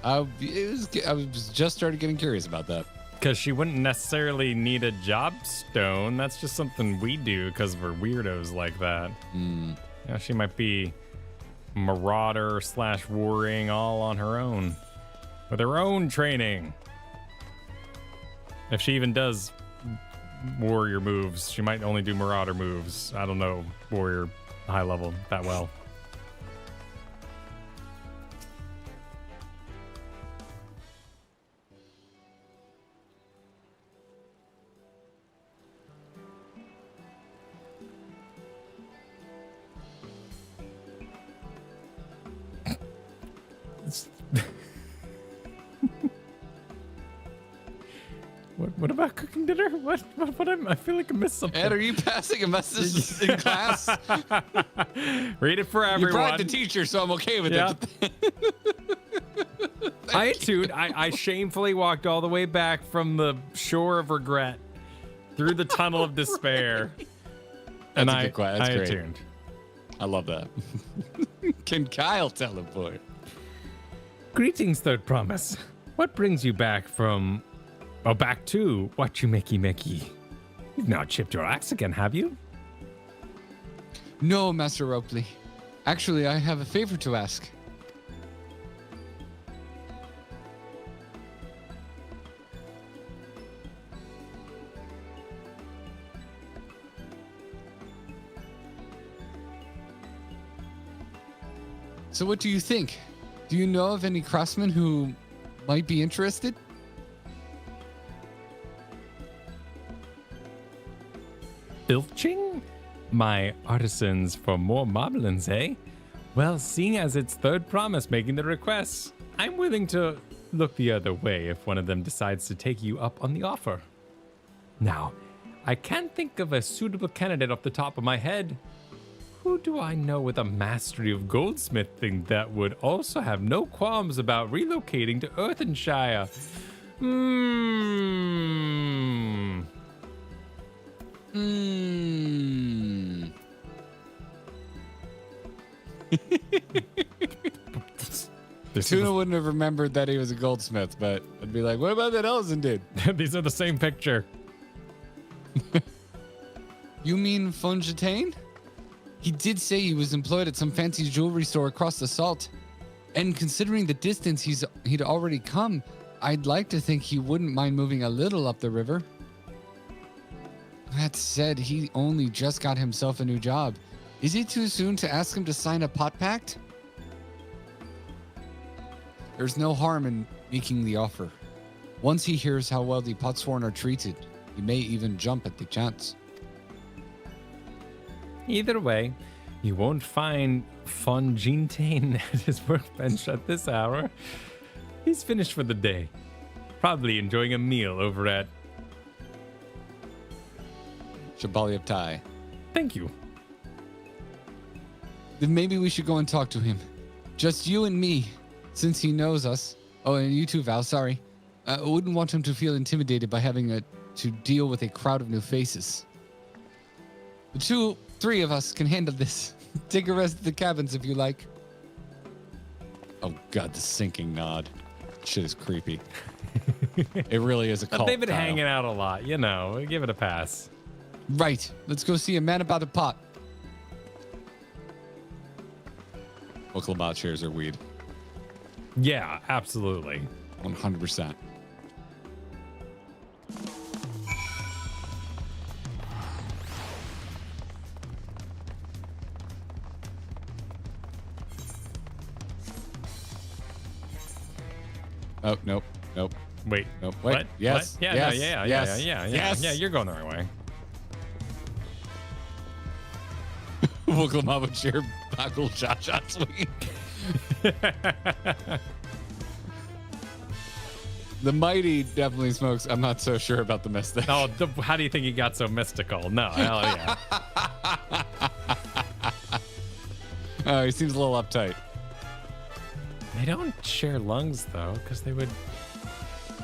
B: I was just started getting curious about that.
A: Because she wouldn't necessarily need a job stone. That's just something we do because we're weirdos like that. You know, she might be marauder / warring all on her own. With her own training. If she even does warrior moves, she might only do marauder moves. I don't know warrior high level that well. What about cooking dinner? What I feel like I missed something.
B: Ed, are you passing a message in class?
A: Read it for everyone.
B: You brought the teacher, so I'm okay with it.
A: I shamefully walked all the way back from the shore of regret through the tunnel of despair.
B: That's a good question. That's great.
A: attuned.
B: I love that. Can Kyle teleport?
A: Greetings, Third Promise. What brings you back from... Oh, back to what you makey. You've not chipped your axe again, have you?
B: No, Master Ropley. Actually, I have a favor to ask. So what do you think? Do you know of any craftsmen who might be interested?
A: Filching? My artisans for more moblins, eh? Well, seeing as it's Third Promise making the requests, I'm willing to look the other way if one of them decides to take you up on the offer. Now, I can't think of a suitable candidate off the top of my head. Who do I know with a mastery of goldsmithing that would also have no qualms about relocating to Earthenshire?
B: Tuna wouldn't have remembered that he was a goldsmith, but I'd be like, what about that Ellison dude?
A: These are the same picture.
B: You mean Fonjatane? He did say he was employed at some fancy jewelry store across the salt. And considering the distance he'd already come, I'd like to think he wouldn't mind moving a little up the river. That said, he only just got himself a new job. Is it too soon to ask him to sign a pot pact? There's no harm in making the offer. Once he hears how well the Potsworn are treated, he may even jump at the chance.
A: Either way, you won't find Fonjatane at his workbench at this hour. He's finished for the day. Probably enjoying a meal over at
B: Shabali of Tai.
A: Thank you.
B: Then maybe we should go and talk to him. Just you and me, since he knows us. Oh, and you too, Val, sorry. I wouldn't want him to feel intimidated by having to deal with a crowd of new faces.
D: The three of us can handle this. Take a rest at the cabins if you like. Oh God, the sinking nod. Shit is creepy. It really is a cult.
A: They've been
D: Kyle.
A: hanging out a lot, you know. Give it a pass.
D: Right. Let's go see a man about a pot. Oklahoma shares are weed.
A: Yeah, absolutely.
D: 100%. Oh, nope. Nope.
A: Wait.
D: Nope. Wait.
A: What?
D: Yes.
A: What? Yeah,
D: yes.
A: no, yeah,
D: yes.
A: yeah. Yeah, you're going the right way.
D: Oklahoma share buckle shot sweet. The mighty definitely smokes. I'm not so sure about the mystic.
A: Oh, how do you think he got so mystical? No, hell yeah.
D: Oh, he seems a little uptight.
A: They don't share lungs though, because they would.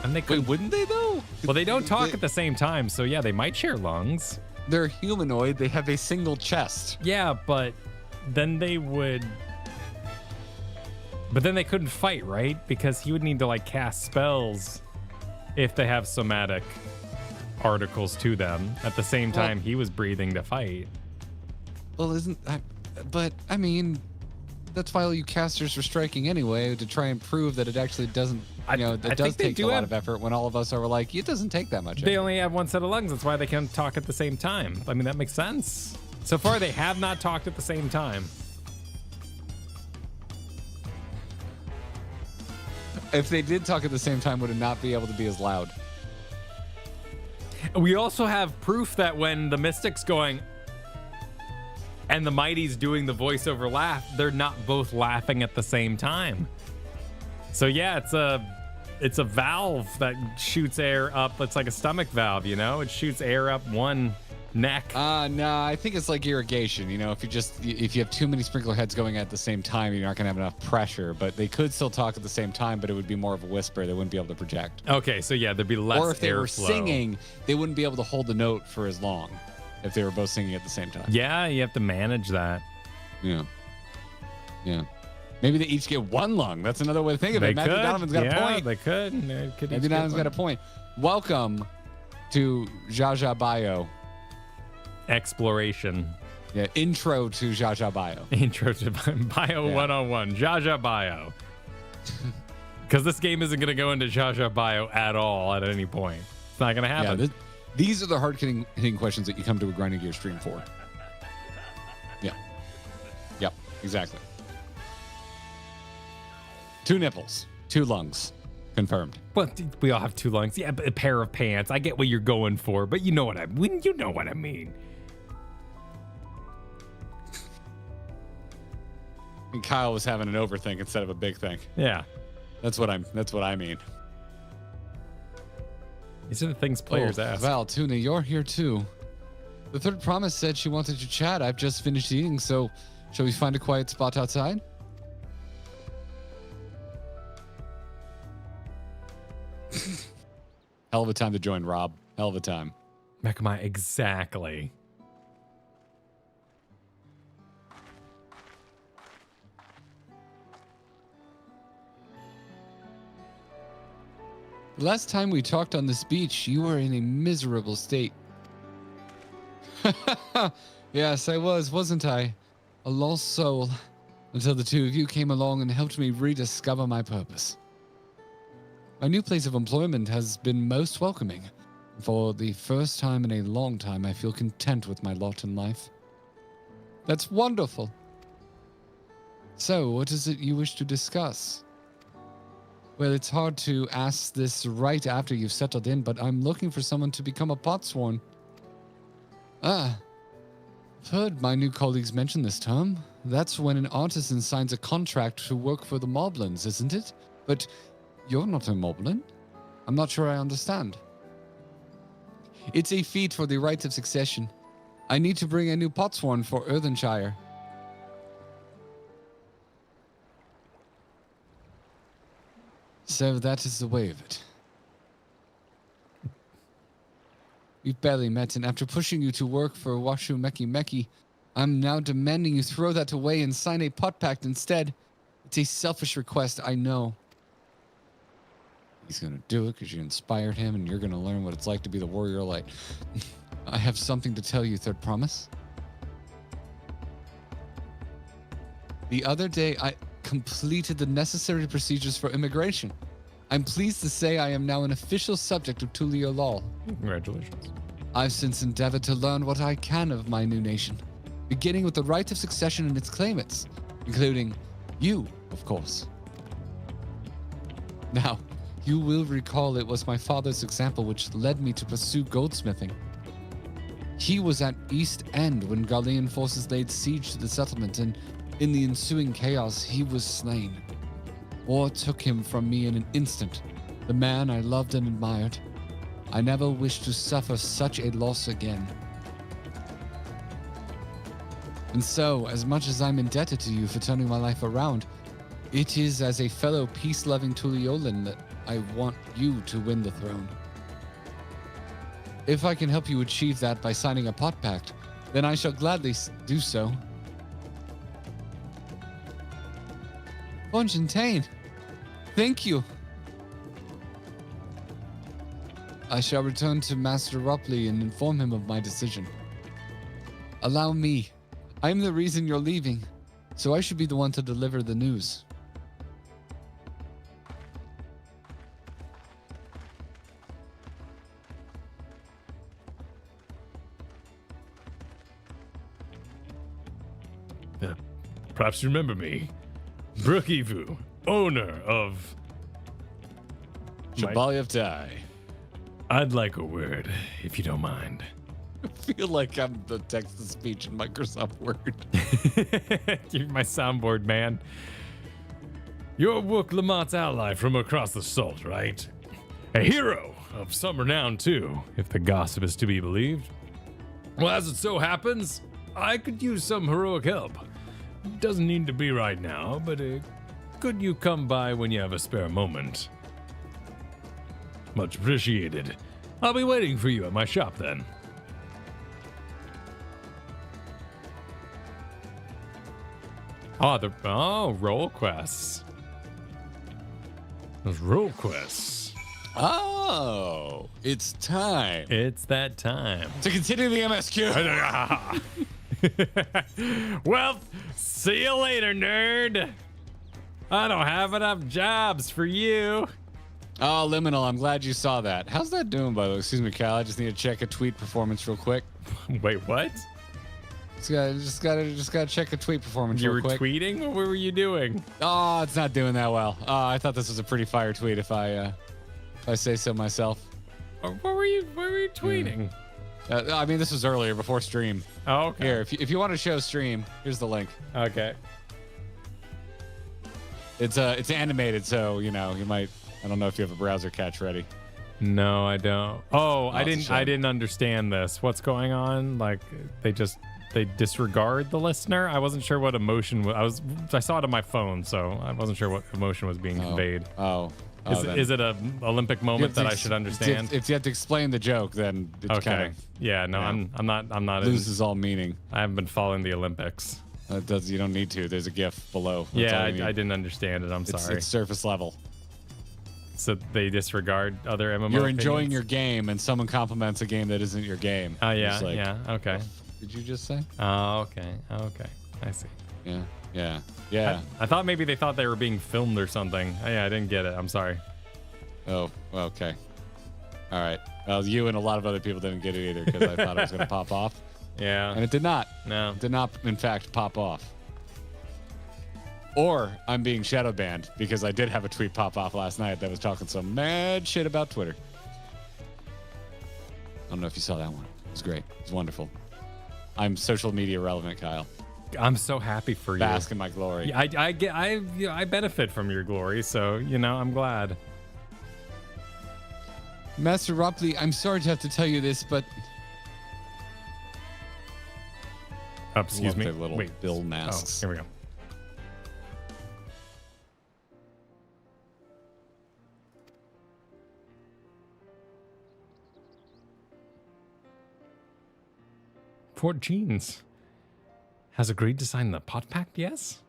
A: And they could.
D: Wait, wouldn't they though?
A: Well, they don't talk at the same time, so yeah, they might share lungs.
D: They're humanoid. They have a single chest.
A: Yeah, but then they would. But then they couldn't fight, right? Because he would need to like cast spells if they have somatic articles to them. At the same time, he was breathing to fight.
D: Well, but I mean, that's why all you casters are striking anyway, to try and prove that it actually doesn't, it does take a lot of effort when all of us are like, it doesn't take that much effort.
A: They only have one set of lungs. That's why they can't talk at the same time. I mean, that makes sense. So far, they have not talked at the same time.
D: If they did talk at the same time, would it not be able to be as loud?
A: We also have proof that when the Mystic's going and the Mighty's doing the voiceover laugh, they're not both laughing at the same time. So yeah, it's a valve that shoots air up. It's like a stomach valve, you know? It shoots air up one neck.
D: No, I think it's like irrigation. You know, if you have too many sprinkler heads going at the same time, you're not going to have enough pressure. But they could still talk at the same time, but it would be more of a whisper. They wouldn't be able to project.
A: Okay, so yeah, there'd be less airflow.
D: Or if they were singing, they wouldn't be able to hold the note for as long if they were both singing at the same time.
A: Yeah, you have to manage that.
D: Yeah. Yeah. Maybe they each get one lung. That's another way to think of it. Matthew Donovan's got a point.
A: They could.
D: Matthew Donovan's got a point. Welcome to Jaja Bio.
A: Exploration.
D: Yeah, intro to Jaja Bio.
A: Intro to Bio 101. Jaja Bio. Because this game isn't going to go into Jaja Bio at all at any point. It's not going to happen.
D: Yeah, these are the hard-hitting questions that you come to a Grinding Gear stream for. Yeah. Yep, exactly. 2 nipples, 2 lungs. Confirmed.
A: Well, we all have 2 lungs. Yeah, but a pair of pants. I get what you're going for, but you know what I mean. You know what I mean.
D: And Kyle was having an overthink instead of a big think.
A: Yeah.
D: That's what I mean.
A: These are the things players ask.
D: Val, Tuna, you're here too. The third promise said she wanted to chat. I've just finished eating, so shall we find a quiet spot outside? Hell of a time to join, Rob. Hell of a time.
A: Mechamai, exactly.
D: The last time we talked on this beach, you were in a miserable state. Yes, I was, wasn't I? A lost soul. Until the two of you came along and helped me rediscover my purpose. My new place of employment has been most welcoming. For the first time in a long time, I feel content with my lot in life. That's wonderful. So, what is it you wish to discuss? Well, it's hard to ask this right after you've settled in, but I'm looking for someone to become a potsworn. I've heard my new colleagues mention this term. That's when an artisan signs a contract to work for the Moblins, isn't it? But you're not a Moblin. I'm not sure I understand. It's a feat for the right of succession. I need to bring a new potsworn for Earthenshire. So that is the way of it. We've barely met, and after pushing you to work for Washu Meki Meki, I'm now demanding you throw that away and sign a pot pact instead. It's a selfish request, I know. He's going to do it because you inspired him, and you're going to learn what it's like to be the warrior of light. I have something to tell you, Third Promise. The other day, I completed the necessary procedures for immigration. I'm pleased to say I am now an official subject of Tulio Law.
A: Congratulations.
D: I've since endeavored to learn what I can of my new nation, beginning with the right of succession and its claimants, including you, of course. Now, you will recall it was my father's example which led me to pursue goldsmithing. He was at East End when Garlean forces laid siege to the settlement, and in the ensuing chaos, he was slain. War took him from me in an instant, the man I loved and admired. I never wish to suffer such a loss again. And so, as much as I'm indebted to you for turning my life around, it is as a fellow peace-loving Tuliolan that I want you to win the throne. If I can help you achieve that by signing a pot pact, then I shall gladly do so. Fontaine, thank you. I shall return to Master Rupley and inform him of my decision. Allow me. I am the reason you're leaving, so I should be the one to deliver the news.
O: Perhaps you remember me. Brook Ivu, owner of
D: Shabali of Tai.
O: I'd like a word, if you don't mind.
D: I feel like I'm the text-to-speech in Microsoft Word.
A: You're my soundboard, man.
O: You're Wook Lamont's ally from across the salt, right? A hero of some renown, too, if the gossip is to be believed. Well, as it so happens, I could use some heroic help. Doesn't need to be right now, but could you come by when you have a spare moment? Much appreciated. I'll be waiting for you at my shop then.
A: Roll quests.
O: Those roll quests.
D: Oh, it's time.
A: It's that time.
D: To continue the MSQ.
A: Well, see you later, nerd. I don't have enough jobs for you.
D: Oh, Liminal, I'm glad you saw that. How's that doing, by the way? Excuse me, Kyle. I just need to check a tweet performance real quick.
A: Wait, what?
D: Just gotta check a tweet performance
A: You
D: real
A: were
D: quick.
A: tweeting? What were you doing?
D: Oh, it's not doing that well. I thought this was a pretty fire tweet if I say so myself.
A: What were you tweeting?
D: I mean, this was earlier before stream.
A: Oh, okay.
D: Here, if you want to show stream, here's the link.
A: Okay.
D: It's animated, so you know you might. I don't know if you have a browser catch ready.
A: No, I don't. Oh, I
D: it's a shame.
A: didn't understand this. What's going on? Like they disregard the listener? I wasn't sure what emotion was. I saw it on my phone, so I wasn't sure what emotion was being conveyed. Is it a Olympic moment that I should understand?
D: If you have to explain the joke, then it
A: Okay.
D: kind of
A: Yeah, no, I'm not
D: loses all meaning.
A: I haven't been following the Olympics.
D: You don't need to. There's a GIF below. That's
A: Yeah,
D: all
A: I
D: you need.
A: didn't understand it. I'm sorry.
D: It's surface level.
A: So they disregard other MMO.
D: You're enjoying
A: opinions?
D: your game, and someone compliments a game that isn't your game.
A: Oh yeah,
D: It's like,
A: yeah. Okay.
D: Did you just say?
A: Oh, okay. Okay. I see.
D: Yeah.
A: I thought maybe they thought they were being filmed or something. Oh, yeah, I didn't get it. I'm sorry.
D: Oh, okay. All right. Well, you and a lot of other people didn't get it either because I thought it was going to pop off.
A: Yeah.
D: And it did not.
A: No.
D: It did not, in fact, pop off. Or I'm being shadow banned because I did have a tweet pop off last night that was talking some mad shit about Twitter. I don't know if you saw that one. It was great. It was wonderful. I'm social media relevant, Kyle.
A: I'm so happy for you.
D: Bask in my glory.
A: Yeah, I benefit from your glory, so I'm glad.
D: Master Ropley, I'm sorry to have to tell you this, but
A: excuse me.
D: Their little
A: Wait.
D: bill masks.
A: Oh, here we go. Fort Jeans has agreed to sign the pot pact, yes?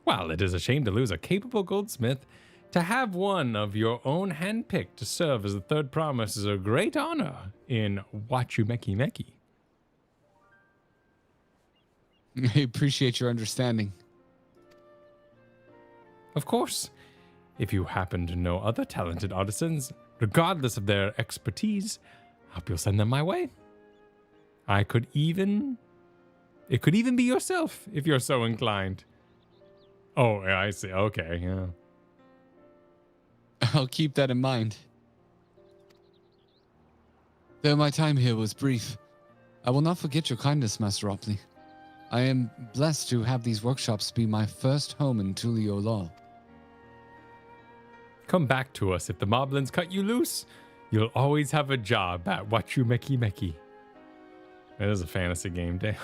A: Well, it is a shame to lose a capable goldsmith. To have one of your own handpicked to serve as the third promise is a great honor in Wachumeki Meki.
D: I appreciate your understanding.
A: Of course, if you happen to know other talented artisans, regardless of their expertise, I hope you'll send them my way. It could even be yourself if you're so inclined. Oh, yeah, I see. Okay, yeah.
D: I'll keep that in mind. Though my time here was brief, I will not forget your kindness, Master Opley. I am blessed to have these workshops be my first home in Tuliyola.
A: Come back to us. If the moblins cut you loose, you'll always have a job at Wachumeki Meki. That is a fantasy game, damn.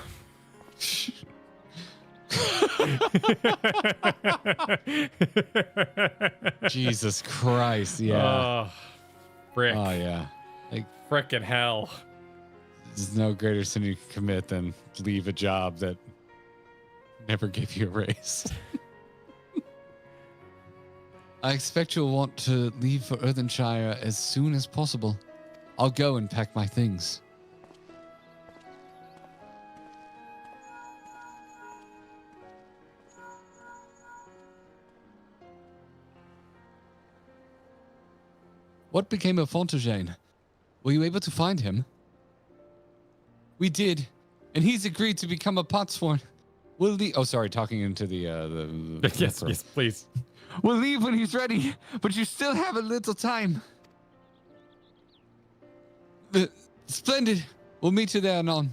D: Jesus Christ, yeah.
A: Oh, frick.
D: Oh, yeah. Like,
A: frickin' hell.
D: There's no greater sin you can commit than leave a job that never gave you a raise. I expect you'll want to leave for Earthenshire as soon as possible. I'll go and pack my things. What became of Fontagene? Were you able to find him? We did, and he's agreed to become a potsworn. We'll leave. Oh, sorry, talking into the
A: yes, yes, please.
D: We'll leave when he's ready, but you still have a little time. Splendid. We'll meet you there anon.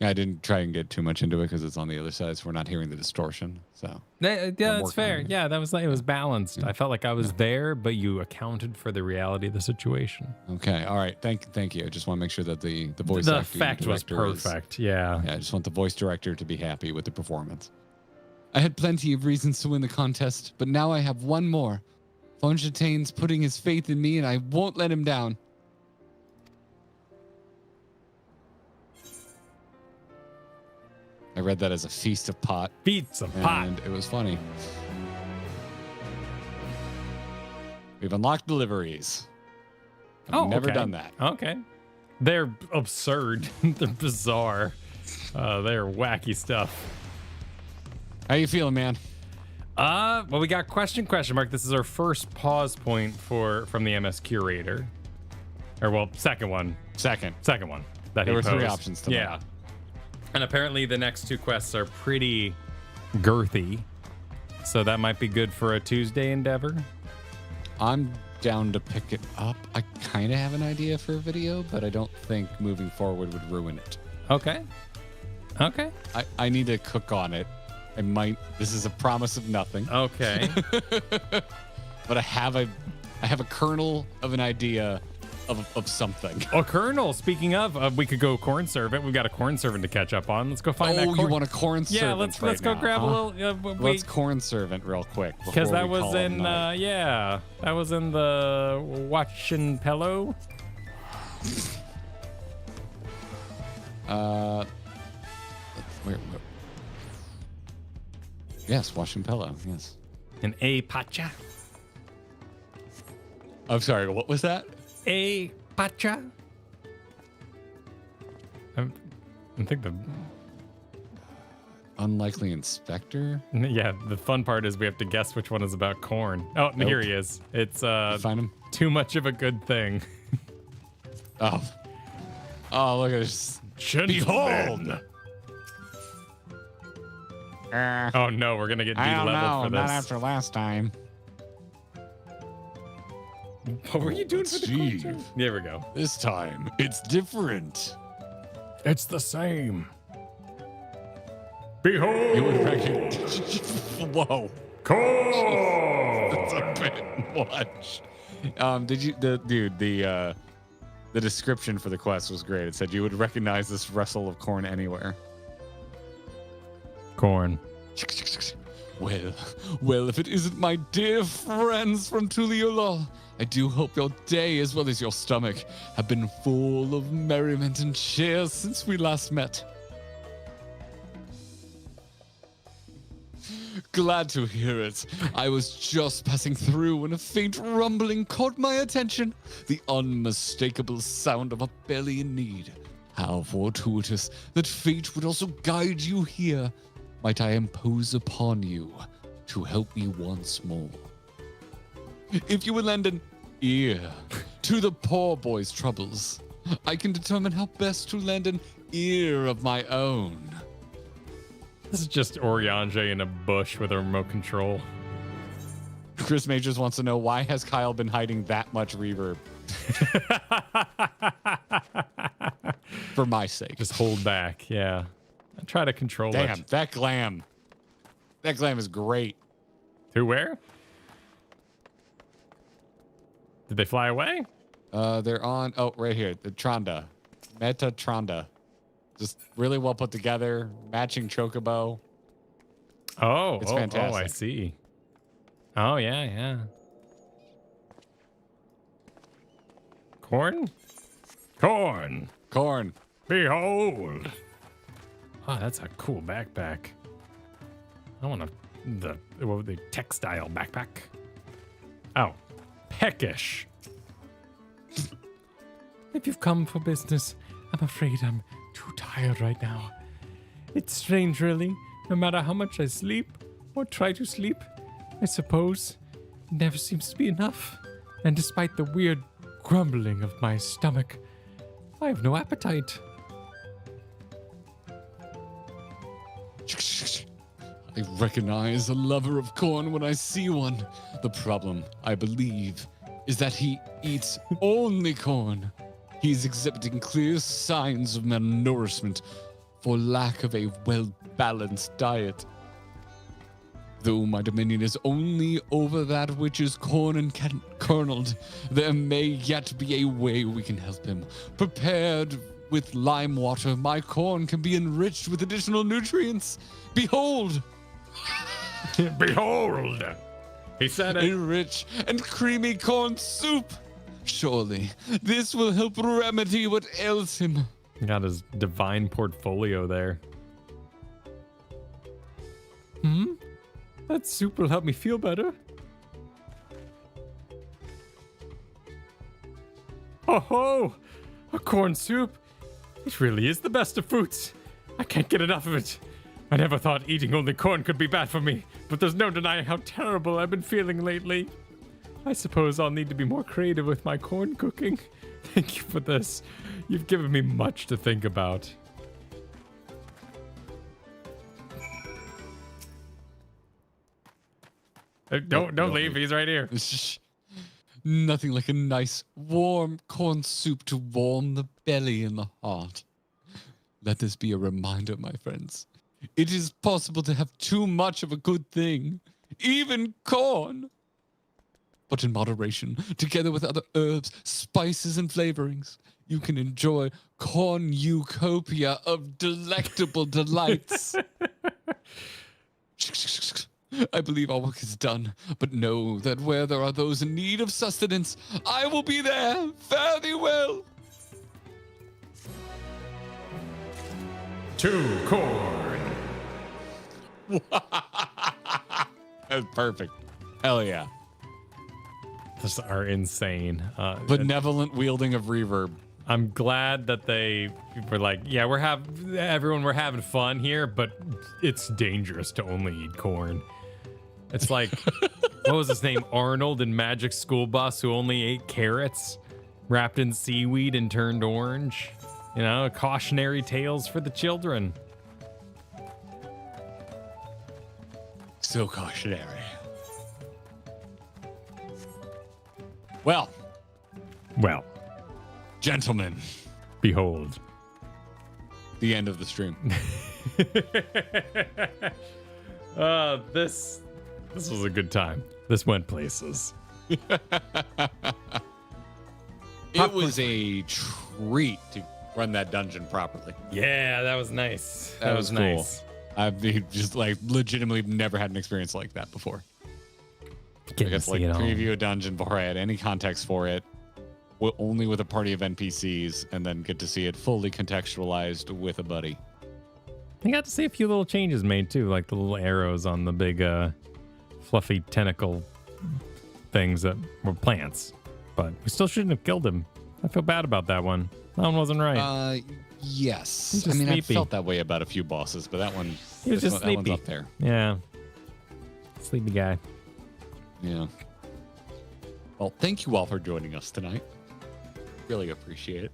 D: I didn't try and get too much into it because it's on the other side, so we're not hearing the distortion. So
A: yeah, that's fair. Yeah, that was like, it was balanced. Yeah. I felt like I was there, but you accounted for the reality of the situation.
D: Okay, all right. Thank you. I just want to make sure that the voice
A: the effect was perfect. Yeah,
D: I just want the voice director to be happy with the performance. I had plenty of reasons to win the contest, but now I have one more. Fontaine's putting his faith in me, and I won't let him down. I read that as a feast of pot.
A: Feast of pot.
D: And it was funny. We've unlocked deliveries. I've never done that.
A: Okay. They're absurd. They're bizarre. They're wacky stuff.
D: How you feeling, man?
A: Well, we got question mark. This is our first pause point from the MS curator. Or, well, second one.
D: Second
A: one. That
D: there were
A: posed.
D: 3 options tonight.
A: Yeah. And apparently the next 2 quests are pretty girthy. So that might be good for a Tuesday endeavor.
D: I'm down to pick it up. I kind of have an idea for a video, but I don't think moving forward would ruin it.
A: Okay.
D: I need to cook on it. I might. This is a promise of nothing.
A: Okay.
D: But I have a kernel of an idea of something.
A: A kernel. Speaking of, we could go corn servant. We've got a corn servant to catch up on. Let's go find that.
D: Oh, you want a corn servant?
A: Yeah, let's go grab a little.
D: Let's corn servant real quick
A: because that was in that was in the Watchin' Pillow.
D: Where? Yes, Watchin' Pillow. Yes.
A: An A pacha.
D: I'm sorry. What was that?
A: A pacha. I think the
D: unlikely inspector.
A: Yeah, the fun part is we have to guess which one is about corn. Oh, nope. Here he is. It's
D: find him.
A: Too much of a good thing.
D: Oh, look at this.
A: Behold. Oh no, we're gonna get de-leveled for this.
D: Not after last time.
A: What were you doing for the culture? There we go.
D: This time, it's different.
A: It's the same. Behold!
D: You would reckon. Whoa.
A: Corn!
D: That's a bit much. Did you, the description for the quest was great. It said you would recognize this rustle of corn anywhere.
A: Corn.
D: Well, if it isn't my dear friends from Tuliyola, I do hope your day, as well as your stomach, have been full of merriment and cheer since we last met. Glad to hear it. I was just passing through when a faint rumbling caught my attention. The unmistakable sound of a belly in need. How fortuitous that fate would also guide you here. Might I impose upon you to help me once more? If you would lend an ear to the poor boy's troubles, I can determine how best to lend an ear of my own.
A: This is just Oriange in a bush with a remote control.
D: Chris Majors wants to know, why has Kyle been hiding that much reverb? For my sake.
A: Just hold back, yeah. I try to control it.
D: Damn, that glam. That glam is great.
A: To where? Did they fly away?
D: They're on, right here, the Tronda. Meta Tronda. Just really well put together, matching chocobo.
A: Oh,
D: it's fantastic.
A: Oh, I see. Oh, yeah. Corn? Corn. Behold. Oh, that's a cool backpack. I want the textile backpack. Oh, peckish. If you've come for business, I'm afraid I'm too tired right now. It's strange, really. No matter how much I sleep or try to sleep, I suppose it never seems to be enough. And despite the weird grumbling of my stomach, I have no appetite.
D: I recognize a lover of corn when I see one. The problem, I believe, is that he eats only corn. He's exhibiting clear signs of malnourishment for lack of a well-balanced diet. Though my dominion is only over that which is corn and kerneled, there may yet be a way we can help him. Prepared with lime water, my corn can be enriched with additional nutrients. Behold!
A: Behold! He said it.
D: A rich and creamy corn soup. Surely this will help remedy what ails him.
A: Got his divine portfolio there. That soup will help me feel better. Oh, a corn soup. It really is the best of foods. I can't get enough of it. I never thought eating only corn could be bad for me, but there's no denying how terrible I've been feeling lately. I suppose I'll need to be more creative with my corn cooking. Thank you for this. You've given me much to think about. Don't leave. He's right here.
D: Nothing like a nice, warm corn soup to warm the belly and the heart. Let this be a reminder, my friends. It is possible to have too much of a good thing, even corn. But in moderation, together with other herbs, spices, and flavorings, you can enjoy cornucopia of delectable delights. I believe our work is done, but know that where there are those in need of sustenance, I will be there. Fare thee well.
A: To corn.
D: That's perfect. Hell yeah.
A: These are insane.
D: Benevolent wielding of reverb.
A: I'm glad that they were like, yeah, we're having fun here, but it's dangerous to only eat corn. It's like, what was his name? Arnold in Magic School Bus, who only ate carrots wrapped in seaweed and turned orange. You know, cautionary tales for the children.
D: So cautionary. Well, gentlemen,
A: behold
D: the end of the stream.
A: This was a good time. This went places.
D: It was a treat to run that dungeon properly.
A: Yeah, that was nice.
D: That was cool.
A: Nice.
D: I've just like legitimately never had an experience like that before.
B: I got to like preview a dungeon before I had any context for it, only with a party of NPCs, and then get to see it fully contextualized with a buddy.
A: I got to see a few little changes made too, like the little arrows on the big fluffy tentacle things that were plants. But we still shouldn't have killed him. I feel bad about that one. That one wasn't right.
B: Yes. I mean,
A: sleepy.
B: I felt that way about a few bosses, but that one,
A: He was just
B: that one's
A: sleepy.
B: up there.
A: Yeah. Sleepy guy.
B: Yeah. Well, thank you all for joining us tonight. Really appreciate it.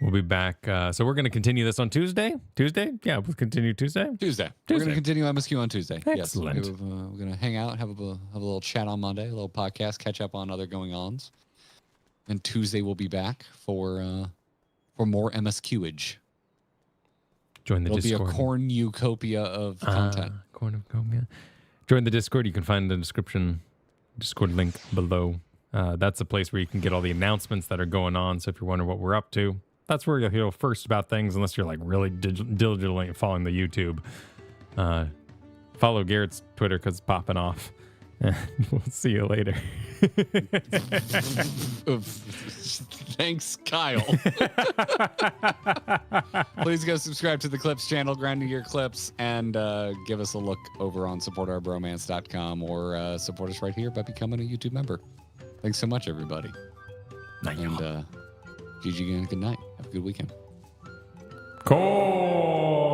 A: We'll be back. So we're going to continue this on Tuesday. Tuesday? Yeah, we'll continue Tuesday.
B: Tuesday. We're going to continue MSQ on Tuesday.
A: Excellent.
B: Yes, we're going to hang out, have a little chat on Monday, a little podcast, catch up on other going-ons. And Tuesday we'll be back for more MSQage.
A: Join the
B: It'll
A: Discord.
B: It'll be a cornucopia of content.
A: Cornucopia. Join the Discord. You can find the description, Discord link below. That's a place where you can get all the announcements that are going on. So if you're wondering what we're up to, that's where you'll hear first about things, unless you're like really diligently following the YouTube. Follow Garrett's Twitter because it's popping off. We'll see you later.
B: Thanks, Kyle. Please go subscribe to the Clips channel, grind to your clips, and give us a look over on supportourbromance.com or support us right here by becoming a YouTube member. Thanks so much, everybody. And GG again, good night. Have a good weekend.
A: Cool.